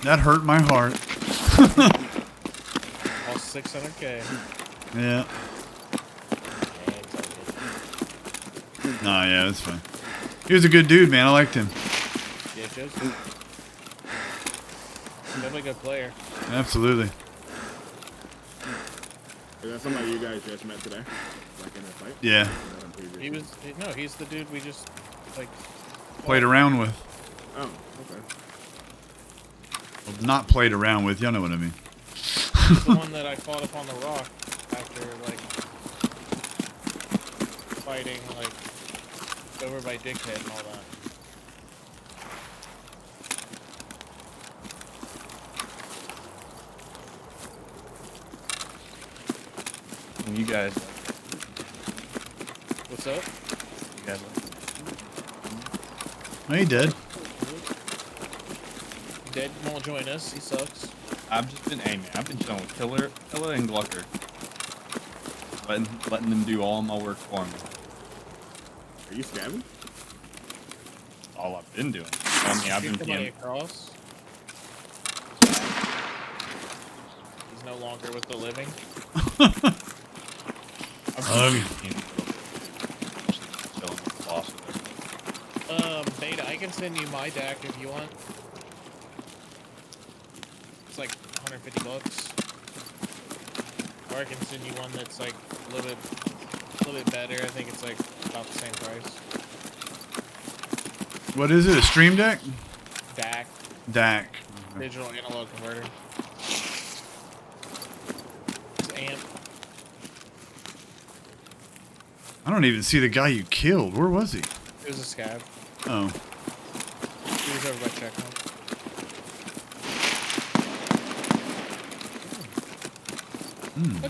That hurt my heart. All 600k. Yeah. Nah, yeah, that's fine. He was a good dude, man. I liked him. Yeah, Joe's definitely a good player. Absolutely. Is that somebody you guys just met today? Like in a fight? Yeah. He's the dude we just, like... Played around with. Oh, okay. Well, not played around with. Y'all know what I mean. He's the one that I fought up on the rock after, like... fighting, like... over by Dickhead and all that. And you guys, What's up? you guys, Oh, he did. Dead won't join us. He sucks. I've just been aiming. I've been chilling with Killer and Glucker, letting them do all my work for me. Are you scabbing? That's all I've been doing. I mean, I've been Somebody PMC. across. He's no longer with the living. Beta, I can send you my DAC if you want. It's like 150 bucks. Or I can send you one that's like a little bit better. I think it's like about the same price. What is it? A stream deck? DAC. DAC. Digital analog converter. It's amp. I don't even see the guy you killed. Where was he? It was a scav. Oh. He was over by checkpoint.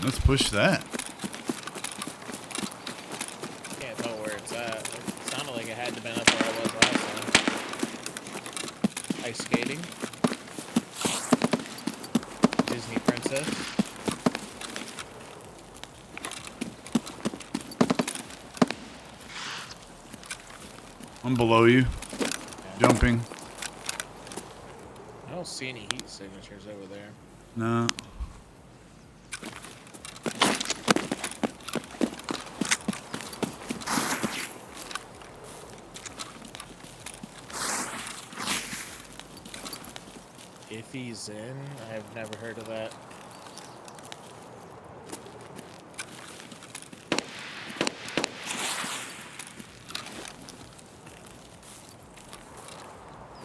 Let's push that. Can't tell where it's at. It sounded like it had to been up where I was last time. Ice skating. Disney princess. I'm below you. Jumping. I don't see any heat signatures over there. No. If he's in, I've never heard of that.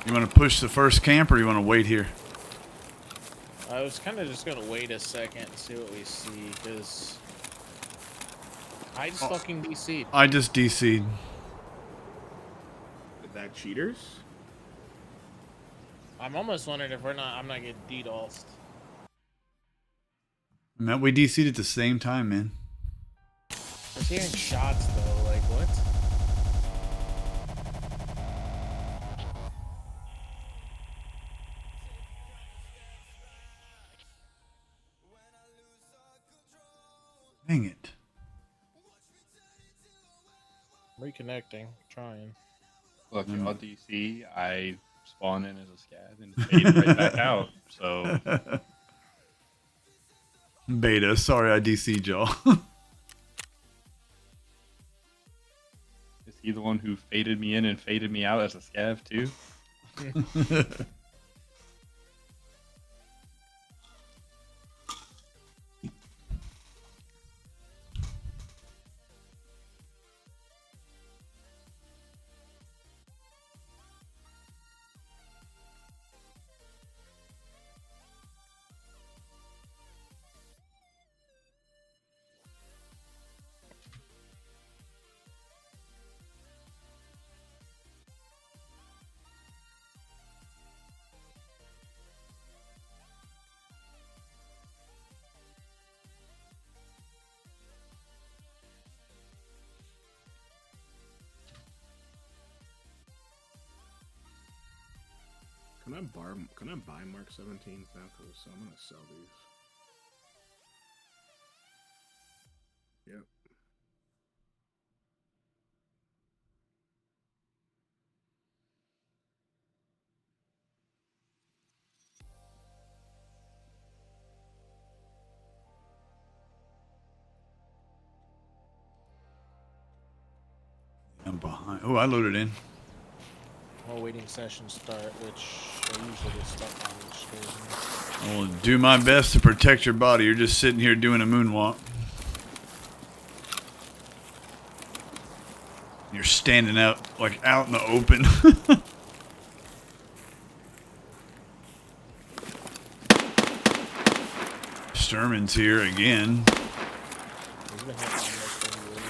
You want to push the first camp or you want to wait here? I was kind of just gonna wait a second and see what we see, because I just fucking DC'd. I just DC'd. Is that cheaters? I'm almost wondering if I'm not getting DDoSed. Man, we DC'd at the same time, man. I was hearing shots though, like what? Dang it. Reconnecting, trying. Look, y'all DC, I spawned in as a scav and faded right back out. So Beta, sorry I DC'd y'all. is he the one who faded me in and faded me out as a scav too? Can I buy Mark 17s now? Cause I'm gonna sell these. Yep. I'm behind. Oh, I loaded in. While waiting session start, which I usually get stuck on, which scares me. I will do my best to protect your body. You're just sitting here doing a moonwalk. You're standing out, like out in the open. Sturman's here again. He's been hitting almost every week.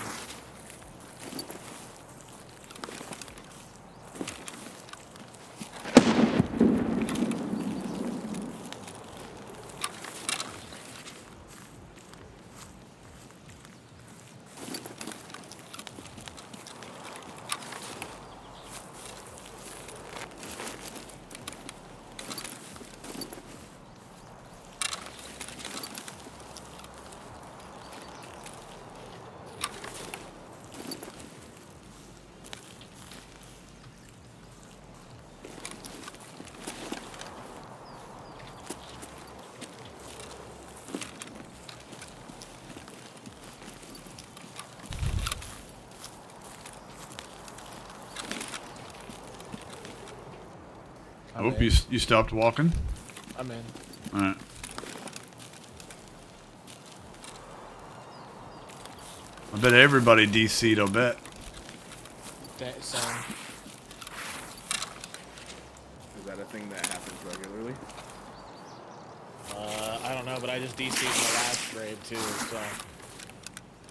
I hope you stopped walking. I'm in. All right. I bet everybody DC'd, I'll bet. Same. Is that a thing that happens regularly? I don't know, but I just DC'd my last raid too, so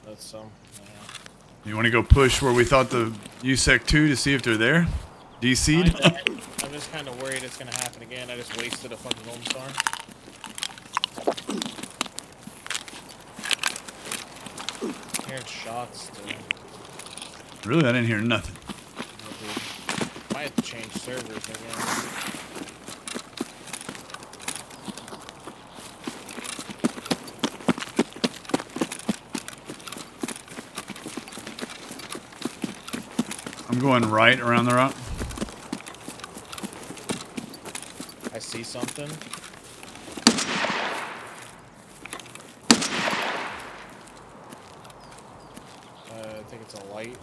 that's some. You want to go push where we thought the USEC 2 to see if they're there? DC'd? I'm just kind of worried it's gonna happen again. I just wasted a fucking Golden Star. Hearing shots too. Really? I didn't hear nothing. Might have to change servers again. I'm going right around the rock. I see something. I think it's a light.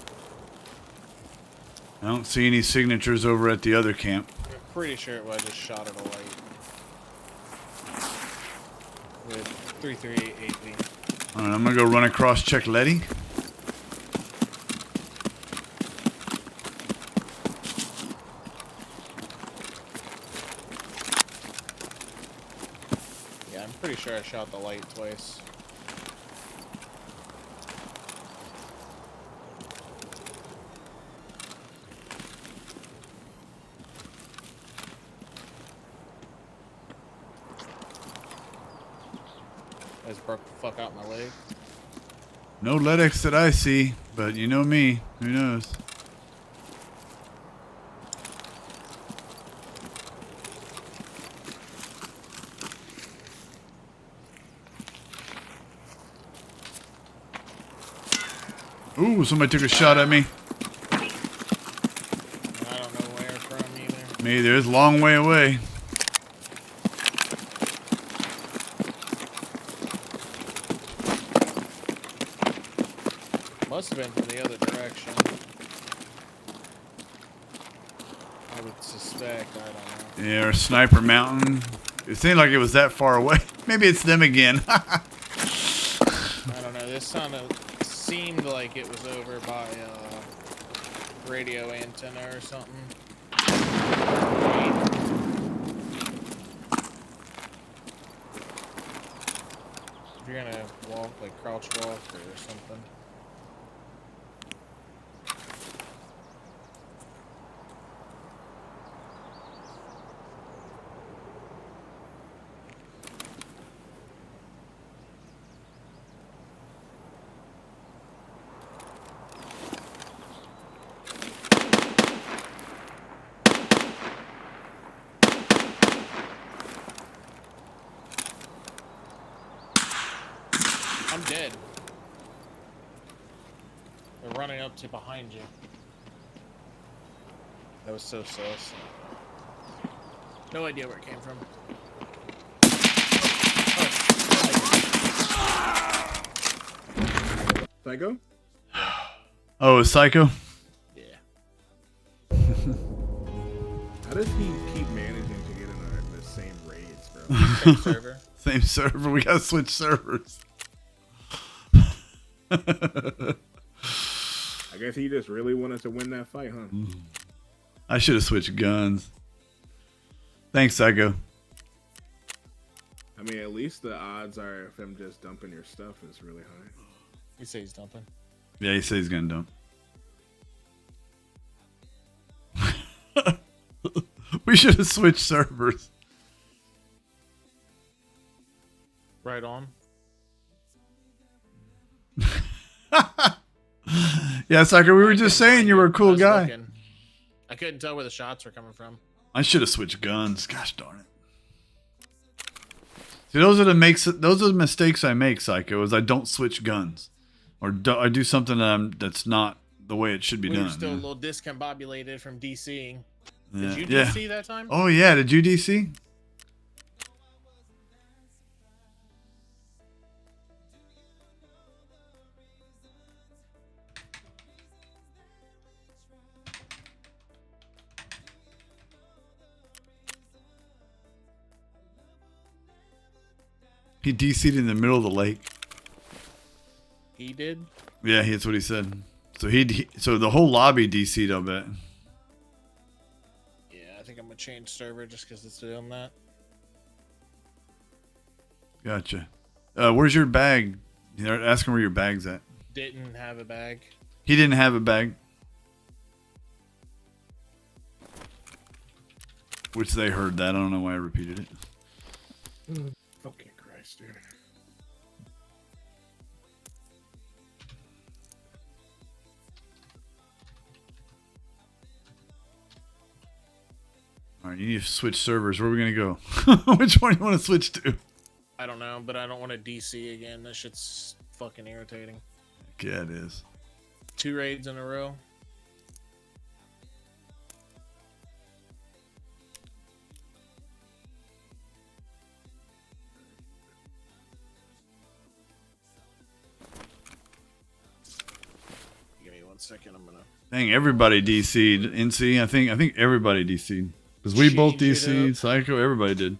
I don't see any signatures over at the other camp. I'm pretty sure it was just shot at a light. With 338 AP. Alright, I'm gonna go run across, check Letty. Yeah, I'm pretty sure I shot the light twice. I just broke the fuck out my leg. No Ledex that I see, but you know me. Who knows? Ooh, somebody took a shot at me. I don't know where from either. Me either. It's a long way away. Must have been from the other direction. I would suspect, I don't know. Yeah, or Sniper Mountain. It seemed like it was that far away. Maybe it's them again. I don't know, this seemed like it was over by radio antenna or something. If you're gonna walk, like crouch walk or something. I'm dead. They're running up to behind you. That was so sus. No idea where it came from. Psycho? Oh, it's Psycho? Yeah. How does he keep managing to get in the same raids, bro? Same server. Same server. We gotta switch servers. I guess he just really wanted to win that fight, huh? I should have switched guns. Thanks, Psycho. I mean, at least the odds are of him just dumping your stuff is really high. You say he's dumping. Yeah, he said he's gonna dump. We should have switched servers. Right on. Yeah, Psycho, we were just saying you were a cool guy. Looking. I couldn't tell where the shots were coming from. I should have switched guns. Gosh darn it. See, those are the mistakes I make, Psycho, is I don't switch guns. Or I do something that's not the way it should be We done. were still yeah. a little discombobulated from DCing. Yeah. Did you Yeah. DC that time? Oh yeah, did you DC? He DC'd in the middle of the lake. He did? Yeah, that's what he said. So so the whole lobby DC'd, I bet. Yeah, I think I'm gonna change server just because it's doing that. Gotcha. Where's your bag? They're asking where your bag's at. Didn't have a bag. He didn't have a bag. Which they heard that. I don't know why I repeated it. Okay, Christ, dude. All right, you need to switch servers. Where are we going to go? Which one do you want to switch to? I don't know, but I don't want to DC again. That shit's fucking irritating. Yeah, it is. 2 raids in a row. Give me 1 second. I'm gonna. Dang, everybody DC'd. NC, I think everybody DC'd. Because we both Change it DC'd. up. Psycho, everybody did.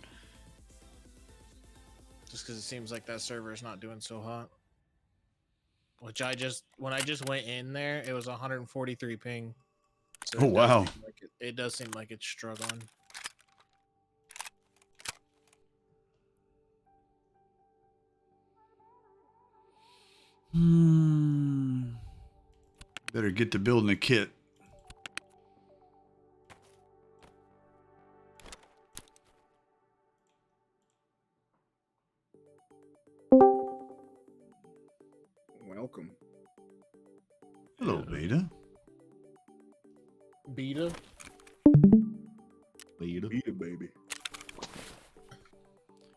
Just because it seems like that server is not doing so hot. Which when I just went in there, it was 143 ping. So Oh, it does wow. seem like it does seem like it's struggling. Better get to building a kit. Welcome. Hello, Beta. Beta. Eat it, baby.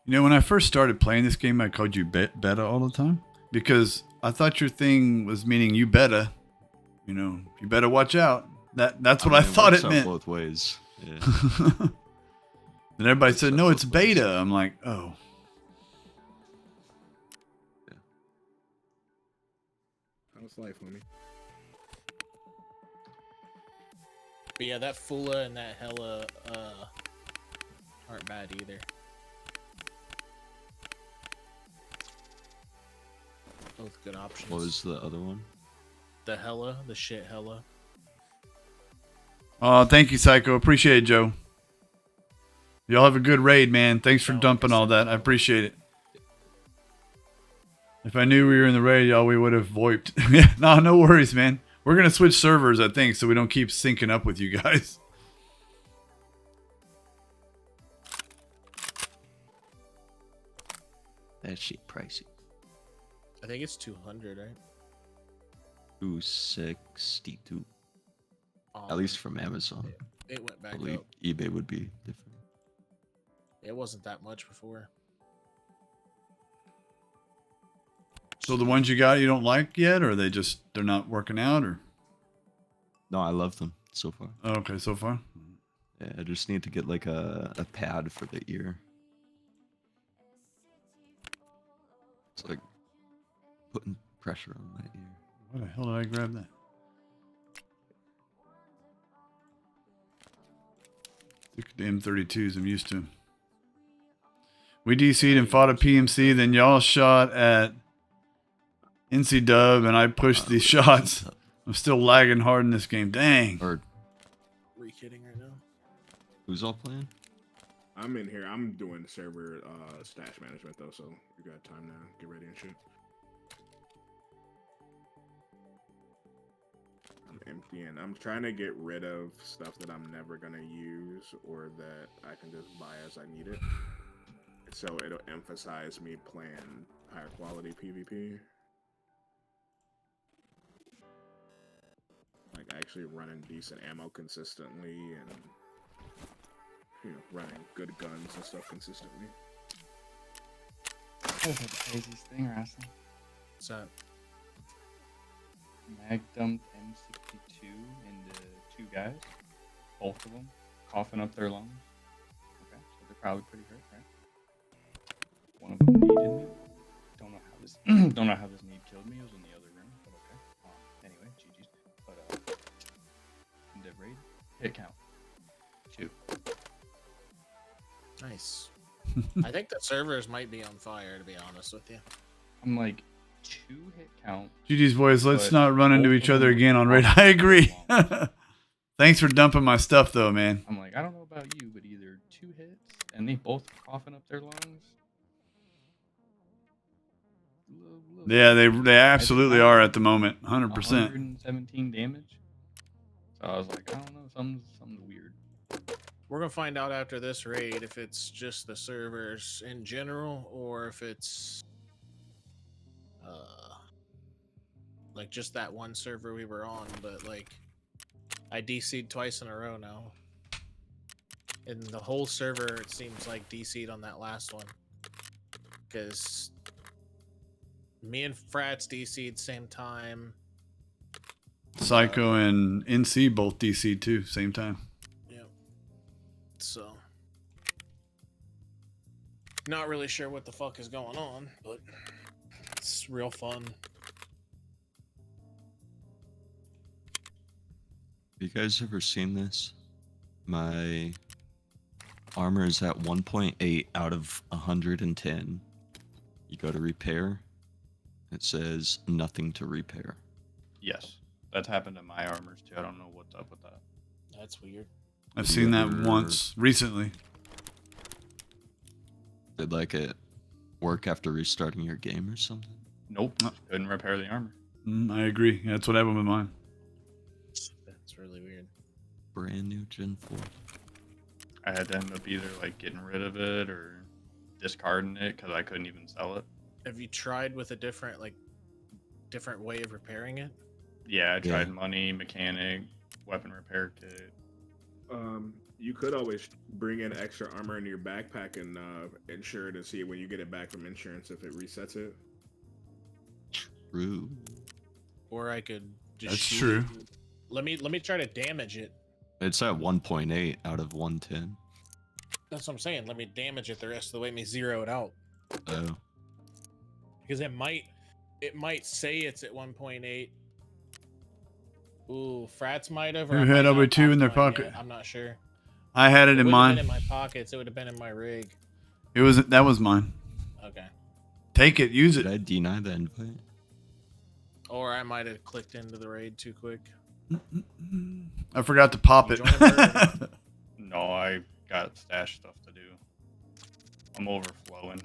You know, when I first started playing this game, I called you Beta all the time. Because I thought your thing was meaning you better. You know, you better watch out. That's what I thought it works out meant. both ways. Yeah. Then everybody said, no, it's Beta. I'm like, oh. How's life, homie? But yeah, that Fula and that Hella aren't bad either. Both good options. What was the other one? The Hella, the shit Hella. Oh, thank you, Psycho. Appreciate it, Joe. Y'all have a good raid, man. Thanks for dumping all that. I appreciate it. If I knew we were in the raid, y'all, we would have VoIPed. Yeah, no worries, man. We're going to switch servers, I think, so we don't keep syncing up with you guys. That shit pricey. I think it's 200, right? 262. At least from Amazon. It went back Probably up. eBay would be different. It wasn't that much before. So the ones you got you don't like yet, or they're not working out, or? No, I love them so far. Oh, okay, so far. Yeah, I just need to get like a pad for the ear. It's like putting pressure on my ear. Why the hell did I grab that? Look at the M32s I'm used to. We DC'd and fought a PMC, then y'all shot at NC Dub, and I pushed these shots. I'm still lagging hard in this game. Dang. Or Re-kidding right now. who's all playing? I'm in here. I'm doing server stash management though, so you got time to get ready and shit. I'm emptying. I'm trying to get rid of stuff that I'm never gonna use or that I can just buy as I need it. So it'll emphasize me playing higher quality PvP. Like actually running decent ammo consistently and running good guns and stuff consistently. That was the craziest thing, Wrestling. What's that? Mag dumped M62 into 2 guys. Both of them coughing up their lungs. Okay, so they're probably pretty hurt, right? One of them needed me. Don't know how this don't know how this need killed me. It was in the other room, but okay. Anyway, GG's. But the raid hit count 2. Nice. I think the servers might be on fire, to be honest with you. I'm like 2 hit count. GG's boys, let's but not run into both each of other them again on were raid. coughing I up their agree. lungs. Thanks for dumping my stuff, though, man. I'm like, I don't know about you, but either 2 hits and they both coughing up their lungs. Yeah, they absolutely are at the moment. 100%. 117 damage. So I was like, I don't know, something's weird. We're gonna find out after this raid if it's just the servers in general or if it's like just that one server we were on. But like, I DC'd twice in a row now, and the whole server it seems like DC'd on that last one because me and Frats DC'd same time. Psycho and NC both DC too, same time. Yep. So, not really sure what the fuck is going on, but it's real fun. Have you guys ever seen this? My armor is at 1.8 out of 110. You go to repair, it says nothing to repair. Yes, that's happened to my armors too. I don't know what's up with that. That's weird. I've seen that once recently. Did like it work after restarting your game or something? Nope, couldn't repair the armor. I agree. That's what happened with mine. That's really weird. Brand new Gen 4. I had to end up either like getting rid of it or discarding it because I couldn't even sell it. Have you tried with a different way of repairing it? Yeah, I tried money, mechanic, weapon repair kit. You could always bring in extra armor in your backpack and insure it and see when you get it back from insurance if it resets it. True. Or I could just That's shoot true. it. Let me try to damage it. It's at 1.8 out of 110. That's what I'm saying. Let me damage it the rest of the way. Let me zero it out. Oh. Because it might say it's at 1.8. Ooh, Frats might have. Who had over 2 in their pocket? Yet. I'm not sure. I had it in mine. Been in my pockets. It would have been in my rig. That was mine. Okay. Take it, use it. Did I deny the invite? Or I might have clicked into the raid too quick. I forgot to pop it. No, I got stash stuff to do. I'm overflowing.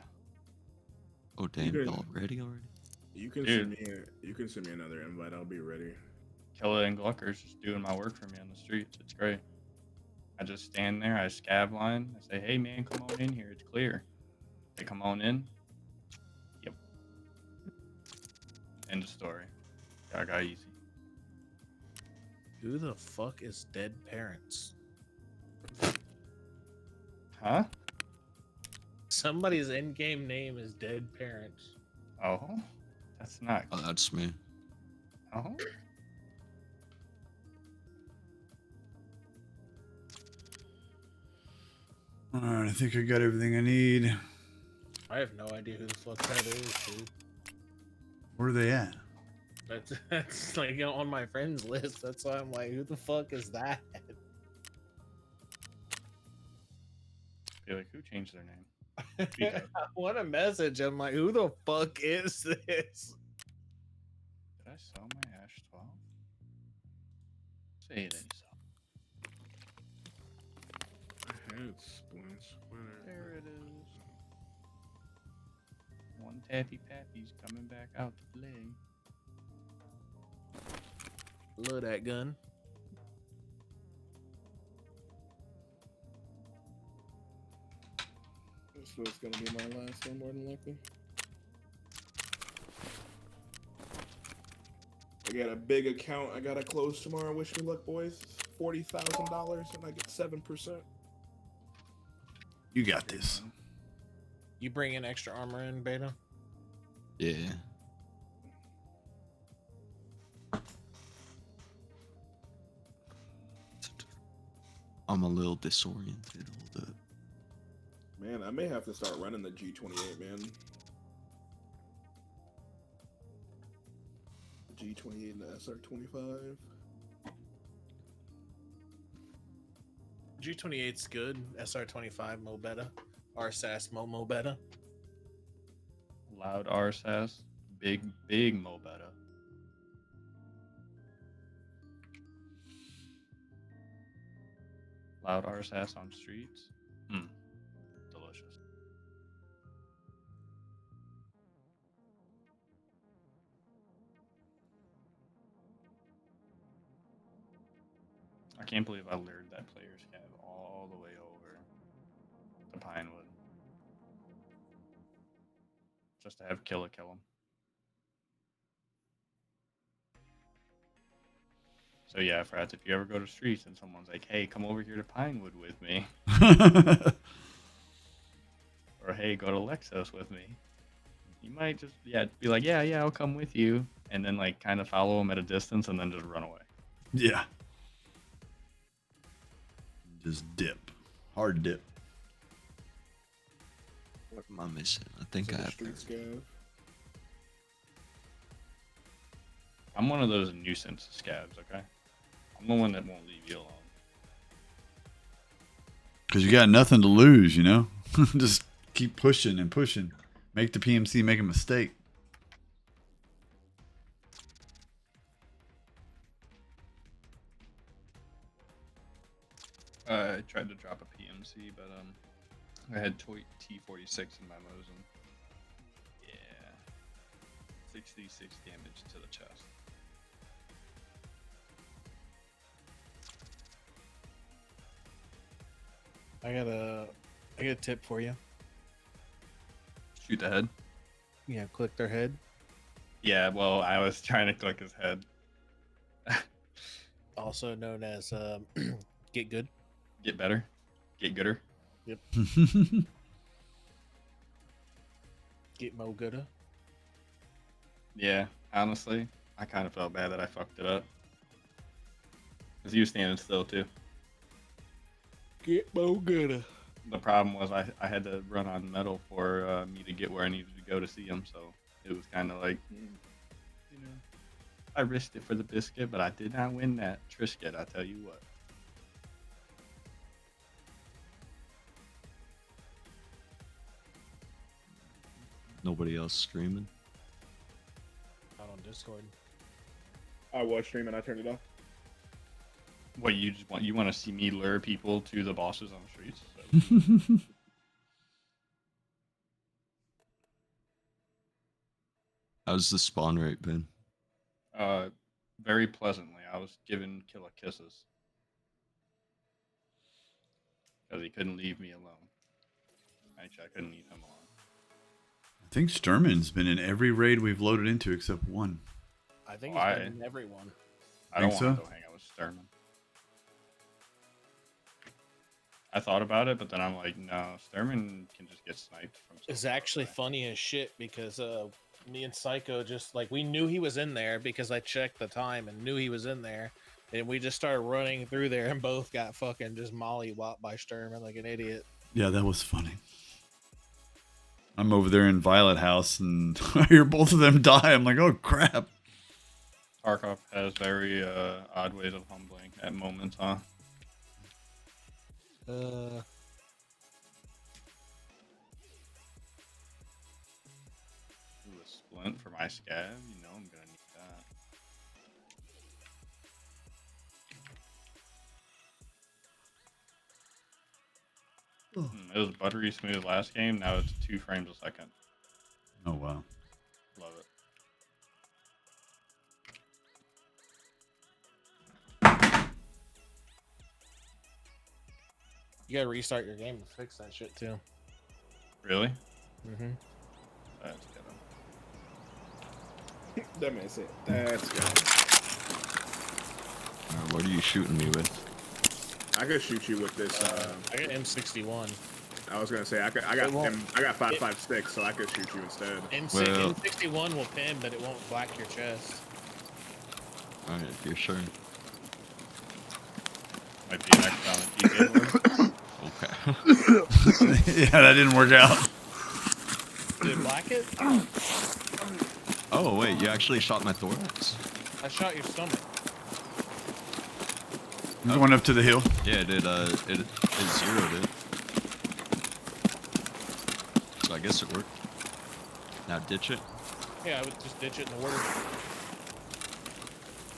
Oh damn, y'all ready already? You can send me another invite. I'll be ready. Killa and Glucker's just doing my work for me on the streets. It's great. I just stand there, I scab line, I say, hey man, come on in here, it's clear. They come on in. Yep. End of story. Got easy. Who the fuck is Dead Parents? Huh? Somebody's in-game name is Dead Parents. Oh? That's not... Oh, that's me. Oh? Alright, I think I got everything I need. I have no idea who the fuck that is, dude. Where are they at? That's like on my friends list. That's why I'm like, who the fuck is that? Be like, who changed their name? I want a message. I'm like, who the fuck is this? Did I sell my Ash 12? Say that you sell. I had splints. There it is. One Taffy Pappy's coming back out to play. Love that gun. So it's gonna be my last one, more than likely. I got a big account I gotta close tomorrow. Wish me luck, boys. $40,000 and I get 7%. You got this. You bring in extra armor in, Beta? Yeah. I'm a little disoriented. Hold up. Man, I may have to start running the G28, man. G28 and the SR25. G28's good. SR25 mo better. RSAS mo better. Loud RSS. Big mo better. Loud RSS on streets. Delicious. I I can't believe I lured that player's cab all the way over to Pinewood just to have Killa kill him. So yeah, frats, if you ever go to streets and someone's like, "Hey, come over here to Pinewood with me," or "Hey, go to Lexos with me," you might just be like, "Yeah, I'll come with you," and then like kind of follow them at a distance and then just run away. Yeah. Just dip. Hard dip. What am I missing? I think I have. Streets go. I'm one of those nuisance scabs, okay? I'm the one that won't leave you alone. Because you got nothing to lose, you know? Just keep pushing and pushing. Make the PMC make a mistake. I tried to drop a PMC, but I had T46 in my Mosin. Yeah. 66 damage to the chest. I got a tip for you. Shoot the head? Yeah, click their head. Yeah, well, I was trying to click his head. Also known as get good. Get better. Get gooder. Yep. Get mo gooder. Yeah, honestly, I kind of felt bad that I fucked it up. Because he was standing still, too. Get mo gooder. The problem was I had to run on metal for me to get where I needed to go to see him, so it was kind of like, you know, I risked it for the biscuit, but I did not win that Trisket, I tell you what. Nobody else streaming. Not on Discord. I was streaming. I turned it off. What, you want to see me lure people to the bosses on the streets? So. How's the spawn rate been? Very pleasantly. I was giving Killa kisses. Because he couldn't leave me alone. Actually, I couldn't leave him alone. I think Sturman's been in every raid we've loaded into except one. I think he's been in everyone. I don't Think want so? to go hang out with Sturman. I thought about it, but then I'm like, no, Sturman can just get sniped from. It's actually funny as shit because me and Psycho just like we knew he was in there because I checked the time and knew he was in there, and we just started running through there and both got fucking just mollywopped by Sturman like an idiot. Yeah, that was funny. I'm over there in Violet House and I hear both of them die. I'm like, oh crap. Tarkov has very odd ways of humbling at moments, huh? Uh, Ooh, a splint for my scab. You know I'm gonna need that. It was buttery smooth last game. Now it's 2 frames a second. Oh wow. Love it. You gotta restart your game to fix that shit too. Really? Mm-hmm. That's good. That man said, that's good. What are you shooting me with? I could shoot you with this. I got M61. I was gonna say I got 5.56, so I could shoot you instead. M61 will pin, but it won't black your chest. Alright, if you're sure. Might be an extra on the keyboard. Okay. Yeah, that didn't work out. Did it black it? Oh wait, you actually shot my thorax? I shot your stomach. I'm going up to the hill. Yeah, it zeroed it. So I guess it worked. Now ditch it. Yeah, I would just ditch it in the water.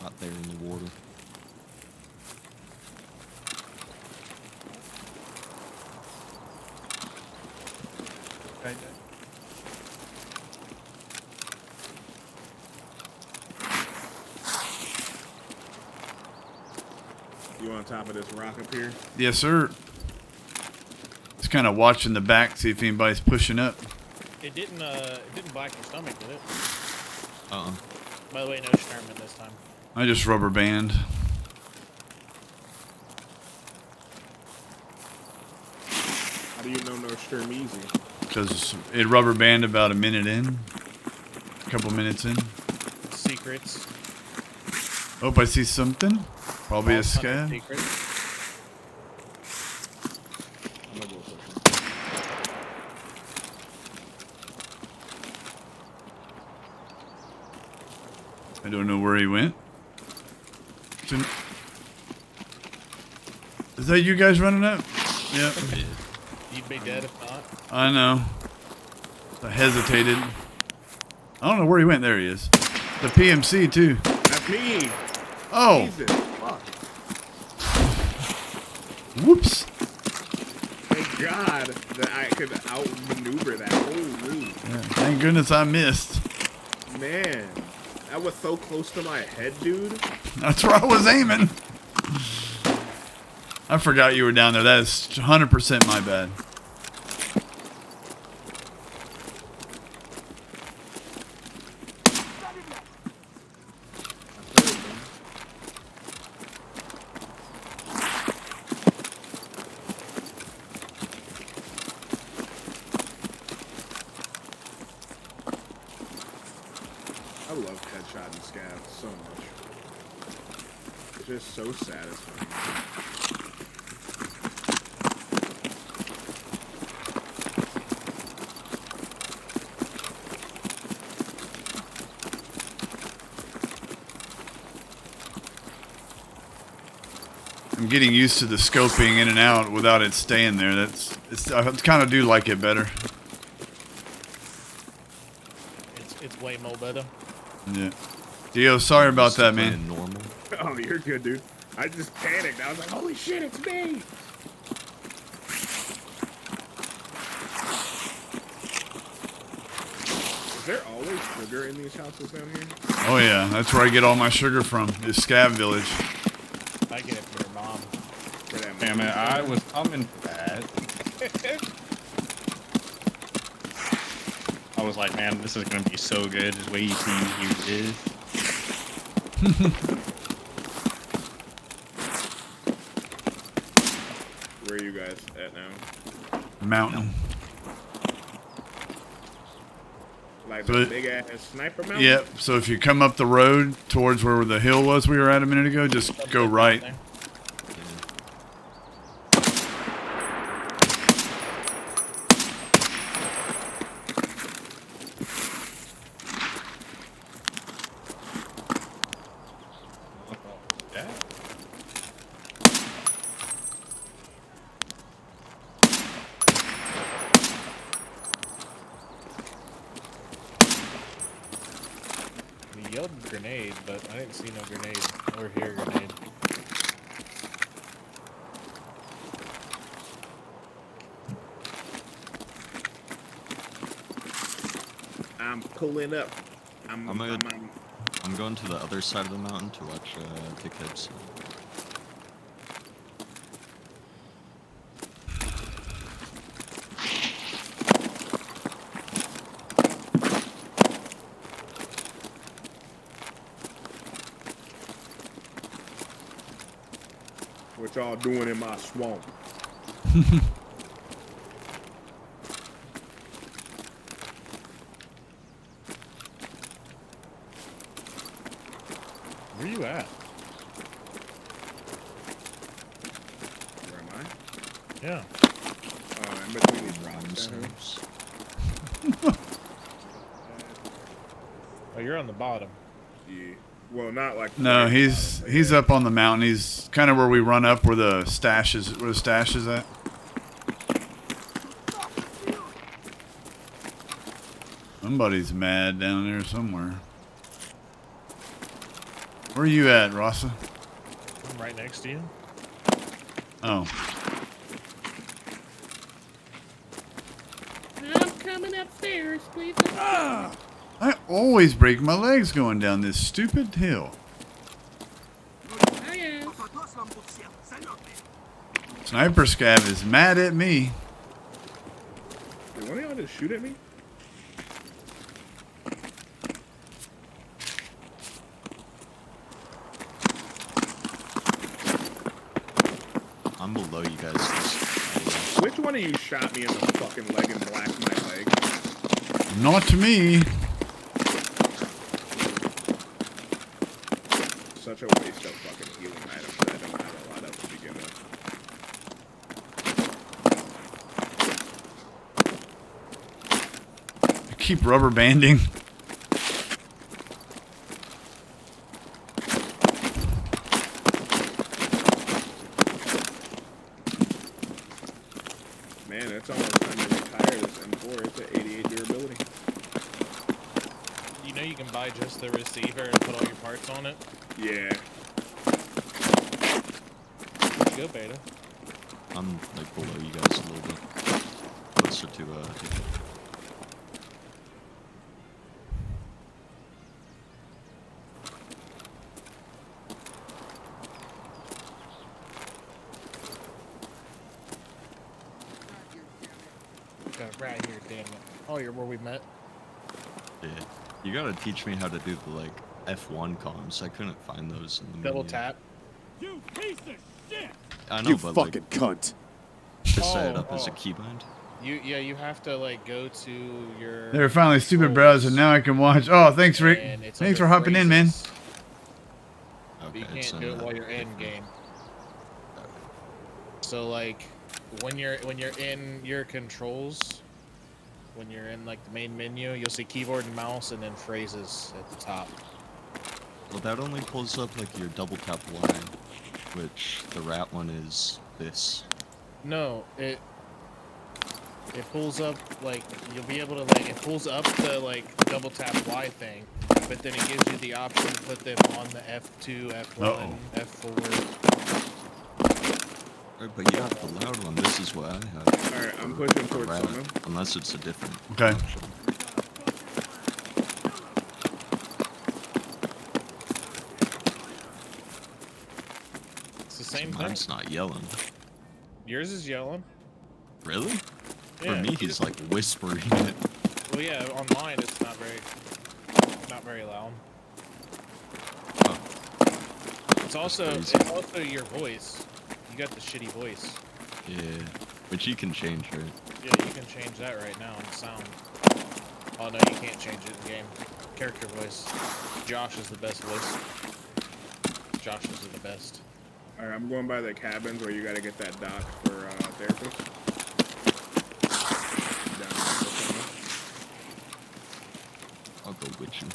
Not there in the water. You on top of this rock up here? Yes, sir. Just kind of watching the back, see if anybody's pushing up. It didn't black your stomach, did it? By the way, no Sherman this time. I just rubber band. How do you know no Sturm easy? Because it rubber band about a minute in. A couple minutes in. Secrets. Oh, I see something. Probably a scav. Secrets. I'm gonna go push him. I don't know where he went. Is that you guys running up? Yep. You'd be dead if not. I know. I hesitated. I don't know where he went. There he is. The PMC too. That's me. Oh. Jesus, fuck. Whoops. Thank God that I could outmaneuver that whole route. Yeah, thank goodness I missed. Man, that was so close to my head, dude. That's where I was aiming. I forgot you were down there. That is 100% my bad. I love headshot and scav so much. It's just so satisfying. I'm getting used to the scoping in and out without it staying there. I kind of do like it better. It's way more better. Yeah. Dio, sorry about that, man. Normal. Oh, you're good, dude. I just panicked. I was like, holy shit, it's me! Is there always sugar in these houses down here? Oh yeah, that's where I get all my sugar from. Is Scav Village. I get it from your mom. For that Damn it, I was coming for that. I was like, man, this is gonna be so good. Just wait till you hear this. Where are you guys at now? Mountain. Like So the it- big ass sniper mountain? Yep. So if you come up the road towards where the hill was we were at a minute ago, just go right. Yeah. He yelled grenade, but I didn't see no grenade or hear a grenade. I'm pulling up. I'm going to the other side of the mountain to watch the kids. What y'all doing in my swamp? Where you at? Where am I? Yeah. In between these rocks down here. Oh, you're on the bottom. Yeah. Well, not like. No, he's up on the mountain. He's kind of where we run up, where the stash is. Where the stash is at. Somebody's mad down there somewhere. Where are you at, Rasa? I'm right next to you. Oh. I'm coming upstairs, please. I always break my legs going down this stupid hill. I am. Sniper Scav is mad at me. Did one of y'all just shoot at me? I'm below you guys. Which one of you shot me in the fucking leg and blacked my leg? Not me. Such a waste of fucking healing items that I don't have a lot of to begin with. I keep rubber banding. Man, it's almost time to retire this M4. It's at 88 durability. You know you can buy just the receiver and put all your parts on it? Yeah. Let's go, Beta. I'm like below you guys a little bit. Closer to Giga. Got it right here, damn it. Oh, you're where we met? Yeah. You gotta teach me how to do the like F1 comms. I couldn't find those in the Double menu. tap. You piece of shit! I know, You but fucking like, cunt. to set it up as a oh. keybind. You have to like go to your. They're finally stupid controls, browser. Now I can watch. Oh, thanks, Rick. and it's Thanks for under hopping in, man. phrases. Okay, You it's can't do it not while you're in different. game. So like when you're in your controls, when you're in like the main menu, you'll see keyboard and mouse and then phrases at the top. Well, that only pulls up like your double tap Y, which the rat one is this. No, it pulls up like you'll be able to like it pulls up the like double tap Y thing, but then it gives you the option to put them on the F2, F1, F4. Right, but you have the loud one. This is what I have. Alright, I'm pushing The towards rat, someone. unless it's a different. Okay. option. It's the same thing. Mine's not yelling. Yours is yelling. Really? Yeah. For me, he's like whispering it. Well, yeah, on mine it's not very loud. Oh, It's also crazy. your voice. You got the shitty voice. yeah, which you can change, right? Yeah, you can change that right now in sound. Oh no, you can't change it in game. Character voice. Josh is the best voice. Josh is the best. Alright, I'm going by the cabins where you gotta get that doc for therapist. Down in the corner. I'll go with you.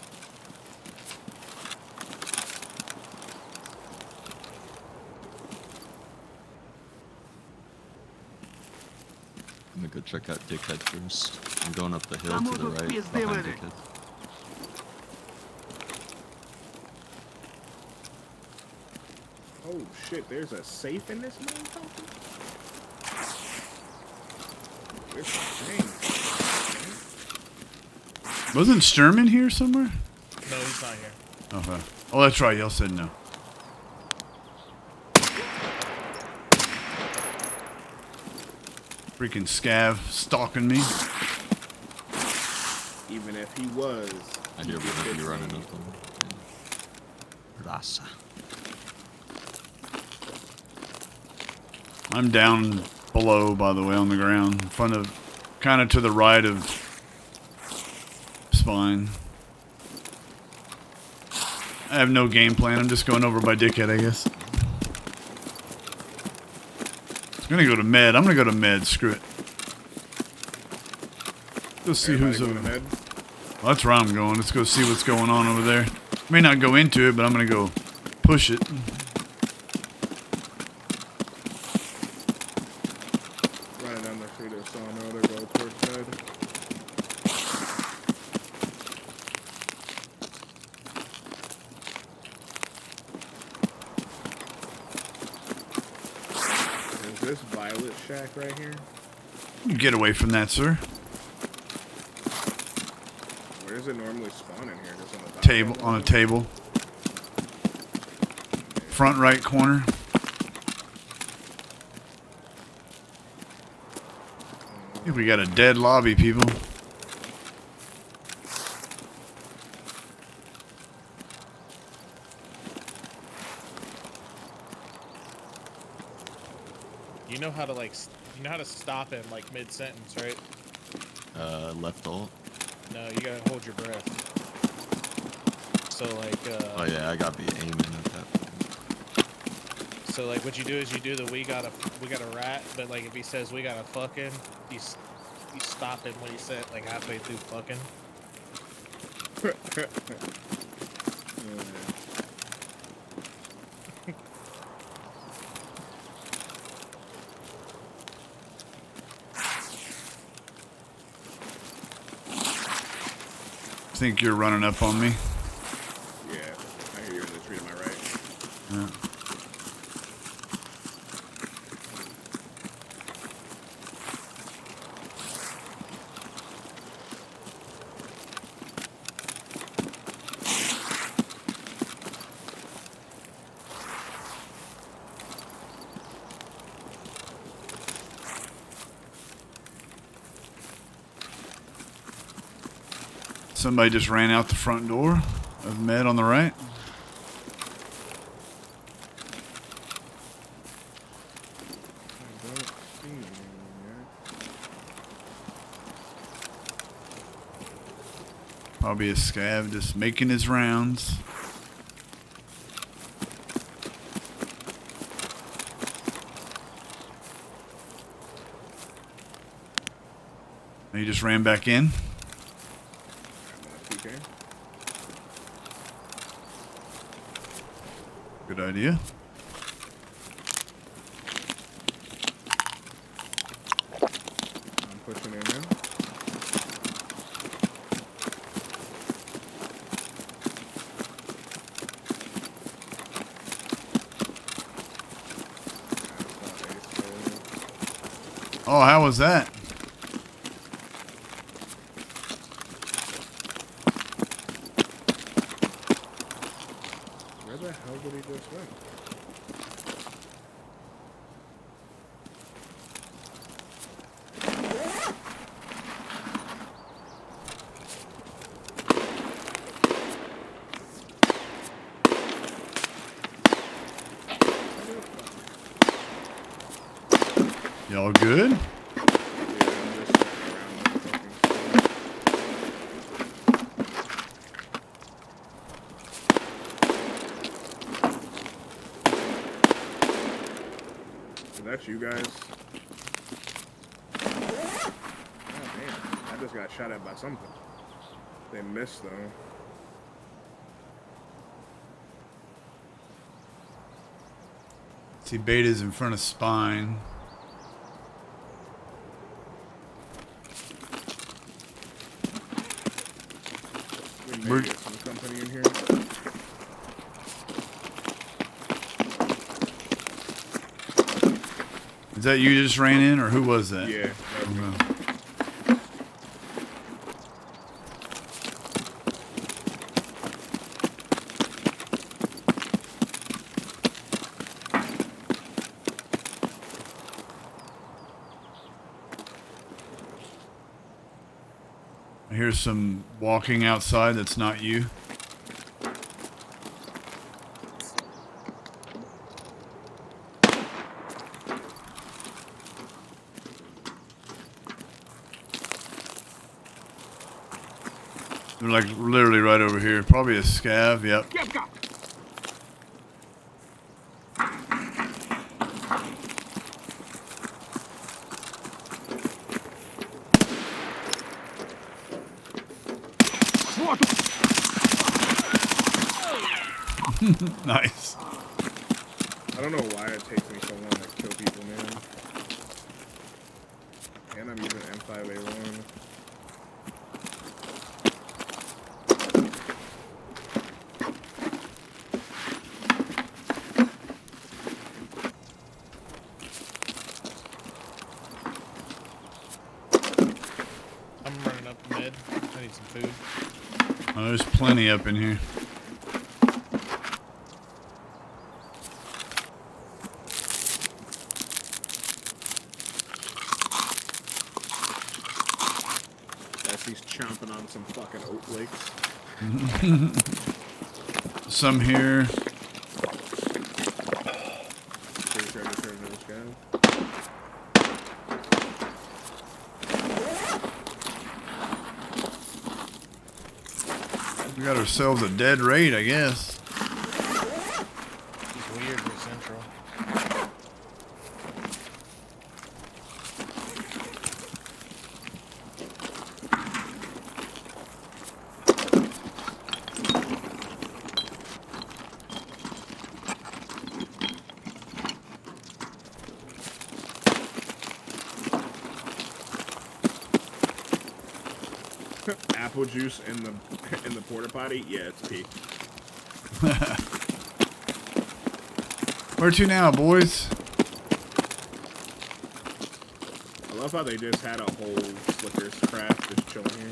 I'm gonna go check out Dickhead first. I'm going up the hill to the right behind Dickhead. Oh shit, there's a safe in this motherfucker? Where's the thing? Wasn't Sturman here somewhere? No, he's not here. Okay. Oh, that's right. Y'all said no. Freaking scav stalking me. Even if he was. I hear one of you running up on me. Rasa. I'm down below, by the way, on the ground, in front of, kind of to the right of Spine. I have no game plan. I'm just going over by Dickhead, I guess. I'm gonna go to med. I'm gonna go to med. Screw it. Go see who's over going to med? Well, that's where I'm going. Let's go see what's going on over there. May not go into it, but I'm gonna go push it. Running down the street of Sawmill to go towards med. Is this Violet Shack right here? Get away from that, sir. Where does it normally spawn in here? Just on the top Table, level? on a table. Front right corner. I think we got a dead lobby, people. You know how to like, you know how to stop him like mid-sentence, right? Left alt. No, you gotta hold your breath. So like, Oh yeah, I gotta be aiming at that point. so like what you do is you do the we got a rat, but like if he says we got a fucking, you stop him when he said like halfway through fucking. I think you're running up on me. Yeah, I hear you in the tree to my right. Yeah. Somebody just ran out the front door of Med on the right. Probably a scav just making his rounds. He just ran back in. Good idea. I'm pushing in now. Oh, how was that? Where the hell did he just went? Y'all good? That's you guys. Oh man, I just got shot at by something. They missed though. See, Beta's in front of Spine. We may get some company in here. Is that you just ran in, or who was that? Yeah. That was me. I hear some walking outside that's not you. They're like literally right over here. Probably a scav, yep. Nice. I don't know why it takes me so long to kill people, man. And I'm using M5A1. I'm running up mid. I need some food. Oh, there's plenty up in here. Rossi's chomping on some fucking oat flakes. Some here. We got ourselves a dead raid, I guess. It's weird with Central. Apple juice in the porta potty? Yeah, it's pee. Where to now, boys? I love how they just had a whole Slickers craft just chilling here.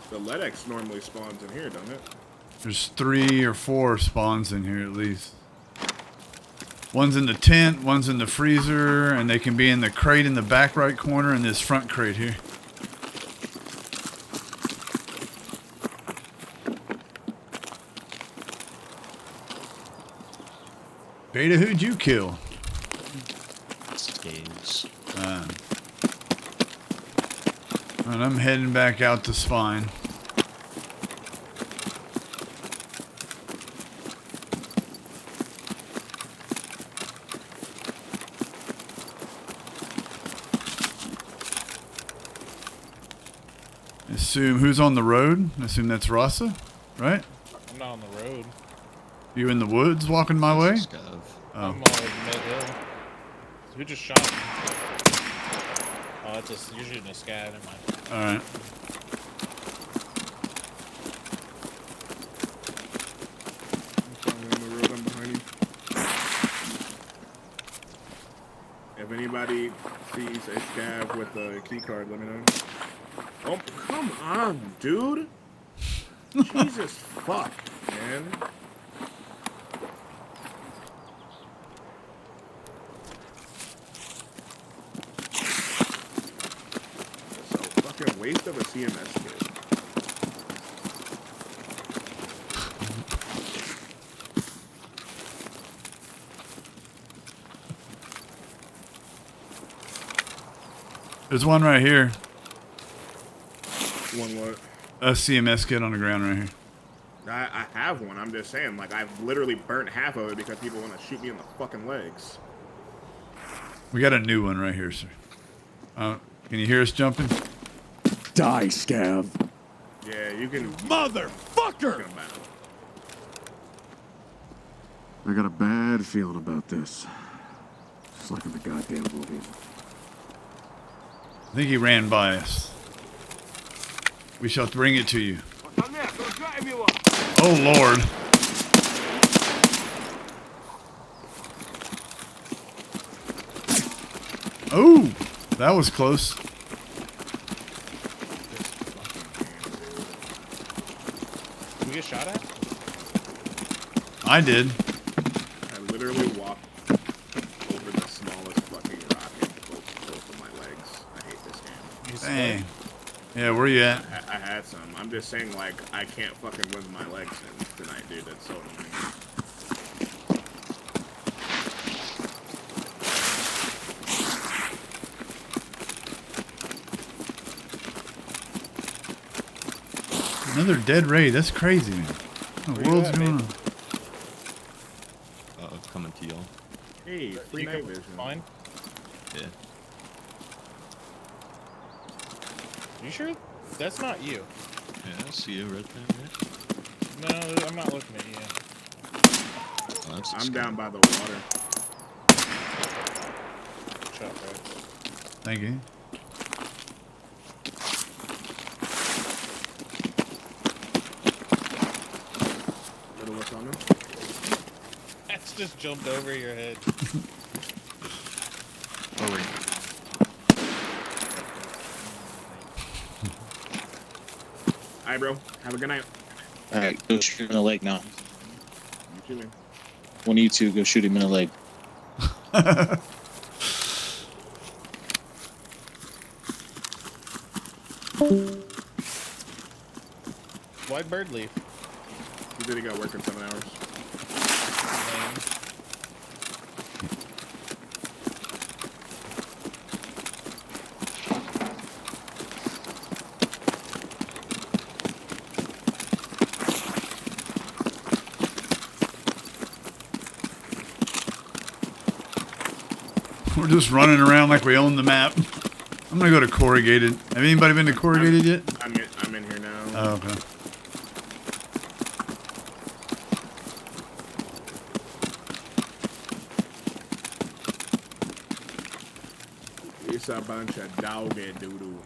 The LEDX normally spawns in here, doesn't it? There's 3 or 4 spawns in here at least. One's in the tent, one's in the freezer, and they can be in the crate in the back right corner and this front crate here. Beta, who'd you kill? Scaves. And I'm heading back out to Spine. Assume who's on the road? I assume that's Rasa, right? I'm not on the road. You in the woods walking my way? I'm on mid-hill. Who just shot me? Oh, that's just, you're shooting a scav, never mind. Alright. If anybody sees a scav with a key card, let me know. Oh, come on, dude. Jesus fuck, man. So fucking waste of a CMS kit. There's one right here. One what? A CMS kit on the ground right here. I have one. I'm just saying, like, I've literally burnt half of it because people want to shoot me in the fucking legs. We got a new one right here, sir. Can you hear us jumping? Die, scav. Yeah, you can. Motherfucker! I got a bad feeling about this. Just like in the goddamn movie. I think he ran by us. We shall bring it to you. Oh, Lord. Oh, that was close. Did we get shot at? I did. I literally walked over the smallest fucking rock and both of my legs. I hate this game. Dang. Yeah, where you at? I had some. I'm just saying, like, I can't fucking win my legs tonight, dude. That's so annoying. Another dead raid. That's crazy, man. What the world's going on? Coming to y'all. Hey, free night vision. Fine. Yeah. You sure? That's not you. Yeah, I see you right there, right? No, I'm not looking at you. Oh, that's I'm down by the water. Shot, bro. Thank you. Little what's on them? That's just jumped over your head. Oh, wait. Alright, bro. Have a good night. Alright, go shoot him in the leg now. You too, man. One of you two go shoot him in the leg. Why'd Bird leave? He said he got work in 7 hours. We're just running around like we own the map. I'm gonna go to Corrugated. Have anybody been to Corrugated yet? I'm in here now. Oh, okay. It's a bunch of dog doo-doo.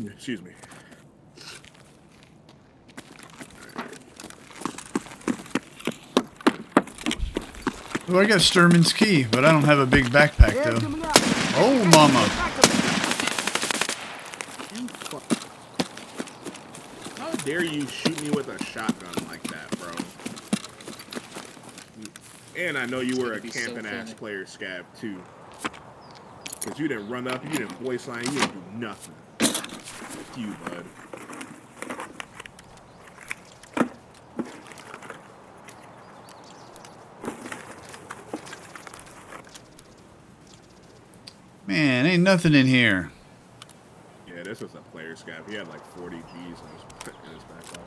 Excuse me. Well, I got Sturman's key, but I don't have a big backpack though. Oh, mama! How dare you shoot me with a shotgun like that, bro? And I know you were a camping ass player, Scab, too. Because you didn't run up, you didn't voice line, you didn't do nothing. Fuck you, bud. Man, ain't nothing in here. Yeah, this was a player Scab. He had like 40 G's in his back pocket.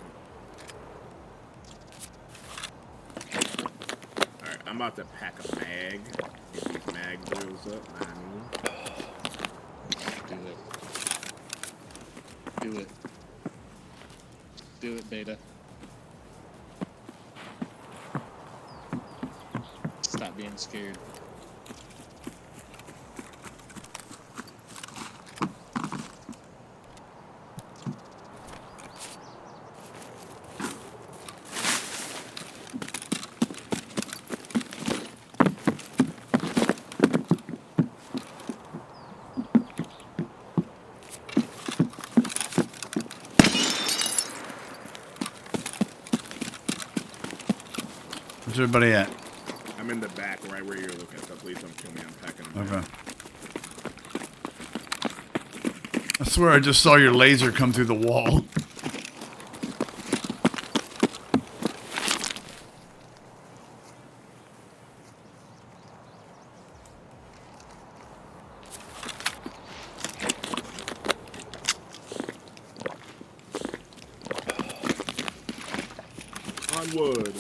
Alright, I'm about to pack a mag. Get these mag drills up, Do it. Do it, Beta. Stop being scared. Where's everybody at? I'm in the back, right where you're looking, so please don't kill me. I'm packing them. Okay. I swear I just saw your laser come through the wall. Onward.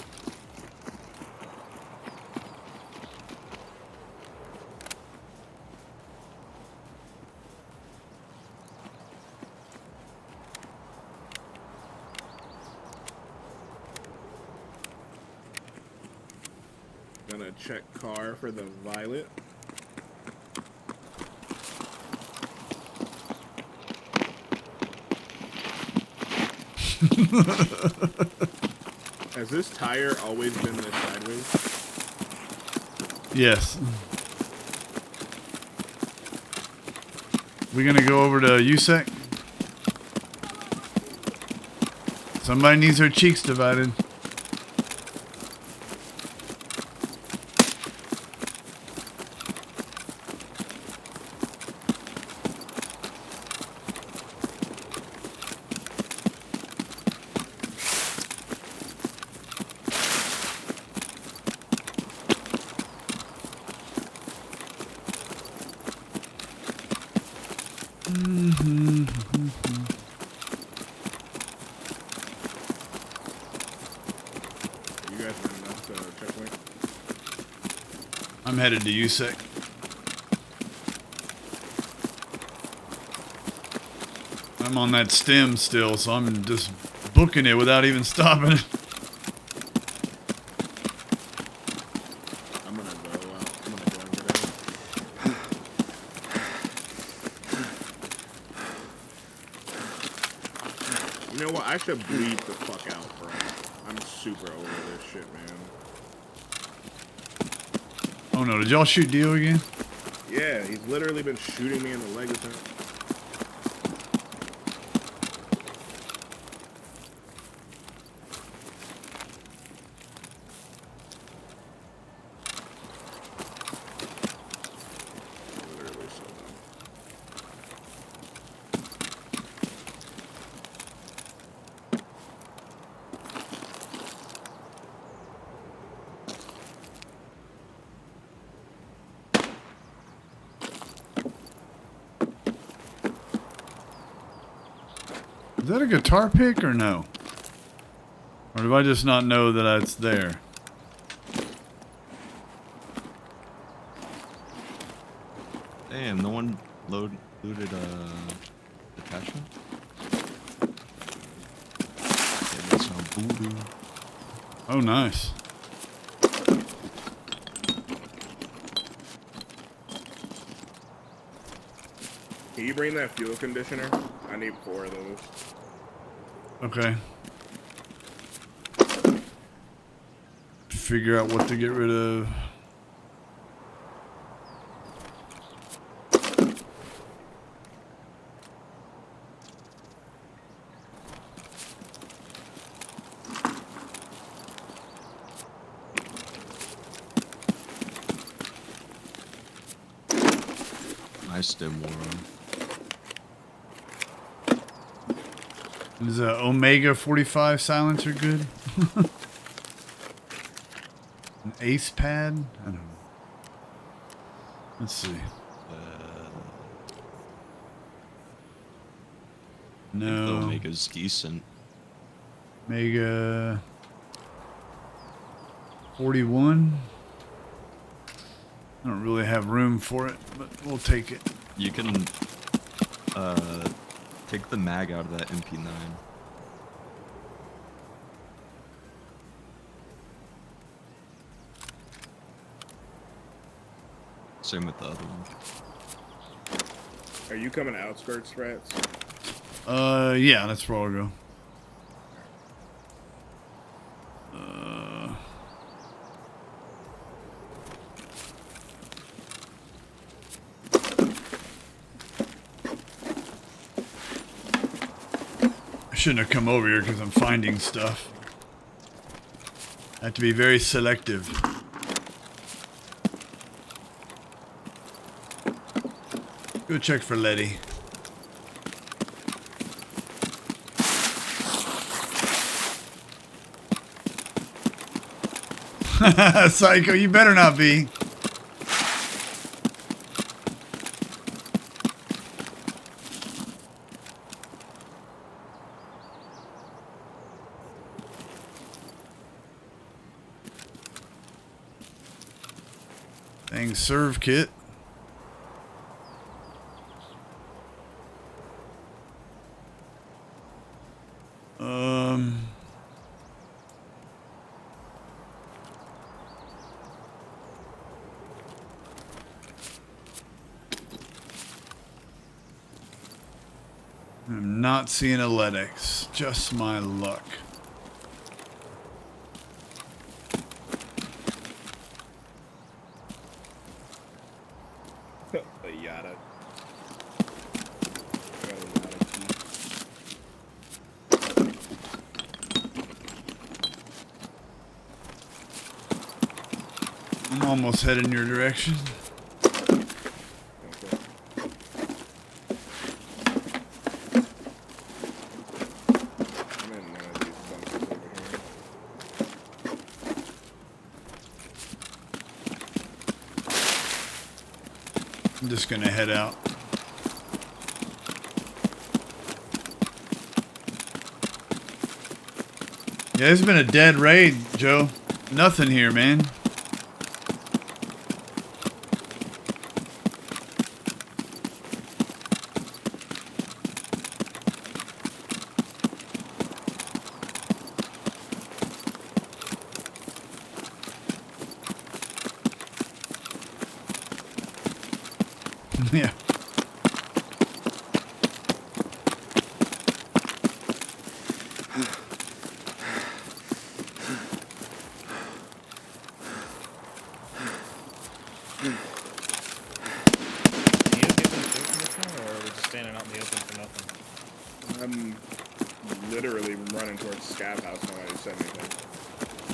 Gonna check car for the violet. Has this tire always been this sideways? Yes. We gonna go over to USEC? Somebody needs their cheeks divided. You guys are enough to checkpoint? I'm headed to USEC. I'm on that stem still, so I'm just booking it without even stopping it. I'm gonna go out. I'm gonna go and get out. You know what? I should bleed the fuck out, bro. I'm super over this shit, man. Oh no, did y'all shoot Dio again? Yeah, he's literally been shooting me in the leg with him. that a guitar pick or no? Or do I just not know that it's there? Damn, no one looted detachment? Yeah, that's some voodoo. Oh, nice. Can you bring that fuel conditioner? I need 4 of those. Okay. Figure out what to get rid of. Nice stem war. Is a Omega 45 silencer good? An ace pad? I don't know. Let's see. I think the No. Omega's decent. Omega 41. I don't really have room for it, but we'll take it. You can take the mag out of that MP9. Same with the other one. Are you coming outskirts, Rats? Yeah, that's where I'll go. I shouldn't have come over here because I'm finding stuff. I have to be very selective. Go check for Letty. Psycho, you better not be. Dang, serve kit. I'm not seeing a Ledex. Just my luck. A yada. I'm almost heading your direction. I'm just gonna head out. Yeah, it's been a dead raid, Joe. Nothing here, man. Yeah. I'm literally running towards Scav House. Nobody said anything.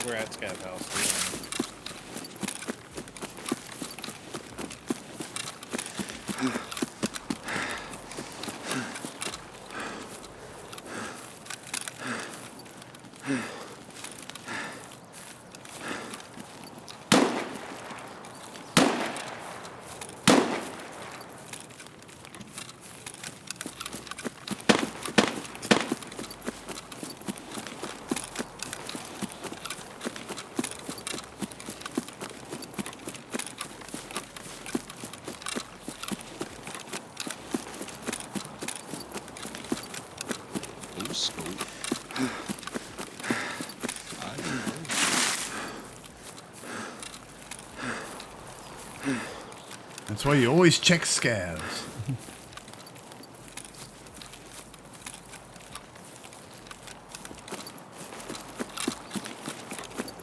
We're at Scav House. scope. That's why you always check scavs.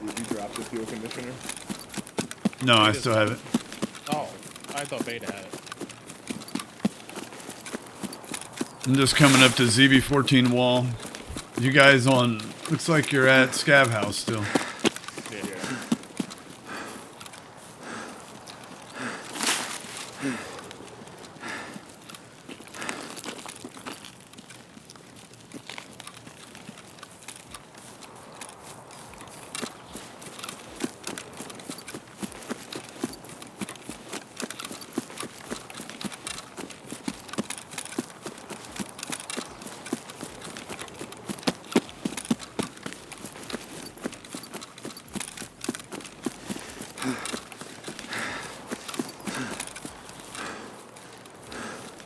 Did you drop the fuel conditioner? No, I still have it. Oh, I thought Beta had it. I'm just coming up to ZB14 wall. You guys on, looks like you're at Scav House still. Yeah.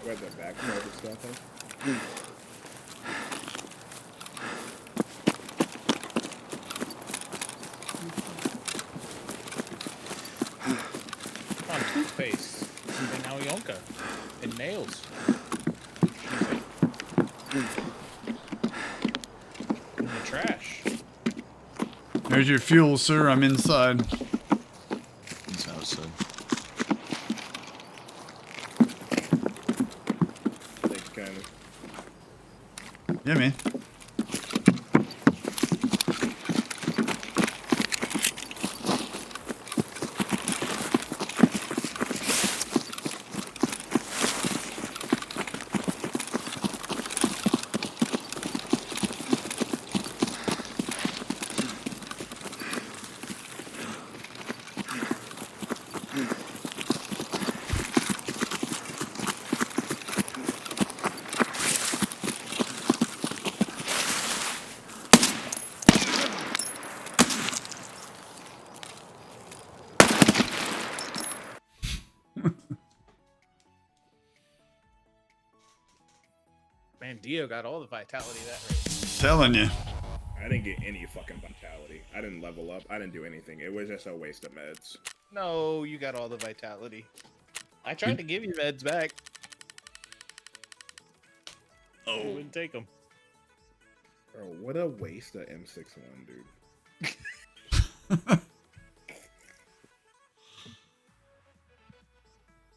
Where's the back part of stuff? On toothpaste and now Yonka and nails. In the trash. There's your fuel, sir. I'm inside. He's outside. Thanks, kind of. Yeah, man. Man, Dio got all the vitality that race. Telling you. I didn't get any fucking vitality. I didn't level up. I didn't do anything. It was just a waste of meds. No, you got all the vitality. I tried to give you meds back. Oh. You wouldn't take them. Bro, what a waste of M61, dude.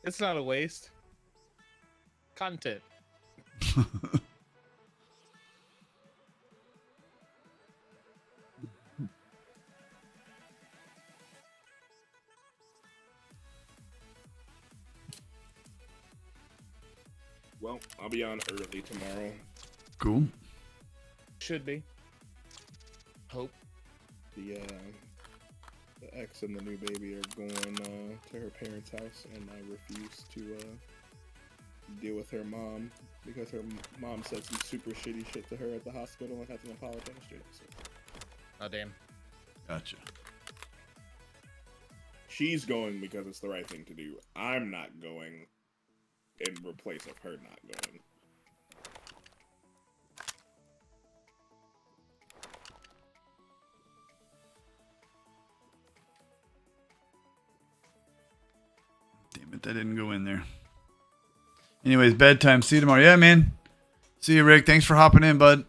It's not a waste. Content. Well, I'll be on early tomorrow. Cool. Should be. Hope. The ex and the new baby are going to her parents' house, and I refuse to deal with her mom because her mom said some super shitty shit to her at the hospital and hasn't apologized yet. So. Oh, damn. Gotcha. She's going because it's the right thing to do. I'm not going in replace of her not going. Damn it, that didn't go in there. Anyways, bedtime. See you tomorrow. Yeah, man. See you, Rick. Thanks for hopping in, bud.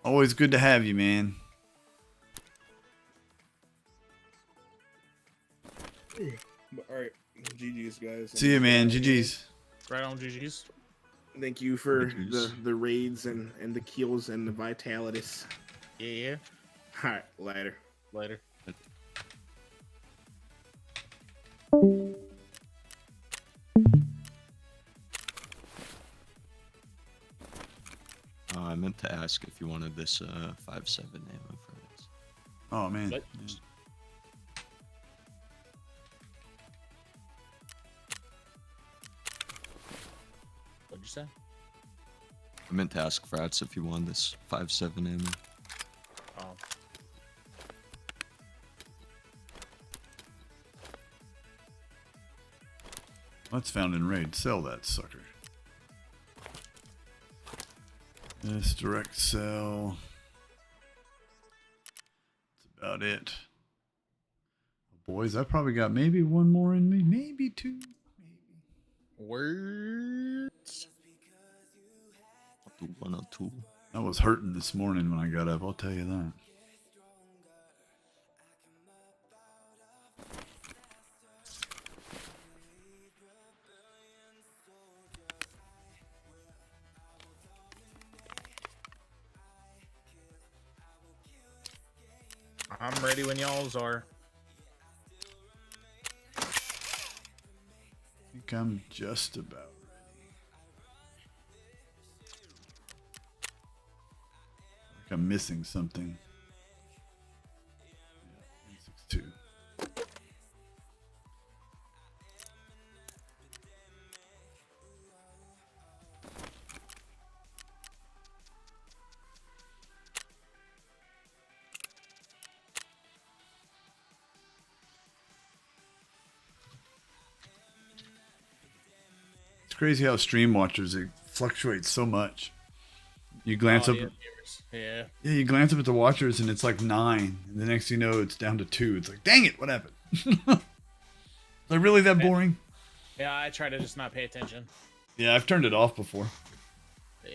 Always good to have you, man. All right, GG's, guys. See you, man. GG's. Right on, GG's. Thank you for the raids and the kills and the vitalities. Yeah. All right, later. Later. I meant to ask if you wanted this 5.7 ammo for this. Oh, man. What? What'd you say? I meant to ask Frats if you wanted this 5.7 ammo. Oh. That's found in raid. Sell that sucker. This direct sell. That's about it. Boys, I probably got maybe one more in me. Maybe two. Words. I'll do 1 or 2. I was hurting this morning when I got up, I'll tell you that. I'm ready when y'all's are. I think I'm just about ready. Like I'm missing something. Yeah, 6-2. It's crazy how stream watchers, it fluctuates so much. You glance up, Yeah. yeah, you glance up at the watchers and it's like 9, and the next thing you know, it's down to 2. It's like, dang it, what happened? Like, really that boring? Yeah, I try to just not pay attention. Yeah, I've turned it off before. Yeah.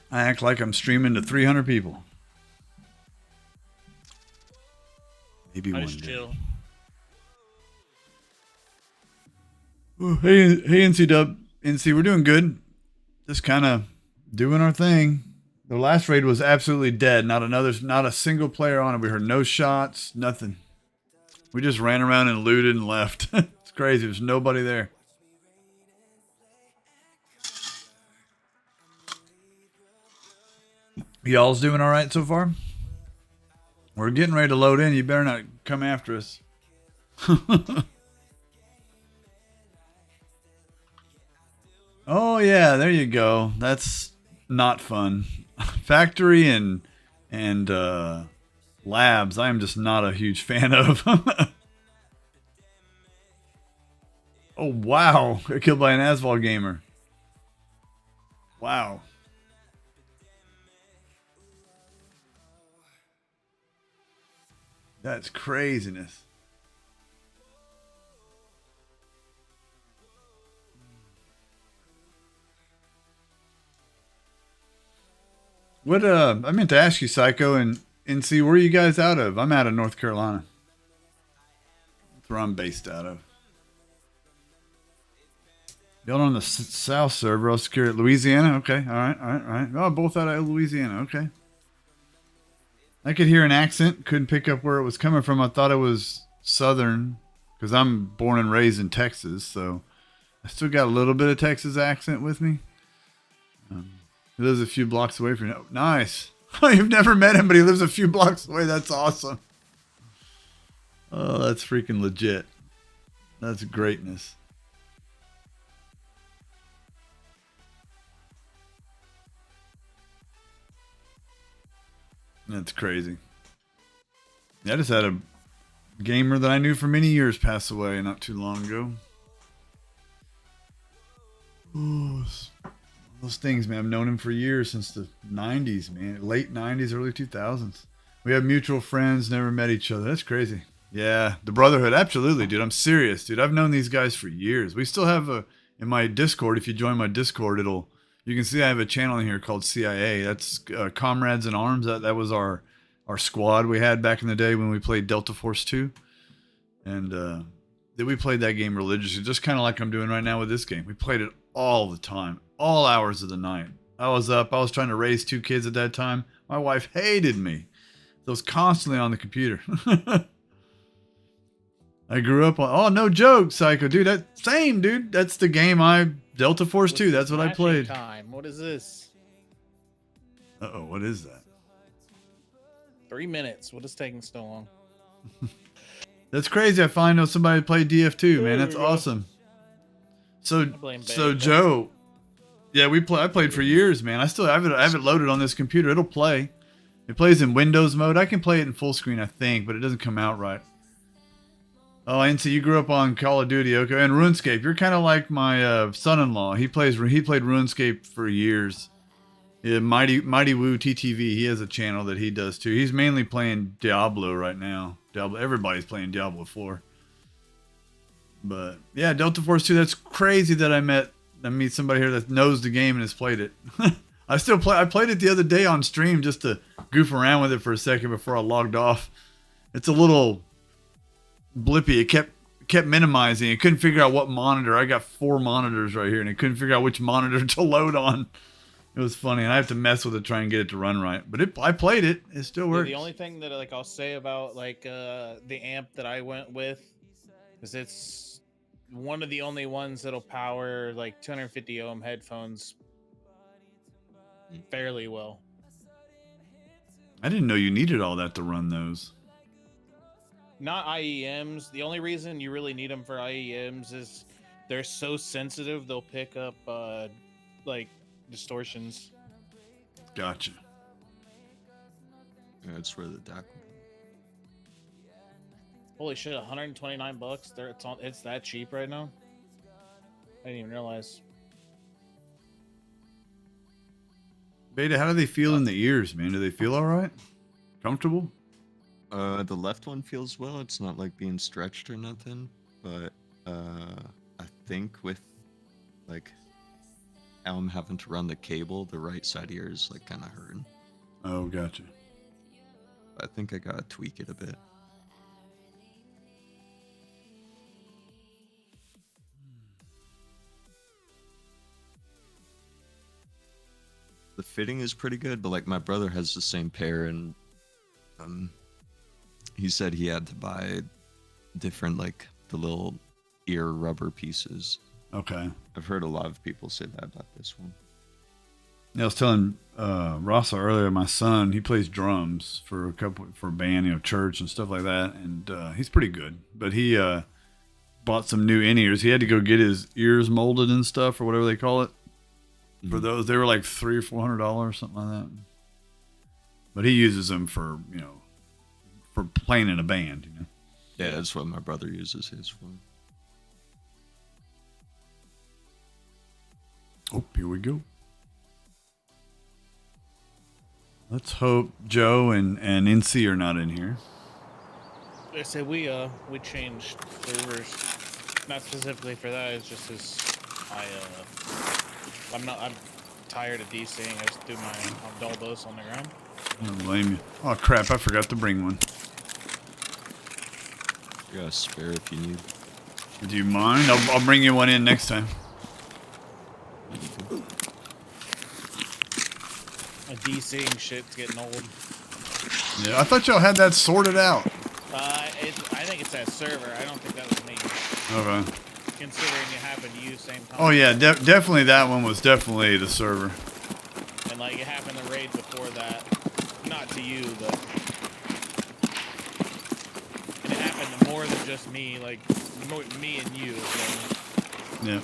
I act like I'm streaming to 300 people. Maybe I one just day. chill. Ooh, hey, NC Dub, NC, we're doing good. Just kind of doing our thing. The last raid was absolutely dead. Not a single player on it. We heard no shots, nothing. We just ran around and looted and left. It's crazy. There's nobody there. Y'all's doing all right so far? We're getting ready to load in. You better not come after us. Oh yeah, there you go. That's not fun. Factory and labs, I am just not a huge fan of. Oh wow, got killed by an Asphalt gamer. Wow. That's craziness. What I meant to ask you, Psycho and see, where are you guys out of? I'm out of North Carolina. That's where I'm based out of. Y'all on the South server, I'll secure it. Louisiana? Okay, alright. Oh, both out of Louisiana, okay. I could hear an accent, couldn't pick up where it was coming from. I thought it was Southern, because I'm born and raised in Texas, so I still got a little bit of Texas accent with me. He lives a few blocks away from you. Nice. You've never met him, but he lives a few blocks away. That's awesome. Oh, that's freaking legit. That's greatness. That's crazy. Yeah, I just had a gamer that I knew for many years pass away not too long ago. Oh, those things, man. I've known him for years, since the 90s, man. Late 90s, early 2000s. We have mutual friends, never met each other. That's crazy. Yeah, the Brotherhood. Absolutely, dude. I'm serious, dude. I've known these guys for years. We still have in my Discord, if you join my Discord, you can see I have a channel in here called CIA. That's Comrades in Arms. That was our squad we had back in the day when we played Delta Force 2. And we played that game religiously, just kind of like I'm doing right now with this game. We played it all the time, all hours of the night. I was up. I was trying to raise 2 kids at that time. My wife hated me. I was constantly on the computer. I grew up on... Oh, no joke, Psycho. Dude, dude. That's the game Delta Force 2. That's what I played. Time. What is this? Uh-oh, what is that? 3 minutes. What is taking so long? That's crazy. I finally know somebody played DF2, man. That's awesome. So Joe, yeah, I played for years, man. I have it loaded on this computer. It'll play. It plays in Windows mode. I can play it in full screen, I think, but it doesn't come out right. Oh, and so you grew up on Call of Duty, okay? And RuneScape. You're kind of like my son-in-law. He played RuneScape for years. Yeah, Mighty Woo TTV. He has a channel that he does too. He's mainly playing Diablo right now. Diablo. Everybody's playing Diablo 4. But yeah, Delta Force 2. That's crazy that I meet somebody here that knows the game and has played it. I still play. I played it the other day on stream just to goof around with it for a second before I logged off. It's a little blippy. It kept minimizing. It couldn't figure out what monitor. I got 4 monitors right here, and it couldn't figure out which monitor to load on. It was funny, and I have to mess with it, try and get it to run right. But I played it. It still works. The only thing that like I'll say about like the amp that I went with is it's one of the only ones that'll power like 250 ohm headphones fairly well. I didn't know you needed all that to run those. Not IEMs. The only reason you really need them for IEMs is they're so sensitive they'll pick up like distortions. Gotcha. Yeah, that's where the DAC. Holy shit, $129. It's that cheap right now. I didn't even realize. Beta, how do they feel in the ears, man? Do they feel all right? Comfortable? The left one feels well. It's not like being stretched or nothing, but I think with like how I'm having to run the cable, the right side ear is like kind of hurting. Oh, gotcha. I think I gotta tweak it a bit. The fitting is pretty good, but like my brother has the same pair, and he said he had to buy different, like the little ear rubber pieces. Okay. I've heard a lot of people say that about this one. Yeah, I was telling Rossa earlier, my son, he plays drums for a band, you know, church and stuff like that, and he's pretty good. But he bought some new in-ears. He had to go get his ears molded and stuff, or whatever they call it. For those, they were like $300 or $400, something like that. But he uses them for, you know, for playing in a band, you know. Yeah, that's what my brother uses his for. Oh, here we go. Let's hope Joe and NC are not in here. I said we changed servers, not specifically for that. It's just as I'm tired of DCing. I just do my Aldoldos on the ground. I don't blame you. Oh crap! I forgot to bring one. You got a spare if you need. Do you mind? I'll bring you one in next time. My DCing shit's getting old. Yeah, I thought y'all had that sorted out. I think it's that server. I don't think that was me. Okay. Considering it happened to you same time. Oh yeah, definitely that one was definitely the server. And like it happened to raid before that. Not to you, but and it happened to more than just me, like me and you. So. Yeah.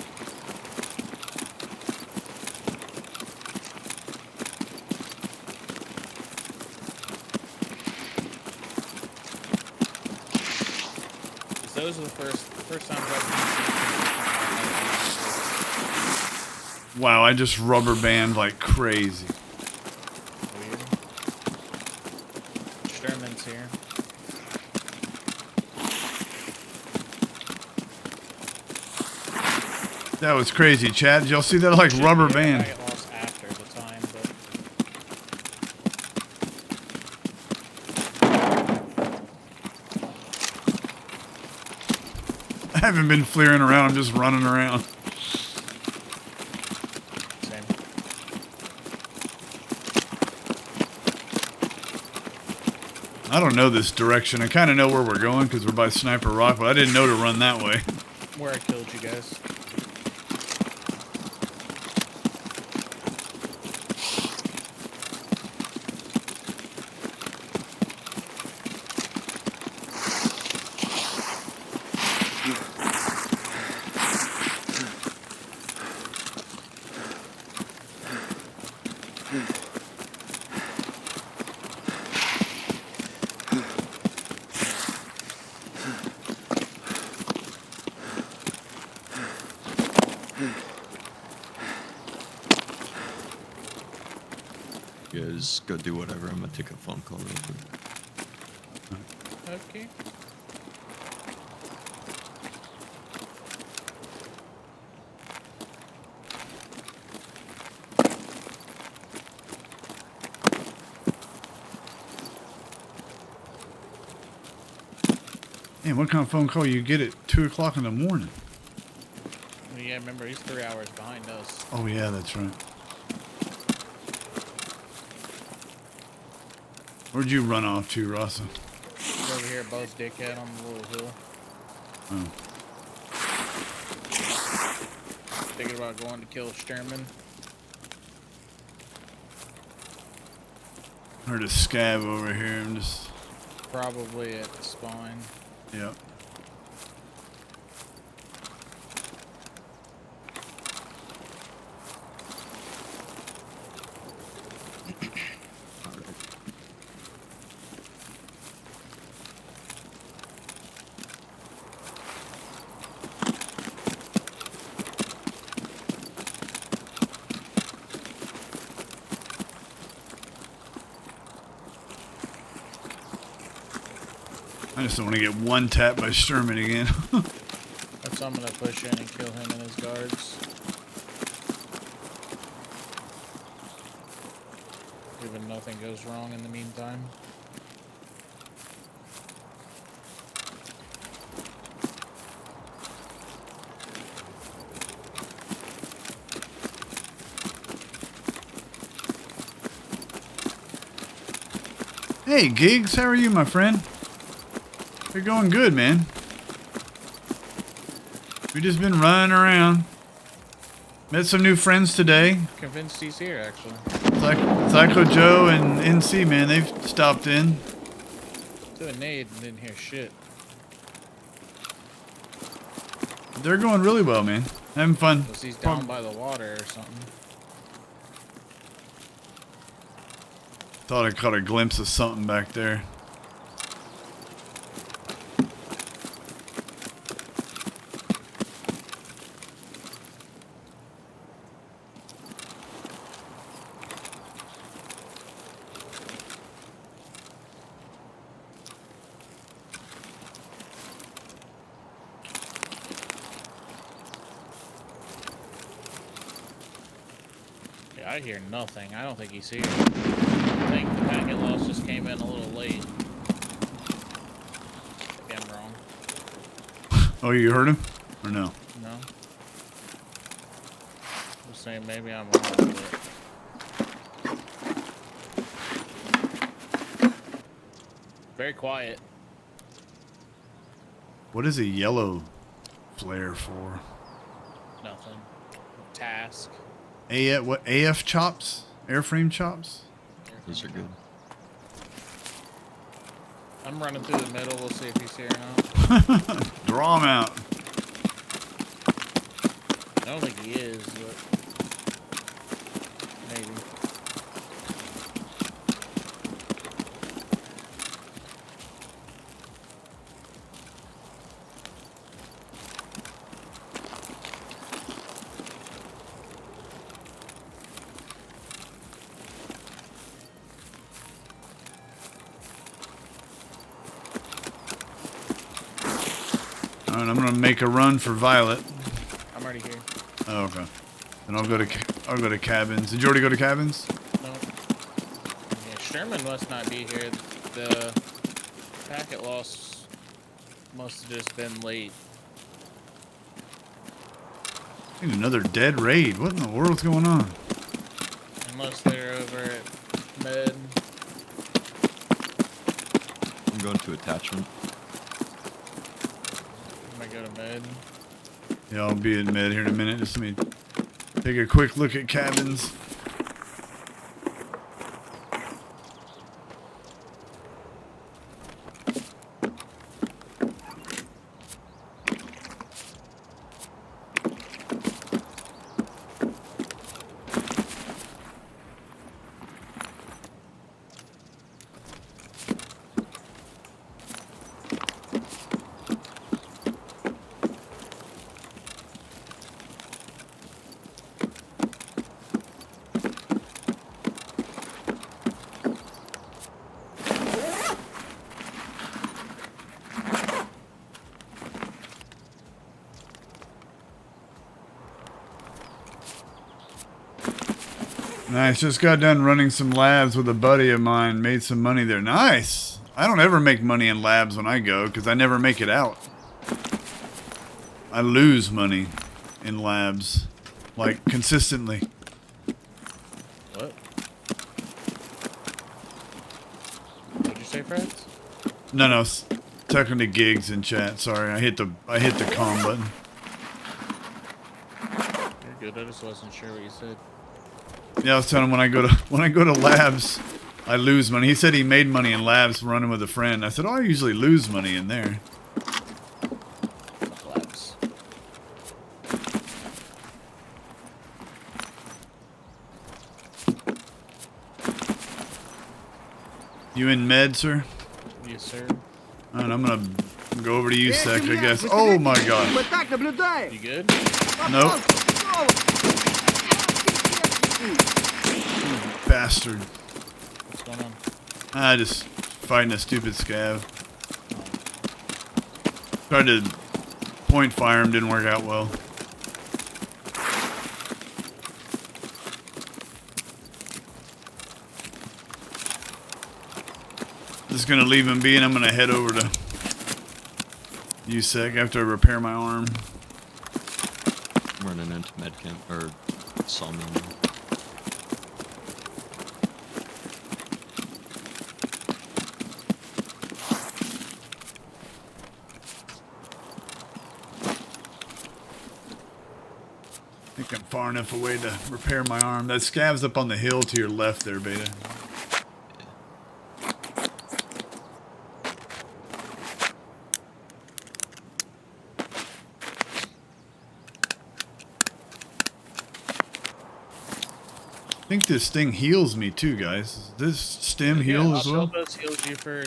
Those are the first times I've Wow, I just rubber band like crazy. Weird. Sherman's here. That was crazy, Chad. Did y'all see that like rubber band? I got lost after the time, but I haven't been fleering around. I'm just running around. same. I don't know this direction. I kind of know where we're going because we're by Sniper Rock, but I didn't know to run that way. Where I killed you guys. go do whatever. I'm gonna take a phone call real quick. Okay. Man, what kind of phone call you get at 2 o'clock in the morning? Yeah, remember he's 3 hours behind us. Oh yeah, that's right. Where'd you run off to, Rasa? He's over here above Dickhead on the little hill. Oh. Thinking about going to kill Sturman. Heard a scab over here. I'm just. Probably at the spine. Yep. I just don't want to get one tap by Sherman again. That's why I'm gonna push in and kill him and his guards. Even nothing goes wrong in the meantime. Hey, Gigs, how are you, my friend? You're going good, man. We just been running around. Met some new friends today. Convinced he's here, actually. Psycho Joe and NC, man, they've stopped in. To a nade and didn't hear shit. They're going really well, man. Having fun. Because he's down by the water or something. Thought I caught a glimpse of something back there. Yeah, I hear nothing. I don't think he's here. I think the packet loss just came in a little late. Maybe I'm wrong. Oh, you heard him? Or no? No. Just saying maybe I'm wrong a bit. Very quiet. What is a yellow flare for? Nothing. Task. What? AF chops? Airframe chops? Those are good. I'm running through the middle. We'll see if he's here or not. Draw him out. I don't think he is, but maybe. Alright, I'm gonna make a run for Violet. I'm already here. Oh, okay. Then I'll go to cabins. Did you already go to cabins? No. Yeah, Sherman must not be here. The packet loss must have just been late. Need another dead raid. What in the world's going on? Unless they're over at med. I'm going to attachment. I might go to med. Yeah, I'll be in med here in a minute. Just let me take a quick look at cabins. Nice. Just got done running some labs with a buddy of mine. Made some money there. Nice. I don't ever make money in labs when I go because I never make it out. I lose money in labs, like consistently. What? What'd you say, Fred? No. Talking to Gigs in chat. Sorry, I hit the com button. You're good. I just wasn't sure what you said. Yeah, I was telling him when I go to labs, I lose money. He said he made money in labs running with a friend. I said, oh, I usually lose money in there. Labs. You in med, sir? Yes, sir. All right, I'm gonna go over to you, Sec, I guess. Oh my God. You good? Nope. Bastard. What's going on? Just fighting a stupid scav. Tried to point fire him, didn't work out well. Just gonna leave him be and I'm gonna head over to USEC after I repair my arm. I'm running into medcamp or sawmill. I think I'm far enough away to repair my arm. That scav's up on the hill to your left there, Beta. I think this thing heals me too, guys. Does this stim heal as well? Octopus heals you for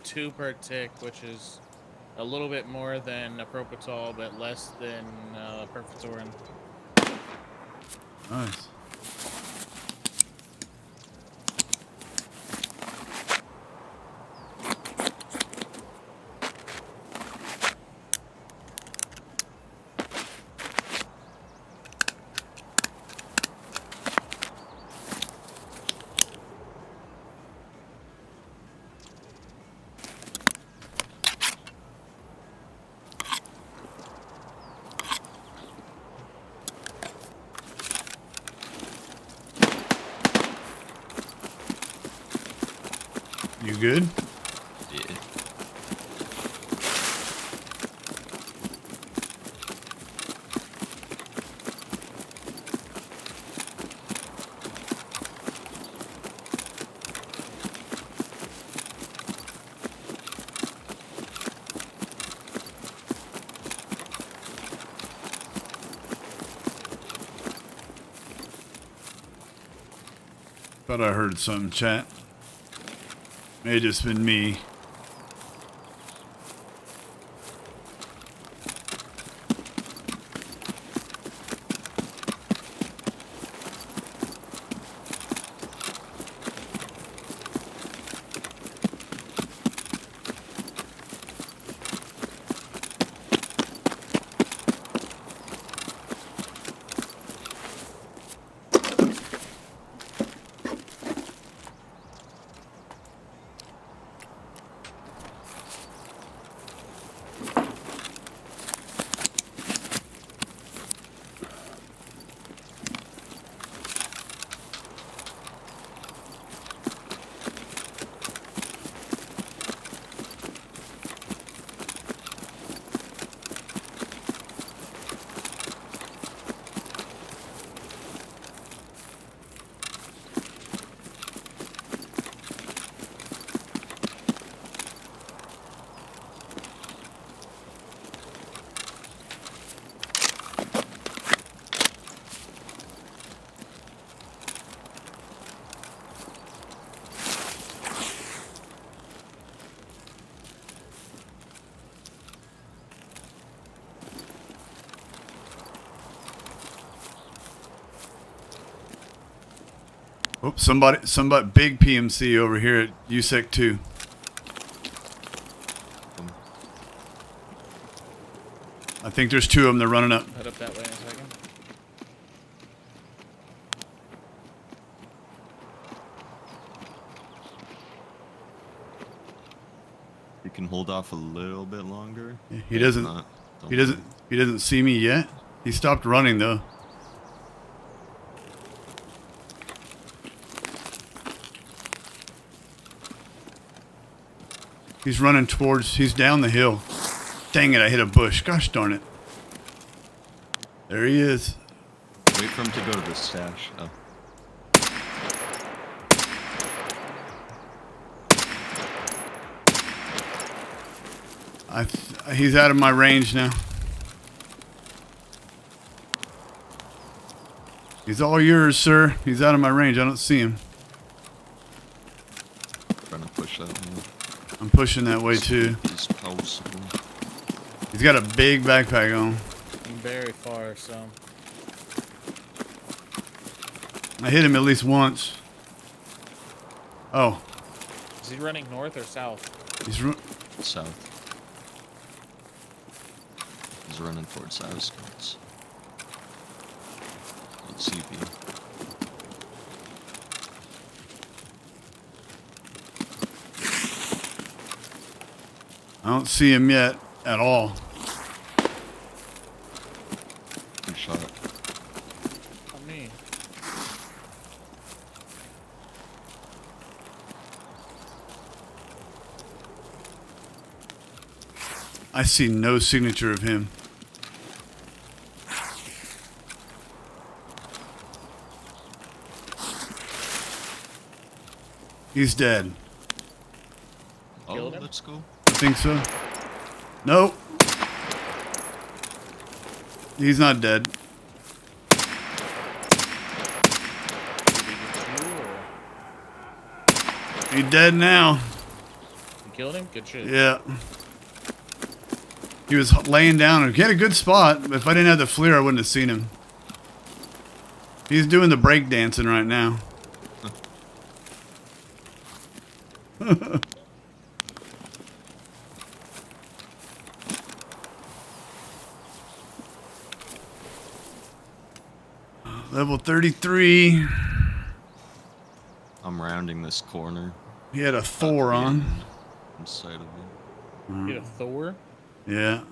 2 per tick, which is a little bit more than a propofol, but less than perfotorin. Nice. You good? Yeah. Thought I heard something, chat. May have just been me. Oh, somebody, big PMC over here at USEC 2. I think there's 2 of them. They're running up. Head up that way in a second. can hold off a little bit longer. He If doesn't. not, don't He doesn't. worry. He doesn't see me yet. He stopped running though. He's running towards. He's down the hill. Dang it! I hit a bush. Gosh darn it! There he is. Wait for him to go to the stash. Oh. He's out of my range now. He's all yours, sir. He's out of my range. I don't see him. Trying to push that one. I'm pushing that way too. As possible. He's got a big backpack on. I'm very far, so. I hit him at least once. Oh. Is he running north or south? He's south. He's running towards outskirts. On CB. I don't see him yet at all. Good shot. On me. I see no signature of him. He's dead. Oh, let's go. I think so. Nope. He's not dead. He's dead now. You killed him? Good shit. Yeah. He was laying down. He had a good spot, but if I didn't have the flare, I wouldn't have seen him. He's doing the break dancing right now. Level 33. I'm rounding this corner. He had a Thor on. Inside of you. You had a Thor? Yeah.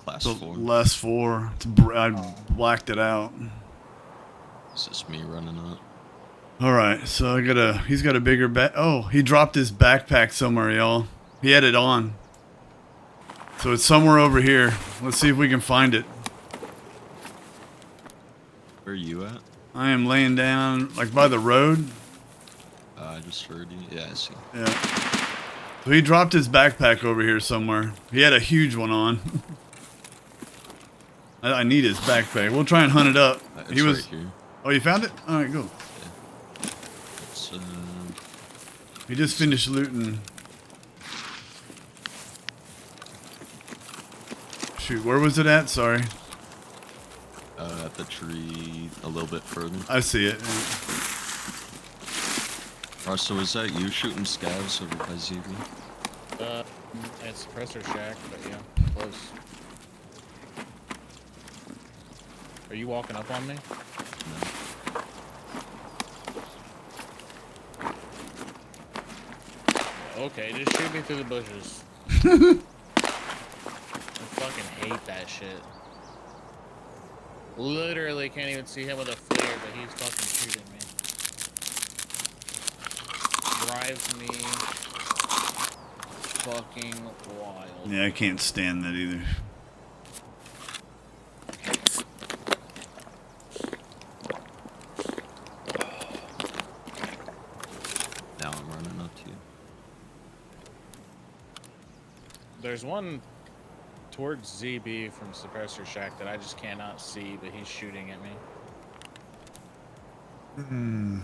Class So 4. less 4. I blacked it out. It's just me running up. Alright, so he's got a bigger back. Oh, he dropped his backpack somewhere, y'all. He had it on. So it's somewhere over here. Let's see if we can find it. Where are you at? I am laying down, like by the road. I just heard you. Yeah, I see. Yeah. So he dropped his backpack over here somewhere. He had a huge one on. I need his backpack. We'll try and hunt it up. It's He was. right here. Oh, you found it? All right, go. It's, He just finished looting. Shoot, where was it at? Sorry. at the tree a little bit further. I see it. So is that you shooting scavs over by ZB? It's Suppressor Shack, but yeah, close. Are you walking up on me? No. Okay, just shoot me through the bushes. I fucking hate that shit. Literally can't even see him with a flare, but he's fucking shooting me. Drives me fucking wild. Yeah, I can't stand that either. Now I'm running up to you. There's one towards ZB from Suppressor Shack that I just cannot see, but he's shooting at me. Hmm.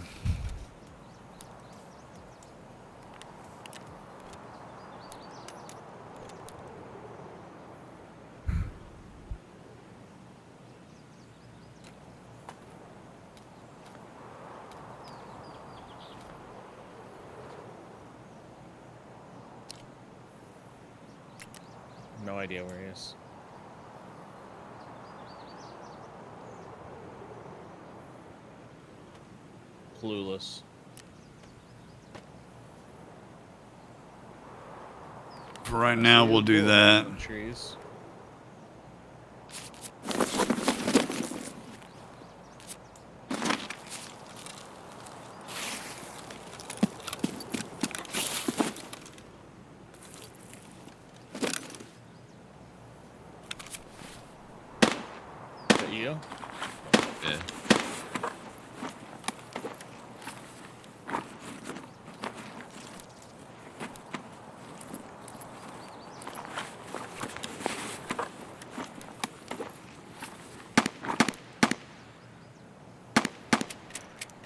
No idea where he is. Clueless. For right now, we'll do that. Trees. Is that you? Yeah.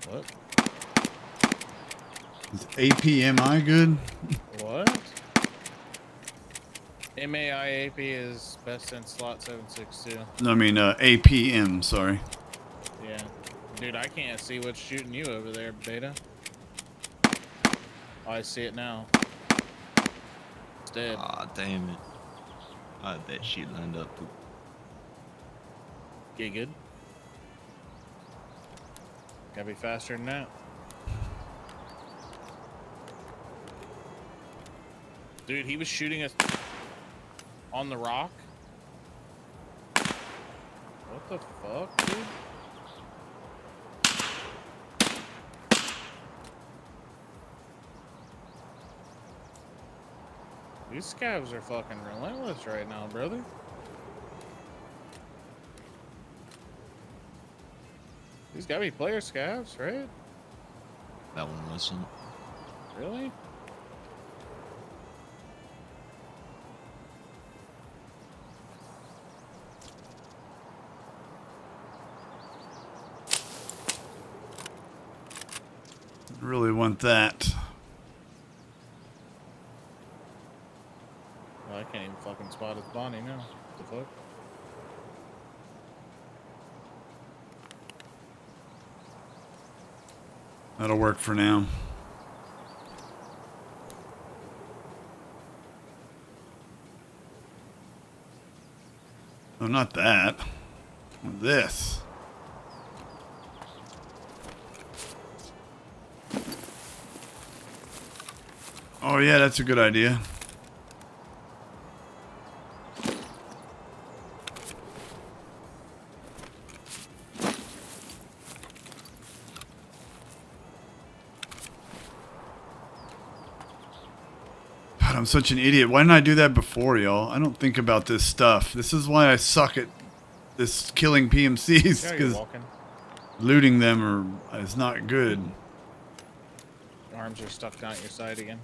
What? Is APMI good? What? MAIAP is best in slot 762. No, I mean APM. Sorry. Yeah. Dude, I can't see what's shooting you over there, Beta. Oh, I see it now. It's dead. Ah, damn it. I bet she lined up. Get good. Gotta be faster than that. Dude, he was shooting us on the rock. What the fuck, dude? These scavs are fucking relentless right now, brother. These gotta be player scavs, right? That one wasn't. Really? Really want that. Well, I can't even fucking spot his Bonnie now. What the fuck? That'll work for now. Oh, not that. This. Oh yeah, that's a good idea. God, I'm such an idiot. Why didn't I do that before, y'all? I don't think about this stuff. This is why I suck at this killing PMCs, Yeah, you're because walking. looting them is not good. Arms are stuck down at your side again.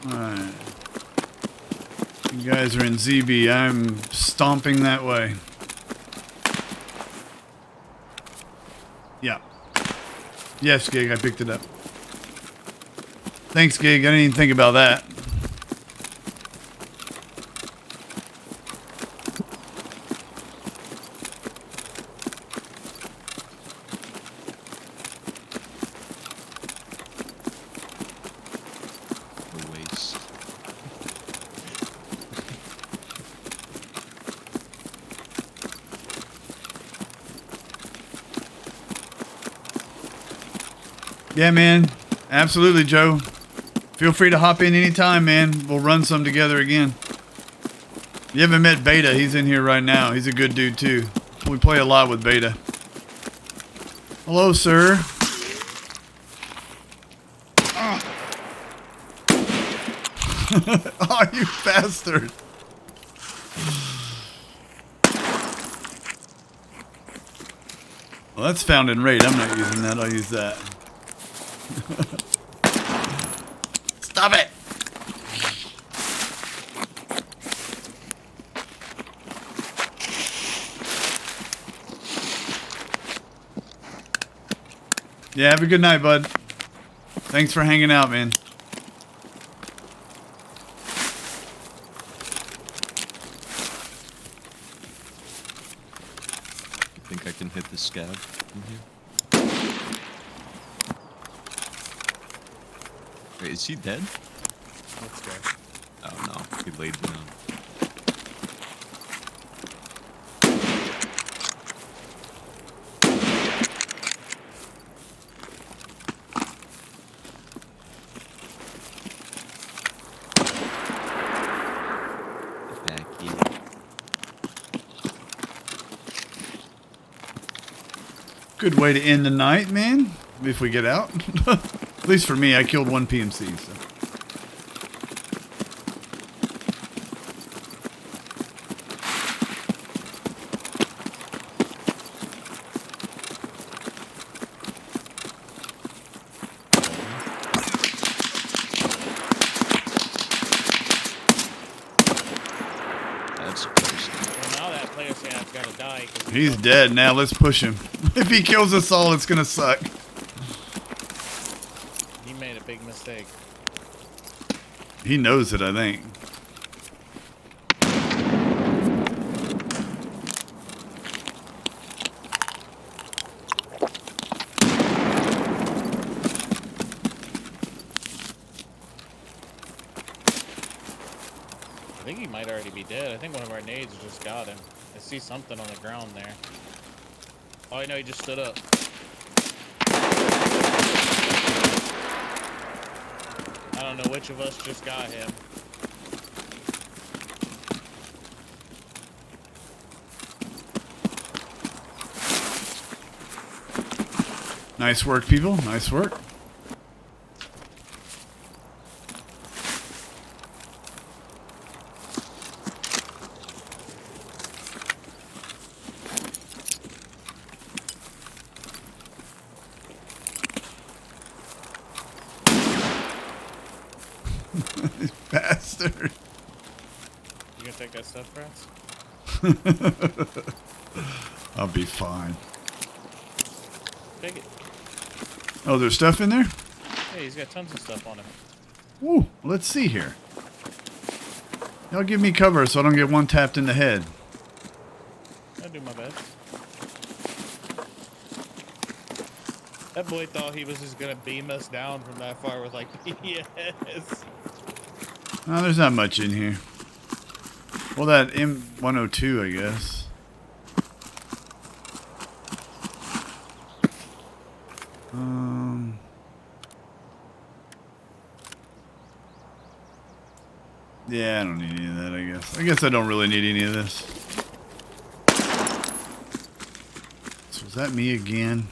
Alright. You guys are in ZB. I'm stomping that way. Yeah. Yes, Gig, I picked it up. Thanks, Gig. I didn't even think about that. The waste. Yeah, man. Absolutely, Joe. Feel free to hop in anytime, man. We'll run some together again. You haven't met Beta. He's in here right now. He's a good dude, too. We play a lot with Beta. Hello, sir. Oh, you bastard. Well, that's found in raid. I'm not using that. I'll use that. Stop it! Yeah, have a good night, bud. Thanks for hanging out, man. You think I can hit the scab from here? Wait, is he dead? Let's go. Oh no, he laid down. Good way to end the night, man. If we get out. At least for me, I killed one PMC. So. He's dead now. Let's push him. If he kills us all, it's gonna suck. He made a big mistake. He knows it, I think. I think he might already be dead. I think one of our nades just got him. I see something on the ground there. Oh, I know he just stood up. I don't know which of us just got him. Nice work, people. Nice work. Bastard. You gonna take that stuff, France? I'll be fine. Take it. Oh, there's stuff in there? Hey, he's got tons of stuff on him. Ooh, let's see here. Y'all give me cover so I don't get one tapped in the head. I'll do my best. That boy thought he was just gonna beam us down from that far with like, yes. Oh, there's not much in here. Well, that M102, I guess. Yeah, I don't need any of that, I guess. I guess I don't really need any of this. So is that me again?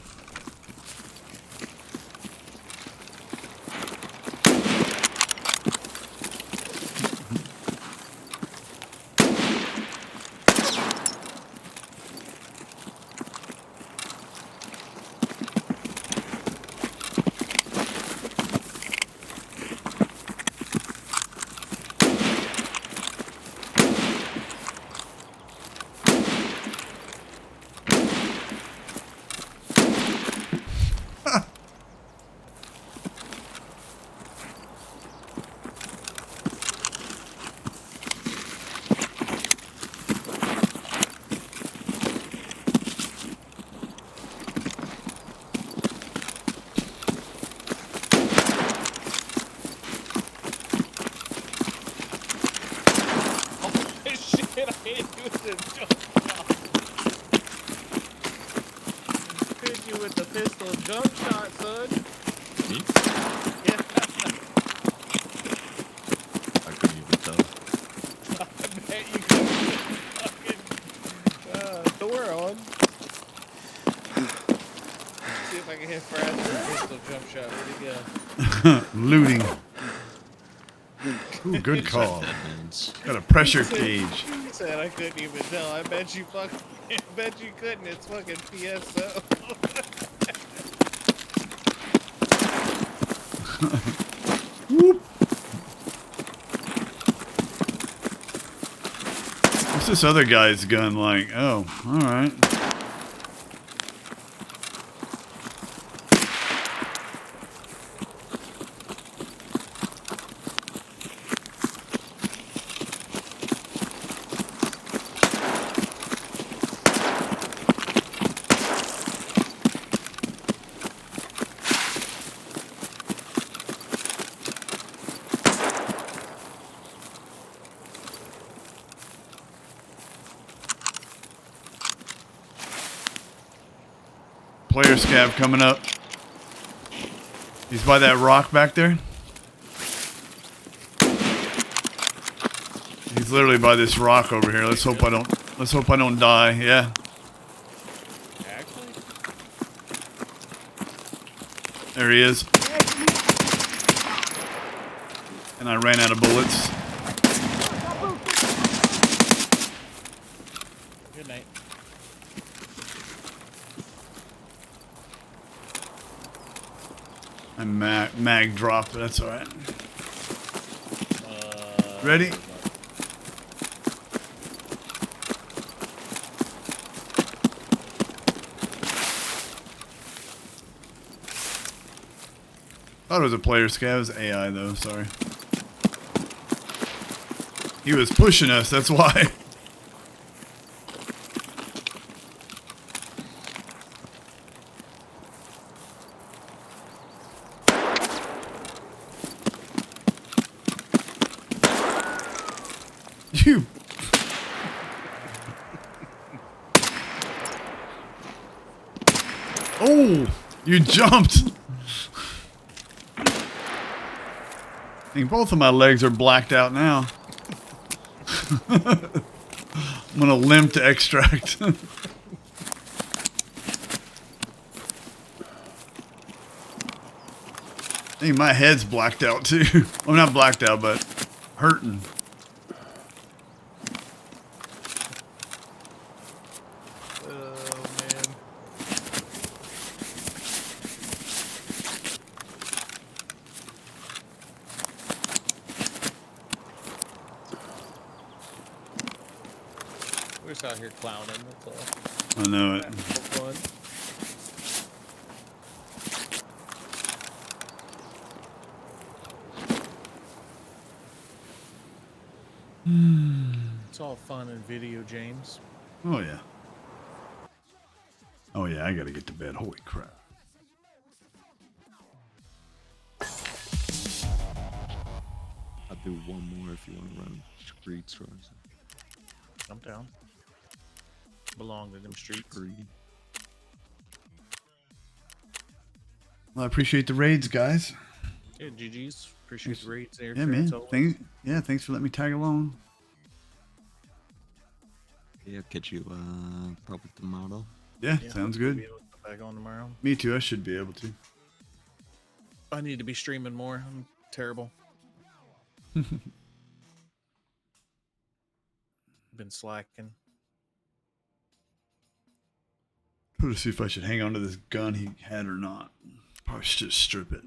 Looting. Ooh, good call. Got a pressure cage. He said I couldn't even tell. I bet you fucking. I bet you couldn't. It's fucking PSO. Whoop. What's this other guy's gun like? Oh, all right. Player scav coming up. He's by that rock back there. He's literally by this rock over here. Let's hope I don't die. Yeah. Actually? There he is. And I ran out of bullets. Good night. I mag dropped, but that's alright. Ready? Thought it was a player scav. It was AI though, sorry. He was pushing us, that's why. You. Oh, you jumped. I think both of my legs are blacked out now. I'm gonna limp to extract. I think my head's blacked out too. Well, not blacked out, but hurting. We're just out here clowning. That's all. I know it. Fun. It's all fun in video, James. Oh yeah. Oh yeah, I gotta get to bed. Holy crap. I'll do one more if you want to run streets or something. I'm down. Belong to them streets. Well, I appreciate the raids, guys. Yeah, GG's. Appreciate the raids there. Yeah, man. Thanks for letting me tag along. Yeah, I'll catch you probably tomorrow. Yeah, sounds good. Be able to come back on tomorrow. Me too. I should be able to. I need to be streaming more. I'm terrible. Been slacking. Trying to see if I should hang on to this gun he had or not. Probably should just strip it.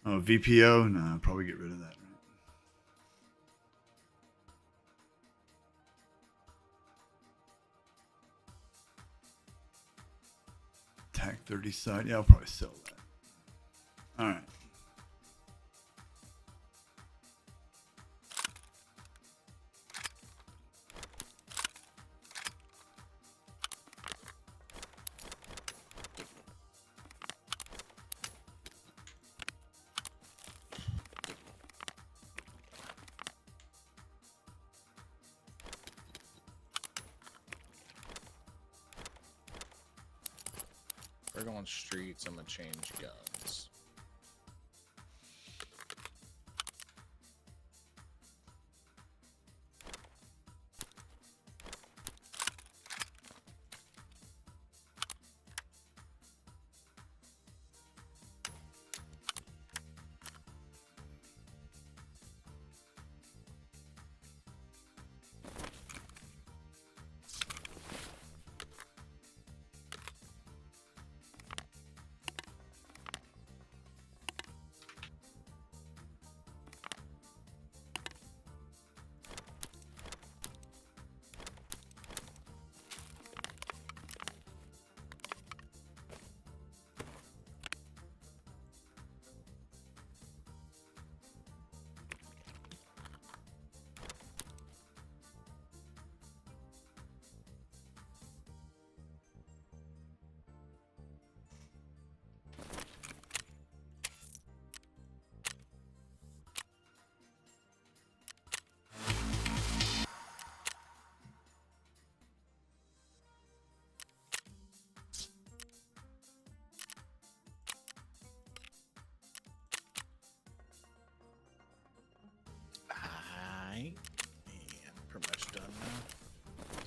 Oh, VPO? No, I'll probably get rid of that. TAC 30 side. Yeah, I'll probably sell that. All right. We're going streets. I'm gonna change guns.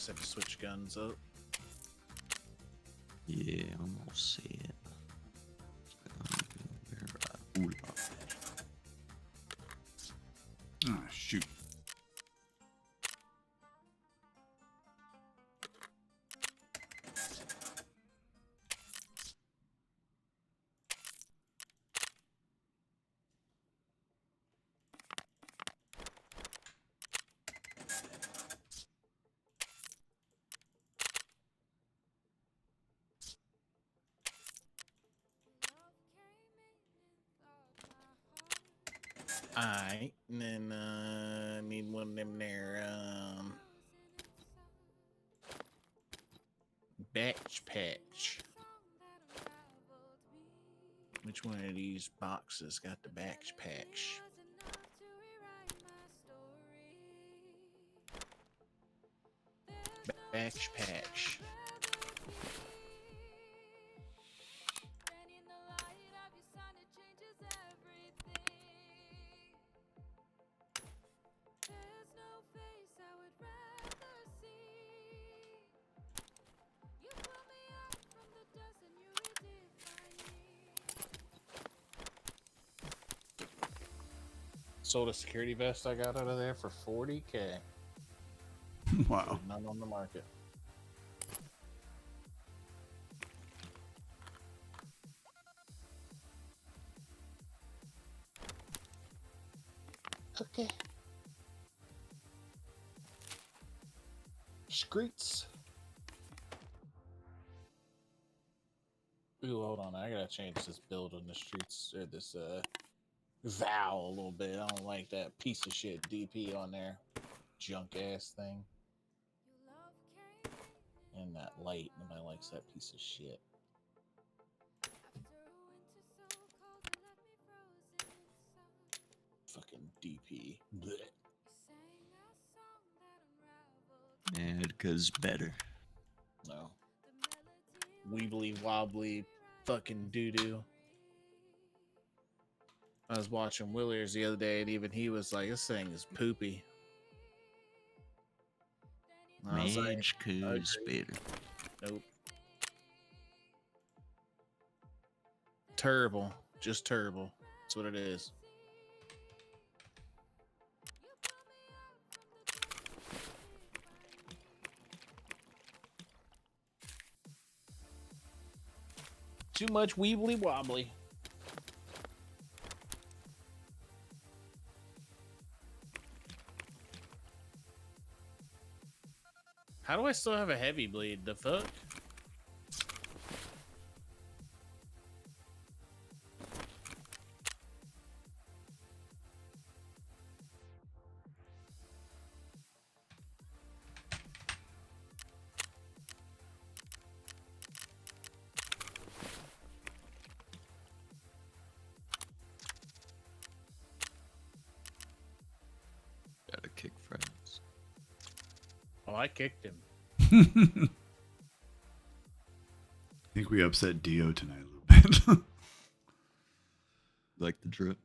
Have to switch guns up. Yeah, I'm Ooh. Ah, shoot. Alright, and then need one of them there. Batch patch. Which one of these boxes got the batch patch? Batch patch. Sold a security vest I got out of there for $40K. Wow. None on the market. Okay. Streets. Ooh, hold on. I gotta change this build on the streets, or this Val a little bit. I don't like that piece of shit DP on there. Junk ass thing. And that light. Nobody likes that piece of shit. Fucking DP. Blech. Mad cause better. No. Weebly wobbly fucking doo-doo. I was watching Williers the other day, and even he was like, this thing is poopy. I was like, Mad cause better. nope. Terrible. Just terrible. That's what it is. Too much weebly wobbly. How do I still have a heavy bleed? The fuck? Gotta kick friends. Oh, I kicked him. I think we upset Dio tonight a little bit. Like the drip.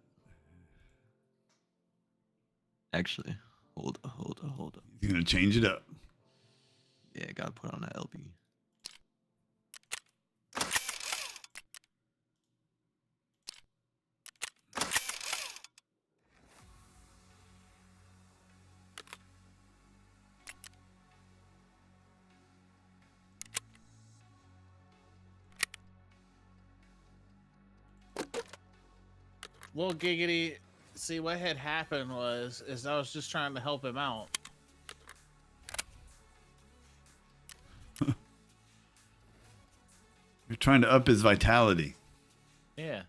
Actually, hold up. He's gonna change it up. Yeah, gotta put on that LB. Well, Giggity, see what had happened was I was just trying to help him out. You're trying to up his vitality. Yeah.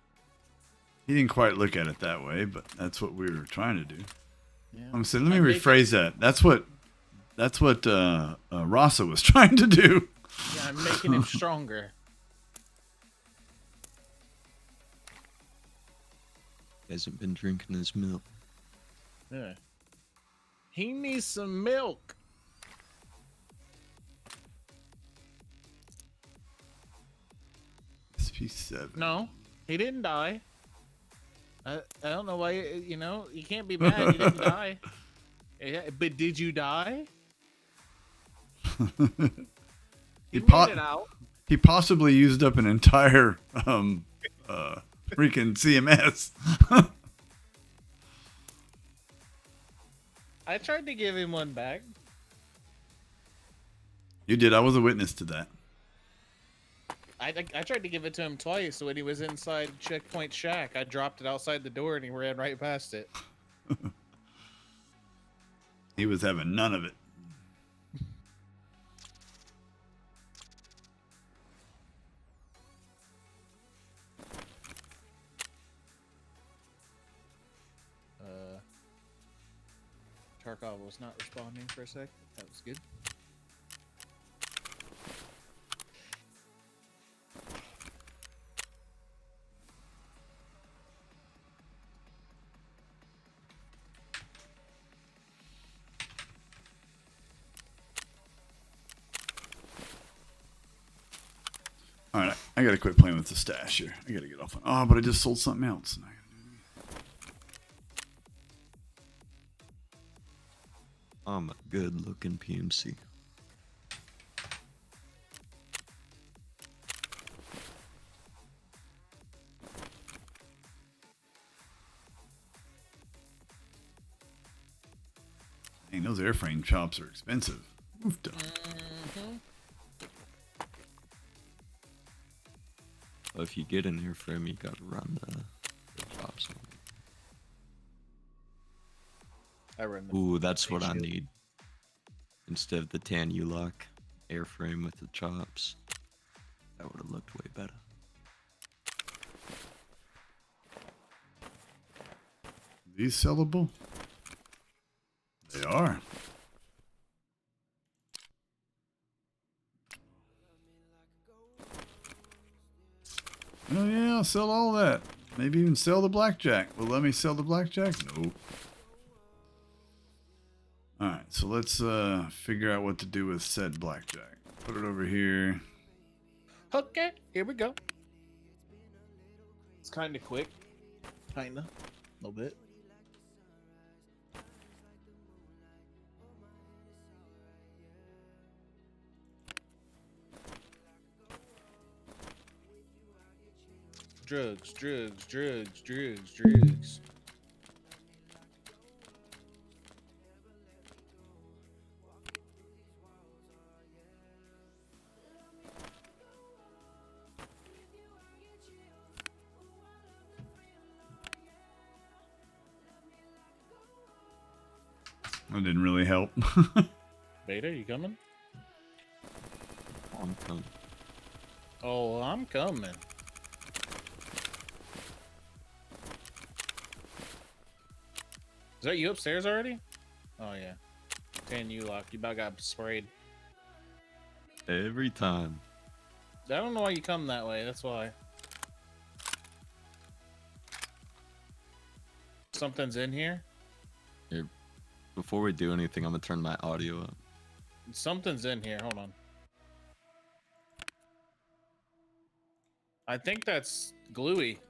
He didn't quite look at it that way, but that's what we were trying to do. Yeah. I'm saying, let me rephrase that. That's what Rasa was trying to do. Yeah, I'm making him stronger. Hasn't been drinking his milk. Yeah. He needs some milk. SP7. No, he didn't die. I don't know why, you can't be mad you didn't die. Yeah, but did you die? He made it out. He possibly used up an entire freaking CMS. I tried to give him one back. You did. I was a witness to that. I tried to give it to him twice when he was inside Checkpoint Shack. I dropped it outside the door and he ran right past it. He was having none of it. Tarkov was not responding for a sec. That was good. All right, I gotta quit playing with the stash here. I gotta get off. Oh, but I just sold something else. I'm a good-looking PMC. Dang, those airframe chops are expensive. Oofda. Well, if you get an airframe, you gotta run the chops on. I run the Ooh, that's what I shield. need. Instead of the tan U-lock airframe with the chops. That would have looked way better. These sellable? They are. Oh yeah, I'll sell all that. Maybe even sell the blackjack. Will let me sell the blackjack? Nope. Alright, so let's figure out what to do with said blackjack. Put it over here. Okay, here we go. It's kind of quick. Kinda. A little bit. Drugs, drugs, drugs, drugs, drugs. That didn't really help. Beta, you coming? I'm coming. Oh, I'm coming. Is that you upstairs already? Oh yeah. 10 U-lock. You about got sprayed. Every time. I don't know why you come that way. That's why. Something's in here. Here, before we do anything, I'm gonna turn my audio up. Something's in here. Hold on. I think that's gluey.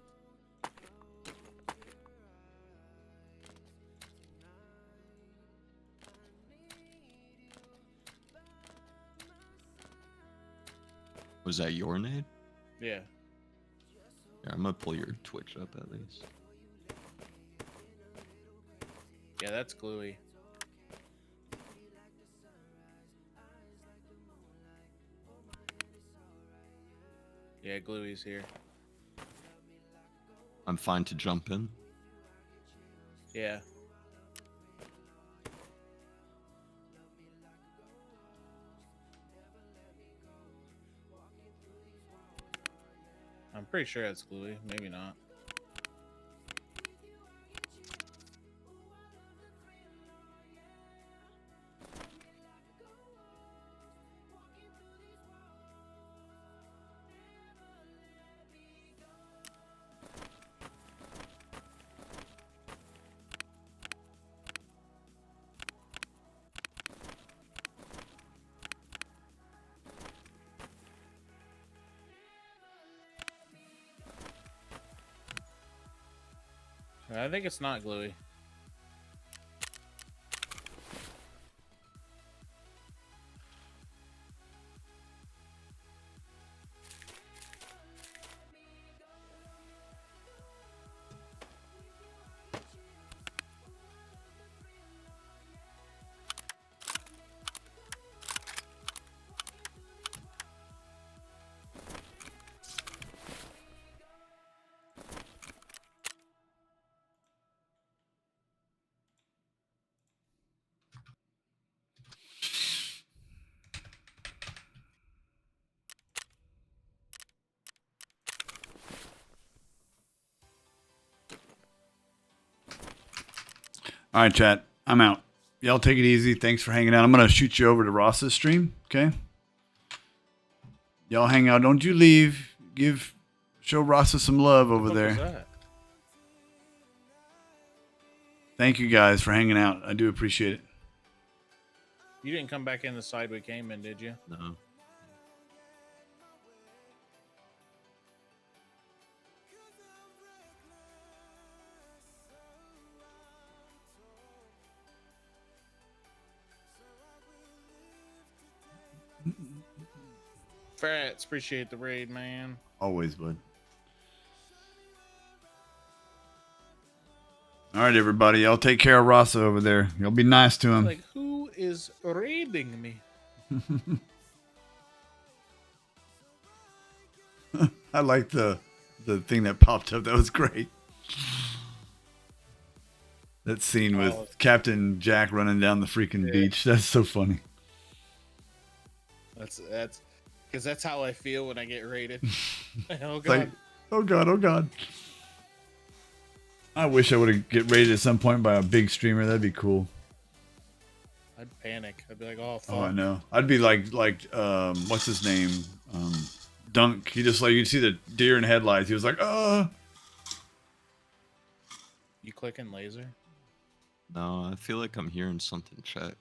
Was that your nade? Yeah. Yeah, I'm gonna pull your Twitch up at least. Yeah, that's gluey. Yeah, gluey's here. I'm fine to jump in. Yeah. I'm pretty sure that's gluey. Maybe not. I think it's not gluey. All right, chat. I'm out. Y'all take it easy. Thanks for hanging out. I'm gonna shoot you over to Ross's stream. Okay. Y'all hang out. Don't you leave. Show Rasa some love over there. Thank you guys for hanging out. I do appreciate it. You didn't come back in the side we came in, did you? No. Frats, appreciate the raid, man. Always, bud. All right, everybody. Y'all take care of Rasa over there. Y'all be nice to him. Like, who is raiding me? I like the thing that popped up. That was great. That scene with Captain Jack running down the freaking beach. That's so funny. That's because that's how I feel when I get raided. Oh god. Like, oh god, oh god. I wish I would get raided at some point by a big streamer. That'd be cool. I'd panic. I'd be like, oh fuck. Oh, I know. I'd be like what's his name? Dunk. He just like, you'd see the deer in headlights. He was like, You clicking laser? No, I feel like I'm hearing something, chat.